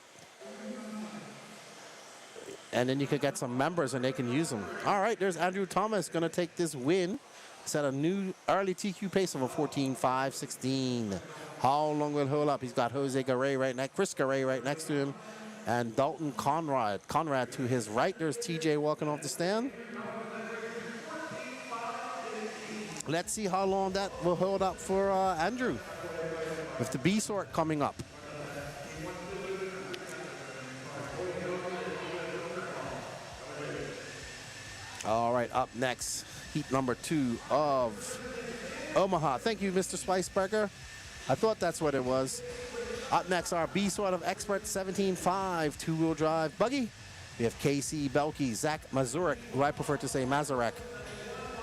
And then you could get some members and they can use them. All right, there's Andrew Thomas going to take this win. Set a new early TQ pace of a 14.516. How long will it hold up? He's got Jose Garay right next, Chris Garay right next to him, and Dalton Conrad to his right. There's TJ walking off the stand. Let's see how long that will hold up for Andrew with the B sort coming up. All right, up next, heat number 2 of Omaha. Thank you, Mr. Spiceberger. I thought that's what it was. Up next, our B sort of expert 17.5 two-wheel drive buggy. We have KC Belkey, Zach Mazurek, who I prefer to say Mazurek,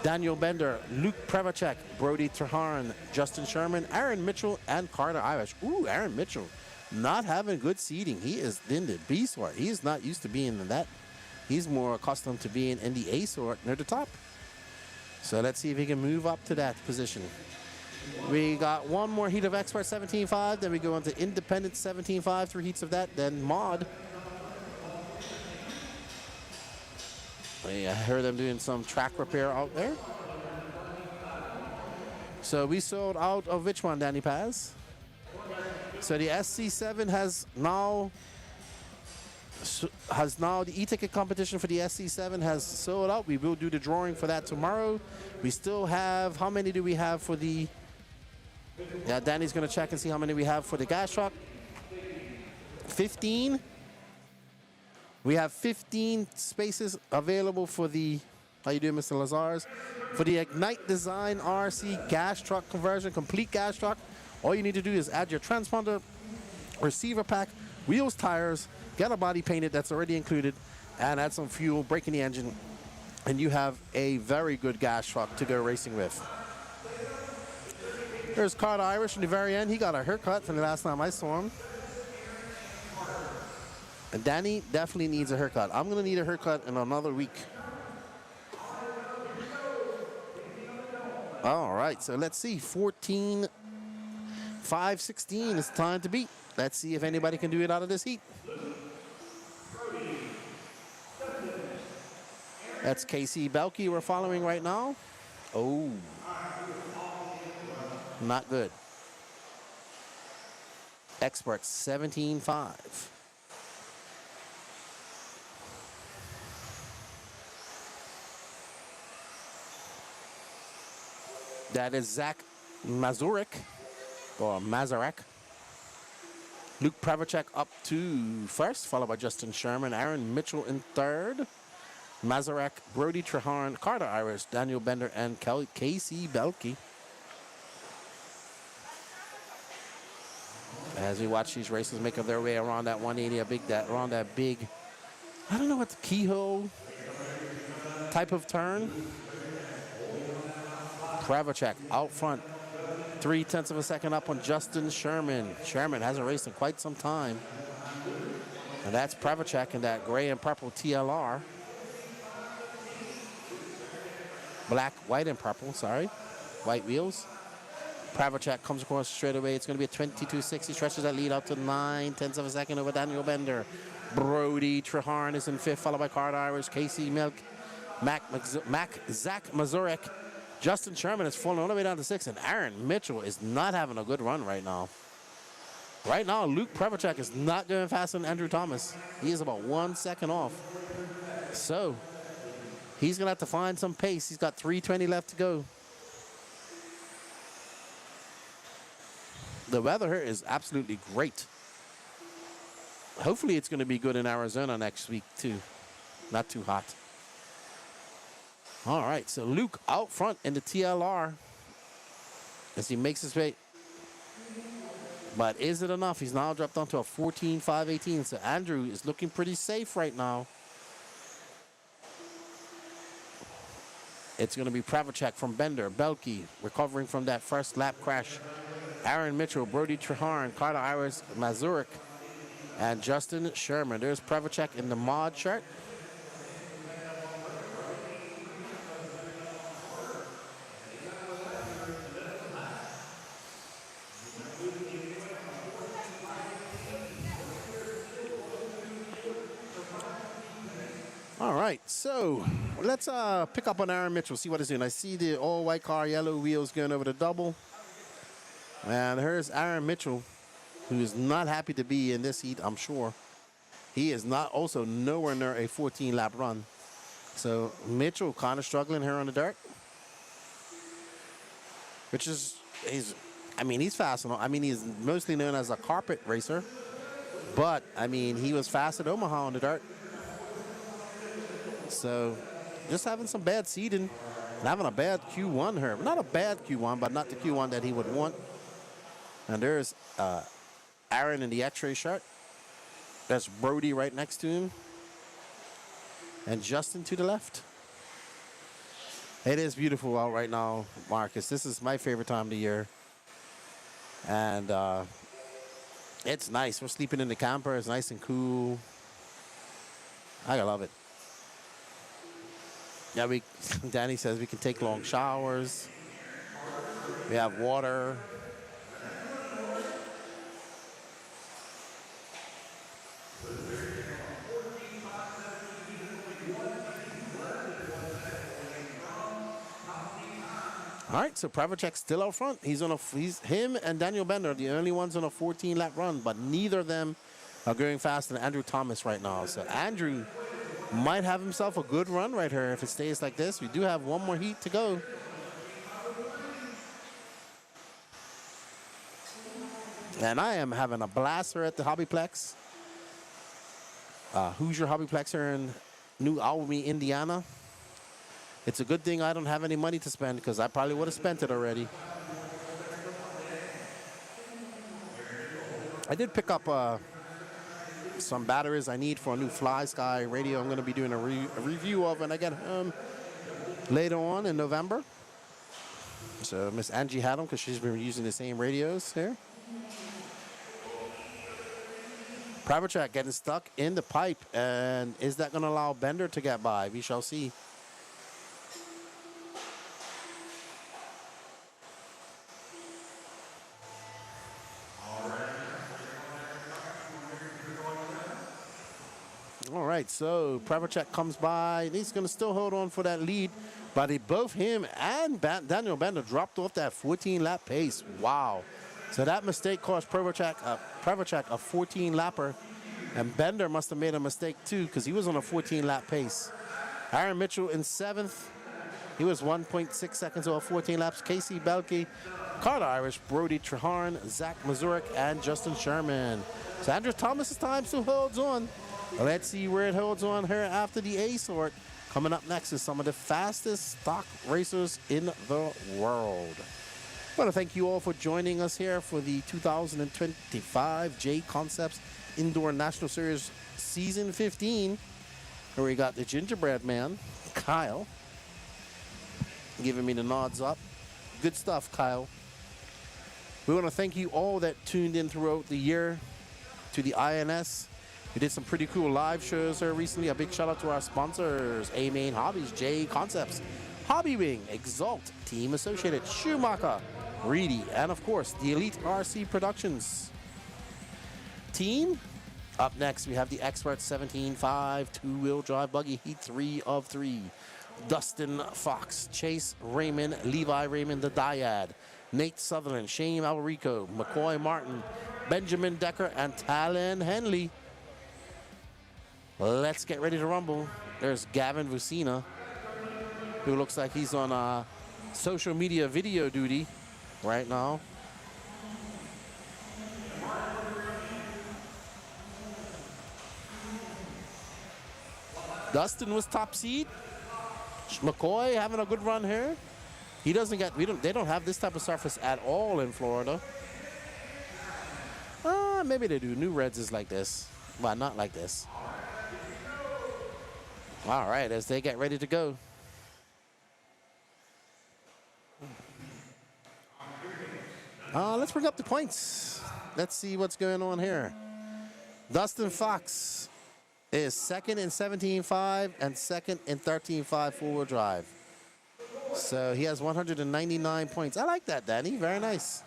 Daniel Bender, Luke Prevacek, Brody Traharn, Justin Sherman, Aaron Mitchell, and Carter Irish. Ooh, Aaron Mitchell not having good seating. He is in the B sort. He is not used to being in that. He's more accustomed to being in the A sort near the top. So let's see if he can move up to that position. We got one more heat of expert 17.5, then we go into independent 17.5, 3 heats of that, then mod. I heard them doing some track repair out there. So we sold out of which one, Danny Paz? So the SC7 has now the e-ticket competition for the SC7 has sold out. We will do the drawing for that tomorrow. We still have, how many do we have for the, yeah, Danny's gonna check and see how many we have for the gas truck. 15. We have 15 spaces available for the, how you doing, Mr. Lazars? For the Ignite Design RC gas truck conversion, complete gas truck. All you need to do is add your transponder, receiver pack, wheels, tires, get a body painted, that's already included, and add some fuel, break in the engine, and you have a very good gas truck to go racing with. There's Carter Irish in the very end. He got a haircut from the last time I saw him. And Danny definitely needs a haircut. I'm going to need a haircut in another week. All right, so let's see. 14.516 is time to beat. Let's see if anybody can do it out of this heat. That's KC Belkey we're following right now. Oh, not good. Expert 17.5. That is Zach Mazurek, or Mazarek. Luke Pravacek up to first, followed by Justin Sherman. Aaron Mitchell in third. Mazarek, Brody Treharn, Carter Irish, Daniel Bender, and Casey Belkey. As we watch these racers make up their way around that 180, around that big, I don't know what the keyhole type of turn. Pravacek out front, 0.3 of a second up on Justin Sherman. Sherman hasn't raced in quite some time. And that's Pravacek in that gray and purple TLR. Black, white, and purple, sorry. White wheels. Pravacek comes across straight away. It's going to be a 22.60. Stretches that lead out to 0.9 of a second over Daniel Bender. Brody Treharn is in fifth, followed by Carter Irish, Casey Milk, Zach Mazurek. Justin Sherman is falling all the way down to sixth, and Aaron Mitchell is not having a good run right now. Right now, Luke Pravacek is not going faster than Andrew Thomas. He is about 1 second off. So, he's going to have to find some pace. He's got 3:20 left to go. The weather here is absolutely great. Hopefully it's going to be good in Arizona next week too. Not too hot. All right, so Luke out front in the TLR as he makes his way. But is it enough? He's now dropped down to a 14.518. So Andrew is looking pretty safe right now. It's going to be Pravacek from Bender, Belkey, recovering from that first lap crash. Aaron Mitchell, Brody Treharn, Carter Irish, Mazurek, and Justin Sherman. There's Pravacek in the mod shirt. All right, so let's pick up on Aaron Mitchell, see what he's doing. I see the all-white car, yellow wheels going over the double. And here's Aaron Mitchell, who is not happy to be in this heat, I'm sure. He is not also nowhere near a 14-lap run. So Mitchell kind of struggling here on the dirt. Which is, he's fast. I mean, he's mostly known as a carpet racer. But, I mean, he was fast at Omaha on the dirt. So, just having some bad seeding. And having a bad Q1 here. Not a bad Q1, but not the Q1 that he would want. And there's Aaron in the X-ray shirt. That's Brody right next to him. And Justin to the left. It is beautiful out right now, Marcus. This is my favorite time of the year. And it's nice. We're sleeping in the camper. It's nice and cool. I love it. Yeah, Danny says we can take long showers. We have water. All right, so Pravacek's still out front. Him and Daniel Bender are the only ones on a 14-lap run, but neither of them are going faster than Andrew Thomas right now. So Andrew might have himself a good run right here if it stays like this. We do have one more heat to go. And I am having a blast here at the Hobbyplex. Hoosier Hobbyplex here in New Albany, Indiana. It's a good thing I don't have any money to spend because I probably would have spent it already. I did pick up some batteries I need for a new Fly Sky radio I'm going to be doing a review of when I get home later on in November. So Miss Angie had them because she's been using the same radios here. Pravacek getting stuck in the pipe, and is that going to allow Bender to get by? We shall see. All right, so Pravacek comes by. He's going to still hold on for that lead, but both him and Daniel Bender dropped off that 14-lap pace. Wow. So that mistake cost Pravacek a 14-lapper, and Bender must have made a mistake too because he was on a 14-lap pace. Aaron Mitchell in 7th. He was 1.6 seconds off 14 laps. Casey Belkey Carter Irish, Brody Treharn, Zach Mazurek, and Justin Sherman. So Andrew Thomas's time still holds on. Let's see where it holds on here after the A sort. Coming up next is some of the fastest stock racers in the world. I want to thank you all for joining us here for the 2025 JCONCEPTS Indoor National Series Season 15. Here we got the gingerbread man, Kyle, giving me the nods up. Good stuff, Kyle. We want to thank you all that tuned in throughout the year to the INS. We did some pretty cool live shows here recently. A big shout out to our sponsors, A-Main Hobbies, JCONCEPTS, Hobby Wing, Exalt, Team Associated, Schumacher, Reedy, and of course, the Elite RC Productions team. Up next, we have the Expert 17.5 two-wheel drive buggy, heat 3 of 3. Dustin Fox, Chase Raymond, Levi Raymond, the Dyad, Nate Sutherland, Shane Albarico, McCoy Martin, Benjamin Decker, and Talon Henley. Let's get ready to rumble. There's Gavin Vucina, who looks like he's on social media video duty right now. Dustin was top seed. McCoy having a good run here. He doesn't get, they don't have this type of surface at all in Florida. Maybe they do. New Reds is like this, but not like this. All right, as they get ready to go. Let's bring up the points. Let's see what's going on here. Dustin Fox is second in 17.5 and second in 13.5 four-wheel drive. So he has 199 points. I like that, Danny. Very nice.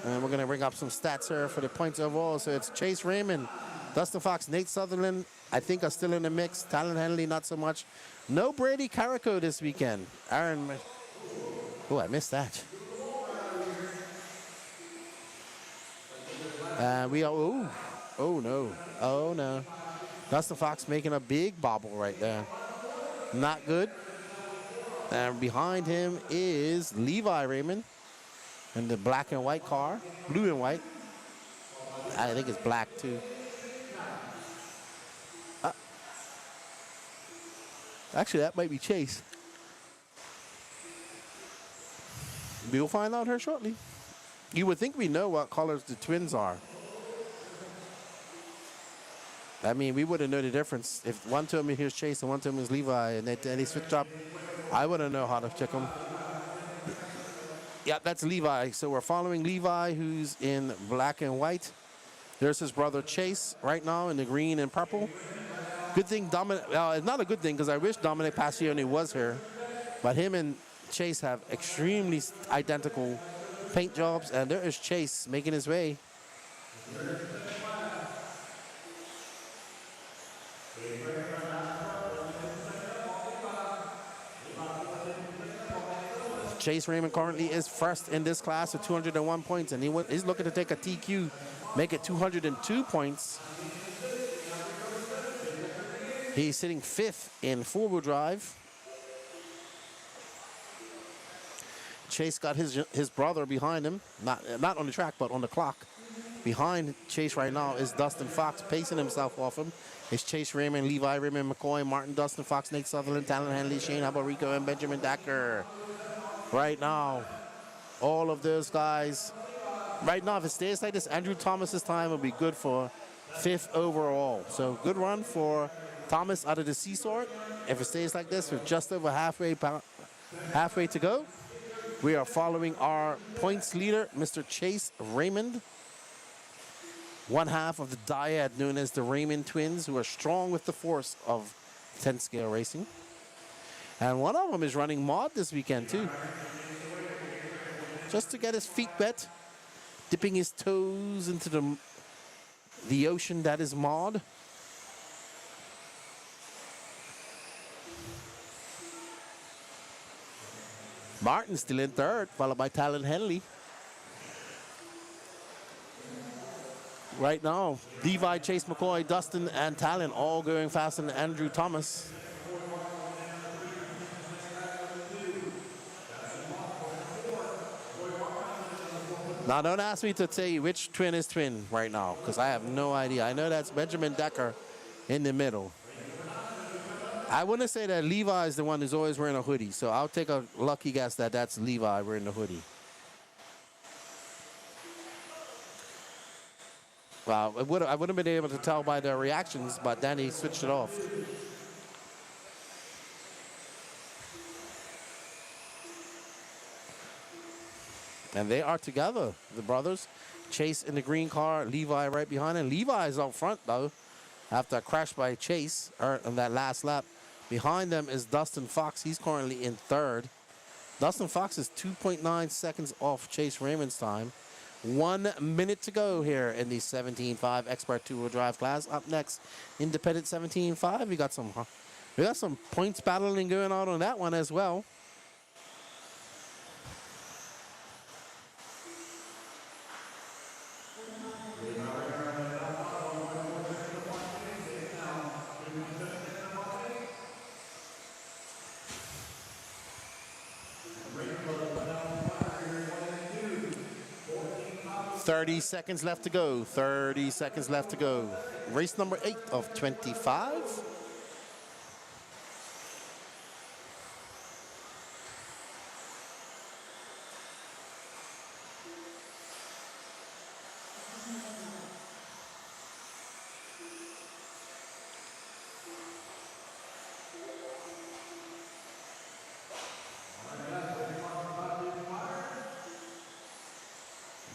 And we're going to bring up some stats here for the points overall. So it's Chase Raymond, Dustin Fox, Nate Sutherland, I think are still in the mix. Talon Henley, not so much. No Brady Carico this weekend. Aaron, oh, I missed that. We are, oh no. Dustin Fox making a big bobble right there. Not good. And behind him is Levi Raymond in the black and white car. Blue and white. I think it's black too. Actually, that might be Chase. We'll find out here shortly. You would think we know what colors the twins are. I mean, we wouldn't know the difference. If one told me here's Chase and one told me is Levi and they switched up, I wouldn't know how to check them. Yeah, that's Levi. So we're following Levi, who's in black and white. There's his brother Chase right now in the green and purple. Good thing Dominic, it's not a good thing because I wish Dominic Passione was here. But him and Chase have extremely identical paint jobs, and there is Chase making his way. Chase Raymond currently is first in this class with 201 points, and he's looking to take a TQ, make it 202 points. He's sitting fifth in four-wheel drive. Chase got his brother behind him, not on the track, but on the clock. Behind Chase right now is Dustin Fox, pacing himself off him. It's Chase Raymond, Levi Raymond, McCoy, Martin, Dustin Fox, Nate Sutherland, Talon Henley, Shane Albarico, and Benjamin Decker. Right now, all of those guys. Right now, if it stays like this, Andrew Thomas's time will be good for fifth overall. So good run for Thomas out of the C sort. If it stays like this, with just over halfway to go, we are following our points leader, Mr. Chase Raymond. One half of the dyad known as the Raymond twins, who are strong with the force of 10 scale racing. And one of them is running mod this weekend too. Just to get his feet wet, dipping his toes into the ocean that is mod. Martin still in third, followed by Talon Henley. Right now, Levi, Chase McCoy, Dustin, and Talon all going faster than Andrew Thomas. Now, don't ask me to tell you which twin is twin right now, because I have no idea. I know that's Benjamin Decker in the middle. I wouldn't say that Levi is the one who's always wearing a hoodie, so I'll take a lucky guess that that's Levi wearing the hoodie. Well, I would have been able to tell by their reactions, but then he switched it off. And they are together, the brothers. Chase in the green car, Levi right behind him. Levi is out front, though, after a crash by Chase on that last lap. Behind them is Dustin Fox. He's currently in third. Dustin Fox is 2.9 seconds off Chase Raymond's time. 1 minute to go here in the 17.5 Expert two-wheel drive class. Up next, Independent 17.5. We got some points battling going on that one as well. .30 seconds left to go. 30 seconds left to go. Race number 8 of 25.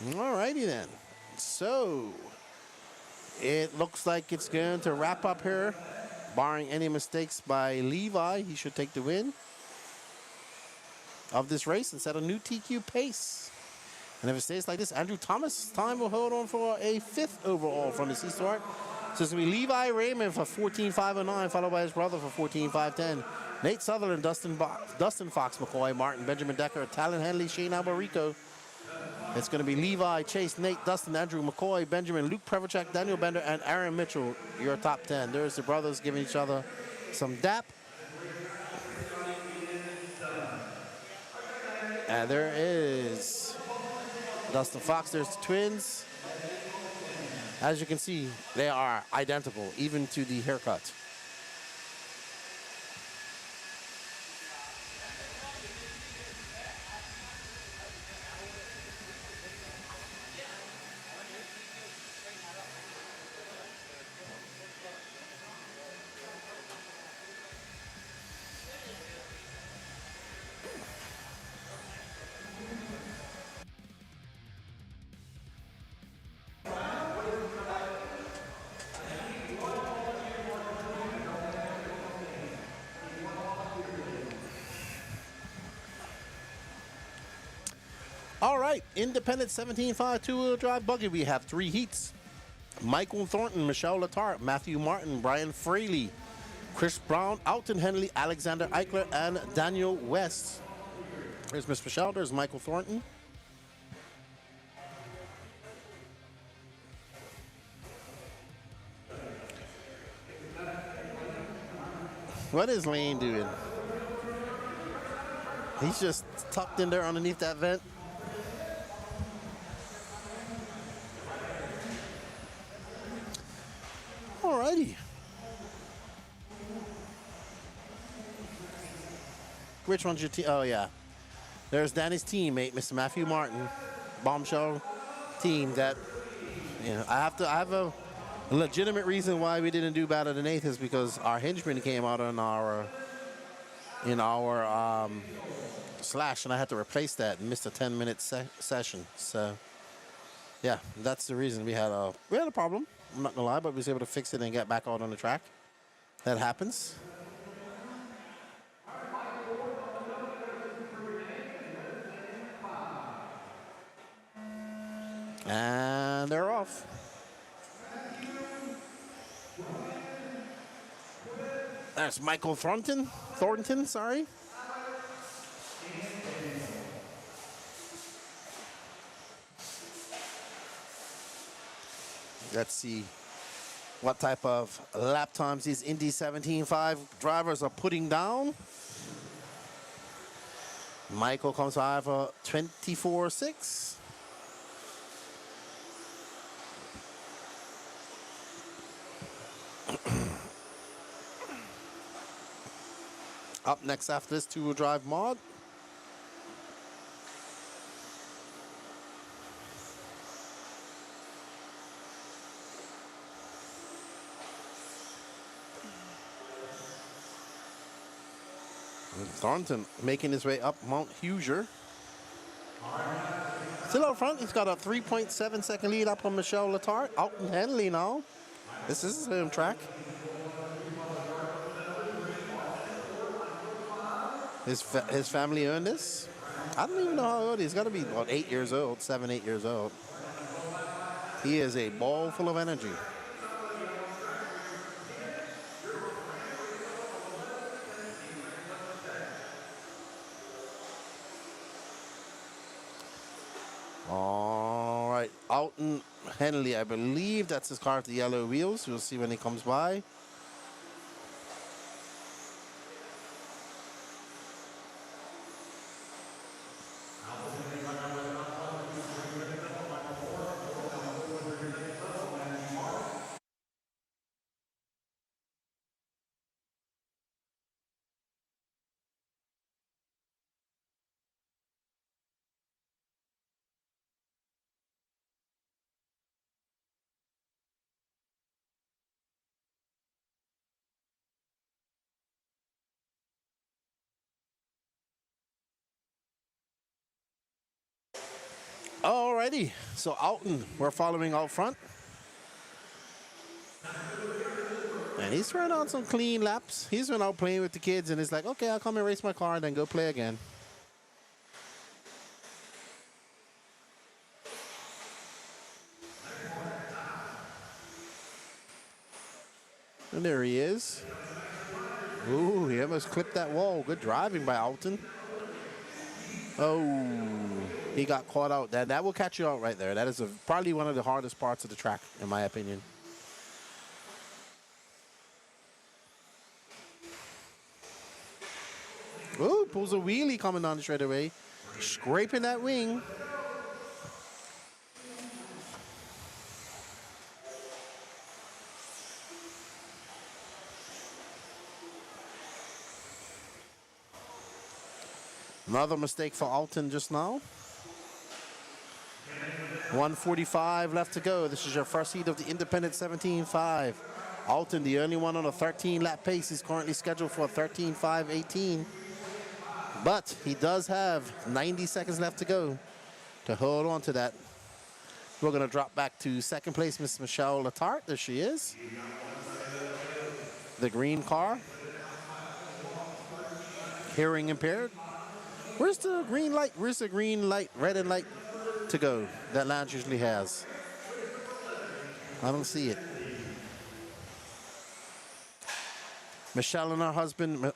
Alrighty then. So it looks like it's going to wrap up here, barring any mistakes by Levi. He should take the win of this race and set a new TQ pace. And if it stays like this, Andrew Thomas' time will hold on for a 5th overall from the C-Start. So it's going to be Levi Raymond for 14.509, followed by his brother for 14.510. Nate Sutherland, Dustin Fox, McCoy, Martin, Benjamin Decker, Talon Henley, Shane Albarico. It's going to be Levi, Chase, Nate, Dustin, Andrew, McCoy, Benjamin, Luke Prevochek, Daniel Bender, and Aaron Mitchell, your top 10. There's the brothers giving each other some dap. And there is Dustin Fox. There's the twins. As you can see, they are identical, even to the haircut. All right, Independent 17.5 two-wheel drive buggy. We have 3 heats. Michael Thornton, Michelle Letarte, Matthew Martin, Brian Fraley, Chris Brown, Alton Henley, Alexander Eichler, and Daniel West. There's Miss Michelle, there's Michael Thornton. What is Lane doing? He's just tucked in there underneath that vent. Alrighty. Which one's your team? Oh, yeah. There's Danny's teammate, Mr. Matthew Martin. Bombshell team that, you know, I have a legitimate reason why we didn't do better than 8th is because our henchman came out on our slash, and I had to replace that and missed a 10-minute session. So, yeah, that's the reason we had a problem. I'm not gonna lie, but we was able to fix it and get back out on the track. That happens. And they're off. There's Michael Thornton, sorry. Let's see what type of lap times these Indy 17.5 drivers are putting down. Michael comes by for 24.6. Up next after this, two-wheel drive mod. Thornton making his way up Mount Hoosier. Still out front, he's got a 3.7 second lead up on Michelle Letarte. Out in Henley now. This is his home track. His family earned this. I don't even know how old he is. He's got to be about 8 years old, 7, 8 years old. He is a ball full of energy. All right, Alton Henley, I believe that's his car with the yellow wheels. We'll see when he comes by. Alrighty, so Alton, we're following out front. And he's throwing on some clean laps. He's been out playing with the kids and he's like, okay, I'll come and race my car and then go play again. And there he is. Ooh, he almost clipped that wall. Good driving by Alton. Oh, he got caught out. That will catch you out right there. That is probably one of the hardest parts of the track, in my opinion. Ooh, pulls a wheelie coming down the straightaway. Scraping that wing. Another mistake for Alton just now. 1:45 left to go. This is your first heat of the independent 17.5. Alton, the only one on a 13-lap pace. He's currently scheduled for a 13.5.18. But he does have 90 seconds left to go to hold on to that. We're going to drop back to second place, Miss Michelle Letarte. There she is. The green car. Hearing impaired. Where's the green light? Where's the green light, red and light to go that Lounge usually has? I don't see it. Michelle and her husband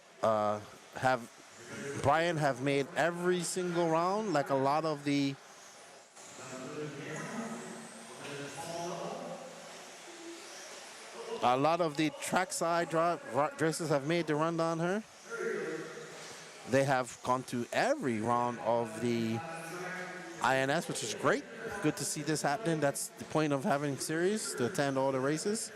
Brian have made every single round, like a lot of the trackside drivers have made the run down her. They have gone to every round of the INS, which is great. Good to see this happening. That's the point of having series, to attend all the races.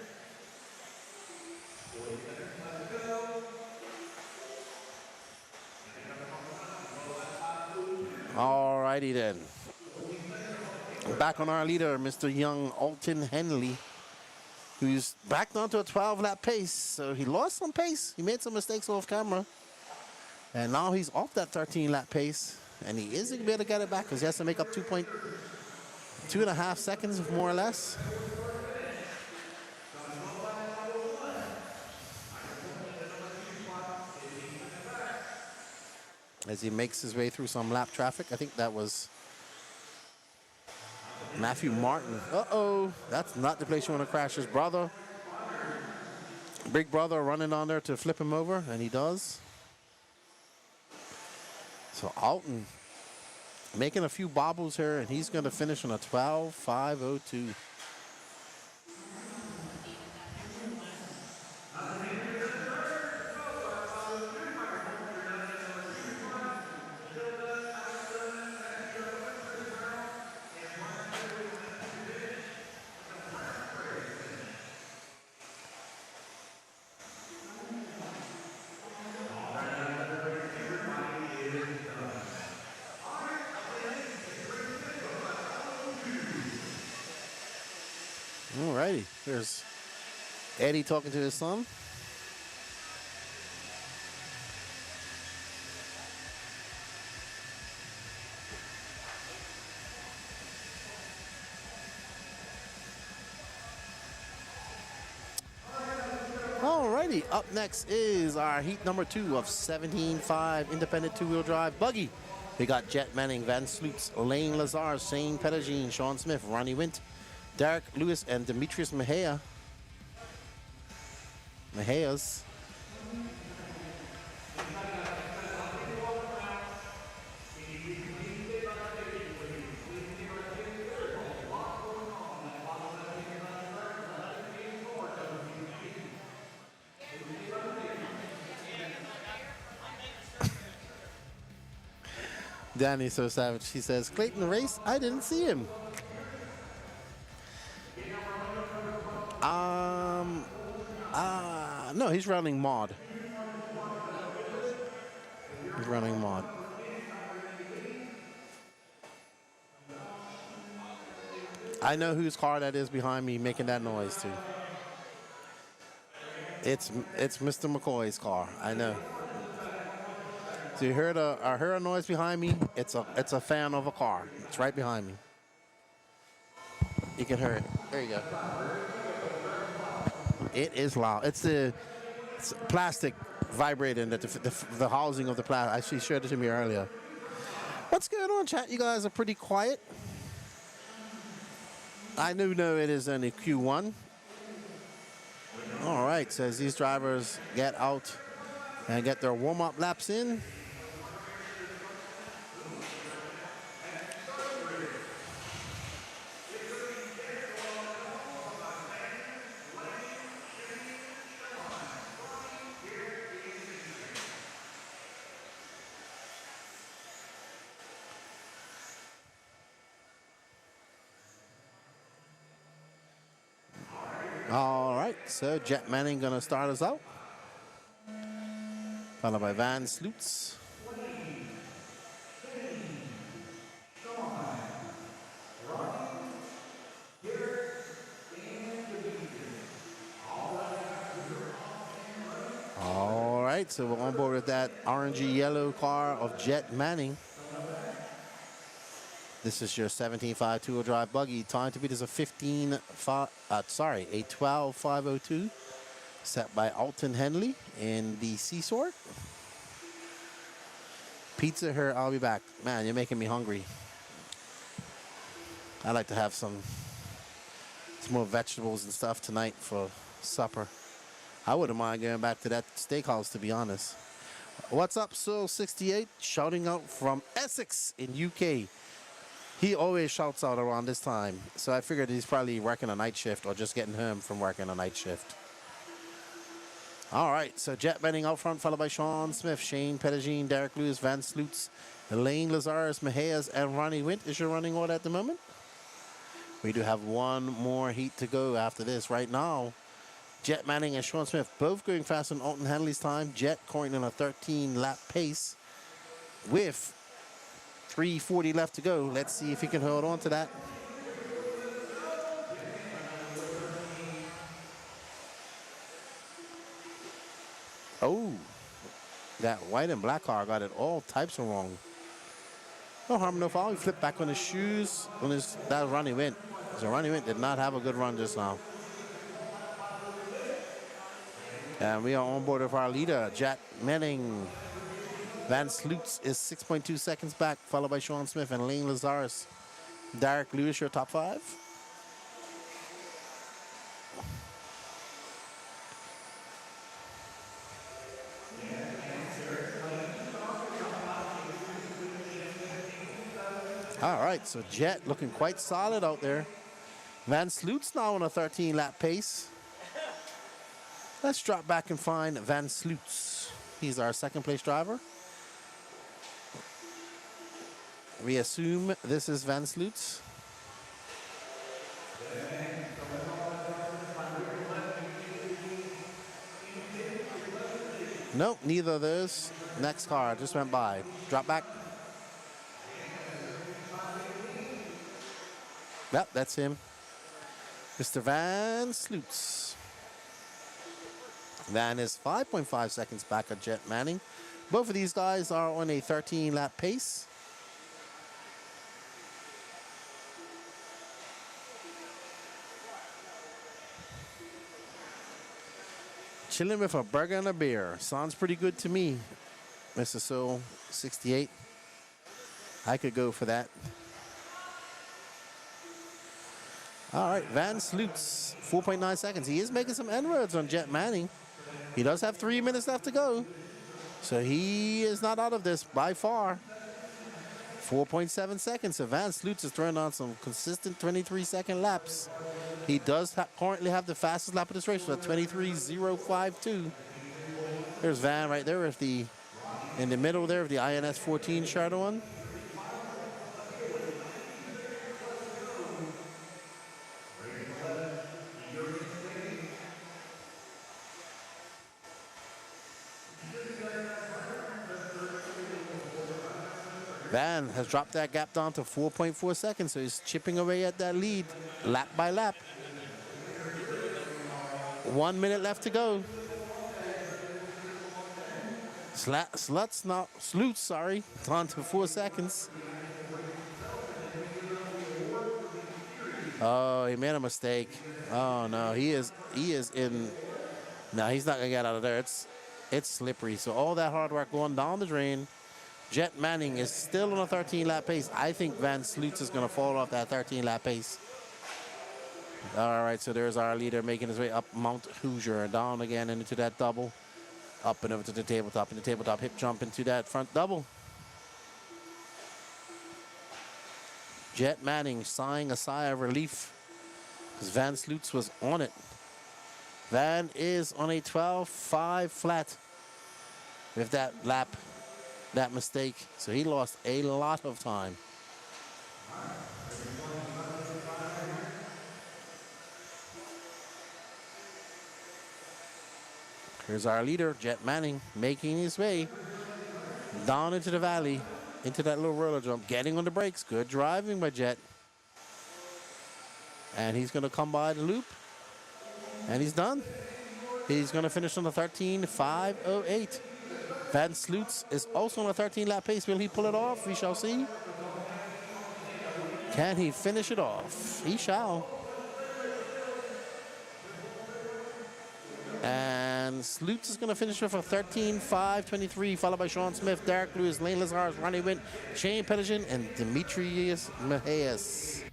Alrighty then. Back on our leader, Mr. Young Alton Henley, who's back down to a 12-lap pace. So he lost some pace. He made some mistakes off camera. And now he's off that 13-lap pace, and he isn't going to be able to get it back because he has to make up 2.5 seconds, more or less. As he makes his way through some lap traffic. I think that was Matthew Martin. Uh-oh, that's not the place you want to crash. His brother, big brother, running on there to flip him over, and he does. So Alton making a few bobbles here, and he's going to finish on a 12.502. There's Eddie talking to his son. Alrighty, up next is our heat number 2 of 17.5 independent two-wheel drive buggy. We got Jet Manning, Van Sloops, Lane Lazar, Shane Pettigene, Sean Smith, Ronnie Wint, Derek Lewis, and Demetrius Mejias. Danny's so savage. He says, Clayton race? I didn't see him. No, he's running mod. He's running mod. I know whose car that is behind me making that noise too. It's Mr. McCoy's car. I know. So you heard I heard a noise behind me. It's a fan of a car. It's right behind me. You can hear it. There you go. It is loud. It's plastic vibrating that the housing of the plastic. Actually showed it to me earlier. What's going on, chat? You guys are pretty quiet. I do know it is only Q1. All right, so as these drivers get out and get their warm-up laps in. All right, so Jet Manning gonna start us out, followed by Van Sloots. All right, so we're on board with that orangey yellow car of Jet Manning. This is your 17.5 two-wheel drive buggy. Time to beat is a 12.502, set by Alton Henley in the Sea Sort. Pizza here, I'll be back. Man, you're making me hungry. I'd like to have some more vegetables and stuff tonight for supper. I wouldn't mind going back to that steakhouse, to be honest. What's up, Soul68? Shouting out from Essex in UK. He always shouts out around this time, so I figured he's probably working a night shift or just getting home from working a night shift. All right, so Jet Manning out front, followed by Sean Smith, Shane Pettigene, Derek Lewis, Van Sloots, Elaine Lazarus, Mejias, and Ronnie Wint is your running order at the moment. We do have one more heat to go after this right now. Jet Manning and Sean Smith both going fast on Alton Henley's time. Jet currently on a 13-lap pace with 3:40 left to go. Let's see if he can hold on to that. Oh, that white and black car got it all types of wrong. No harm, no foul. He flipped back on his shoes when that Ronnie Wint. So Ronnie Wint did not have a good run just now. And we are on board with our leader, Jet Manning. Van Sloots is 6.2 seconds back, followed by Sean Smith and Lane Lazarus. Derek Lewis, your top 5. All right, so Jet looking quite solid out there. Van Sloots now on a 13-lap pace. Let's drop back and find Van Sloots. He's our second place driver. We assume this is Van Sloots. Nope, neither of those. Next car just went by. Drop back. Yep, that's him. Mr. Van Sloots. Van is 5.5 seconds back of Jet Manning. Both of these guys are on a 13-lap pace. Chilling with a burger and a beer. Sounds pretty good to me, Mr. Soul 68. I could go for that. All right, Van Sloots, 4.9 seconds. He is making some inroads on Jet Manning. He does have 3 minutes left to go. So he is not out of this by far. 4.7 seconds. So Van Sloots is throwing on some consistent 23-second laps. He does currently have the fastest lap of this race at 23.052. There's Van right there with the, in the middle there of the INS 14 shirt on. Van has dropped that gap down to 4.4 seconds, so he's chipping away at that lead, lap by lap. 1 minute left to go. Sloots, down to 4 seconds. Oh, he made a mistake. Oh no, he is in. No, he's not gonna get out of there. It's slippery. So all that hard work going down the drain. Jet Manning is still on a 13-lap pace. I think Van Sloots is going to fall off that 13-lap pace. All right, so there's our leader making his way up Mount Hoosier, down again into that double, up and over to the tabletop, and the tabletop hip jump into that front double. Jet Manning sighing a sigh of relief because Van Sloots was on it. Van is on a 12.5 flat with that lap. That mistake, so he lost a lot of time. Here's our leader, Jet Manning, making his way down into the valley, into that little roller jump, getting on the brakes. Good driving by Jet. And he's going to come by the loop, and he's done. He's going to finish on the 13.508. Van Sloots is also on a 13-lap pace. Will he pull it off? We shall see. Can he finish it off? He shall. And Sloots is going to finish with a 13.523, followed by Sean Smith, Derek Lewis, Lane Lazarus, Ronnie Wint, Shane Pettigen, and Demetrius Mahias.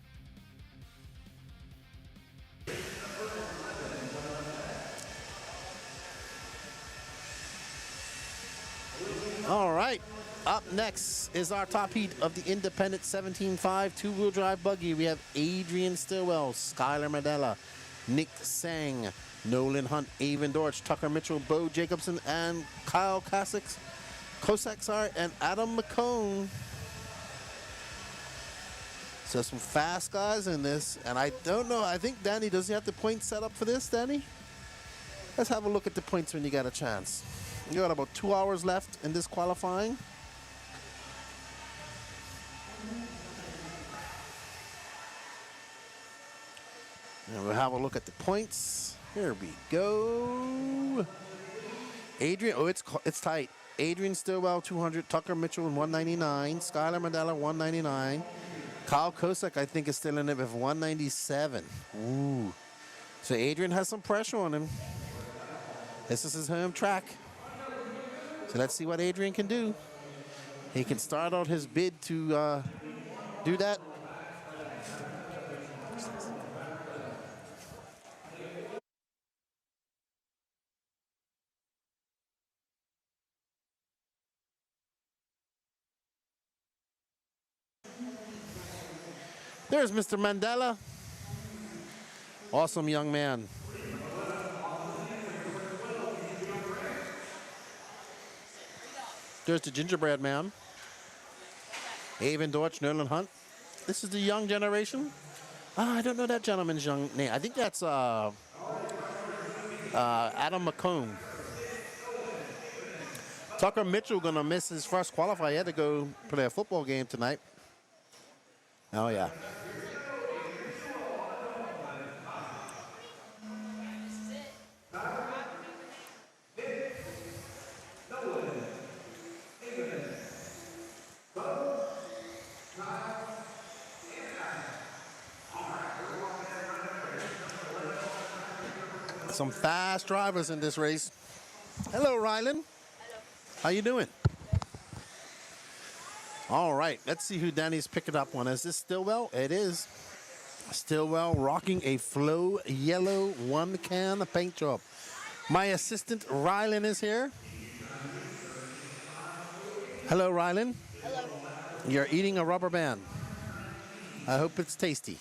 All right, up next is our top heat of the independent 17.5 two-wheel drive buggy. We have Adrian Stillwell, Skylar Medella, Nick Sang, Nolan Hunt, Avon Dortch, Tucker Mitchell, Bo Jacobson, and Kyle Kosak, and Adam McCone. So some fast guys in this, and I don't know, I think Danny, does he have the points set up for this, Danny? Let's have a look at the points when you get a chance. You got about 2 hours left in this qualifying. And we'll have a look at the points. Here we go. Adrian, oh, it's tight. Adrian Stillwell, 200. Tucker Mitchell, 199. Skylar Mandela, 199. Kyle Kosak, I think, is still in it with 197. Ooh. So Adrian has some pressure on him. This is his home track. So let's see what Adrian can do. He can start out his bid to do that. There's Mr. Mandela. Awesome young man. There's the gingerbread man. Avon Dortch, Nolan Hunt. This is the young generation. I don't know that gentleman's young name. I think that's Adam McComb. Tucker Mitchell gonna miss his first qualifier. He had to go play a football game tonight. Oh yeah. Some fast drivers in this race. Hello, Rylan. How you doing? All right, let's see who Danny's picking up on. Is this Stillwell? It is. Stillwell rocking a Flow yellow 1-can paint job. My assistant, Rylan, is here. Hello, Rylan. Hello. You're eating a rubber band. I hope it's tasty.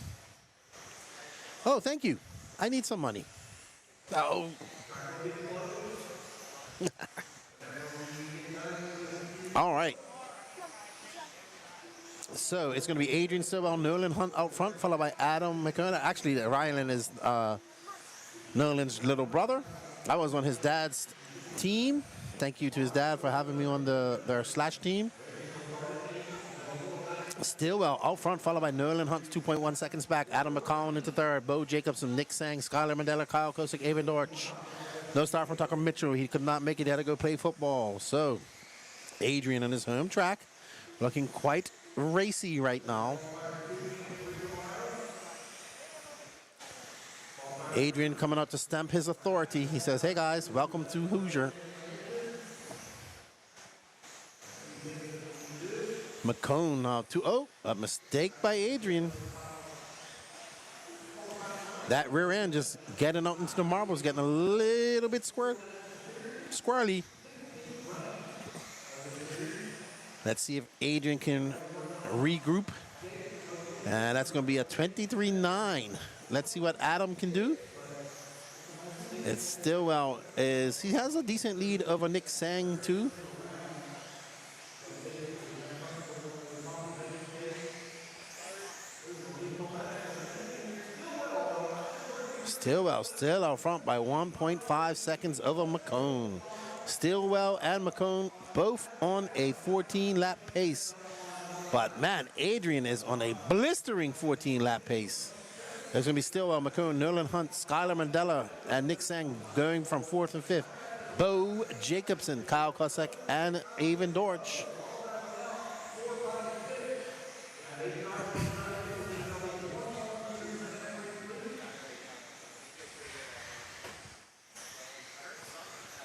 Oh, thank you. I need some money. Oh. All right. So it's going to be Adrian Stillwell, Nolan Hunt out front, followed by Adam McKenna. Actually, Rylan is Nolan's little brother. I was on his dad's team. Thank you to his dad for having me on their slash team. Stillwell out front, followed by Nolan Hunt, 2.1 seconds back. Adam McCollum into third. Bo Jacobson, Nick Sang, Skylar Mandela, Kyle Kosick, Avon Dorch. No start from Tucker Mitchell. He could not make it. He had to go play football. So Adrian on his home track, looking quite racy right now. Adrian coming out to stamp his authority. He says, hey guys, welcome to Hoosier. McCone now 2-0. A mistake by Adrian. That rear end just getting out into the marbles, getting a little bit squirrely. Let's see if Adrian can regroup. And that's going to be a 23-9. Let's see what Adam can do. It's Stillwell he has a decent lead over Nick Sang too. Stillwell still out front by 1.5 seconds over McCone. Stillwell and McCone both on a 14-lap pace. But man, Adrian is on a blistering 14-lap pace. There's going to be Stillwell, McCone, Nolan Hunt, Skylar Mandela, and Nick Sang going from 4th and 5th. Bo Jacobson, Kyle Kosek, and Avon Dorch.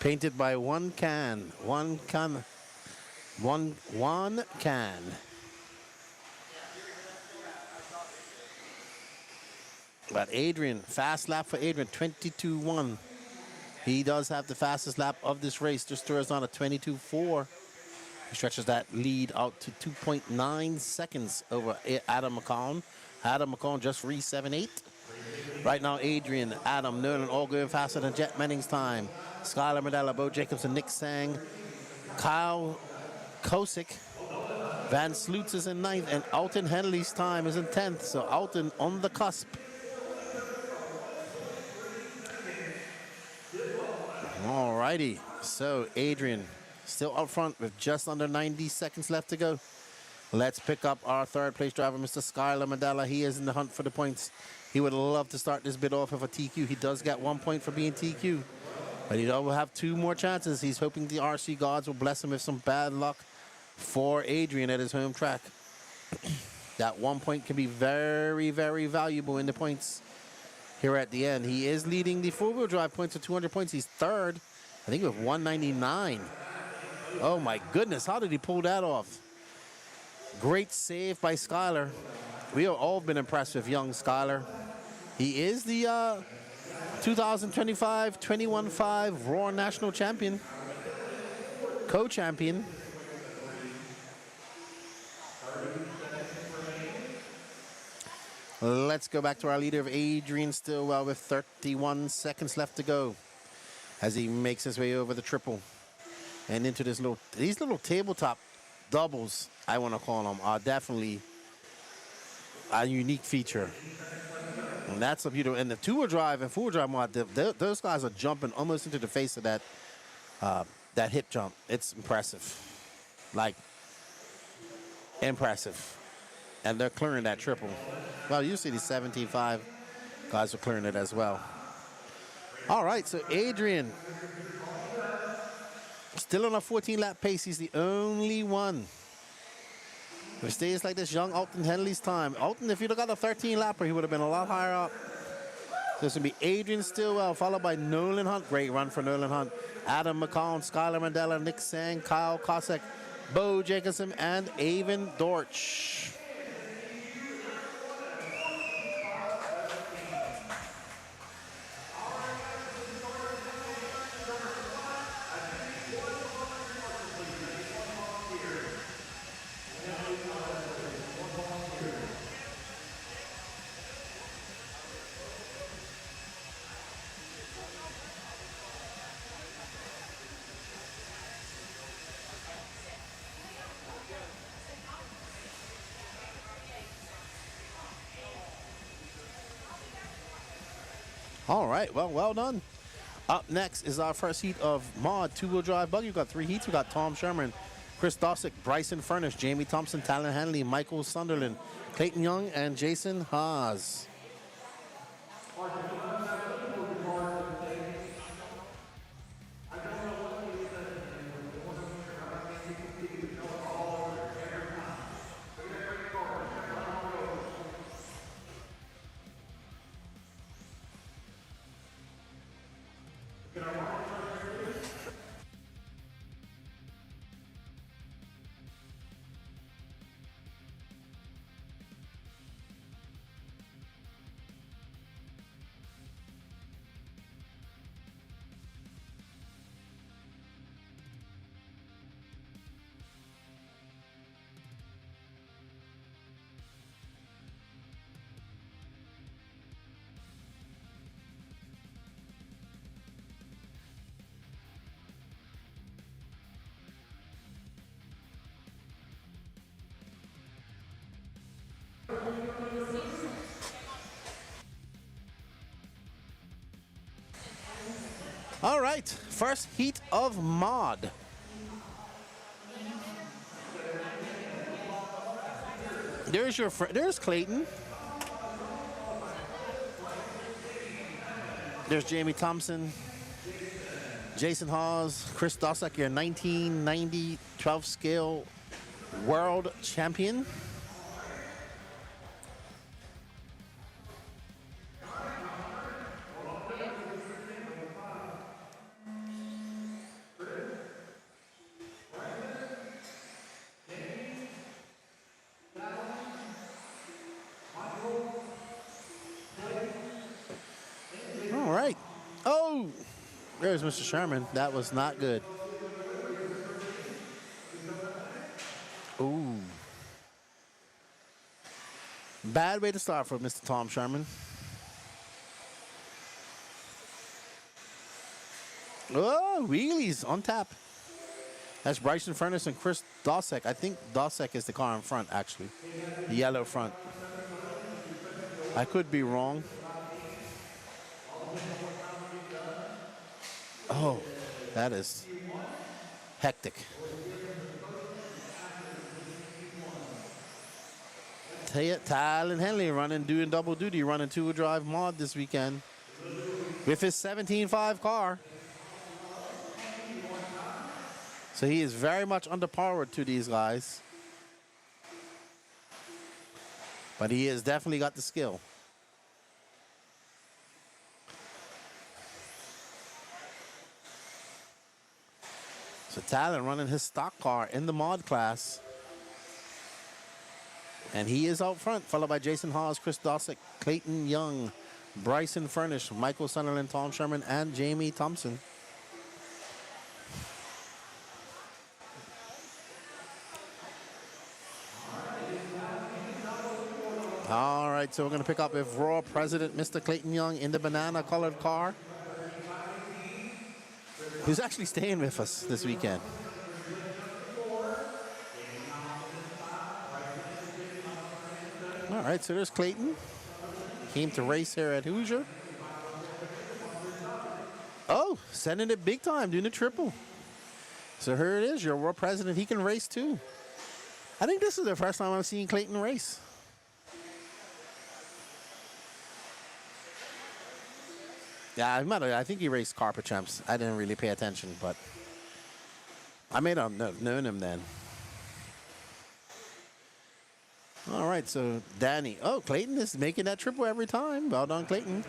Painted by one can. But Adrian, fast lap for Adrian, 22-1. He does have the fastest lap of this race. Just throws on a 22-4. He stretches that lead out to 2.9 seconds over Adam McCollum. Adam McCollum just 3.78. Right now, Adrian, Adam, Nolan, all going faster than Jet Manning's time. Skylar Mandela, Bo Jacobson, Nick Sang, Kyle Kosick, Van Slutz is in 9th, and Alton Henley's time is in 10th. So Alton on the cusp. All righty. So Adrian still up front with just under 90 seconds left to go. Let's pick up our third place driver, Mr. Skylar Mandela. He is in the hunt for the points. He would love to start this bit off with a TQ. He does get 1 point for being TQ. But he will have 2 more chances. He's hoping the RC gods will bless him with some bad luck for Adrian at his home track. That 1 point can be very, very valuable in the points here at the end. He is leading the four-wheel drive points with 200 points. He's third, I think, with 199. Oh my goodness, how did he pull that off? Great save by Skylar. We have all been impressed with young Skylar. He is the 2025 21-5 Raw National Champion, co-champion. Let's go back to our leader of Adrian Stillwell with 31 seconds left to go as he makes his way over the triple and into these little tabletop doubles, I want to call them, are definitely a unique feature. And that's a beautiful, and the two-wheel drive and four-wheel drive mod, those guys are jumping almost into the face of that hip jump. It's impressive, like impressive. And they're clearing that triple. Well, you see the 17.5 guys are clearing it as well. All right, so Adrian, still on a 14-lap pace. He's the only one who stays like this. Young Alton Henley's time. Alton, if you'd have got a 13-lapper, he would have been a lot higher up. This will be Adrian Stillwell, followed by Nolan Hunt. Great run for Nolan Hunt. Adam McCown, Skylar Mandela, Nick Sang, Kyle Kosek, Bo Jacobson, and Avon Dortch. All right, well done. Up next is our first heat of mod two-wheel drive buggy. We've got 3 heats. We've got Tom Sherman, Chris Dosick, Bryson Furnish, Jamie Thompson, Talon Hanley, Michael Sunderland, Clayton Young, and Jason Haas. All right, first heat of mod. There's Clayton. There's Jamie Thompson, Jason Hawes, Chris Dosick, your 1990 12 scale world champion. There's Mr. Sherman. That was not good. Ooh. Bad way to start for Mr. Tom Sherman. Oh, wheelies on tap. That's Bryson Furnace and Chris Dosick. I think Dosick is the car in front, actually. The yellow front. I could be wrong. Oh, that is hectic. Talon Henley doing double duty, running two-wheel drive mod this weekend with his 17.5 car. So he is very much underpowered to these guys. But he has definitely got the skill. So Talon running his stock car in the mod class. And he is out front, followed by Jason Hawes, Chris Dosick, Clayton Young, Bryson Furnish, Michael Sunderland, Tom Sherman, and Jamie Thompson. All right, so we're going to pick up with Raw President Mr. Clayton Young in the banana-colored car, who's actually staying with us this weekend. All right, so there's Clayton. Came to race here at Hoosier. Oh, sending it big time, doing a triple. So here it is, your world president. He can race too. I think this is the first time I've seen Clayton race. Yeah, I think he raced Carpet Champs. I didn't really pay attention, but I may not have known him then. All right, so Danny. Oh, Clayton is making that triple every time. Well done, Clayton.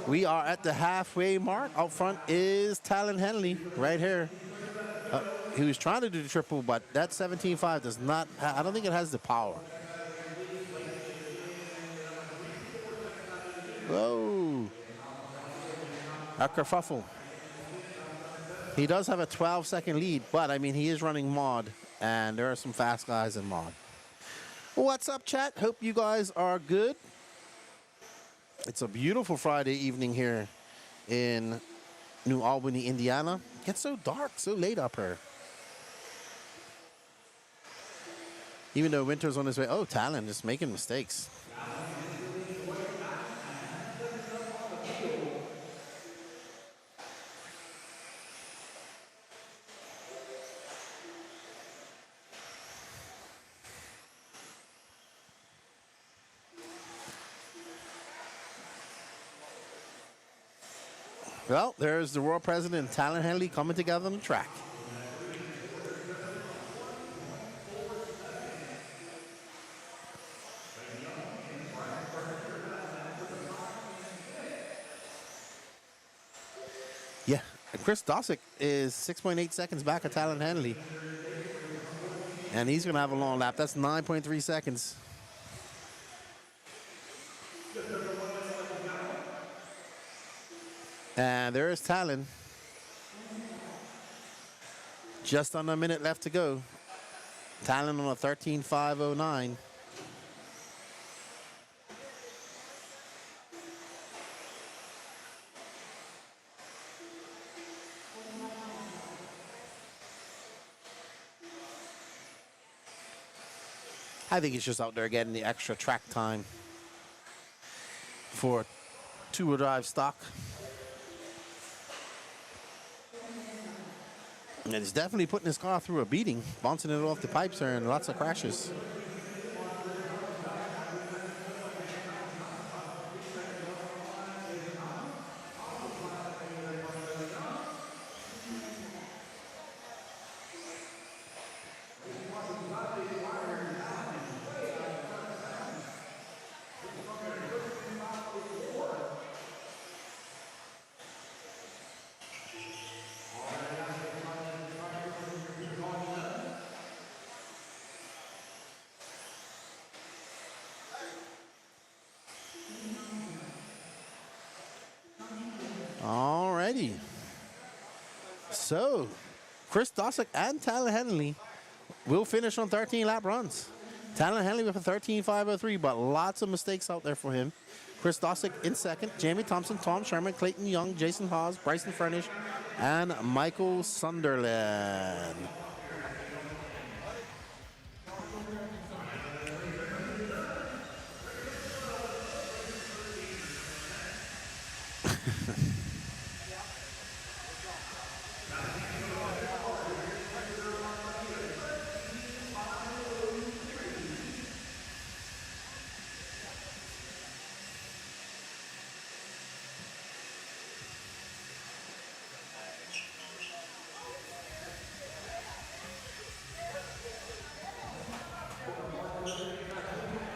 We are at the halfway mark. Out front is Talon Henley right here. He was trying to do the triple, but that 17.5 does not, I don't think it has the power. Whoa. A kerfuffle. He does have a 12-second lead, but I mean, he is running mod, and there are some fast guys in mod. What's up, chat? Hope you guys are good. It's a beautiful Friday evening here in New Albany, Indiana. It gets so dark, so late up here. Even though winter's on his way. Oh, Talon just making mistakes. Well, there's the world president and Talon Henley coming together on the track. Yeah, and Chris Dosick is 6.8 seconds back at Talon Henley. And he's going to have a long lap. That's 9.3 seconds. And there is Talon. Just under a minute left to go. Talon on a 13.509. I think he's just out there getting the extra track time for two-wheel drive stock. And he's definitely putting his car through a beating, bouncing it off the pipes there, and lots of crashes. Alrighty. So, Chris Dosick and Talon Henley will finish on 13 lap runs. Talon Henley with a 13.503, but lots of mistakes out there for him. Chris Dosick in second, Jamie Thompson, Tom Sherman, Clayton Young, Jason Haas, Bryson Furnish, and Michael Sunderland.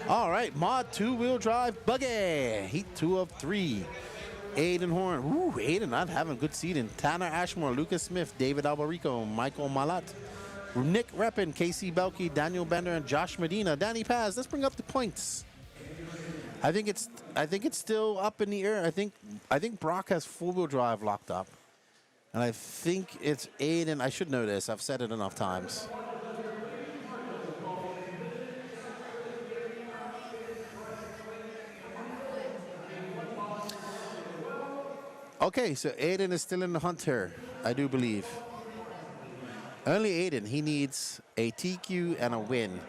All right, mod two-wheel drive buggy. Heat 2 of 3. Aiden Horn. Ooh, Aiden not having good seating. Tanner Ashmore, Lucas Smith, David Albarico, Michael Malat, Nick Reppin, Casey Belkey, Daniel Bender, and Josh Medina. Danny Paz, let's bring up the points. I think it's still up in the air. I think Brock has four-wheel drive locked up. And I think it's Aiden. I should know this. I've said it enough times. Okay, so Aiden is still in the hunt here, I do believe. Only Aiden, he needs a TQ and a win.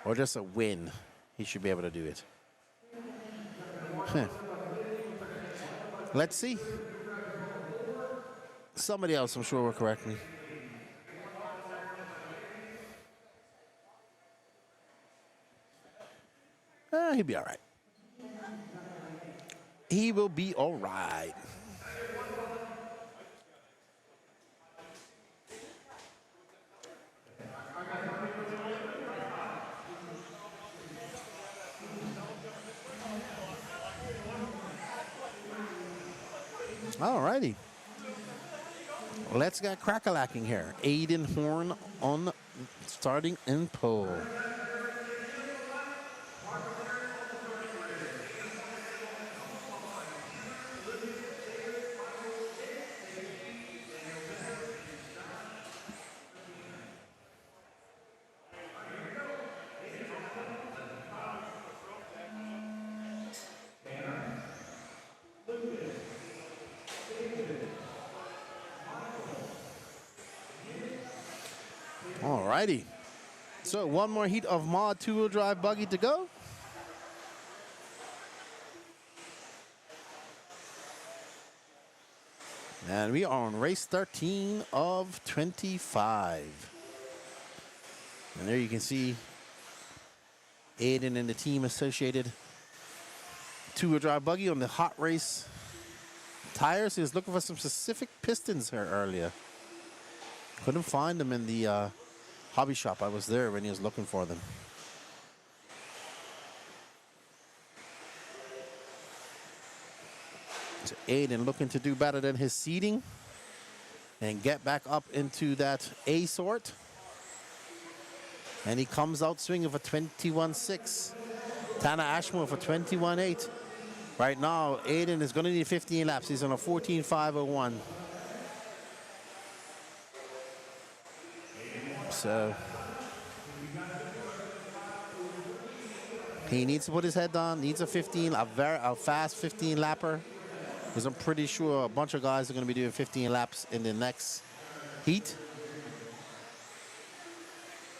Or just a win. He should be able to do it. Huh. Let's see. Somebody else, I'm sure, will correct me. He'll be all right. He will be all right. All righty. Let's get crack-a-lacking here. Aiden Horn on starting in pole. All righty. So one more heat of mod two-wheel drive buggy to go. And we are on race 13 of 25. And there you can see Aiden and the team associated two-wheel drive buggy on the hot race tires. He was looking for some specific pistons here earlier. Couldn't find them in the hobby shop. I was there when he was looking for them. So Aiden looking to do better than his seeding and get back up into that A sort. And he comes out swinging for 21.6. Tanner Ashmore for 21.8. Right now, Aiden is going to need 15 laps. He's on a 14.501. So he needs to put his head down, needs a fast 15 lapper, because I'm pretty sure a bunch of guys are going to be doing 15 laps in the next heat.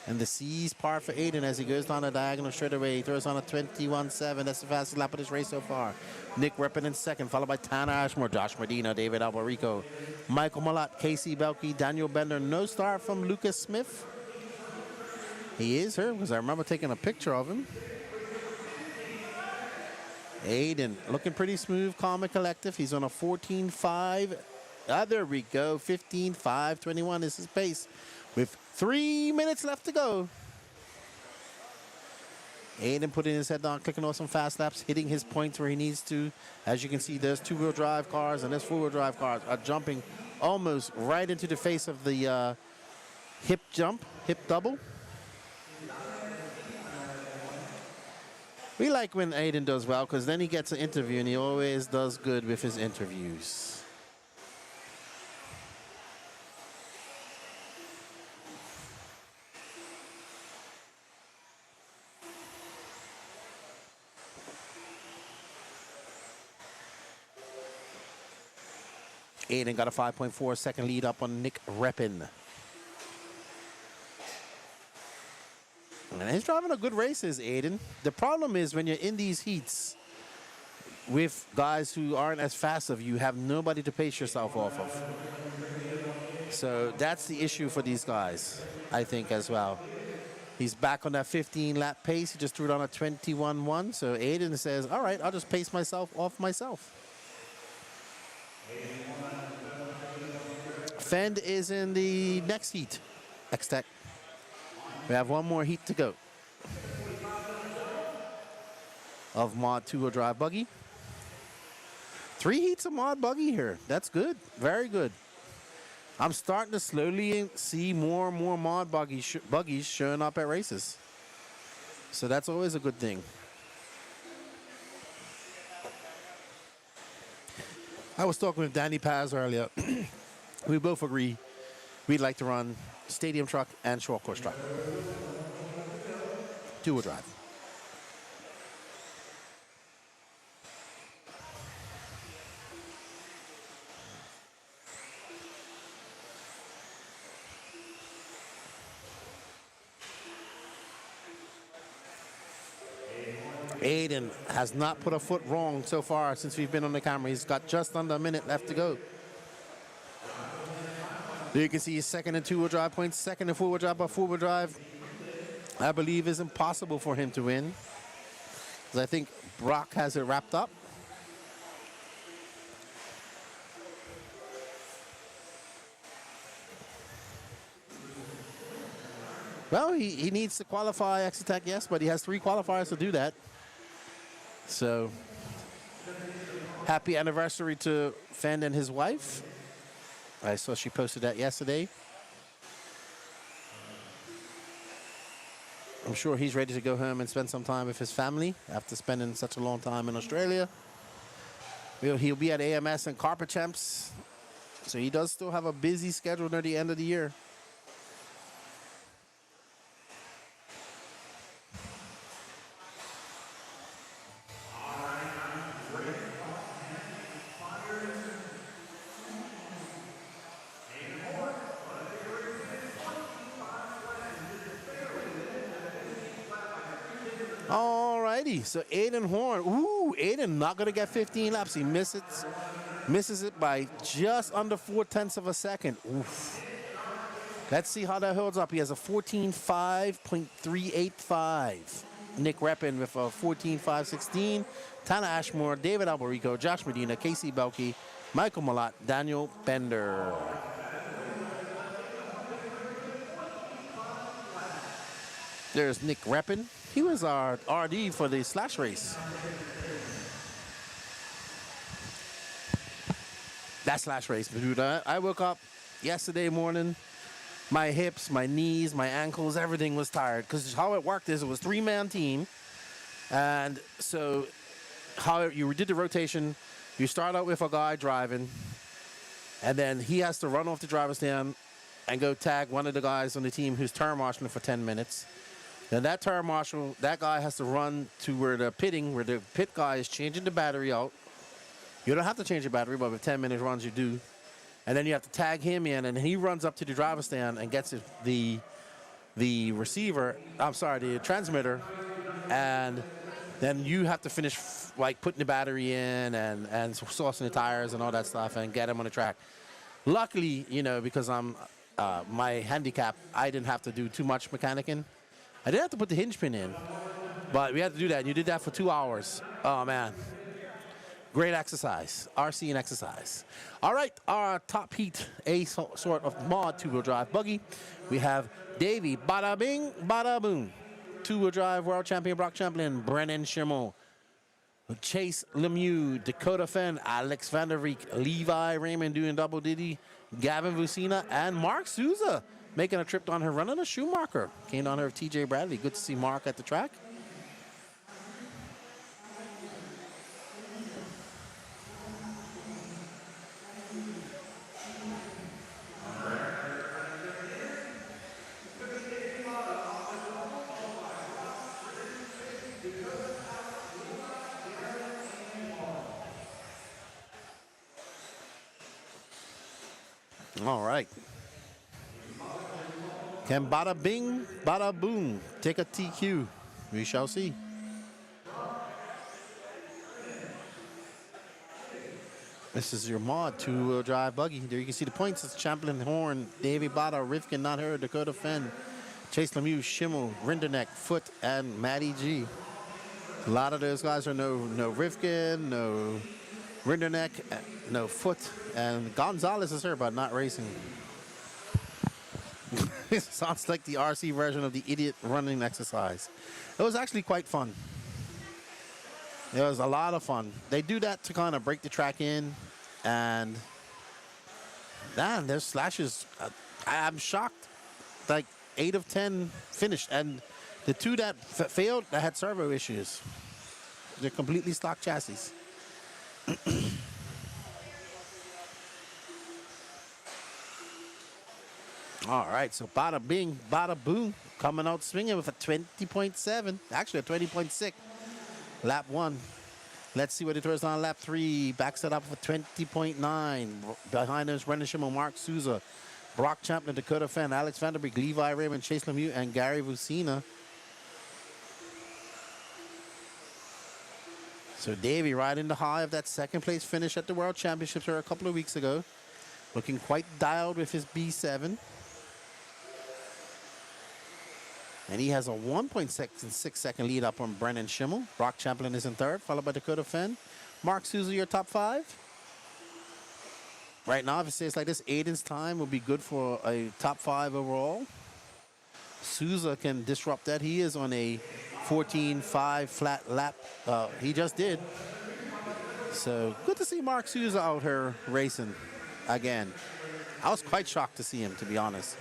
And the C's par for Aiden as he goes down the diagonal straight away. He throws on a 21.7. That's the fastest lap of this race so far. Nick Reppin in second, followed by Tanner Ashmore, Josh Medina, David Albarico, Michael Malott, Casey Belkey, Daniel Bender. No start from Lucas Smith. He is here because I remember taking a picture of him. Aiden looking pretty smooth, calm and collective. He's on a 14.5. There we go, 15.521 is his pace with 3 minutes left to go. Aiden putting his head down, clicking on some fast laps, hitting his points where he needs to. As you can see, there's two-wheel drive cars and there's four-wheel drive cars are jumping almost right into the face of the hip double. We like when Aiden does well because then he gets an interview and he always does good with his interviews. Aiden got a 5.4 second lead up on Nick Reppin. And he's driving a good races, Aiden. The problem is when you're in these heats with guys who aren't as fast as you have nobody to pace yourself off of. So that's the issue for these guys, I think, as well. He's back on that 15-lap pace. He just threw it on a 21.1. So Aiden says, all right, I'll just pace myself off myself. Fend is in the next heat. X-Tech. We have one more heat to go of mod two-wheel drive buggy. 3 heats of mod buggy here. That's good. Very good. I'm starting to slowly see more and more mod buggies showing up at races. So that's always a good thing. I was talking with Danny Paz earlier. We both agree we'd like to run stadium truck and short course truck. Two-wheel drive. Aiden has not put a foot wrong so far since we've been on the camera. He's got just under a minute left to go. There you can see he's second in two-wheel drive points, second in four-wheel drive. But four-wheel drive, I believe, is impossible for him to win, because I think Brock has it wrapped up. Well, he needs to qualify X-Attack, yes, but he has 3 qualifiers to do that. So Happy anniversary to Fenn and his wife. I saw she posted that yesterday. I'm sure he's ready to go home and spend some time with his family after spending such a long time in Australia. He'll be at AMS and Carpet Champs, so he does still have a busy schedule near the end of the year. Alrighty, so Aiden Horn. Ooh, Aiden not gonna get 15 laps. He misses it by just under 0.4 of a second. Oof. Let's see how that holds up. He has a 14.5.385. Nick Reppin with a 14.516. Tana Ashmore, David Albarico, Josh Medina, Casey Belkey, Michael Malott, Daniel Bender. There's Nick Reppin. He was our RD for the slash race. That slash race, dude. I woke up yesterday morning, my hips, my knees, my ankles, everything was tired. Because how it worked is it was 3-man team. And so how you did the rotation, you start out with a guy driving, and then he has to run off the driver's stand and go tag one of the guys on the team who's turn marshaling for 10 minutes. Then that turn marshal, that guy has to run to where the pit guy is changing the battery out. You don't have to change the battery, but with 10 minute runs you do. And then you have to tag him in, and he runs up to the driver's stand and gets the transmitter, and then you have to finish like putting the battery in and sourcing the tires and all that stuff and get him on the track. Luckily, because I'm my handicap, I didn't have to do too much mechanicking. I didn't have to put the hinge pin in, but we had to do that. And you did that for 2 hours. Oh, man. Great exercise. RC and exercise. All right, our top heat, a sort of mod two-wheel drive buggy. We have Davey Bada Bing, Bada Boom. Two-wheel drive world champion Brock Champlin, Brennan Schimmel. Chase Lemieux, Dakota Fenn, Alex Vanderveek, Levi Raymond doing double diddy, Gavin Vucina, and Mark Souza making a trip down here, running a Schumacher. Came down here with TJ Bradley. Good to see Mark at the track. All right. Can Bada Bing, Bada Boom take a TQ? We shall see. This is your mod two-wheel drive buggy. There you can see the points. It's Champlin, Horn, Davey Bada, Rifkin, Not Her, Dakota Fenn, Chase Lemieux, Schimmel, Rinderneck, Foot, and Matty G. A lot of those guys are no Rifkin, no Rinderneck, no Foot, and Gonzalez is here, but not racing. It sounds like the RC version of the idiot running exercise. It was actually quite fun. It was a lot of fun. They do that to kind of break the track in, and man, there's slashes. I'm shocked. Like 8 of 10 finished, and the 2 that failed, that had servo issues. They're completely stock chassis. All right, so Bada Bing, Bada Boom, coming out swinging with a 20.7, actually a 20.6, lap 1. Let's see what it was on lap 3. Backs it up with 20.9. Behind us, Brendan Schimmel, Mark Souza, Brock Champlin, Dakota Fenn, Alex Vanderbeek, Levi Raymond, Chase Lemieux, and Gary Vucina. So Davey riding the high of that second place finish at the World Championships here a couple of weeks ago. Looking quite dialed with his B7. And he has a 1.6 second lead up on Brennan Schimmel. Brock Champlin is in third, followed by Dakota Fenn. Mark Souza, your top 5. Right now, if it stays like this, Aiden's time will be good for a top 5 overall. Souza can disrupt that. He is on a 14.5 flat lap. He just did. So good to see Mark Souza out here racing again. I was quite shocked to see him, to be honest.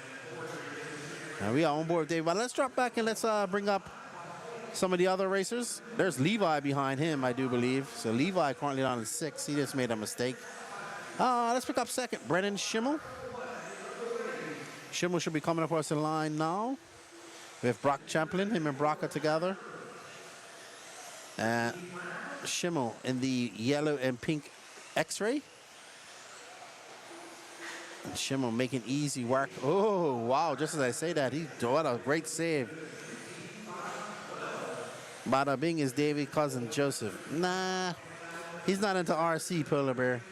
And we are on board with Dave, but let's drop back and let's bring up some of the other racers. There's Levi behind him, I do believe. So Levi currently down in 6th. He just made a mistake. Let's pick up 2nd, Brennan Schimmel. Schimmel should be coming across the line now. We have Brock Champlin, him and Brock are together. Schimmel in the yellow and pink X-ray. And Schimmel making easy work. Oh, wow, just as I say that, what a great save. Bada bing is David cousin Joseph. Nah, he's not into RC, Polar Bear.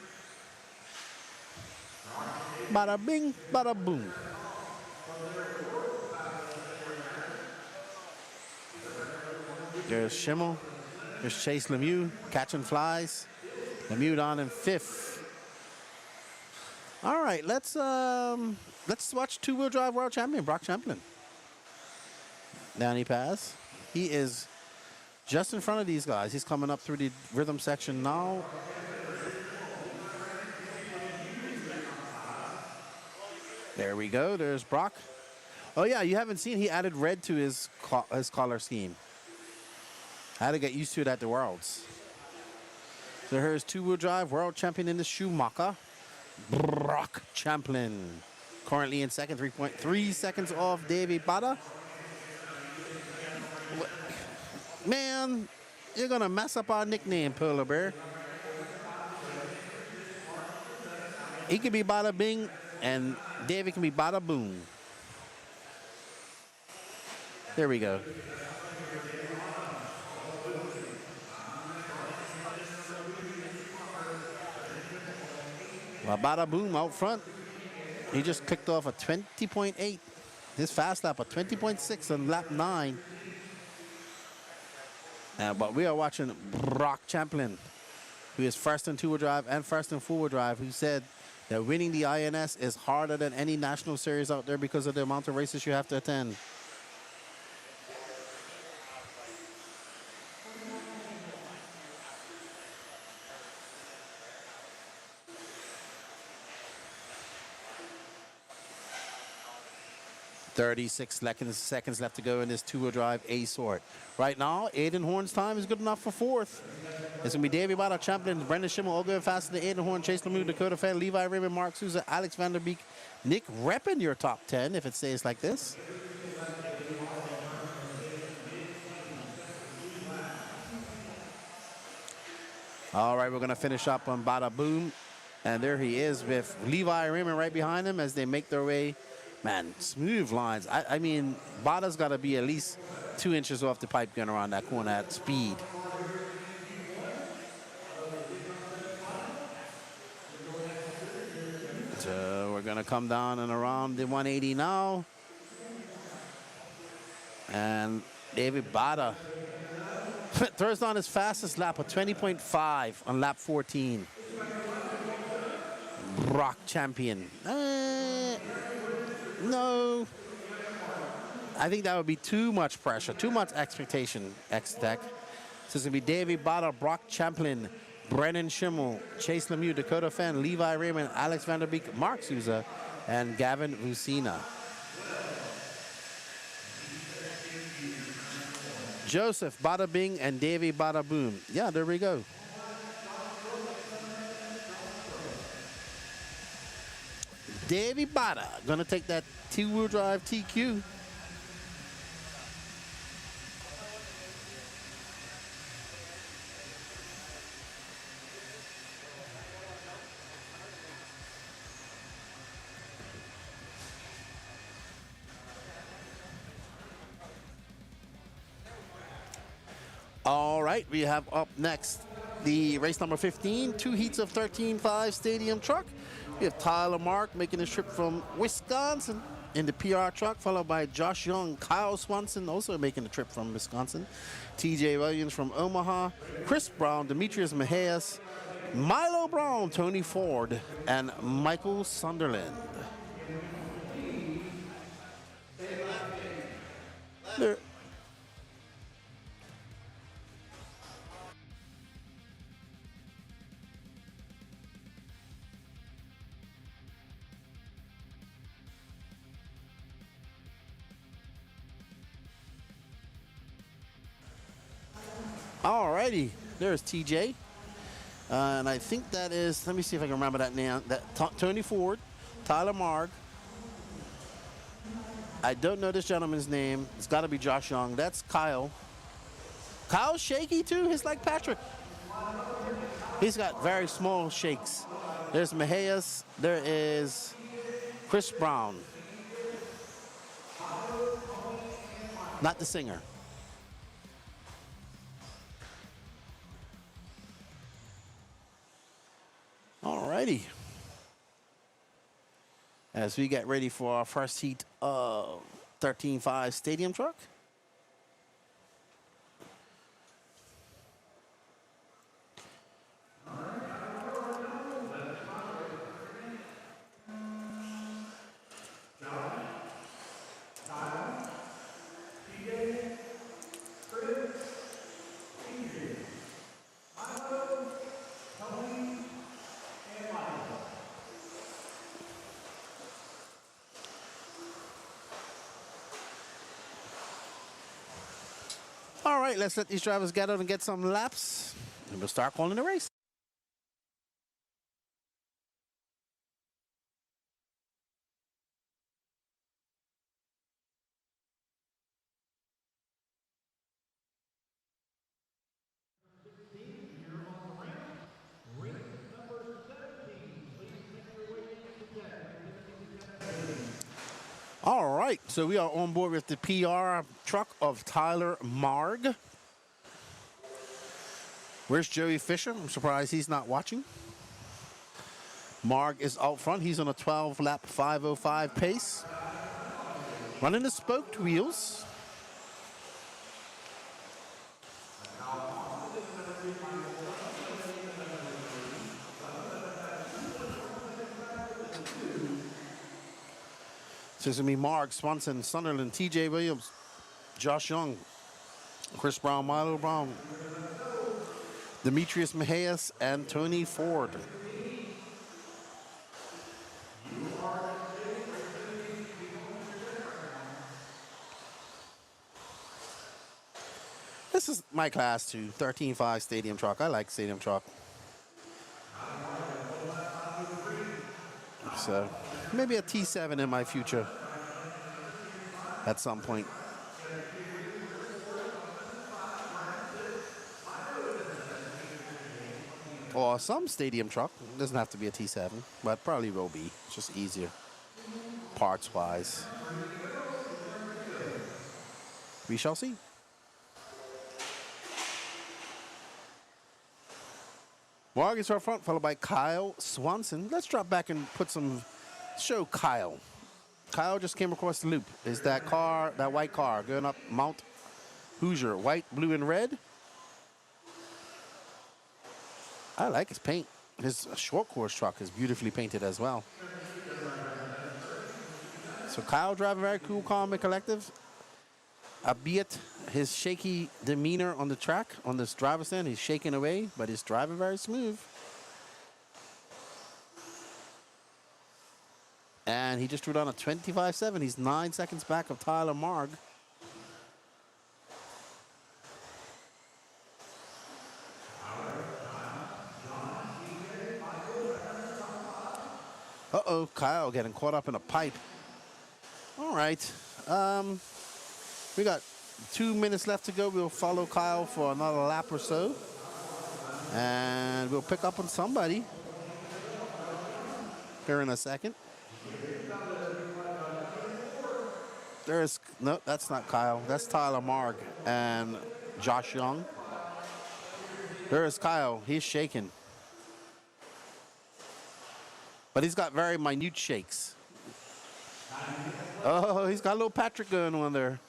Bada bing, bada boom. There's Schimmel. There's Chase Lemieux catching flies. Lemieux down in 5th. All right, let's watch two-wheel drive world champion Brock Champlin. Down he pass. He is just in front of these guys. He's coming up through the rhythm section now. There we go. There's Brock. Oh yeah, you haven't seen he added red to his color scheme. I had to get used to it at the Worlds. So here's two-wheel drive world champion in the Schumacher, Brock Champlin. Currently in 2nd, 3.3 seconds off Davey Bada. Man, you're gonna mess up our nickname, Polar Bear. He can be Bada Bing, and Davey can be Bada Boom. There we go. Well, Bada Boom out front. He just kicked off a 20.8. His fast lap, a 20.6 on lap 9. But we are watching Brock Champlin, who is first in two-wheel drive and first in four-wheel drive, who said that winning the INS is harder than any national series out there because of the amount of races you have to attend. Seconds left to go in this two-wheel drive A-sort. Right now, Aiden Horn's time is good enough for 4th. It's going to be Davey Bada, Champlin, Brendan Schimmel, all going faster than Aiden Horn, Chase Lemieux, Dakota Fan, Levi Raymond, Mark Souza, Alex Vanderbeek, Nick repping your top 10 if it stays like this. All right, we're going to finish up on Bada Boom. And there he is with Levi Raymond right behind him as they make their way. Man, smooth lines. I mean, Bada's got to be at least 2 inches off the pipe gun around that corner at speed. So we're going to come down and around the 180 now. And David Bada throws down his fastest lap, a 20.5 on lap 14. Brock Champion. No. I think that would be too much pressure, too much expectation, X-Tech. So it's going to be Davey Bada, Brock Champlin, Brennan Schimmel, Chase Lemieux, Dakota Fenn, Levi Raymond, Alex Vanderbeek, Mark Souza, and Gavin Lucina. Joseph Bada Bing and Davey Bada Boom. Yeah, there we go. Davey Bada gonna take that two-wheel drive TQ. All right, we have up next the race number 15, 2 heats of 13.5 stadium truck. We have Tyler Mark making a trip from Wisconsin in the PR truck, followed by Josh Young, Kyle Swanson also making a trip from Wisconsin, TJ Williams from Omaha, Chris Brown, Demetrius Mejias, Milo Brown, Tony Ford, and Michael Sunderland. There. righty. There's TJ. And I think that is, let me see if I can remember that name. Tony Ford, Tyler Marg. I don't know this gentleman's name. It's got to be Josh Young. That's Kyle. Kyle's shaky too. He's like Patrick. He's got very small shakes. There's Mejias. There is Chris Brown. Not the singer. All righty. As we get ready for our first heat of 13.5 Stadium Truck. All right, let's let these drivers get out and get some laps, and we'll start calling the race. All right, so we are on board with the PR truck of Tyler Marg. Where's Joey Fisher? I'm surprised he's not watching. Marg is out front. He's on a 12-lap 5:05 pace. Running the spoked wheels. So it's going to be Marg, Swanson, Sunderland, TJ Williams, Josh Young, Chris Brown, Milo Brown, Demetrius Mejias, and Tony Ford. This is my class too, 13.5 Stadium Truck. I like Stadium Truck. So maybe a T7 in my future at some point. Or some Stadium Truck. It doesn't have to be a T7, but probably will be. It's just easier parts-wise. We shall see. Marg is our front, followed by Kyle Swanson. Let's drop back and put some, show Kyle. Kyle just came across the loop. Is that car, that white car, going up Mount Hoosier, white, blue, and red? I like his paint. His short course truck is beautifully painted as well. So Kyle driving very cool, calm, and collective. Albeit his shaky demeanor on the track, on this driver's stand, he's shaking away, but he's driving very smooth. And he just threw down a 25.7. He's 9 seconds back of Tyler Marg. Uh-oh, Kyle getting caught up in a pipe. All right. We got 2 minutes left to go. We'll follow Kyle for another lap or so. And we'll pick up on somebody here in a second. There's, no, that's not Kyle. That's Tyler Marg and Josh Young. There's Kyle. He's shaking. But he's got very minute shakes. Oh, he's got a little Patrick going on there.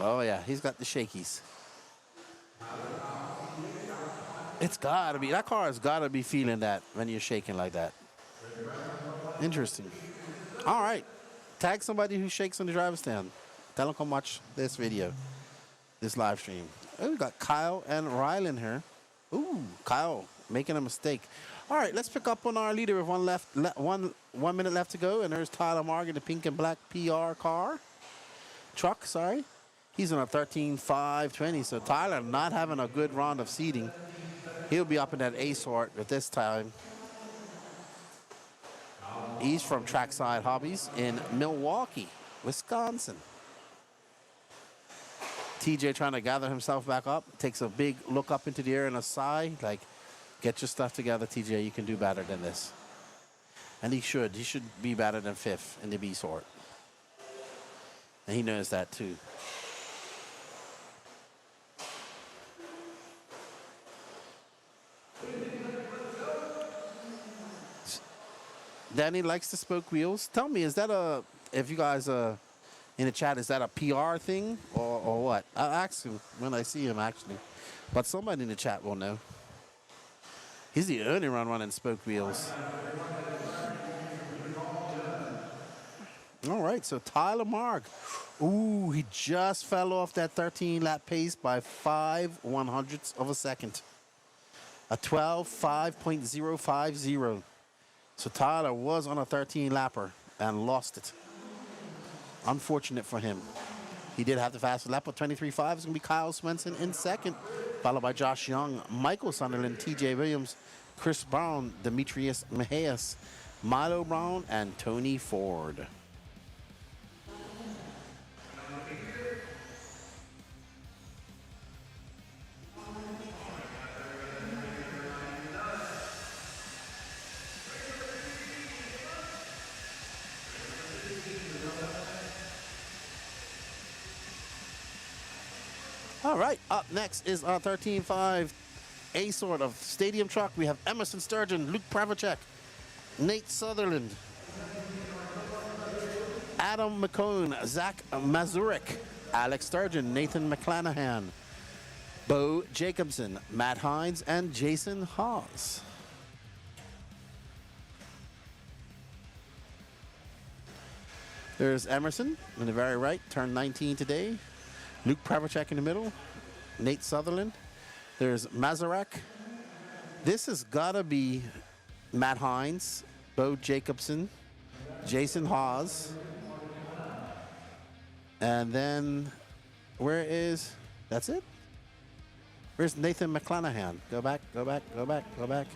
Oh, yeah, he's got the shakies. It's got to be, that car has got to be feeling that when you're shaking like that. Interesting. All right. Tag somebody who shakes on the driver's stand. Tell them come watch this video, this live stream. Oh, we got Kyle and Rylan here. Ooh, Kyle making a mistake. All right, let's pick up on our leader with one minute left to go. And there's Tyler Marg in the pink and black PR car. Truck, sorry. He's on a 13.520, so Tyler not having a good round of seeding. He'll be up in that A sort at this time. He's from Trackside Hobbies in Milwaukee, Wisconsin. TJ trying to gather himself back up, takes a big look up into the air and a sigh, like, get your stuff together, TJ, you can do better than this. And he should be better than 5th in the B sort. And he knows that too. Danny likes the spoke wheels. Tell me, is that if you guys in the chat, is that a PR thing or what? I'll ask him when I see him, actually. But somebody in the chat will know. He's the only running spoke wheels. All right, so Tyler Marg. Ooh, he just fell off that 13-lap pace by 5/100ths of a second. A 12.5.050. So Tyler was on a 13-lapper and lost it. Unfortunate for him. He did have the fastest lap of 23.5. It's going to be Kyle Swenson in second, followed by Josh Young, Michael Sunderland, TJ Williams, Chris Brown, Demetrius Mejias, Milo Brown, and Tony Ford. All right, up next is our 13.5 A sort of stadium truck. We have Emerson Sturgeon, Luke Pravacek, Nate Sutherland, Adam McCone, Zach Mazurek, Alex Sturgeon, Nathan McClanahan, Bo Jacobson, Matt Hines, and Jason Haas. There's Emerson on the very right, turned 19 today. Luke Pravacek in the middle, Nate Sutherland. There's Mazurek. This has got to be Matt Hines, Bo Jacobson, Jason Haas. And then, that's it? Where's Nathan McClanahan? Go back, go back, go back, go back.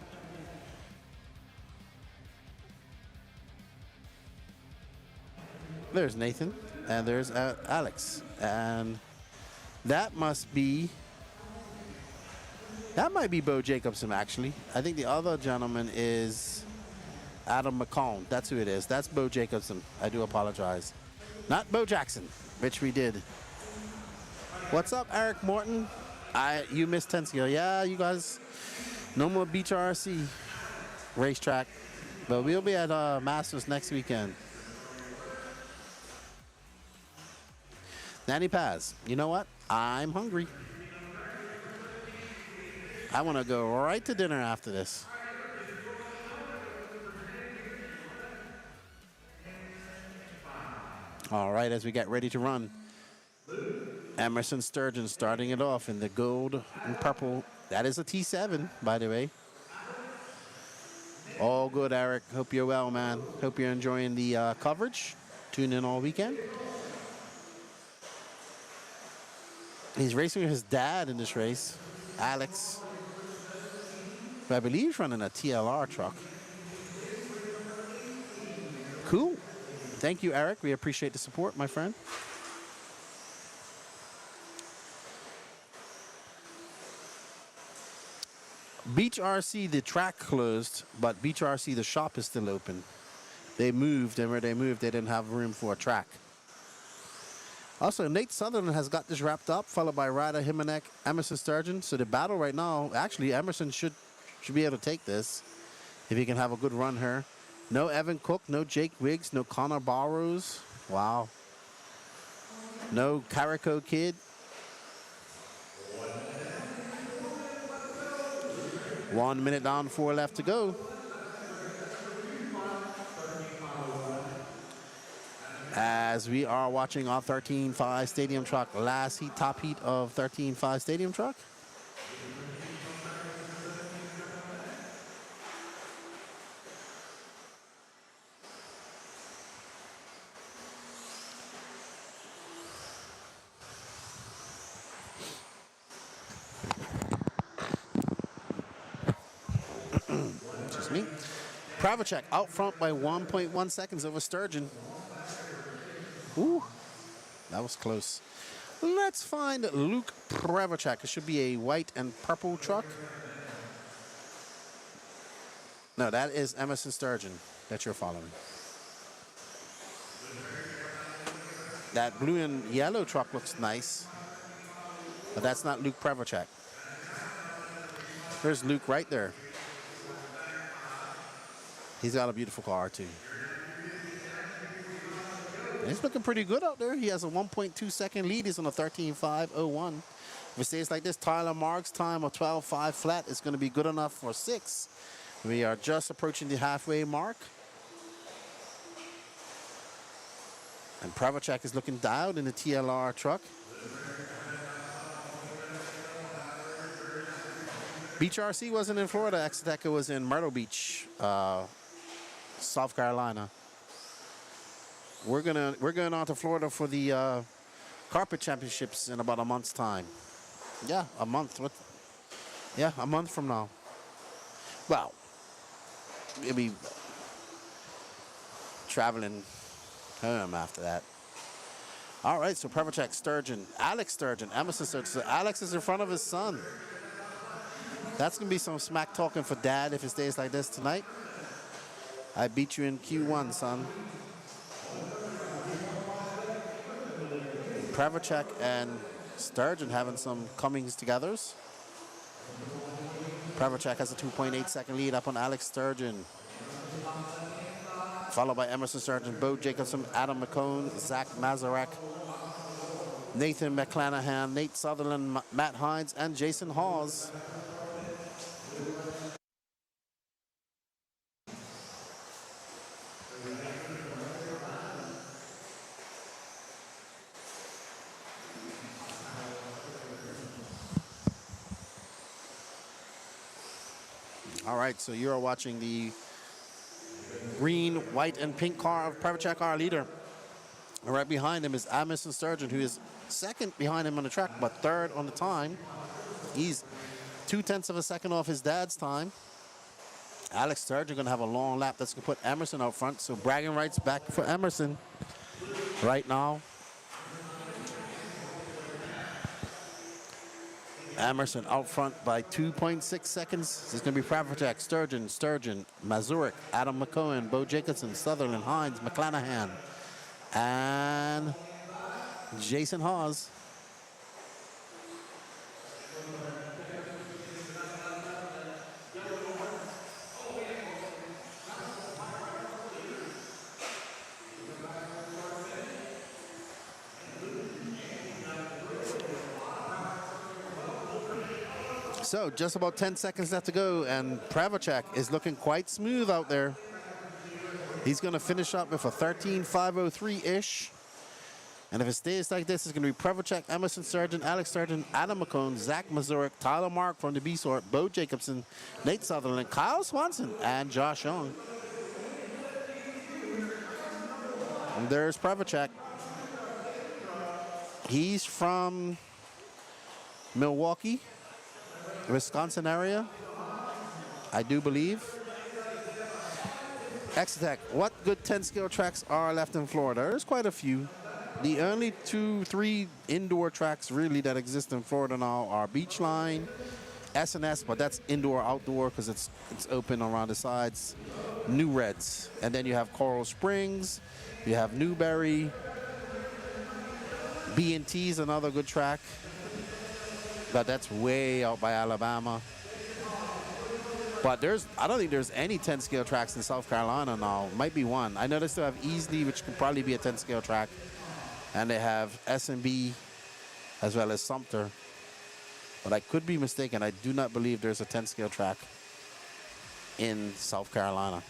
There's Nathan, and there's Alex. And that might be Bo Jacobson, actually. I think the other gentleman is Adam McCone. That's who it is. That's Bo Jacobson. I do apologize. Not Bo Jackson, which we did. What's up, Eric Morton? You missed Tensio. Yeah, you guys, no more Beach RC racetrack. But we'll be at Masters next weekend. Nanny Paz, you know what? I'm hungry. I want to go right to dinner after this. All right, as we get ready to run, Emerson Sturgeon starting it off in the gold and purple. That is a T7, by the way. All good, Eric. Hope you're well, man. Hope you're enjoying the coverage. Tune in all weekend. He's racing with his dad in this race, Alex, who I believe is running a TLR truck. Cool. Thank you, Eric. We appreciate the support, my friend. Beach RC, the track closed, but Beach RC, the shop is still open. They moved, and where they moved, they didn't have room for a track. Also, Nate Sutherland has got this wrapped up, followed by Ryder Himanek, Emerson Sturgeon. So the battle right now, actually, Emerson should be able to take this if he can have a good run here. No Evan Cook, no Jake Wiggs, no Connor Barrows. Wow. No Carico Kid. 1 minute down, 4 left to go. As we are watching our 13.5 Stadium Truck, last heat, top heat of 13.5 Stadium Truck. excuse me. Pravacek out front by 1.1 seconds over Sturgeon. Ooh, that was close. Let's find Luke Pravacek. It should be a white and purple truck. No, that is Emerson Sturgeon that you're following. That blue and yellow truck looks nice, but that's not Luke Pravacek. There's Luke right there. He's got a beautiful car too. He's looking pretty good out there. He has a 1.2 second lead. He's on a 13.5.01. If it stays like this, Tyler Mark's time of 12.5 flat is going to be good enough for 6. We are just approaching the halfway mark. And Pravacek is looking dialed in the TLR truck. Beach RC wasn't in Florida. Exeteca was in Myrtle Beach, South Carolina. We're going on to Florida for the carpet championships in about a month's time. Yeah, a month. Yeah, a month from now. Well, we'll be traveling home after that. All right, so Pravacek, Sturgeon, Alex Sturgeon, Emerson Sturgeon. So Alex is in front of his son. That's going to be some smack talking for Dad if it stays like this tonight. I beat you in Q1, son. Pravacek and Sturgeon having some comings togethers. Pravacek has a 2.8 second lead up on Alex Sturgeon. Followed by Emerson Sturgeon, Bo Jacobson, Adam McCone, Zach Mazarek, Nathan McClanahan, Nate Sutherland, Matt Hines, and Jason Hawes. All right, so you are watching the green, white, and pink car of Pravacek, our leader. And right behind him is Emerson Sturgeon, who is second behind him on the track, but third on the time. He's 0.2 of a second off his dad's time. Alex Sturgeon going to have a long lap. That's going to put Emerson out front. So bragging rights back for Emerson right now. Emerson out front by 2.6 seconds. This is going to be Pravacek, Sturgeon, Mazurek, Adam McCohen, Bo Jacobson, Sutherland, Hines, McClanahan, and Jason Hawes. So just about 10 seconds left to go, and Pravacek is looking quite smooth out there. He's going to finish up with a 13.503-ish. And if it stays like this, it's going to be Pravacek, Emerson Sturgeon, Alex Sturgeon, Adam McCone, Zach Mazurek, Tyler Mark from the B sort, Bo Jacobson, Nate Sutherland, Kyle Swanson, and Josh Young. And there's Pravacek. He's from Milwaukee, Wisconsin area, I do believe. Exetec, what good 10-scale tracks are left in Florida? There's quite a few. The only 2-3 indoor tracks really that exist in Florida now are Beachline, S&S, but that's indoor-outdoor because it's open around the sides. New Reds, and then you have Coral Springs, you have Newberry, B&T is another good track. But that's way out by Alabama. But I don't think there's any 10-scale tracks in South Carolina now. Might be one. I know they still have Easley, which could probably be a 10-scale track. And they have S&B as well as Sumter. But I could be mistaken. I do not believe there's a 10-scale track in South Carolina.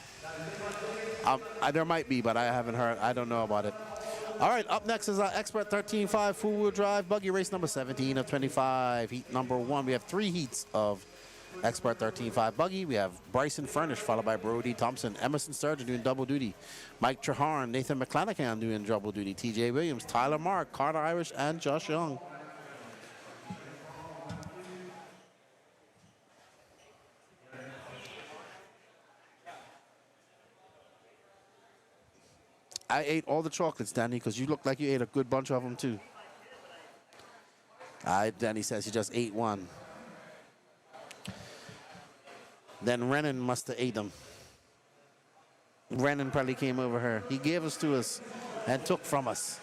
There might be, but I haven't heard. I don't know about it. All right, up next is our Expert 13.5 full-wheel drive buggy race number 17 of 25. Heat number 1. We have 3 heats of Expert 13.5 buggy. We have Bryson Furnish, followed by Brody Thompson, Emerson Sturgeon doing double duty, Mike Treharn, Nathan McClanahan doing double duty, TJ Williams, Tyler Mark, Carter Irish, and Josh Young. I ate all the chocolates, Danny, because you look like you ate a good bunch of them, too. Danny says he just ate one. Then Renan must have ate them. Renan probably came over here. He gave us to us and took from us.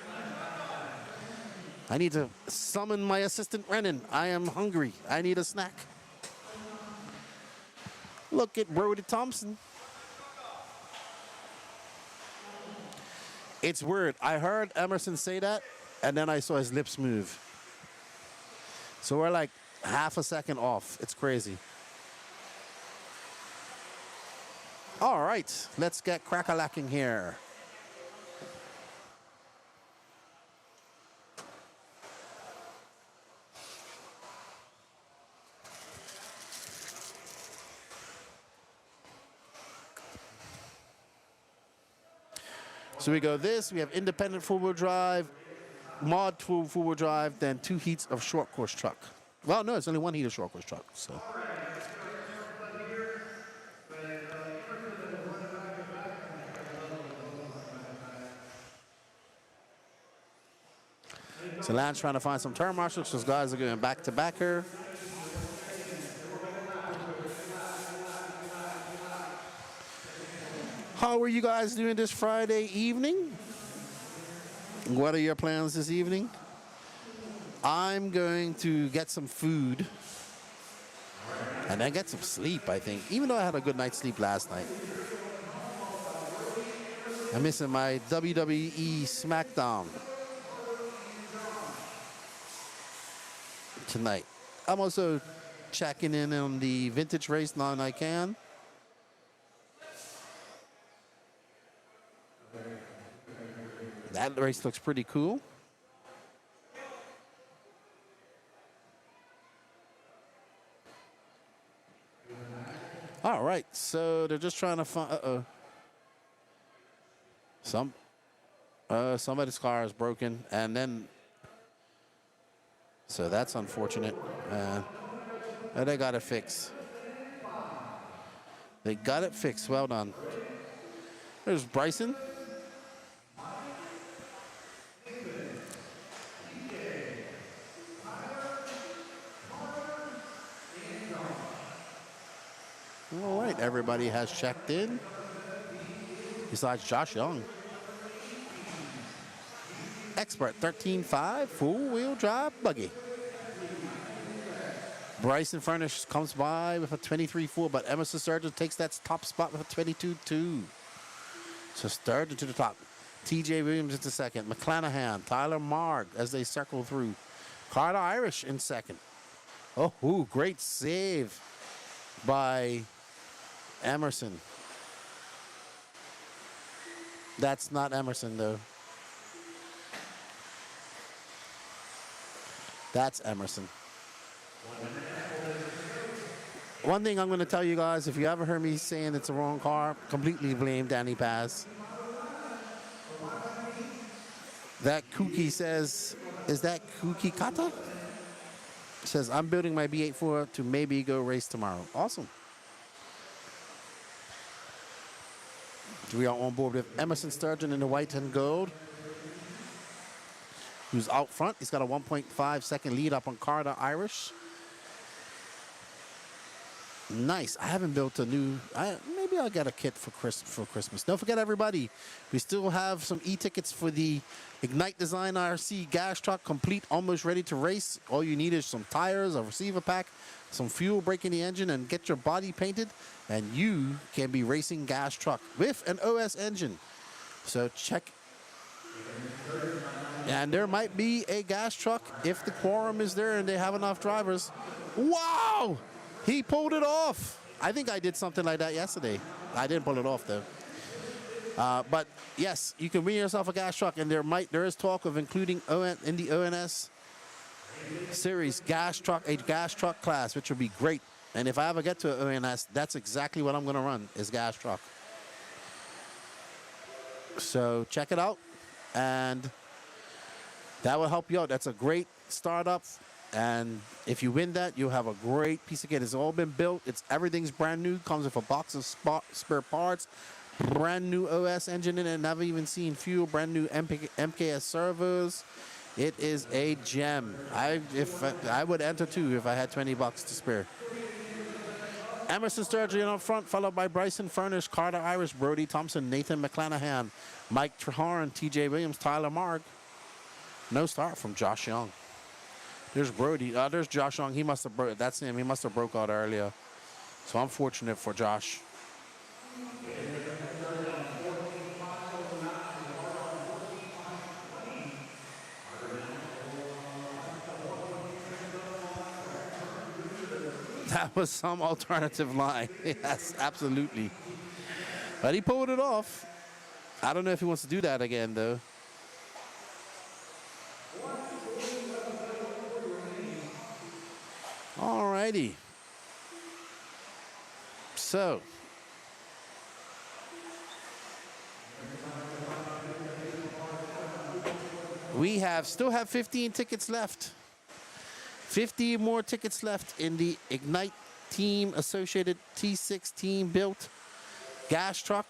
I need to summon my assistant Renan. I am hungry. I need a snack. Look at Brody Thompson. It's weird. I heard Emerson say that, and then I saw his lips move. So we're like half a second off. It's crazy. All right, let's get crack-a-lacking here. So we go this, we have independent four-wheel drive, mod four-wheel drive, then 2 heats of short course truck. Well, no, it's only 1 heat of short course truck, so. So Lance trying to find some turn marshals. Those guys are going back to back here. How are you guys doing this Friday evening? What are your plans this evening? I'm going to get some food and then get some sleep, I think. Even though I had a good night's sleep last night. I'm missing my WWE SmackDown tonight. I'm also checking in on the vintage race now I can. That race looks pretty cool. All right, so they're just trying to find. Somebody's car is broken, and then. So that's unfortunate. They got it fixed. They got it fixed. Well done. There's Bryson. All right, everybody has checked in. Besides Josh Young. Expert 13.5 four-wheel drive buggy. Bryson Furnish comes by with a 23.4, but Emerson Sturgeon takes that top spot with a 22.2. So Sturgeon to the top. TJ Williams into second. McClanahan, Tyler Marg as they circle through. Carter Irish in second. Oh, great save by Emerson. That's not Emerson, though. That's Emerson. One thing I'm going to tell you guys, if you ever heard me saying it's the wrong car, completely blame Danny Paz. That Kuki says, is that Kuki Kata? Says, I'm building my B84 to maybe go race tomorrow. Awesome. We are on board with Emerson Sturgeon in the white and gold, who's out front. He's got a 1.5 second lead up on Carter Irish. Nice. I haven't built a new. Maybe I'll get a kit for Christmas. Don't forget, everybody, we still have some e-tickets for the Ignite Design RC gas truck, complete, almost ready to race. All you need is some tires, a receiver pack, some fuel, break in the engine, and get your body painted, and you can be racing gas truck with an OS engine. So check. And there might be a gas truck if the quorum is there and they have enough drivers. Wow! He pulled it off. I think I did something like that yesterday. I didn't pull it off, though. But yes, you can win yourself a gas truck, and there is talk of including in the ONS series a gas truck class, which would be great. And if I ever get to an ONS, that's exactly what I'm going to run, is gas truck. So check it out, and that will help you out. That's a great startup. And if you win that, you'll have a great piece of kit. It's all been built. Everything's brand new. Comes with a box of spare parts, Brand new OS engine in it. Never even seen fuel. Brand new MKS servos. It is a gem. I would enter too if I had $20 to spare. Emerson Sturgeon up front, followed by Bryson Furnish, Carter Irish, Brody Thompson, Nathan McClanahan, Mike Trehorn, TJ Williams, Tyler Marg. No start from Josh Young. There's Brody. There's Josh Young. He must have broke. That's him. He must have broke out earlier. So I'm fortunate for Josh. That was some alternative line. Yes, absolutely. But he pulled it off. I don't know if he wants to do that again, though. All righty. So. We still have 15 tickets left. 50 more tickets left in the Ignite Team Associated T6 Team built gas truck.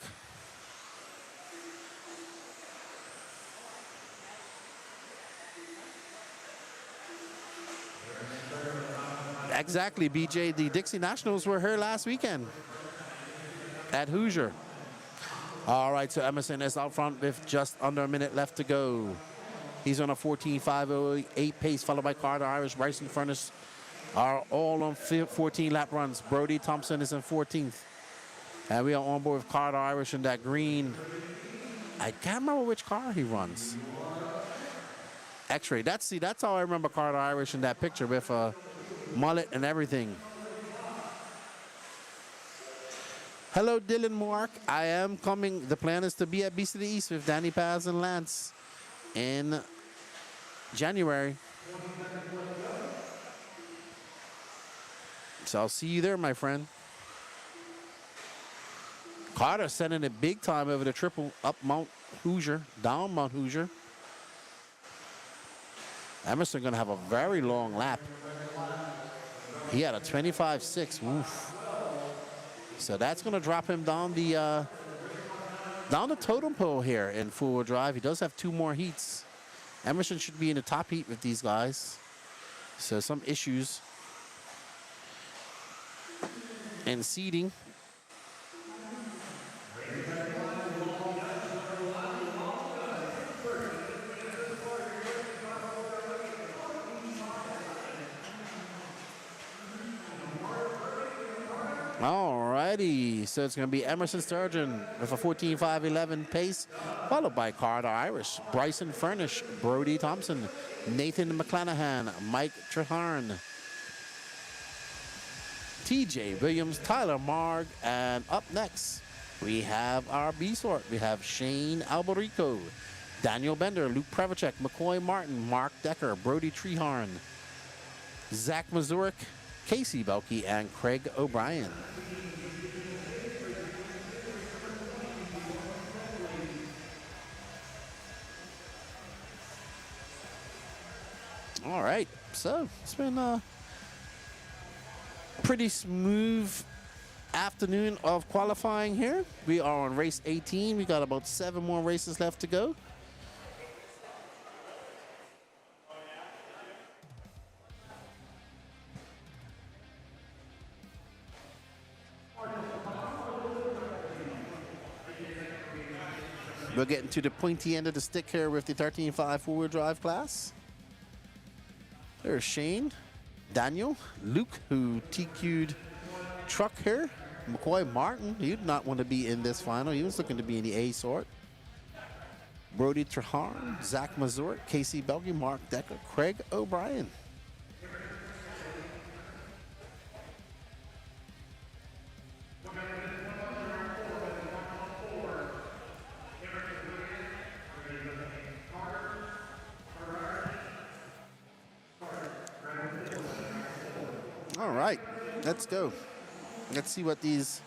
Exactly, BJ. The Dixie Nationals were here last weekend at Hoosier. All right, so Emerson is out front with just under a minute left to go. He's on a 14.508 pace, followed by Carter Irish, Bryson Furnace are all on 14 lap runs. Brody Thompson is in 14th. And we are on board with Carter Irish in that green. I can't remember which car he runs. X-ray. That's how I remember Carter Irish in that picture with a mullet and everything. Hello, Dylan Mark. I am coming. The plan is to be at Beast of the East with Danny Paz and Lance in January. So I'll see you there, my friend. Carter sending it big time over the triple up Mount Hoosier, down Mount Hoosier. Emerson going to have a very long lap. He had a 25.6. Oof. So that's going to drop him down the totem pole here in four-wheel drive. He does have 2 more heats. Emerson should be in the top heat with these guys. So some issues in seating. Alrighty, so it's going to be Emerson Sturgeon with a 14.511 pace, followed by Carter Irish, Bryson Furnish, Brody Thompson, Nathan McClanahan, Mike Trehorn, TJ Williams, Tyler Marg, and up next we have our B sort. We have Shane Albarico, Daniel Bender, Luke Prevacek, McCoy Martin, Mark Decker, Brody Trehorn, Zach Mazurek, Casey Belkey, and Craig O'Brien. All right, so it's been a pretty smooth afternoon of qualifying here. We are on race 18. We got about 7 more races left to go. We're getting to the pointy end of the stick here with the 13.5 four-wheel drive class. There's Shane, Daniel, Luke, who TQ'd truck here. McCoy Martin, he did not want to be in this final. He was looking to be in the A sort. Brody Trehorn, Zach Mazur, Casey Belkey, Mark Decker, Craig O'Brien. All right, let's go. Let's see what these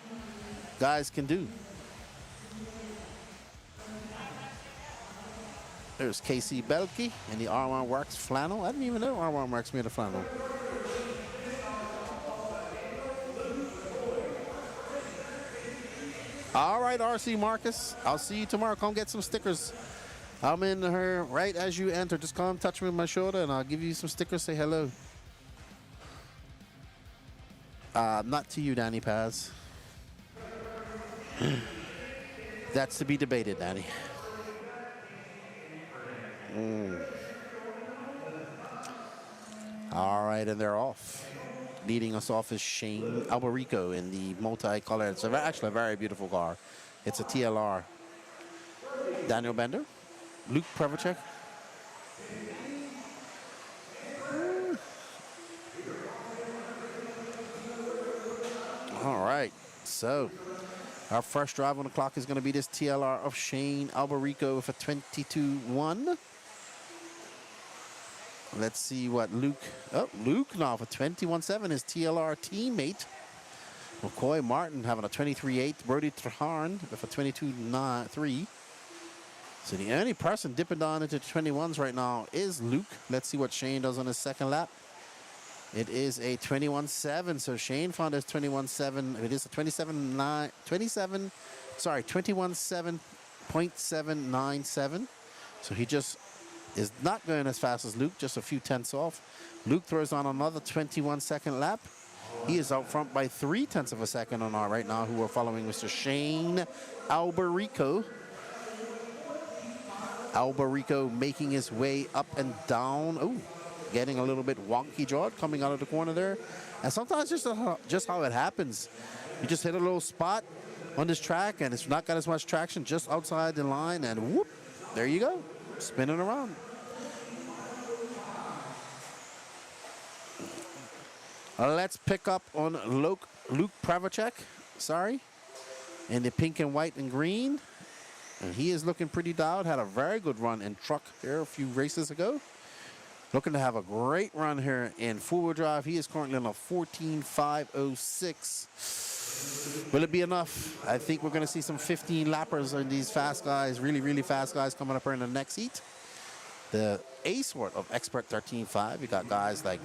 guys can do. There's Casey Belkey in the R1 Works flannel. I didn't even know R1 Works made a flannel. All right. right, RC Marcus. I'll see you tomorrow. Come get some stickers. I'm in her right as you enter. Just come touch me with my shoulder, and I'll give you some stickers. Say hello. Not to you, Danny Paz. That's to be debated, Danny. All right, and they're off. Leading us off is Shane Albarico in the multicolored. It's actually a very beautiful car. It's a TLR. Daniel Bender, Luke Prevacek. All right, so our first drive on the clock is going to be this TLR of Shane Albarico with a 22-1. Let's see what Luke, Luke now for 21-7, his TLR teammate. McCoy Martin having a 23-8. Brody Trahan with a 22-3. So the only person dipping down into the 21s right now is Luke. Let's see what Shane does on his second lap. It is a 21-7, so Shane found his 21-7. It is a 21-7.797. So he just is not going as fast as Luke, just a few tenths off. Luke throws on another 21-second lap. He is out front by 0.3 of a second on our right now, who are following Mr. Shane Albarico. Albarico making his way up and down. Oh, getting a little bit wonky jawed coming out of the corner there. And sometimes just how it happens. You just hit a little spot on this track and it's not got as much traction just outside the line, and whoop, there you go, spinning around. Let's pick up on Luke Prevacek, in the pink and white and green. And he is looking pretty dialed. Had a very good run in truck here a few races ago. Looking to have a great run here in four-wheel drive. He is currently on a 14.506. Will it be enough? I think we're going to see some 15 lappers on these fast guys, really, really fast guys coming up here in the next heat. The A sort of Expert 13.5. You got guys like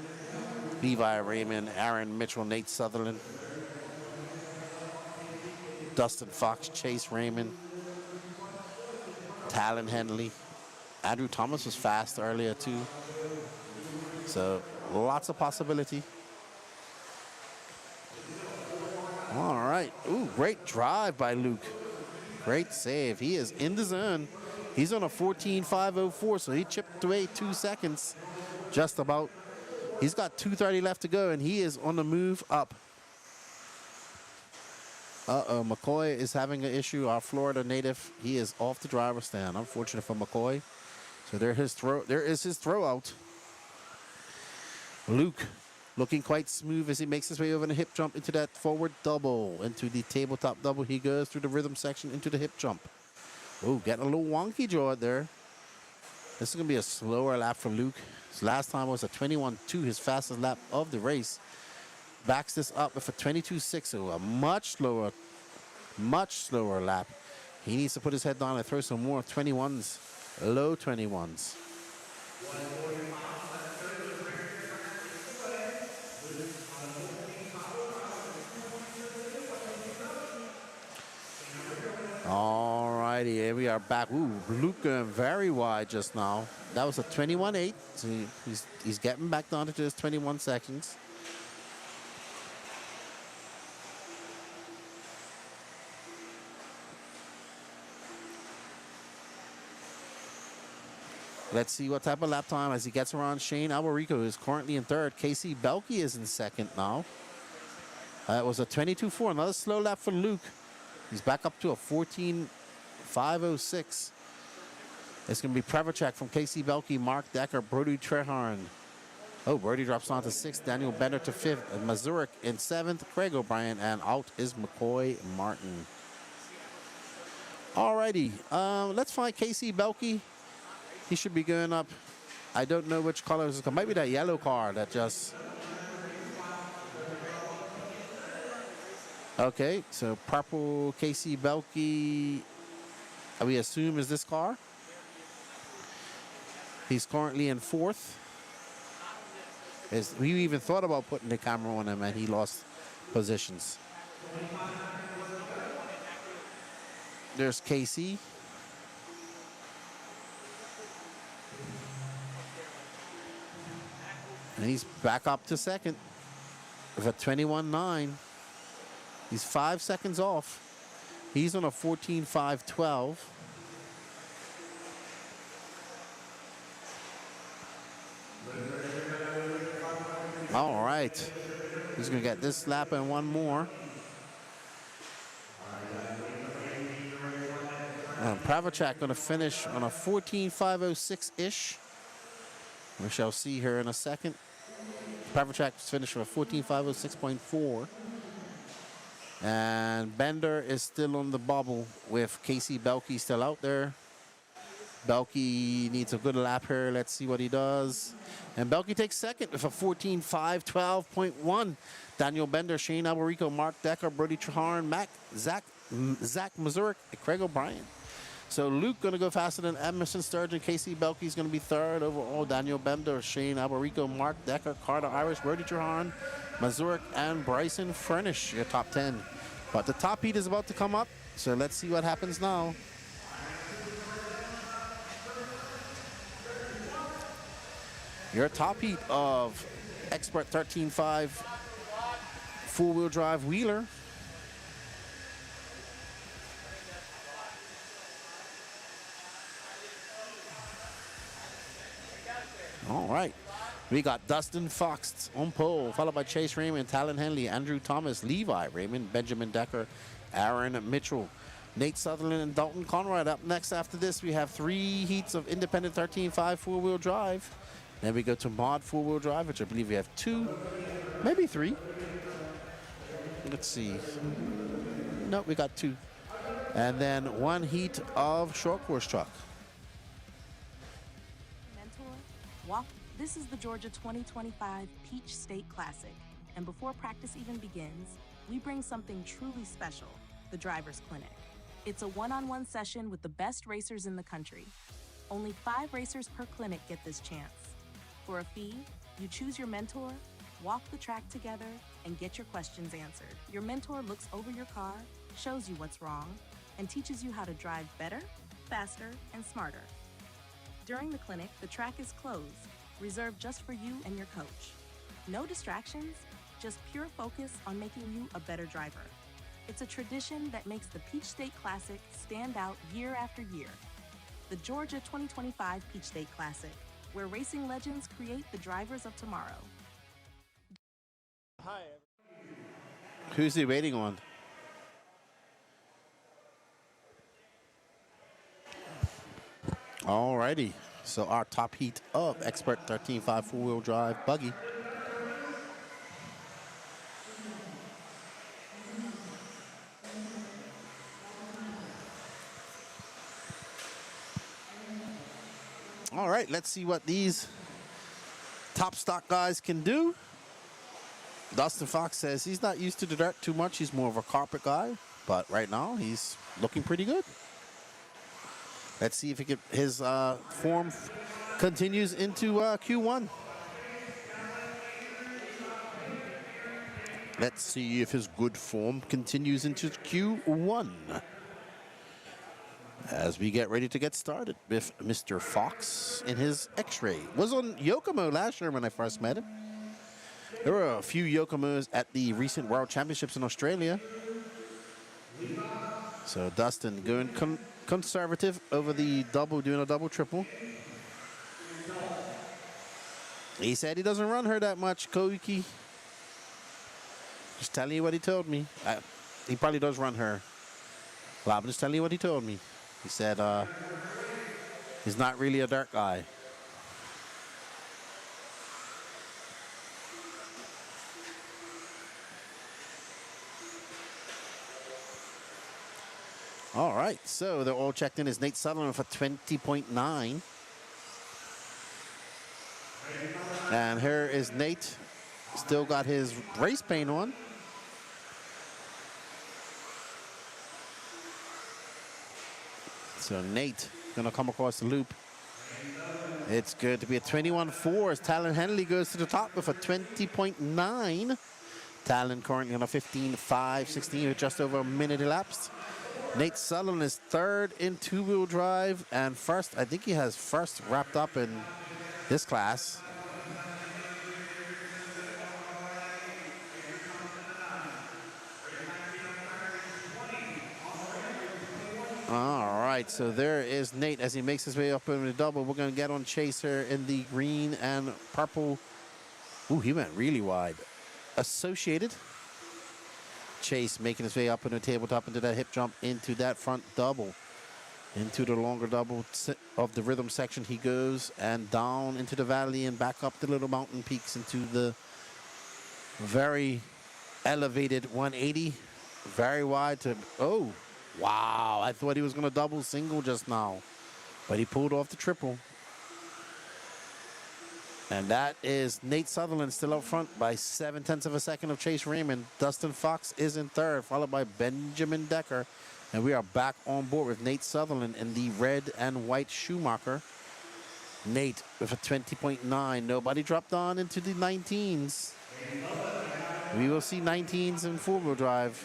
Levi Raymond, Aaron Mitchell, Nate Sutherland, Dustin Fox, Chase Raymond, Talon Henley. Andrew Thomas was fast earlier too. So lots of possibility. All right. Ooh, great drive by Luke. Great save. He is in the zone. He's on a 14.504, so he chipped away 2 seconds. Just about. He's got 2:30 left to go, and he is on the move up. Uh-oh, McCoy is having an issue. Our Florida native, he is off the driver's stand. Unfortunate for McCoy. So there is his throw out. Luke looking quite smooth as he makes his way over the hip jump into that forward double. Into the tabletop double. He goes through the rhythm section into the hip jump. Oh, getting a little wonky jaw there. This is going to be a slower lap for Luke. His last time was a 21.2, his fastest lap of the race. Backs this up with a 22.6, so a much slower lap. He needs to put his head down and throw some more 21s, low 21s. All righty, here we are back. Ooh, Luke going very wide just now. That was a 21.8, so he's getting back down to his 21 seconds. Let's see what type of lap time as he gets around. Shane Albarico is currently in third. Casey Belkey is in second now. It was a 22.4, another slow lap for Luke. He's back up to a 14.506. It's going to be Prevacek from Casey Belkey, Mark Decker, Brody Treharn. Oh, Brody drops down to sixth. Daniel Bender to fifth. And Mazurek in seventh. Craig O'Brien, and out is McCoy Martin. All righty, let's find Casey Belkey. He should be going up. I don't know which color is it. Might be that yellow car that just... Okay, so purple Casey Belkey, we assume is this car. He's currently in fourth. We even thought about putting the camera on him and he lost positions. There's Casey. And he's back up to second with a 21.9. He's 5 seconds off. He's on a 14.5.12. All right. He's going to get this lap and one more. Pravacek going to finish on a 14.506-ish. We shall see her in a second. Pravacek finished with a 14.506.4. And Bender is still on the bubble with Casey Belkey still out there. Belkey needs a good lap here. Let's see what he does. And Belkey takes second with a 14.512.1. Daniel Bender, Shane Albarico, Mark Decker, Brody Traharn, Zach Mazurek, and Craig O'Brien. So Luke going to go faster than Emerson Sturgeon. Casey Belkey's going to be third overall. Daniel Bender, Shane Albarico, Mark Decker, Carter Irish, Brody Traharn, Mazurek, and Bryson Furnish, your top 10. But the top heat is about to come up, so let's see what happens now. Your top heat of Expert 13.5 four-wheel drive Wheeler. All right. We got Dustin Fox on pole, followed by Chase Raymond, Talon Henley, Andrew Thomas, Levi Raymond, Benjamin Decker, Aaron Mitchell, Nate Sutherland, and Dalton Conrad. Up next after this, we have 3 heats of independent 13.5 four-wheel drive. Then we go to mod four-wheel drive, which I believe we have 2, maybe 3. Let's see. No, we got 2. And then 1 heat of short course truck. Mentor, this is the Georgia 2025 Peach State Classic. And before practice even begins, we bring something truly special, the Driver's Clinic. It's a one-on-one session with the best racers in the country. Only 5 racers per clinic get this chance. For a fee, you choose your mentor, walk the track together, and get your questions answered. Your mentor looks over your car, shows you what's wrong, and teaches you how to drive better, faster, and smarter. During the clinic, the track is closed, reserved just for you and your coach. No distractions, just pure focus on making you a better driver. It's a tradition that makes the Peach State Classic stand out year after year. The Georgia 2025 Peach State Classic, where racing legends create the drivers of tomorrow. Hi. Who's he waiting on? Alrighty. So our top heat of Expert 13.5 four-wheel drive buggy. All right, let's see what these top stock guys can do. Dustin Fox says he's not used to the dirt too much. He's more of a carpet guy, but right now he's looking pretty good. Let's see if his form continues into Q1. Let's see if his good form continues into Q1. As we get ready to get started with Mr. Fox in his X-Ray. Was on Yokomo last year when I first met him. There were a few Yokomos at the recent World Championships in Australia. So Dustin going conservative over the double, doing a double triple. He said he doesn't run her that much, Koiki. Just telling you what he told me. He probably does run her. Well, I'm just telling you what he told me. He said he's not really a dirt guy. All right, so they're all checked in as Nate Sutherland for 20.9. And here is Nate. Still got his race paint on. So Nate gonna come across the loop. It's good to be a 21.4 as Talon Henley goes to the top with a 20.9. Talon currently on a 15.5, 16 with just over a minute elapsed. Nate Sutherland is third in two-wheel drive, and first, I think he has first wrapped up in his class. All right, so there is Nate as he makes his way up in the double. We're going to get on Chase here in the green and purple. Ooh, he went really wide. Associated. Chase making his way up in the tabletop into that hip jump, into that front double. Into the longer double of the rhythm section he goes, and down into the valley and back up the little mountain peaks into the very elevated 180. Very wide to, oh, wow. I thought he was going to double single just now, but he pulled off the triple. And that is Nate Sutherland still up front by 0.7 of a second of Chase Raymond. Dustin Fox is in third, followed by Benjamin Decker. And we are back on board with Nate Sutherland in the red and white Schumacher. Nate with a 20.9. Nobody dropped on into the 19s. We will see 19s in four-wheel drive.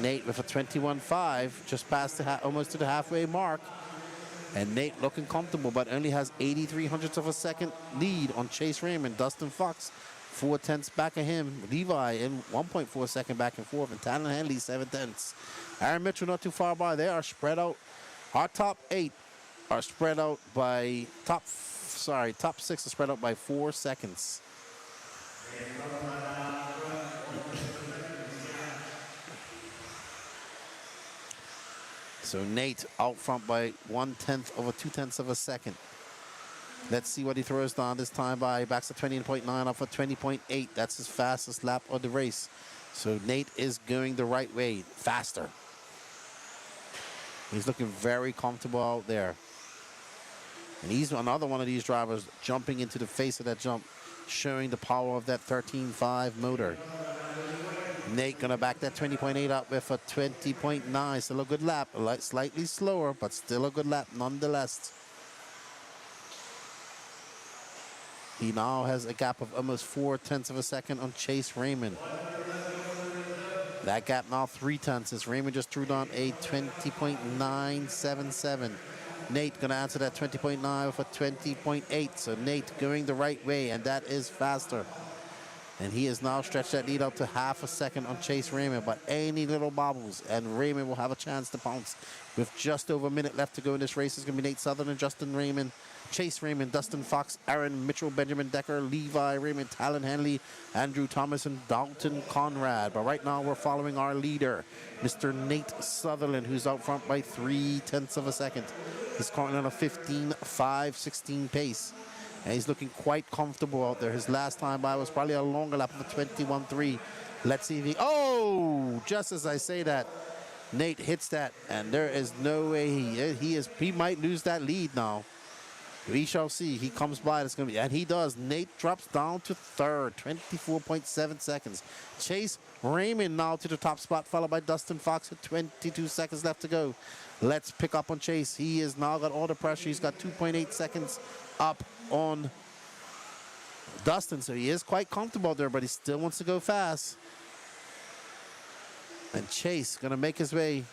Nate with a 21.5, just past the almost to the halfway mark. And Nate looking comfortable, but only has 83 hundredths of a second lead on Chase Raymond. Dustin Fox, 0.4 back of him. Levi in 1.4 second back and forth. And Talon Henley, 0.7. Aaron Mitchell not too far by. They are spread out. Our top 8 are spread out by, top 6 are spread out by 4 seconds. So Nate out front by 1/10 over 2/10 of a second. Let's see what he throws down this time by. Backs to 20.9 off of 20.8. That's his fastest lap of the race. So Nate is going the right way, faster. He's looking very comfortable out there. And he's another one of these drivers jumping into the face of that jump, showing the power of that 13.5 motor. Nate gonna back that 20.8 up with a 20.9. Still a good lap, slightly slower, but still a good lap nonetheless. He now has a gap of almost 0.4 of a second on Chase Raymond. That gap now 0.3 as Raymond just threw down a 20.977. Nate gonna answer that 20.9 with a 20.8. So Nate going the right way, and that is faster. And he has now stretched that lead up to 0.5 second on Chase Raymond. But any little bobbles, and Raymond will have a chance to pounce. With just over a minute left to go in this race, it's going to be Nate Sutherland, Justin Raymond, Chase Raymond, Dustin Fox, Aaron Mitchell, Benjamin Decker, Levi Raymond, Talon Henley, Andrew Thomas, and Dalton Conrad. But right now, we're following our leader, Mr. Nate Sutherland, who's out front by 0.3 of a second. He's currently on a 15.516 pace. And he's looking quite comfortable out there. His last time by was probably a longer lap of a 21.3. Let's see if he, oh, just as I say that, Nate hits that, and there is no way he might lose that lead now. We shall see. He comes by, it's going to be, and he does. Nate drops down to third, 24.7 seconds. Chase Raymond now to the top spot, followed by Dustin Fox with 22 seconds left to go. Let's pick up on Chase. He has now got all the pressure. He's got 2.8 seconds up on Dustin, so he is quite comfortable there, but he still wants to go fast. And Chase gonna make his way.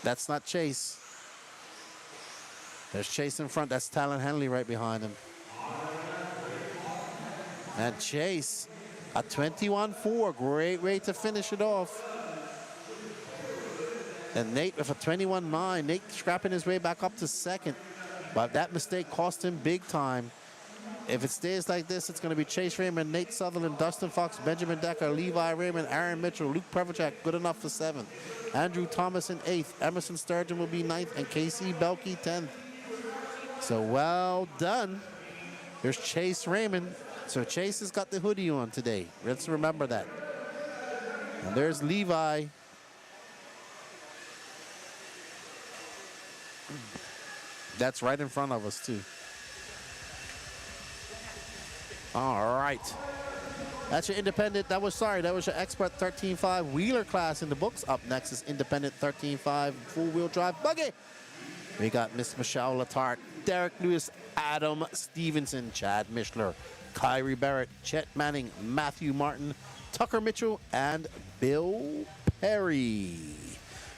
That's not Chase. There's Chase in front. That's Talon Henley right behind him. And Chase, a 21.4, great way to finish it off. And Nate with a 21.9. Nate scrapping his way back up to second. But that mistake cost him big time. If it stays like this, it's going to be Chase Raymond, Nate Sutherland, Dustin Fox, Benjamin Decker, Levi Raymond, Aaron Mitchell, Luke Prevochak, good enough for 7th. Andrew Thomas in 8th. Emerson Sturgeon will be 9th, and Casey Belkey 10th. So well done. There's Chase Raymond. So Chase has got the hoodie on today. Let's remember that. And there's Levi. That's right in front of us, too. All right. That's your independent. That was your expert 13.5 wheeler class in the books. Up next is independent 13.5 four-wheel drive buggy. We got Miss Michelle Latart, Derek Lewis, Adam Stevenson, Chad Mishler, Kyrie Barrett, Chet Manning, Matthew Martin, Tucker Mitchell, and Bill Perry.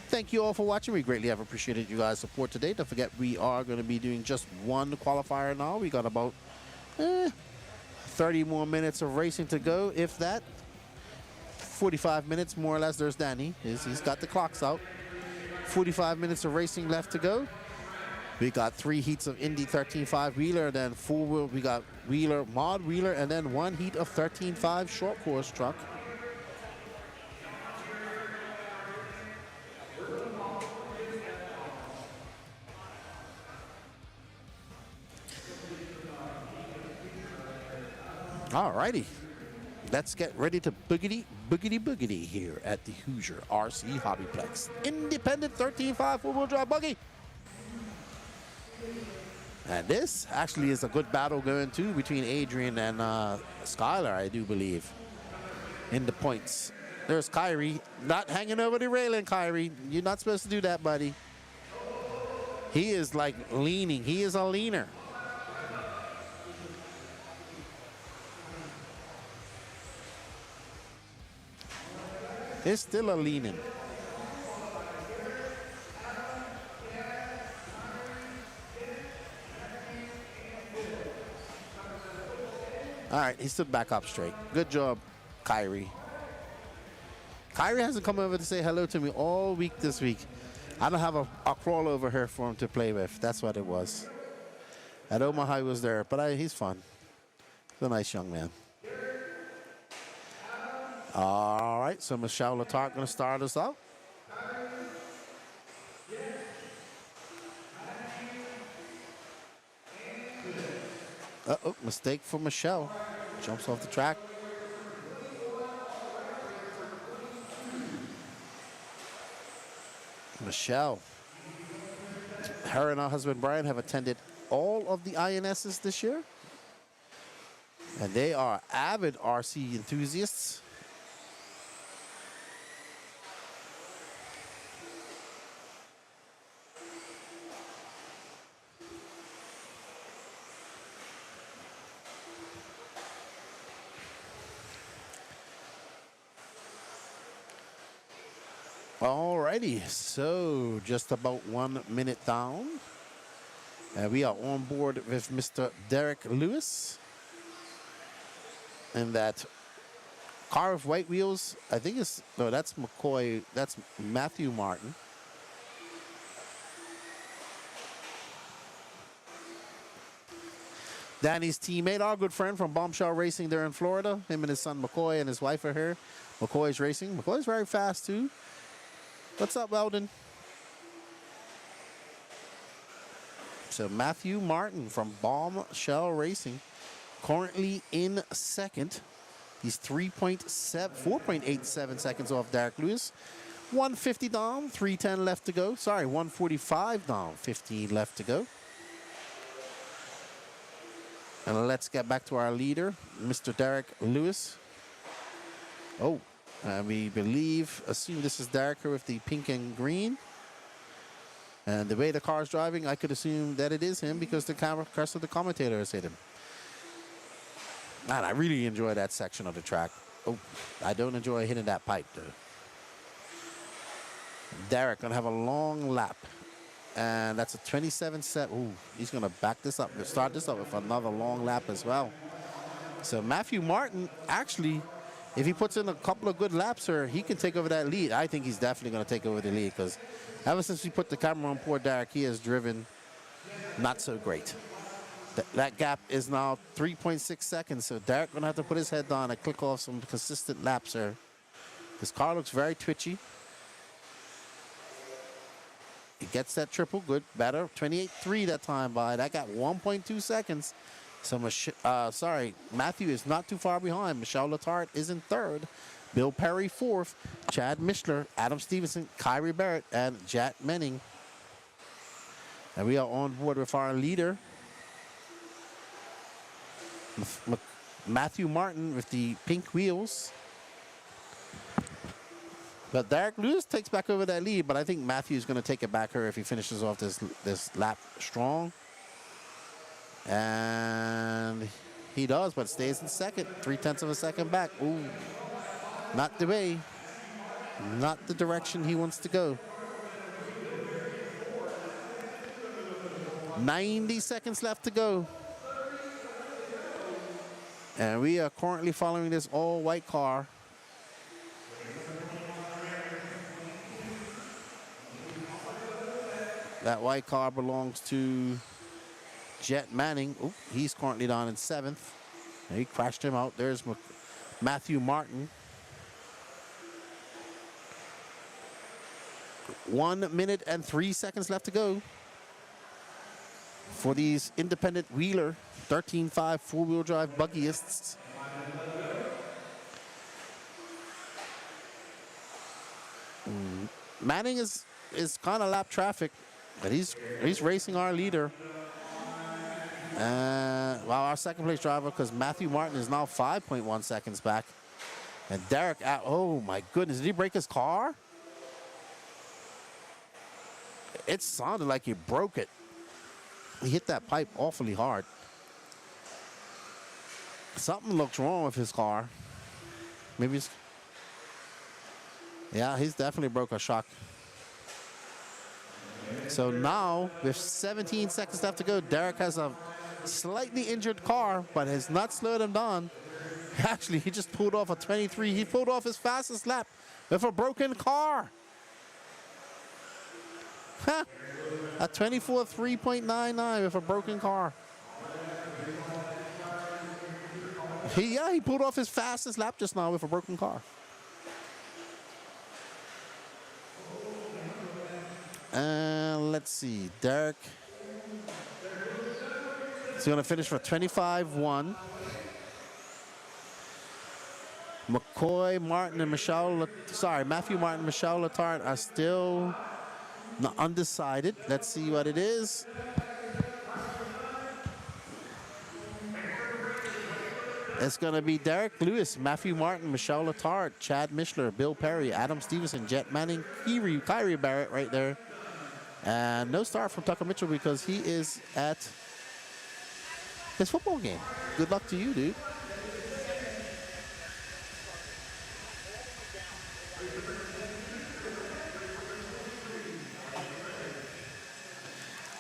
Thank you all for watching. We greatly have appreciated you guys' support today. Don't forget, we are going to be doing just one qualifier now. We got about 30 more minutes of racing to go, if that. 45 minutes, more or less. There's Danny. He's got the clocks out. 45 minutes of racing left to go. We got 3 heats of Indy 13.5 wheeler, then 4 wheel. We got wheeler, mod wheeler, and then 1 heat of 13.5 short course truck. Alrighty, let's get ready to boogity here at the Hoosier RC Hobbyplex. Independent 13.5 four-wheel drive buggy. And this actually is a good battle going too between Adrian and Skylar, I do believe, in the points. There's Kyrie, not hanging over the railing, Kyrie. You're not supposed to do that, buddy. He is like leaning. He is a leaner. It's still a leaning. All right, he stood back up straight. Good job, Kyrie. Kyrie hasn't come over to say hello to me all week this week. I don't have a crawl over here for him to play with. That's what it was. I don't know how he was there, but he's fun. He's a nice young man. All right, so Michelle Letarte going to start us out. Uh-oh, mistake for Michelle. Jumps off the track. Michelle. Her and her husband Brian have attended all of the INSs this year. And they are avid RC enthusiasts. Alrighty, so just about 1 minute down. We are on board with Mr. Derek Lewis. And that car with white wheels, I think it's, no, that's McCoy, that's Matthew Martin. Danny's teammate, our good friend from Bombshell Racing there in Florida. Him and his son McCoy and his wife are here. McCoy's racing. McCoy's very fast too. What's up, Weldon? So Matthew Martin from Bombshell Racing, currently in second. He's 4.87 seconds off Derek Lewis. 150 down, 310 left to go. Sorry, 145 down, 15 left to go. And let's get back to our leader, Mr. Derek Lewis. Oh. We assume this is Derek with the pink and green. And the way the car's driving, I could assume that it is him because the rest of the commentators hit him. Man, I really enjoy that section of the track. Oh, I don't enjoy hitting that pipe, though. Derek gonna have a long lap. And that's a 27 set. Ooh, he's gonna back this up, start this up with another long lap as well. So Matthew Martin, actually, if he puts in a couple of good laps here, he can take over that lead. I think he's definitely going to take over the lead because ever since we put the camera on poor Derek, he has driven not so great. That gap is now 3.6 seconds, so Derek going to have to put his head down and click off some consistent laps here. His car looks very twitchy. He gets that triple, good, better. 28.3 that time by. That got 1.2 seconds. So, Matthew is not too far behind. Michelle Letarte is in third. Bill Perry fourth. Chad Mishler, Adam Stevenson, Kyrie Barrett, and Jack Menning. And we are on board with our leader, Matthew Martin with the pink wheels. But Derek Lewis takes back over that lead, but I think Matthew's going to take it back here if he finishes off this lap strong. And he does, but stays in second. 0.3 of a second back. Ooh. Not the way. Not the direction he wants to go. 90 seconds left to go. And we are currently following this all-white car. That white car belongs to Jet Manning. Oh, he's currently down in 7th. And he crashed him out. There's Matthew Martin. 1 minute and 3 seconds left to go for these independent wheeler 13.5 four-wheel drive buggyists. Manning is kind of lap traffic, but he's racing our leader. Well, our second place driver, because Matthew Martin is now 5.1 seconds back. And Derek, oh my goodness, did he break his car? It sounded like he broke it. He hit that pipe awfully hard. Something looks wrong with his car. Maybe it's... Yeah, he's definitely broke a shock. So now, with 17 seconds left to go, Derek has a slightly injured car, but has not slowed him down. Actually, he just pulled off a 23. He pulled off his fastest lap with a broken car. Huh. A 24.399 with a broken car. He pulled off his fastest lap just now with a broken car. Let's see, Derek. He's going to finish for 25-1. McCoy, Martin, and Matthew Martin and Michelle Letarte are still undecided. Let's see what it is. It's going to be Derek Lewis, Matthew Martin, Michelle Letarte, Chad Mishler, Bill Perry, Adam Stevenson, Jet Manning, Kyrie Barrett right there. And no start from Tucker Mitchell because he is at his football game. Good luck to you, dude.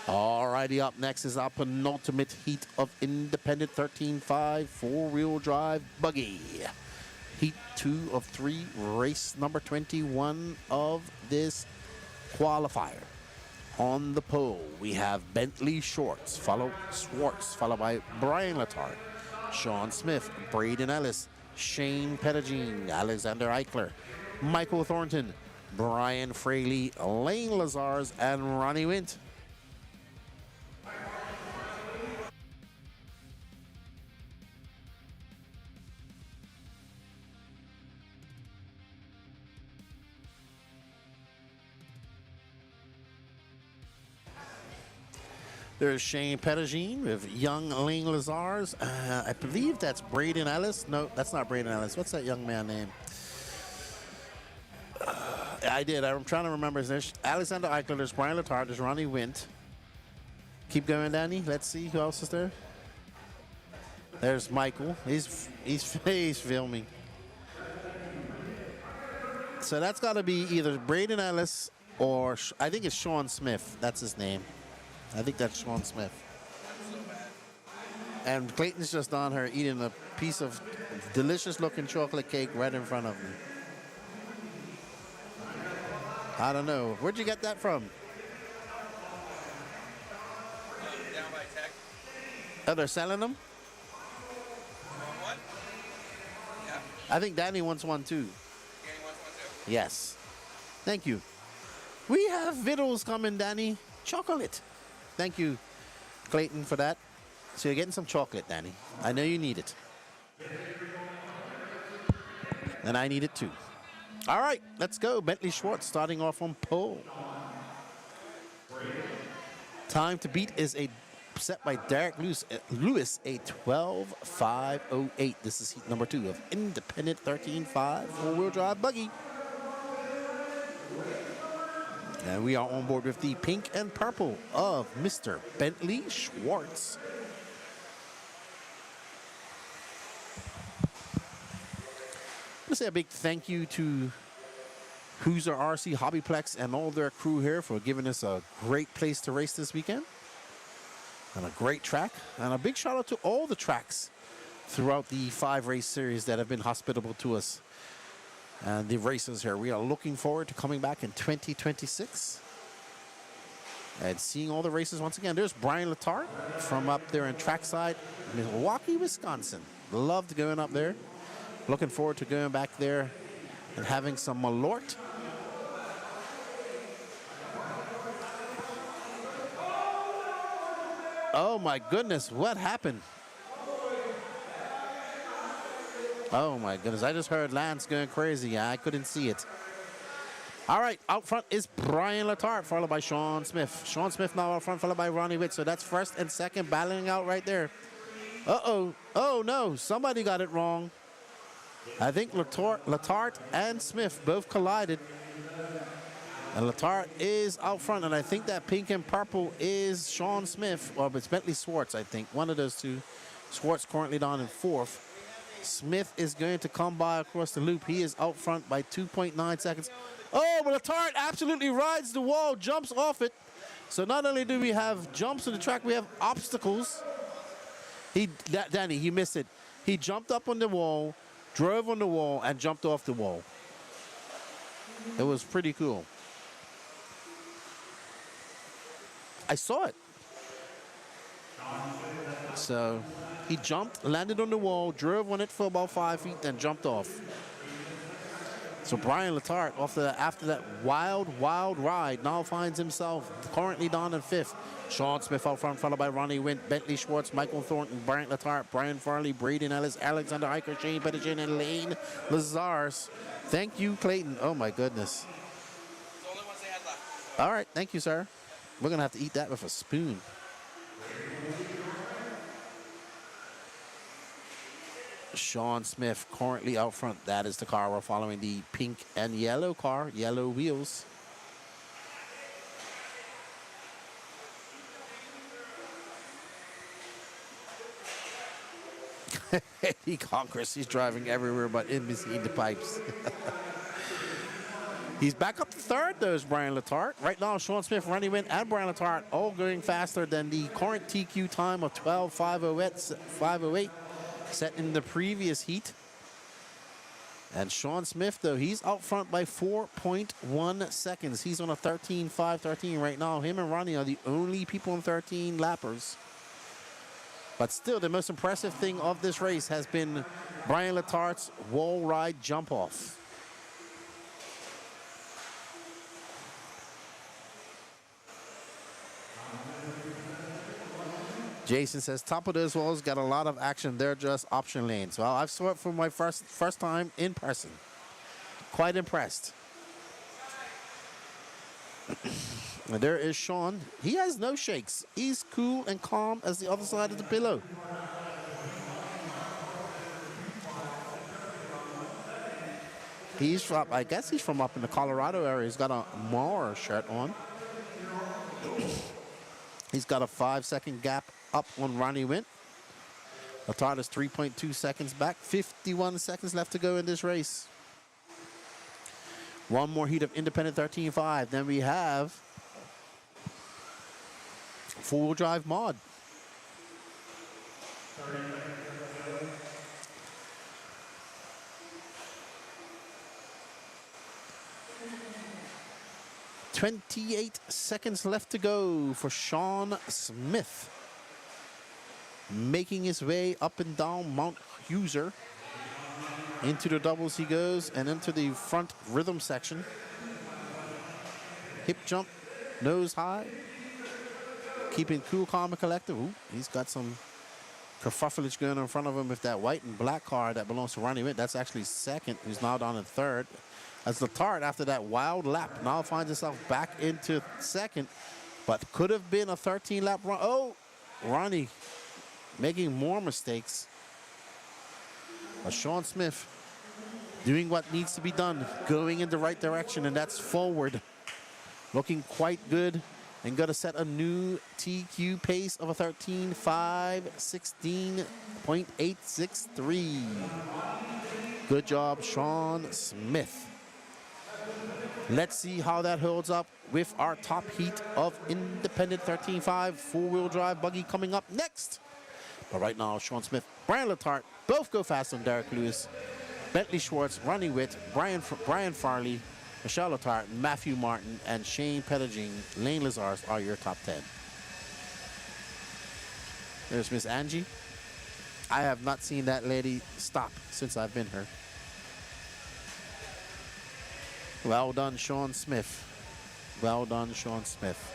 Alrighty, up next is our penultimate heat of independent 13.5 four-wheel drive buggy. Heat 2 of 3, race number 21 of this qualifier. On the pole, we have Bentley Schwartz, followed by Brian Letarte, Sean Smith, Braden Ellis, Shane Pettigene, Alexander Eichler, Michael Thornton, Brian Fraley, Lane Lazars, and Ronnie Wint. There's Shane Pettigene with young Lane Lazars. I believe that's Braden Ellis. No, that's not Braden Ellis. What's that young man name? I'm trying to remember. There's Alexander Eichler. There's Brian Letarte. There's Ronnie Wint. Keep going, Danny. Let's see who else is there. There's Michael. He's filming. So that's got to be either Braden Ellis or I think it's Sean Smith. That's his name. I think that's Sean Smith. And Clayton's just on her eating a piece of delicious looking chocolate cake right in front of me. I don't know. Where'd you get that from? Down by Tech. Oh, they're selling them? What? Yeah. I think Danny wants one too. Danny wants one too? Yes. Thank you. We have vittles coming, Danny. Chocolate. Thank you, Clayton, for that. So you're getting some chocolate, Danny. I know you need it. And I need it too. All right, let's go. Bentley Schwartz starting off on pole. Time to beat is set by Derek Lewis, a 12.508. This is heat number 2 of independent 13.5 four-wheel drive buggy. And we are on board with the pink and purple of Mr. Bentley Schwartz. to say a big thank you to Hoosier RC, Hobbyplex, and all their crew here for giving us a great place to race this weekend. And a great track. And a big shout out to all the tracks throughout the 5-race series that have been hospitable to us. And the racers here. We are looking forward to coming back in 2026 and seeing all the races once again. There's Brian Letarte from up there in trackside, Milwaukee, Wisconsin. Loved going up there. Looking forward to going back there and having some Malort. Oh my goodness, what happened? Oh my goodness, I just heard Lance going crazy. I couldn't see it. All right, out front is Brian Letarte, followed by Sean Smith. Sean Smith now out front, followed by Ronnie Witt. So that's first and second battling out right there. Uh-oh. Oh no, somebody got it wrong. I think Letarte and Smith both collided. And Letarte is out front, and I think that pink and purple is Sean Smith, or it's Bentley Swartz, I think. One of those two. Swartz currently down in fourth. Smith is going to come by across the loop. He is out front by 2.9 seconds. Oh, but Letarte absolutely rides the wall, jumps off it. So not only do we have jumps on the track, we have obstacles. Danny, he missed it. He jumped up on the wall, drove on the wall, and jumped off the wall. It was pretty cool. I saw it. So he jumped, landed on the wall, drove on it for about 5 feet, then jumped off. So Brian Letarte, after that wild ride, now finds himself currently down in fifth. Sean Smith out front, followed by Ronnie Wint, Bentley Schwartz, Michael Thornton, Brian Letarte, Brian Farley, Braden Ellis, Alexander Eicher, Shane Pettigin, and Lane Lazars. Thank you, Clayton. Oh my goodness. The only ones they had left. All right, thank you, sir. We're gonna have to eat that with a spoon. Sean Smith currently out front. That is the car we're following, the pink and yellow car, yellow wheels. Eddie Congress, he's driving everywhere but in between the pipes. He's back up to third, though, is Brian Letarte. Right now, Sean Smith, Ronnie Wint, and Brian Letarte all going faster than the current TQ time of 12:508 set in the previous heat. And Sean Smith, though, he's out front by 4.1 seconds. He's on a 13.513 right now. Him and Ronnie are the only people on 13 lappers. But still, the most impressive thing of this race has been Brian Letarte's wall ride jump off. Jason says, top of those walls got a lot of action. They're just option lanes. Well, I've saw it for my first time in person. Quite impressed. And there is Sean. He has no shakes. He's cool and calm as the other side of the pillow. He's from, I guess he's from up in the Colorado area. He's got a Mauer shirt on. He's got a 5-second gap up on Ronnie Wint. Letarte is 3.2 seconds back. 51 seconds left to go in this race. One more heat of independent 13.5. Then we have four-wheel drive mod. .28 seconds left to go for Sean Smith. Making his way up and down Mount Hoosier. Into the doubles he goes and into the front rhythm section. Hip jump, nose high. Keeping cool, calm, and collected. Ooh, he's got some kerfuffleage going in front of him with that white and black car that belongs to Ronnie Wint. That's actually second, who's now down in third. As Letarte, after that wild lap, now finds himself back into second, but could have been a 13-lap run. Oh, Ronnie making more mistakes. But Sean Smith doing what needs to be done, going in the right direction, and that's forward. Looking quite good and got to set a new TQ pace of a 13:5:16.863. Good job, Sean Smith. Let's see how that holds up with our top heat of independent 13.5 four-wheel drive buggy coming up next. But right now, Sean Smith, Brian Letarte, both go fast on Derek Lewis. Bentley Schwartz, Ronnie Witt, Brian Farley, Michelle Letarte, Matthew Martin, and Shane Pettiging, Lane Lazarus are your top 10. There's Miss Angie. I have not seen that lady stop since I've been here. Well done, Sean Smith. Well done, Sean Smith.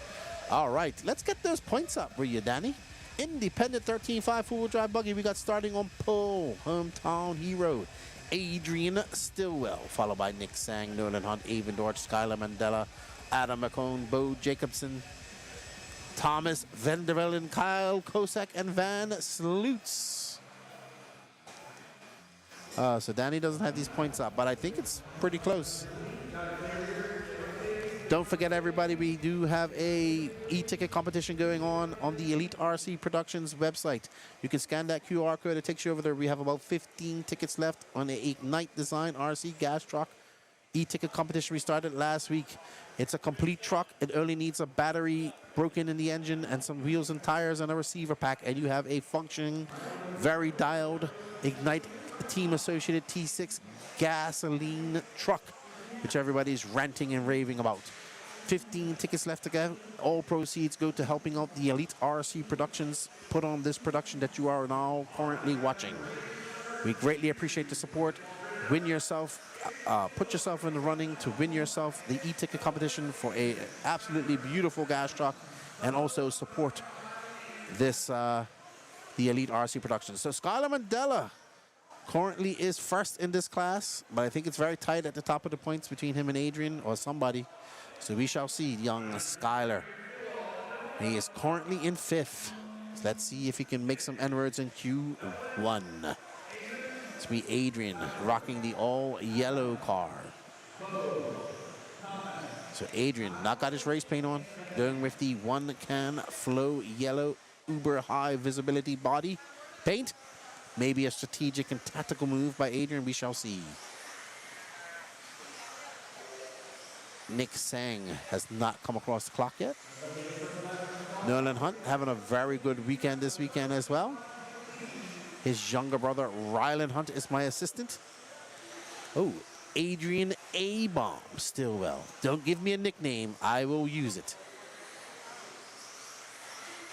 All right, let's get those points up, will you, Danny? Independent 13.5 four-wheel drive buggy. We got starting on pole, hometown hero, Adrian Stillwell, followed by Nick Sang, Nolan Hunt, Avon Dorch, Skylar Mandela, Adam McCone, Bo Jacobson, Thomas Vandervelde, Kyle Kosak, and Van Sloots. So Danny doesn't have these points up, but I think it's pretty close. Don't forget, everybody, we do have a e-ticket competition going on the Elite RC Productions website. You can scan that QR code. It takes you over there. We have about 15 tickets left on a Ignite Design RC gas truck e-ticket competition we started last week. It's a complete truck. It only needs a battery broken in the engine and some wheels and tires and a receiver pack, and you have a functioning, very dialed Ignite Team Associated T6 gasoline truck, which everybody's ranting and raving about. 15 tickets left to go. All proceeds go to helping out the Elite RC Productions put on this production that you are now currently watching. We greatly appreciate the support. Win yourself, put yourself in the running to win yourself the e-ticket competition for a absolutely beautiful gas truck, and also support this, the Elite RC Productions. So Skylar Mandela currently is first in this class, but I think it's very tight at the top of the points between him and Adrian or somebody. So we shall see young Skylar. He is currently in 5th. So let's see if he can make some N-words in Q1. It's be Adrian rocking the all-yellow car. So Adrian not got his race paint on, going with the one-can flow yellow uber high visibility body paint. Maybe a strategic and tactical move by Adrian, we shall see. Nick Sang has not come across the clock yet. Nolan Hunt having a very good weekend this weekend as well. His younger brother, Rylan Hunt, is my assistant. Oh, Adrian A-Bomb Stillwell. Don't give me a nickname, I will use it.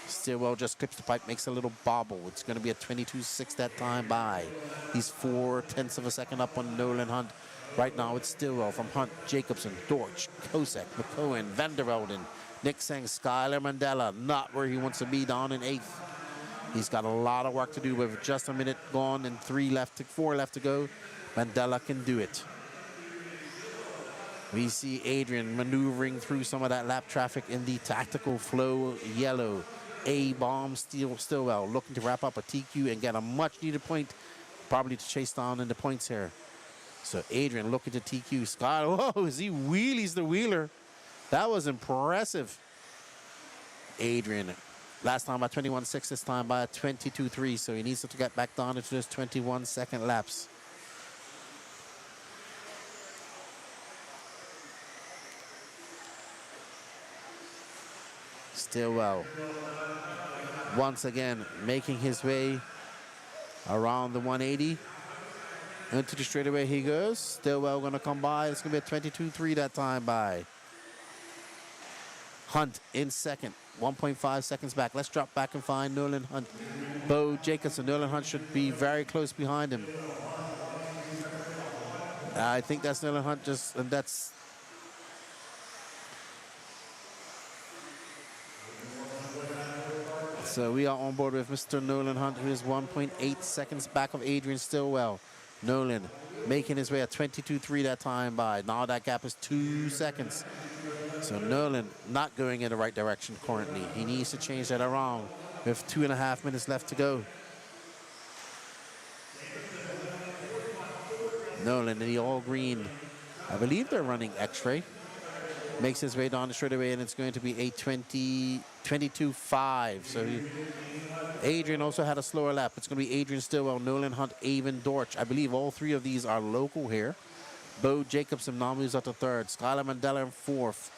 Stillwell just clips the pipe, makes a little bobble. It's going to be a 22.6 that time by. He's 0.4 of a second up on Nolan Hunt. Right now it's Stillwell from Hunt, Jacobson, Dorch, Kosak, McCohen, Vandervelden, Nick Sang, Skylar Mandela, not where he wants to be, down in 8th. He's got a lot of work to do with just a minute gone and 4 left to go. Mandela can do it. We see Adrian maneuvering through some of that lap traffic in the tactical flow yellow. A-Bomb Stillwell looking to wrap up a TQ and get a much needed point, probably to chase down in the points here. So Adrian looking to TQ. Scott, whoa, as he wheelies the wheeler. That was impressive. Adrian, last time by 21.6, this time by 22.3. So he needs to get back down into those 21-second laps. Stillwell, once again, making his way around the 180. Into the straightaway he goes. Stillwell going to come by. It's going to be a 22.3 that time by. Hunt in second. 1.5 seconds back. Let's drop back and find Nolan Hunt. Bo Jacobson. Nolan Hunt should be very close behind him. I think that's Nolan Hunt just, and that's. So we are on board with Mr. Nolan Hunt, who is 1.8 seconds back of Adrian Stillwell. Nolan making his way at 22.3 that time by. Now that gap is 2 seconds. So Nolan not going in the right direction currently. He needs to change that around with 2.5 minutes left to go. Nolan in the all green. I believe they're running X-ray. makes his way down the straightaway, and it's going to be a 22.5. So Adrian also had a slower lap. It's going to be Adrian Stillwell, Nolan Hunt, Avon Dortch. I believe all three of these are local here. Bo Jacobson now moves up to third. Skylar Mandela in fourth.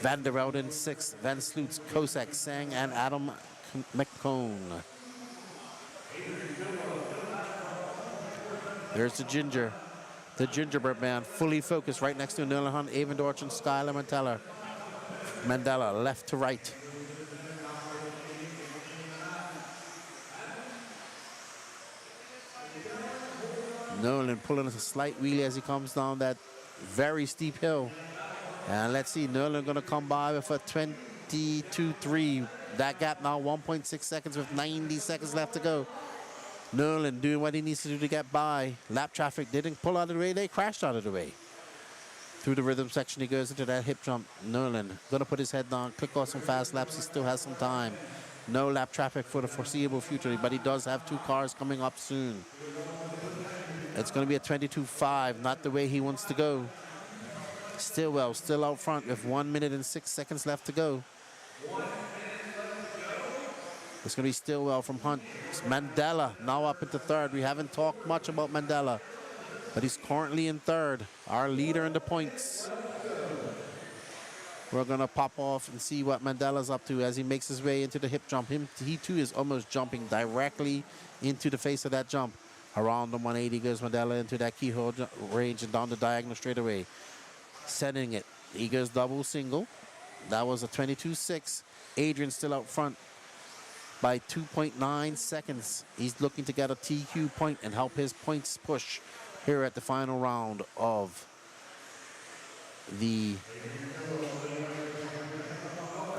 Van der Velde in sixth. Van Sloots, Kosak, Sang, and Adam McCone. There's the Ginger. The Gingerbread Man, fully focused right next to Nolan Hunt, Avon Dortch, and Skylar Mandela, left to right. Nolan pulling a slight wheelie as he comes down that very steep hill. And let's see, Nolan going to come by with a 22.3. That gap now 1.6 seconds with 90 seconds left to go. Nolan doing what he needs to do to get by. Lap traffic didn't pull out of the way, they crashed out of the way. Through the rhythm section, he goes into that hip jump. Nolan gonna put his head down, click off some fast laps, he still has some time. No lap traffic for the foreseeable future, but he does have two cars coming up soon. It's gonna be a 22.5, not the way he wants to go. Stillwell still out front with 1 minute and 6 seconds left to go. It's going to be Stillwell from Hunt. It's Mandela now up into third. We haven't talked much about Mandela, but he's currently in third, our leader in the points. We're going to pop off and see what Mandela's up to as he makes his way into the hip jump. He too is almost jumping directly into the face of that jump. Around the 180 goes Mandela into that keyhole range and down the diagonal straightaway. Setting it. He goes double single. That was a 22.6. Adrian still out front by 2.9 seconds. He's looking to get a TQ point and help his points push here at the final round of the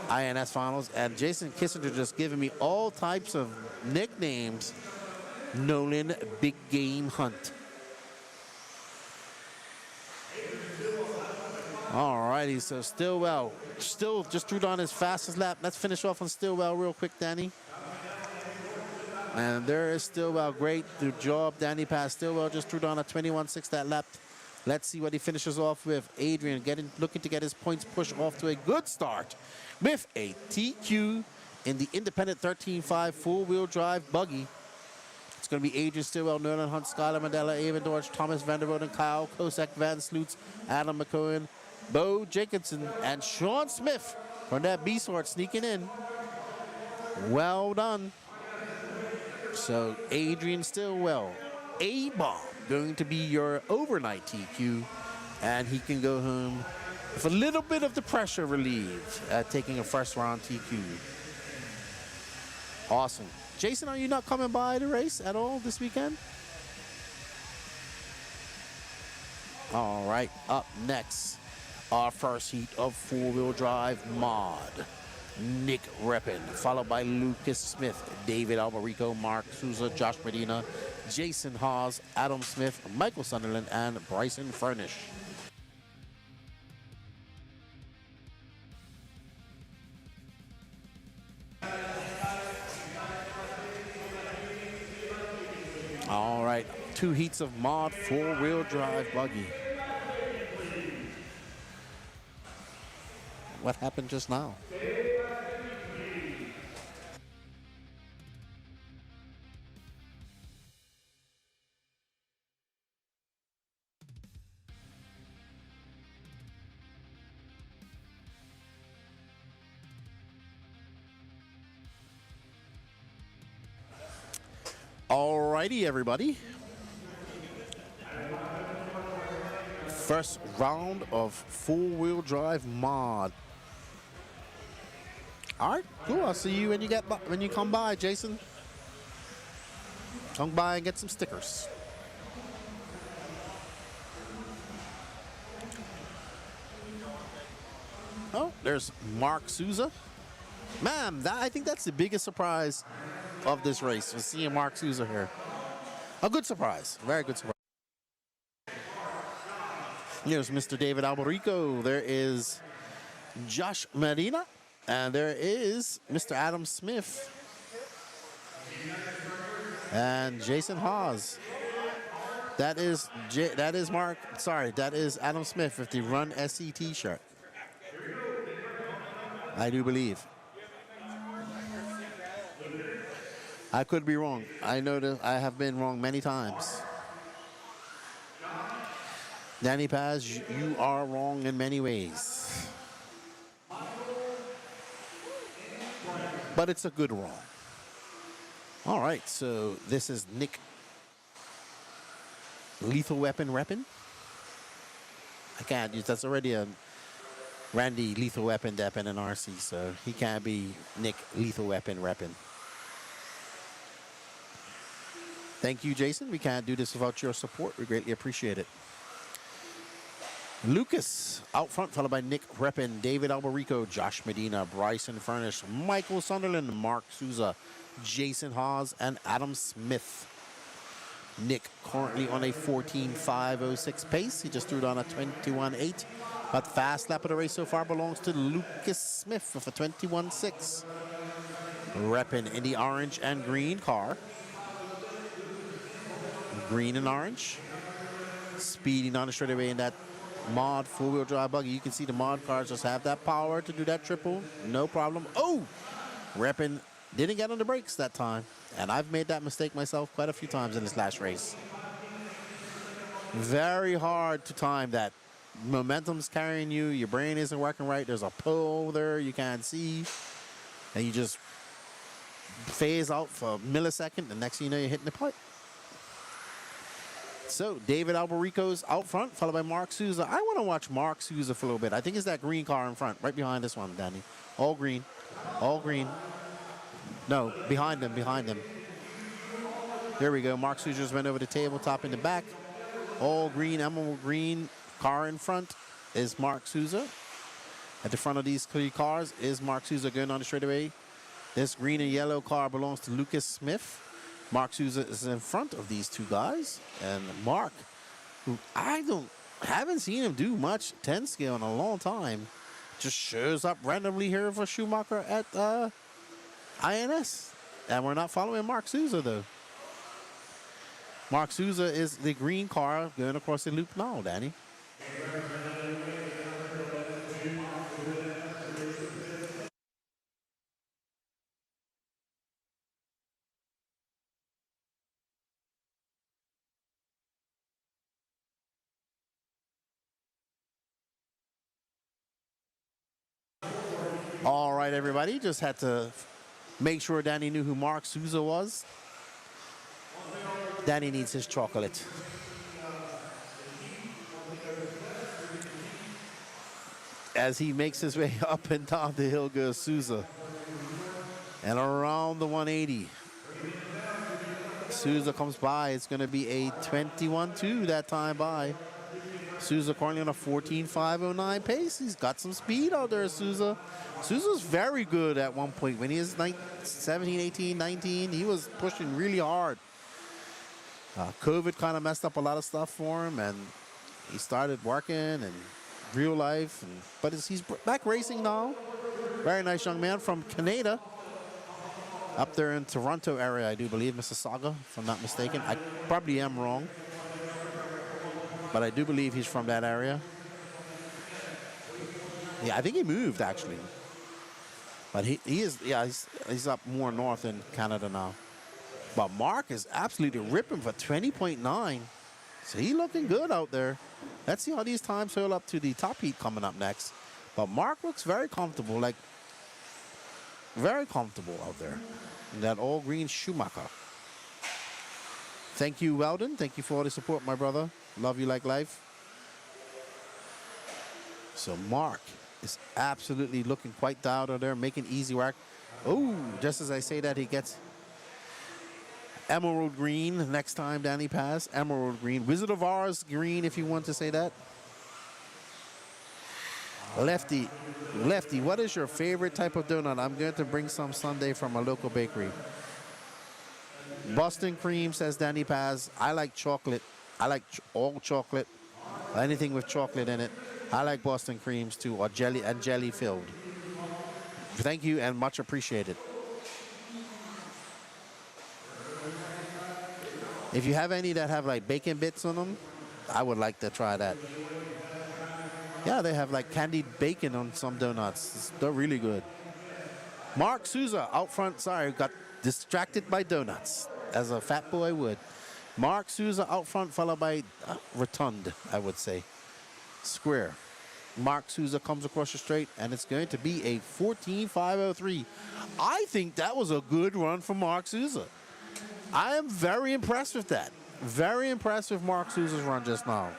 INS finals. And Jason Kissinger just giving me all types of nicknames. Nolan Big Game Hunt. Alrighty, so Stillwell still just threw down his fastest lap. Let's finish off on Stillwell real quick, Danny. And there is Stillwell. Great job, Danny. Passed Stillwell, just threw down a 21.6 that lap. Let's see what he finishes off with. Adrian looking to get his points pushed off to a good start with a TQ in the independent 13.5 four-wheel drive buggy. It's going to be Adrian Stillwell, Nolan Hunt, Skylar Mandela, Avon Dortch, Thomas Vanderbilt, and Kyle Kosak, Van Sloots, Adam McCohen, Bo Jacobson, and Sean Smith from that B-sort sneaking in. Well done. So Adrian Stillwell, A-bomb, going to be your overnight TQ, and he can go home with a little bit of the pressure relieved at taking a first round TQ. Awesome. Jason, are you not coming by the race at all this weekend? All right, up next, our first heat of four-wheel drive mod. Nick Reppin, followed by Lucas Smith, David Albarico, Mark Souza, Josh Medina, Jason Haas, Adam Smith, Michael Sunderland, and Bryson Furnish. All right, 2 heats of mod four-wheel drive buggy. What happened just now? Alrighty, everybody. First round of four-wheel drive mod. All right, cool. I'll see you when you come by, Jason. Come by and get some stickers. Oh, there's Mark Souza. Man, I think that's the biggest surprise of this race, was seeing Mark Souza here. A good surprise, very good surprise. Here's Mr. David Albarico. There is Josh Medina, and there is Mr. Adam Smith and Jason Haas. That is Adam Smith with the Run SE t-shirt. I do believe. I could be wrong. I know that I have been wrong many times. Danny Paz, you are wrong in many ways. But it's a good wrong. All right, so this is Nick Lethal Weapon repping. I can't use, that's already a Randy Lethal Weapon depping in RC, so he can't be Nick Lethal Weapon repping. Thank you, Jason. We can't do this without your support. We greatly appreciate it. Lucas out front, followed by Nick Reppin, David Albarico, Josh Medina, Bryson Furnish, Michael Sunderland, Mark Souza, Jason Hawes, and Adam Smith. Nick currently on a 14.506 pace. He just threw it on a 21.8. But fast lap of the race so far belongs to Lucas Smith with a 21.6. Reppin in the orange and green car. Green and orange. Speeding on the straightaway in that mod four-wheel drive buggy. You can see the mod cars just have that power to do that triple. No problem. Oh! Reppin didn't get on the brakes that time. And I've made that mistake myself quite a few times in this last race. Very hard to time that. Momentum's carrying you. Your brain isn't working right. There's a pull there you can't see. And you just phase out for a millisecond. The next thing you know, you're hitting the pipe. So, David Albarico's out front, followed by Mark Souza. I want to watch Mark Souza for a little bit. I think it's that green car in front, right behind this one, Danny. All green. All green. No, behind them, behind them. There we go. Mark Souza just went over the tabletop in the back. All green, emerald green car in front is Mark Souza. At the front of these three cars is Mark Souza going on the straightaway. This green and yellow car belongs to Lucas Smith. Mark Souza is in front of these two guys. And Mark, who I haven't seen him do much 10 scale in a long time, just shows up randomly here for Schumacher at INS. And we're not following Mark Souza, though. Mark Souza is the green car going across the loop now, Danny. All right, everybody. Just had to make sure Danny knew who Mark Souza was. Danny needs his chocolate. As he makes his way up and down the hill goes Souza. And around the 180. Souza comes by. It's going to be a 21.2 that time by. Souza currently on a 14.509 pace. He's got some speed out there, Souza. Souza's very good at one point. When he was 17, 18, 19, he was pushing really hard. COVID kind of messed up a lot of stuff for him, and he started working and real life. But he's back racing now. Very nice young man from Canada. Up there in Toronto area, I do believe, Mississauga, if I'm not mistaken. I probably am wrong. But I do believe he's from that area. Yeah, I think he moved, actually. But he is, yeah, he's up more north in Canada now. But Mark is absolutely ripping for 20.9. So he's looking good out there. Let's see how these times hold up to the top heat coming up next. But Mark looks very comfortable, like very comfortable out there in that all green Schumacher. Thank you, Weldon. Thank you for all the support, my brother. Love you like life. So Mark is absolutely looking quite dialed out there, making easy work. Oh, just as I say that, he gets emerald green next time Danny Paz. Emerald green. Wizard of Oz green, if you want to say that. Lefty, what is your favorite type of donut? I'm going to bring some Sunday from a local bakery. Boston cream, says Danny Paz. I like chocolate. I like all chocolate. Anything with chocolate in it. I like Boston creams too, or jelly filled. Thank you and much appreciated. If you have any that have like bacon bits on them, I would like to try that. Yeah, they have like candied bacon on some donuts. They're really good. Mark Souza out front, sorry, got distracted by donuts, as a fat boy would. Mark Souza out front, followed by Rotund, I would say. Square. Mark Souza comes across the straight, and it's going to be a 14.503. I think that was a good run from Mark Souza. I am very impressed with that. Very impressed with Mark Souza's run just now.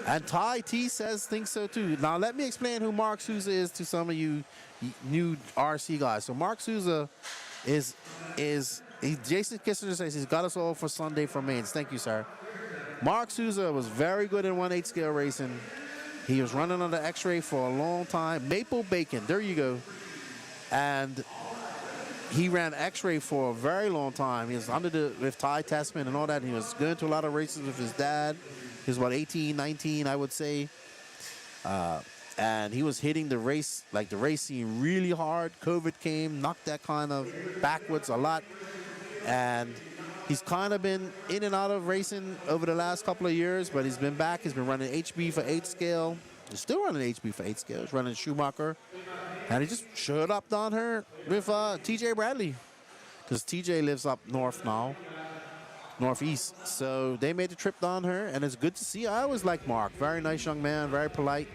And Ty T says thinks so too. Now let me explain who Mark Souza is to some of you new RC guys. So Mark Souza is Jason Kissinger says he's got us all for Sunday for mains. Thank you, sir. Mark Souza was very good in 1/8 scale racing. He was running on the X-ray for a long time. Maple Bacon, there you go. And he ran X-ray for a very long time. He was with Ty Tessman and all that. And he was going to a lot of races with his dad. He was about 18, 19, I would say. And he was hitting the race scene really hard. COVID came, knocked that kind of backwards a lot. And he's kind of been in and out of racing over the last couple of years, but he's been back. He's been running HB for 8 scale. He's still running HB for 8 scale. He's running Schumacher. And he just showed up down here with TJ Bradley. Because TJ lives up north now. Northeast. So they made the trip down here, and it's good to see. I always like Mark. Very nice young man, very polite,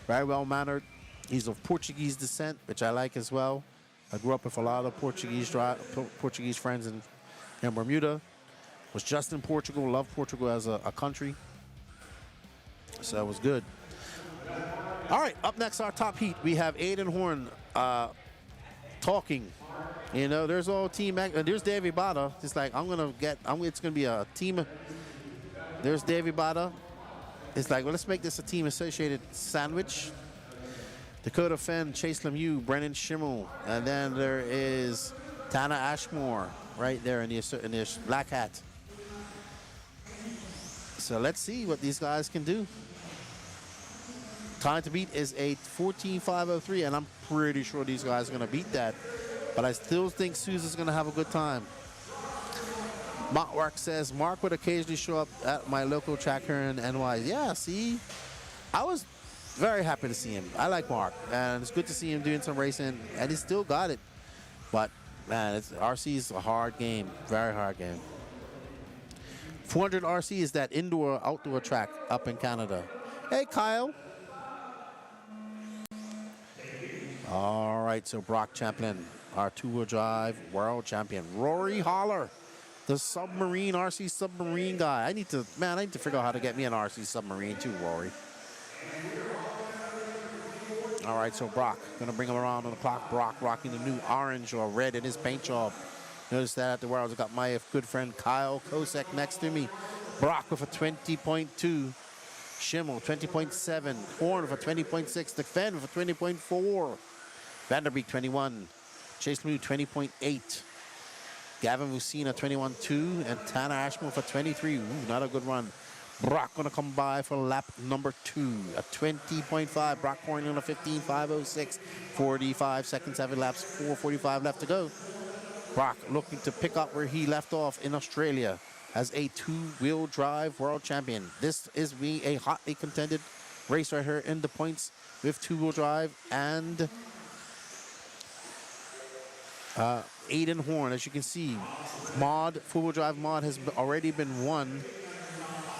very well-mannered. He's of Portuguese descent, which I like as well. I grew up with a lot of Portuguese friends in Bermuda. Was just in Portugal, loved Portugal as a country. So it was good. All right, up next, our top heat. We have Aiden Horn talking. You know, there's all team. There's Davey Bada. It's like it's gonna be a team. There's Davey Bada. It's like, well, let's make this a team associated sandwich. Dakota Fenn, Chase Lemieux, Brennan Schimmel, and then there is Tana Ashmore right there in the black hat. So let's see what these guys can do. Time to beat is a 14.503, and I'm pretty sure these guys are going to beat that. But I still think Sousa's going to have a good time. Mark says, Mark would occasionally show up at my local track here in NY. Yeah, see? I was very happy to see him. I like Mark, and it's good to see him doing some racing, and he still got it. But, man, RC is a hard game, very hard game. 400 RC is that indoor-outdoor track up in Canada. Hey, Kyle. All right, so Brock Champlin, our two-wheel drive world champion. Rory Holler, the submarine, RC submarine guy. I need to figure out how to get me an RC submarine too, Rory. All right, so Brock, gonna bring him around on the clock. Brock rocking the new orange or red in his paint job. Notice that at the Worlds. I got my good friend Kyle Kosek next to me. Brock with a 20.2. Schimmel, 20.7. Horn with a 20.6. DeFen with a 20.4. Vanderbeek, 21. Chase Lemieux, 20.8. Gavin Musina, 21.2. And Tana Ashmore for 23. Ooh, not a good run. Brock going to come by for lap number 2. A 20.5. Brock Horn on a 15.506. 45 seconds, 7 laps, 4:45 left to go. Brock looking to pick up where he left off in Australia as a two-wheel drive world champion. This is being a hotly contended race right here in the points with two-wheel drive and Aiden Horn. As you can see, four-wheel drive mod has already been won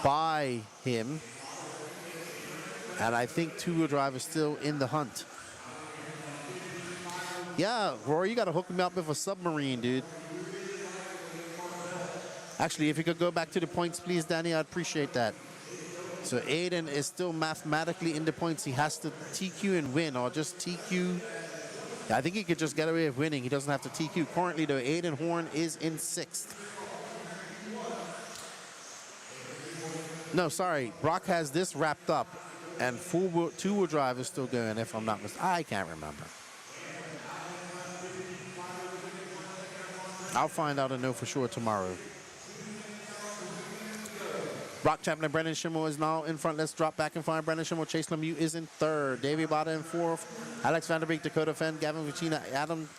by him. And I think two-wheel drive is still in the hunt. Yeah, Rory, you got to hook me up with a submarine, dude. Actually, if you could go back to the points, please, Danny, I'd appreciate that. So Aiden is still mathematically in the points. He has to TQ and win, or just TQ. Yeah, I think he could just get away with winning. He doesn't have to TQ. Currently, though, Aiden Horn is in 6th. No, sorry. Brock has this wrapped up, and two-wheel drive is still going, if I'm not mistaken. I can't remember. I'll find out and know for sure tomorrow. Brock Champlin, Brendan Schimmel is now in front. Let's drop back and find Brendan Schimmel. Chase Lemieux is in 3rd. Davey Bada in 4th. Alex Vanderbeek, Dakota Fenn, Gavin Vucina,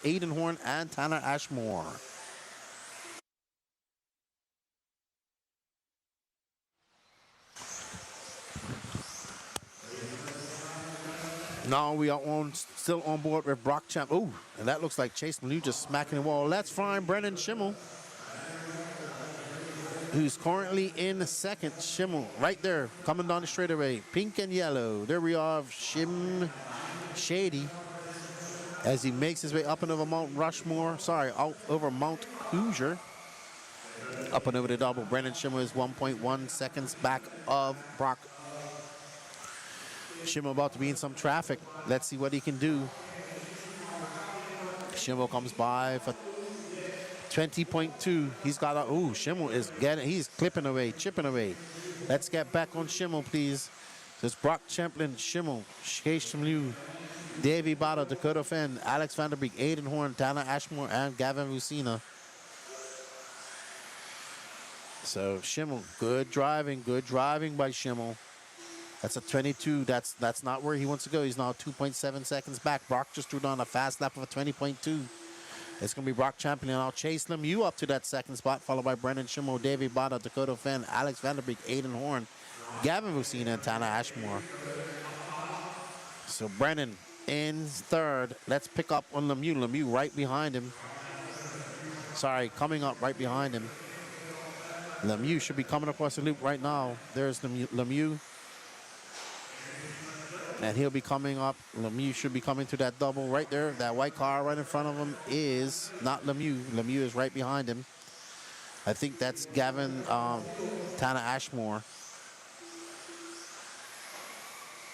Aiden Horn, and Tanner Ashmore. Now we are still on board with Brock Champ. Ooh, and that looks like Chase Malou just smacking the wall. Let's find Brennan Schimmel, who's currently in second. Schimmel right there, coming down the straightaway. Pink and yellow. There we are, Shim Shady, as he makes his way up and over Mount Rushmore. Sorry, out over Mount Hoosier. Up and over the double. Brennan Schimmel is 1.1 seconds back of Brock. Schimmel about to be in some traffic. Let's see what he can do. Schimmel comes by for 20.2. He's got a, ooh, Schimmel is getting, he's clipping away, chipping away. Let's get back on Schimmel, please. There's Brock Champlin, Schimmel, Chase Malou, Davey Bada, Dakota Fenn, Alex Vanderbeek, Aiden Horn, Dana Ashmore, and Gavin Lucina. So Schimmel, good driving by Schimmel. That's a 22. That's not where he wants to go. He's now 2.7 seconds back. Brock just threw down a fast lap of a 20.2. It's going to be Brock Champion. I'll chase Lemieux up to that second spot, followed by Brendan Schimmel, Davey Bada, Dakota Fenn, Alex Vanderbeek, Aiden Horn, Gavin Lucina, and Tana Ashmore. So Brennan in third. Let's pick up on Lemieux. Lemieux right behind him. Sorry, coming up right behind him. Lemieux should be coming across the loop right now. There's Lemieux. And he'll be coming up. Lemieux should be coming to that double right there. That white car right in front of him is not Lemieux. Lemieux is right behind him. I think that's Gavin Tana Ashmore.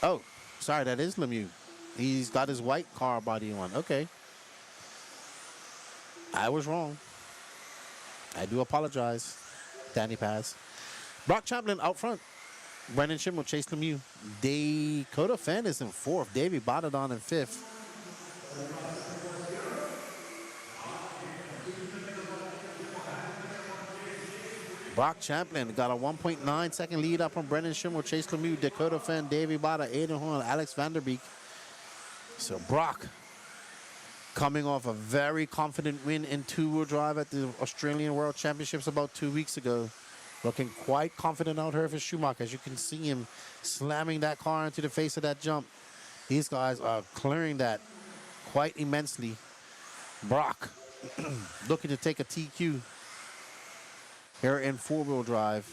Oh, sorry, that is Lemieux. He's got his white car body on. Okay. I was wrong. I do apologize, Danny Paz. Brock Champlin out front. Brendan Schimmel, Chase Lemieux. Dakota Fenn is in fourth. Davey Badadon in fifth. Brock Champlin got a 1.9 second lead up on Brendan Schimmel, Chase Lemieux, Dakota Fenn, Davey Bada, Aiden Horn, Alex Vanderbeek. So Brock coming off a very confident win in two-wheel drive at the Australian World Championships about 2 weeks ago. Looking quite confident out here for Schumacher. As you can see him slamming that car into the face of that jump. These guys are clearing that quite immensely. Brock looking to take a TQ here in four-wheel drive.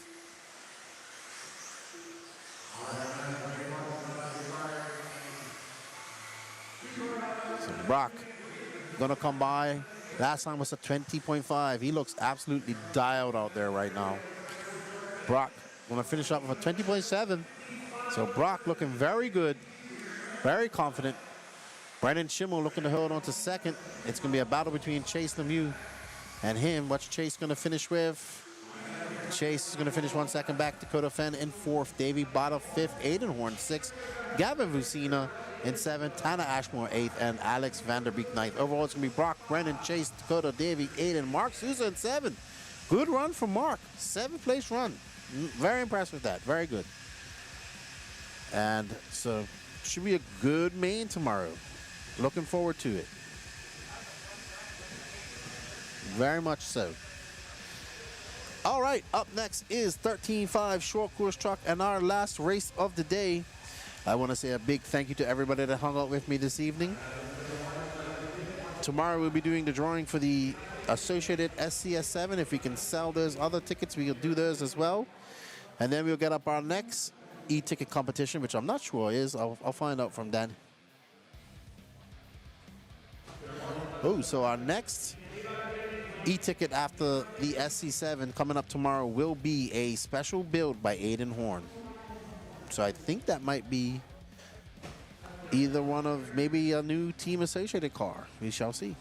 So Brock gonna come by. Last time was a 20.5. He looks absolutely dialed out there right now. Brock gonna finish up with a 20.7. So Brock looking very good, very confident. Brendan Schimmel looking to hold on to second. It's gonna be a battle between Chase Lemieux and him. What's Chase gonna finish with? Chase is gonna finish 1 second back. Dakota Fenn in fourth. Davey Bada fifth. Aiden Horn sixth. Gavin Lucina in seventh. Tana Ashmore eighth. And Alex Vanderbeek ninth. Overall, it's gonna be Brock, Brendan, Chase, Dakota, Davey, Aiden, Mark Sousa in seventh. Good run for Mark. Seventh place run. Very impressed with that. Very good. And so should be a good main tomorrow. Looking forward to it. Very much so. All right, up next is 13.5 short course truck and our last race of the day. I want to say a big thank you to everybody that hung out with me this evening. Tomorrow we'll be doing the drawing for the Associated SCS7. If we can sell those other tickets, we'll do those as well. And then we'll get up our next e-ticket competition, which I'm not sure is. I'll find out from Dan. Oh, so our next e-ticket after the SC7 coming up tomorrow will be a special build by Aiden Horn. So I think that might be either one of maybe a new Team Associated car. We shall see.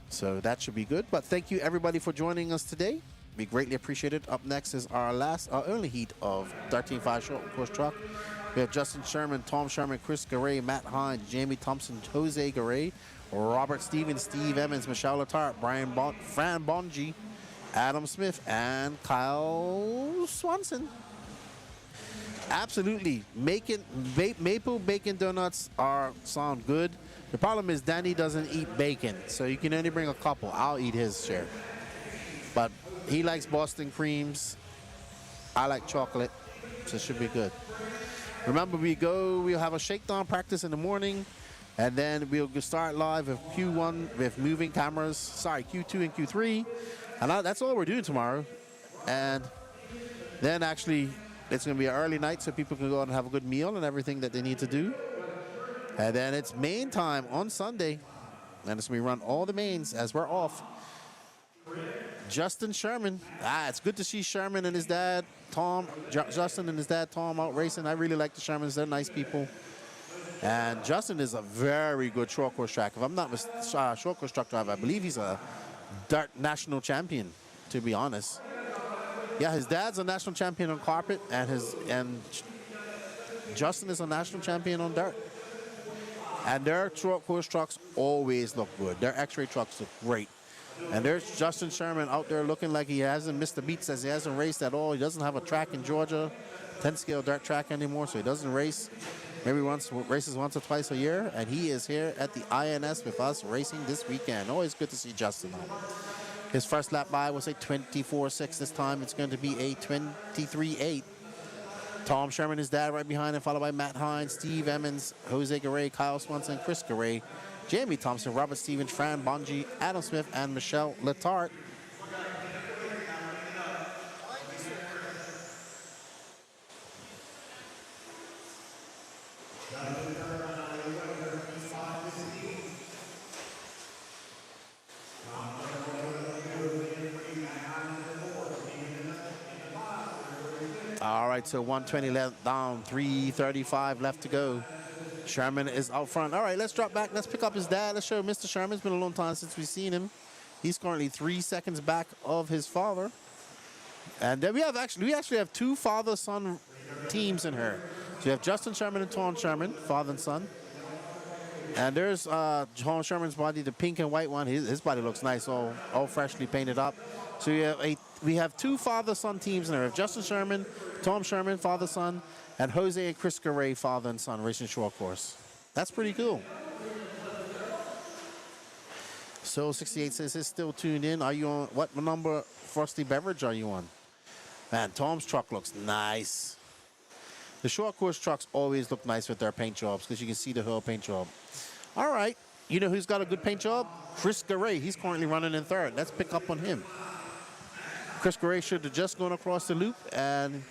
So that should be good. But thank you everybody for joining us today. We greatly appreciate it. Up next is our only heat of 13.5 short course truck. We have Justin Sherman, Tom Sherman, Chris Garay, Matt Hines, Jamie Thompson, Jose Garay, Robert Stevens, Steve Evans, Michelle Letarte, Fran Bonji, Adam Smith, and Kyle Swanson. Absolutely. Maple bacon donuts sound good. The problem is Danny doesn't eat bacon, so you can only bring a couple. I'll eat his share. But he likes Boston creams. I like chocolate, so it should be good. Remember, we'll have a shakedown practice in the morning, and then we'll start live with Q1 with moving cameras. Sorry, Q2 and Q3. And that's all we're doing tomorrow. And then actually, it's going to be an early night so people can go out and have a good meal and everything that they need to do. And then it's main time on Sunday. And it's going to be run all the mains as we're off. Justin Sherman. It's good to see Sherman and his dad, Tom. Justin and his dad, Tom, out racing. I really like the Shermans. They're nice people. And Justin is a very good short course track. If I'm not short course truck driver, I believe he's a dirt national champion, to be honest. Yeah, his dad's a national champion on carpet, and Justin is a national champion on dirt. And their short course trucks always look good. Their X-ray trucks look great. And there's Justin Sherman out there looking like he hasn't missed a beat, says he hasn't raced at all. He doesn't have a track in Georgia, 10-scale dirt track anymore, so he doesn't race. Maybe races once or twice a year, and he is here at the INS with us racing this weekend. Always good to see Justin on. His first lap by was a 24.6 this time. It's going to be a 23.8. Tom Sherman, his dad, right behind him, followed by Matt Hines, Steve Emmons, Jose Garay, Kyle Swanson, Chris Garay, Jamie Thompson, Robert Stevens, Fran Bonji, Adam Smith, and Michelle Letarte. All right, so 120 left down, 3:35 left to go. Sherman is out front. All right, let's drop back. Let's pick up his dad. Let's show Mr. Sherman. It's been a long time since we've seen him. He's currently 3 seconds back of his father. And then we actually have two father-son teams in here. So we have Justin Sherman and Tom Sherman, father and son. And there's Tom Sherman's body, the pink and white one. His body looks nice, all freshly painted up. So we have two father-son teams in there. We have Justin Sherman, Tom Sherman, father-son, and Jose and Chris Garay, father and son, racing short course. That's pretty cool. So 68 says he's still tuned in. Are you on, what number Frosty Beverage are you on? Man, Tom's truck looks nice. The short course trucks always look nice with their paint jobs because you can see the whole paint job. All right, you know who's got a good paint job? Chris Garay. He's currently running in third. Let's pick up on him. Chris Garay should have just gone across the loop, and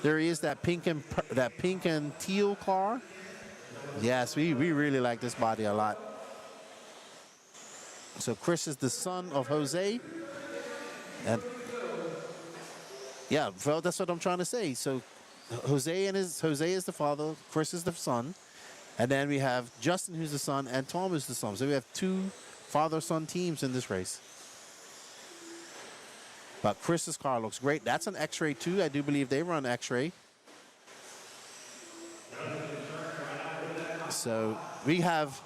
there he is, that pink and teal car. Yes, we really like this body a lot. So Chris is the son of Jose, and yeah, well, that's what I'm trying to say. So Jose is the father, Chris is the son, and then we have Justin, who's the son, and Tom is the son. So we have two father-son teams in this race. But Chris's car looks great. That's an X-ray too. I do believe they run X-ray. So we have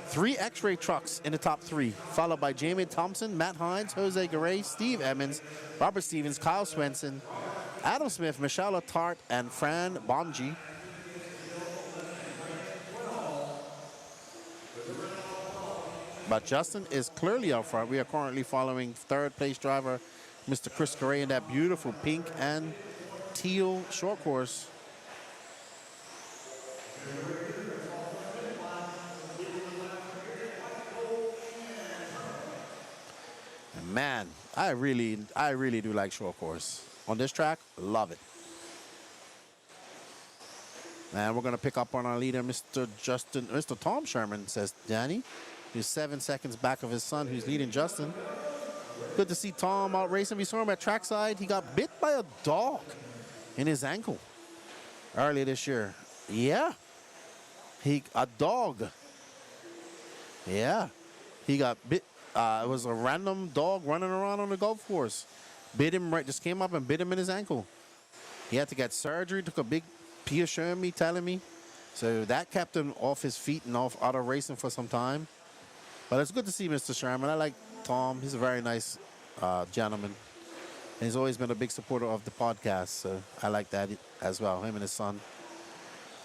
3 X-ray trucks in the top 3, followed by Jamie Thompson, Matt Hines, Jose Garay, Steve Emmons, Robert Stevens, Kyle Swenson, Adam Smith, Michelle Letarte, and Fran Bonji. But Justin is clearly out front. We are currently following third place driver Mr. Chris Garay in that beautiful pink and teal short course. And man, I really do like short course. On this track, love it. And we're going to pick up on our leader, Mr. Tom Sherman, says Danny. He's 7 seconds back of his son, who's leading Justin. Good to see Tom out racing. We saw him at trackside. He got bit by a dog in his ankle earlier this year. Yeah. A dog. Yeah. He got bit. It was a random dog running around on the golf course. Bit him just came up and bit him in his ankle. He had to get surgery. Took a big Pia showing me, telling me. So that kept him off his feet and out of racing for some time. But it's good to see Mr. Sherman. I like Tom. He's a very nice gentleman. And he's always been a big supporter of the podcast. So I like that as well, him and his son.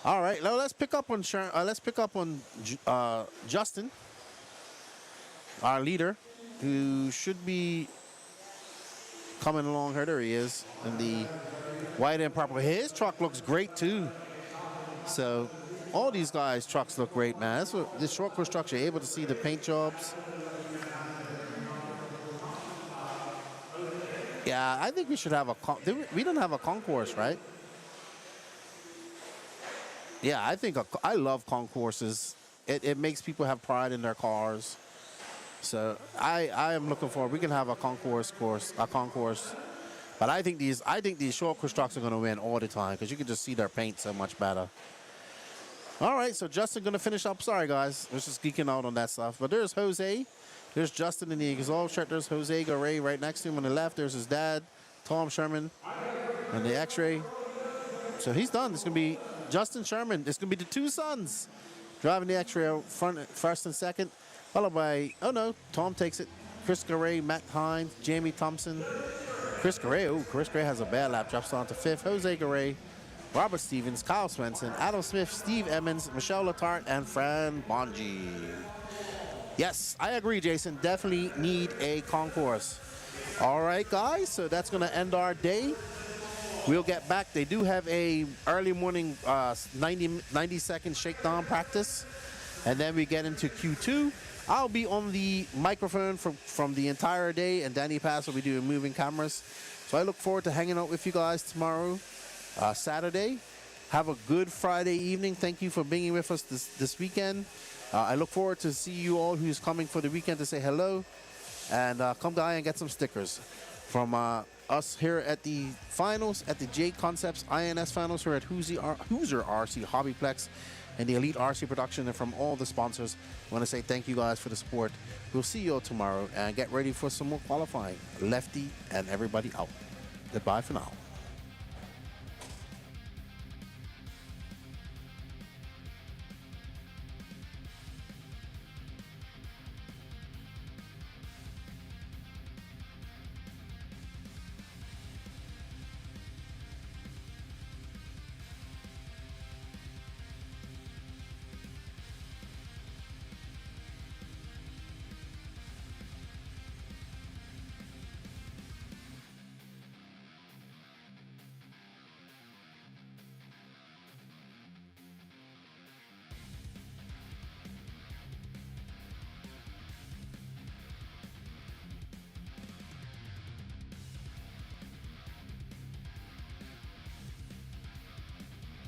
All right, now let's pick up on Justin, our leader, who should be coming along here. There he is in the white and purple. His truck looks great too. So all these guys' trucks look great, man. That's what this short course trucks, you're able to see the paint jobs. Yeah, I think we should have a we don't have a concourse, right? Yeah, I love concourses. It makes people have pride in their cars. So I am looking forward. We can have a concourse. But I think these short course trucks are going to win all the time because you can just see their paint so much better. All right, so Justin going to finish up. Sorry, guys. I was just geeking out on that stuff. But there's Jose. There's Justin in the exhaust shirt. There's Jose Garay right next to him on the left. There's his dad, Tom Sherman, on the X-ray. So he's done. It's going to be Justin Sherman. It's going to be the two sons driving the X-ray out front, first and second, followed by, oh no, Tom takes it. Chris Garay, Matt Hines, Jamie Thompson. Chris Gray has a bad lap, drops down to fifth. Jose Garay, Robert Stevens, Kyle Swenson, Adam Smith, Steve Emmons, Michelle Letarte, and Fran Bonji. Yes, I agree, Jason. Definitely need a concourse. All right, guys, so that's going to end our day. We'll get back. They do have a early morning 90-second shakedown practice, and then we get into Q2. I'll be on the microphone from the entire day, and Danny Pass will be doing moving cameras. So I look forward to hanging out with you guys tomorrow, Saturday. Have a good Friday evening. Thank you for being with us this weekend. I look forward to see you all who's coming for the weekend to say hello. And come by and get some stickers from us here at the finals, at the JCONCEPTS INS finals here at Hoosier RC Hobbyplex and the Elite RC Production, and from all the sponsors. I want to say thank you guys for the support. We'll see you all tomorrow, and get ready for some more qualifying. Lefty and everybody out. Goodbye for now.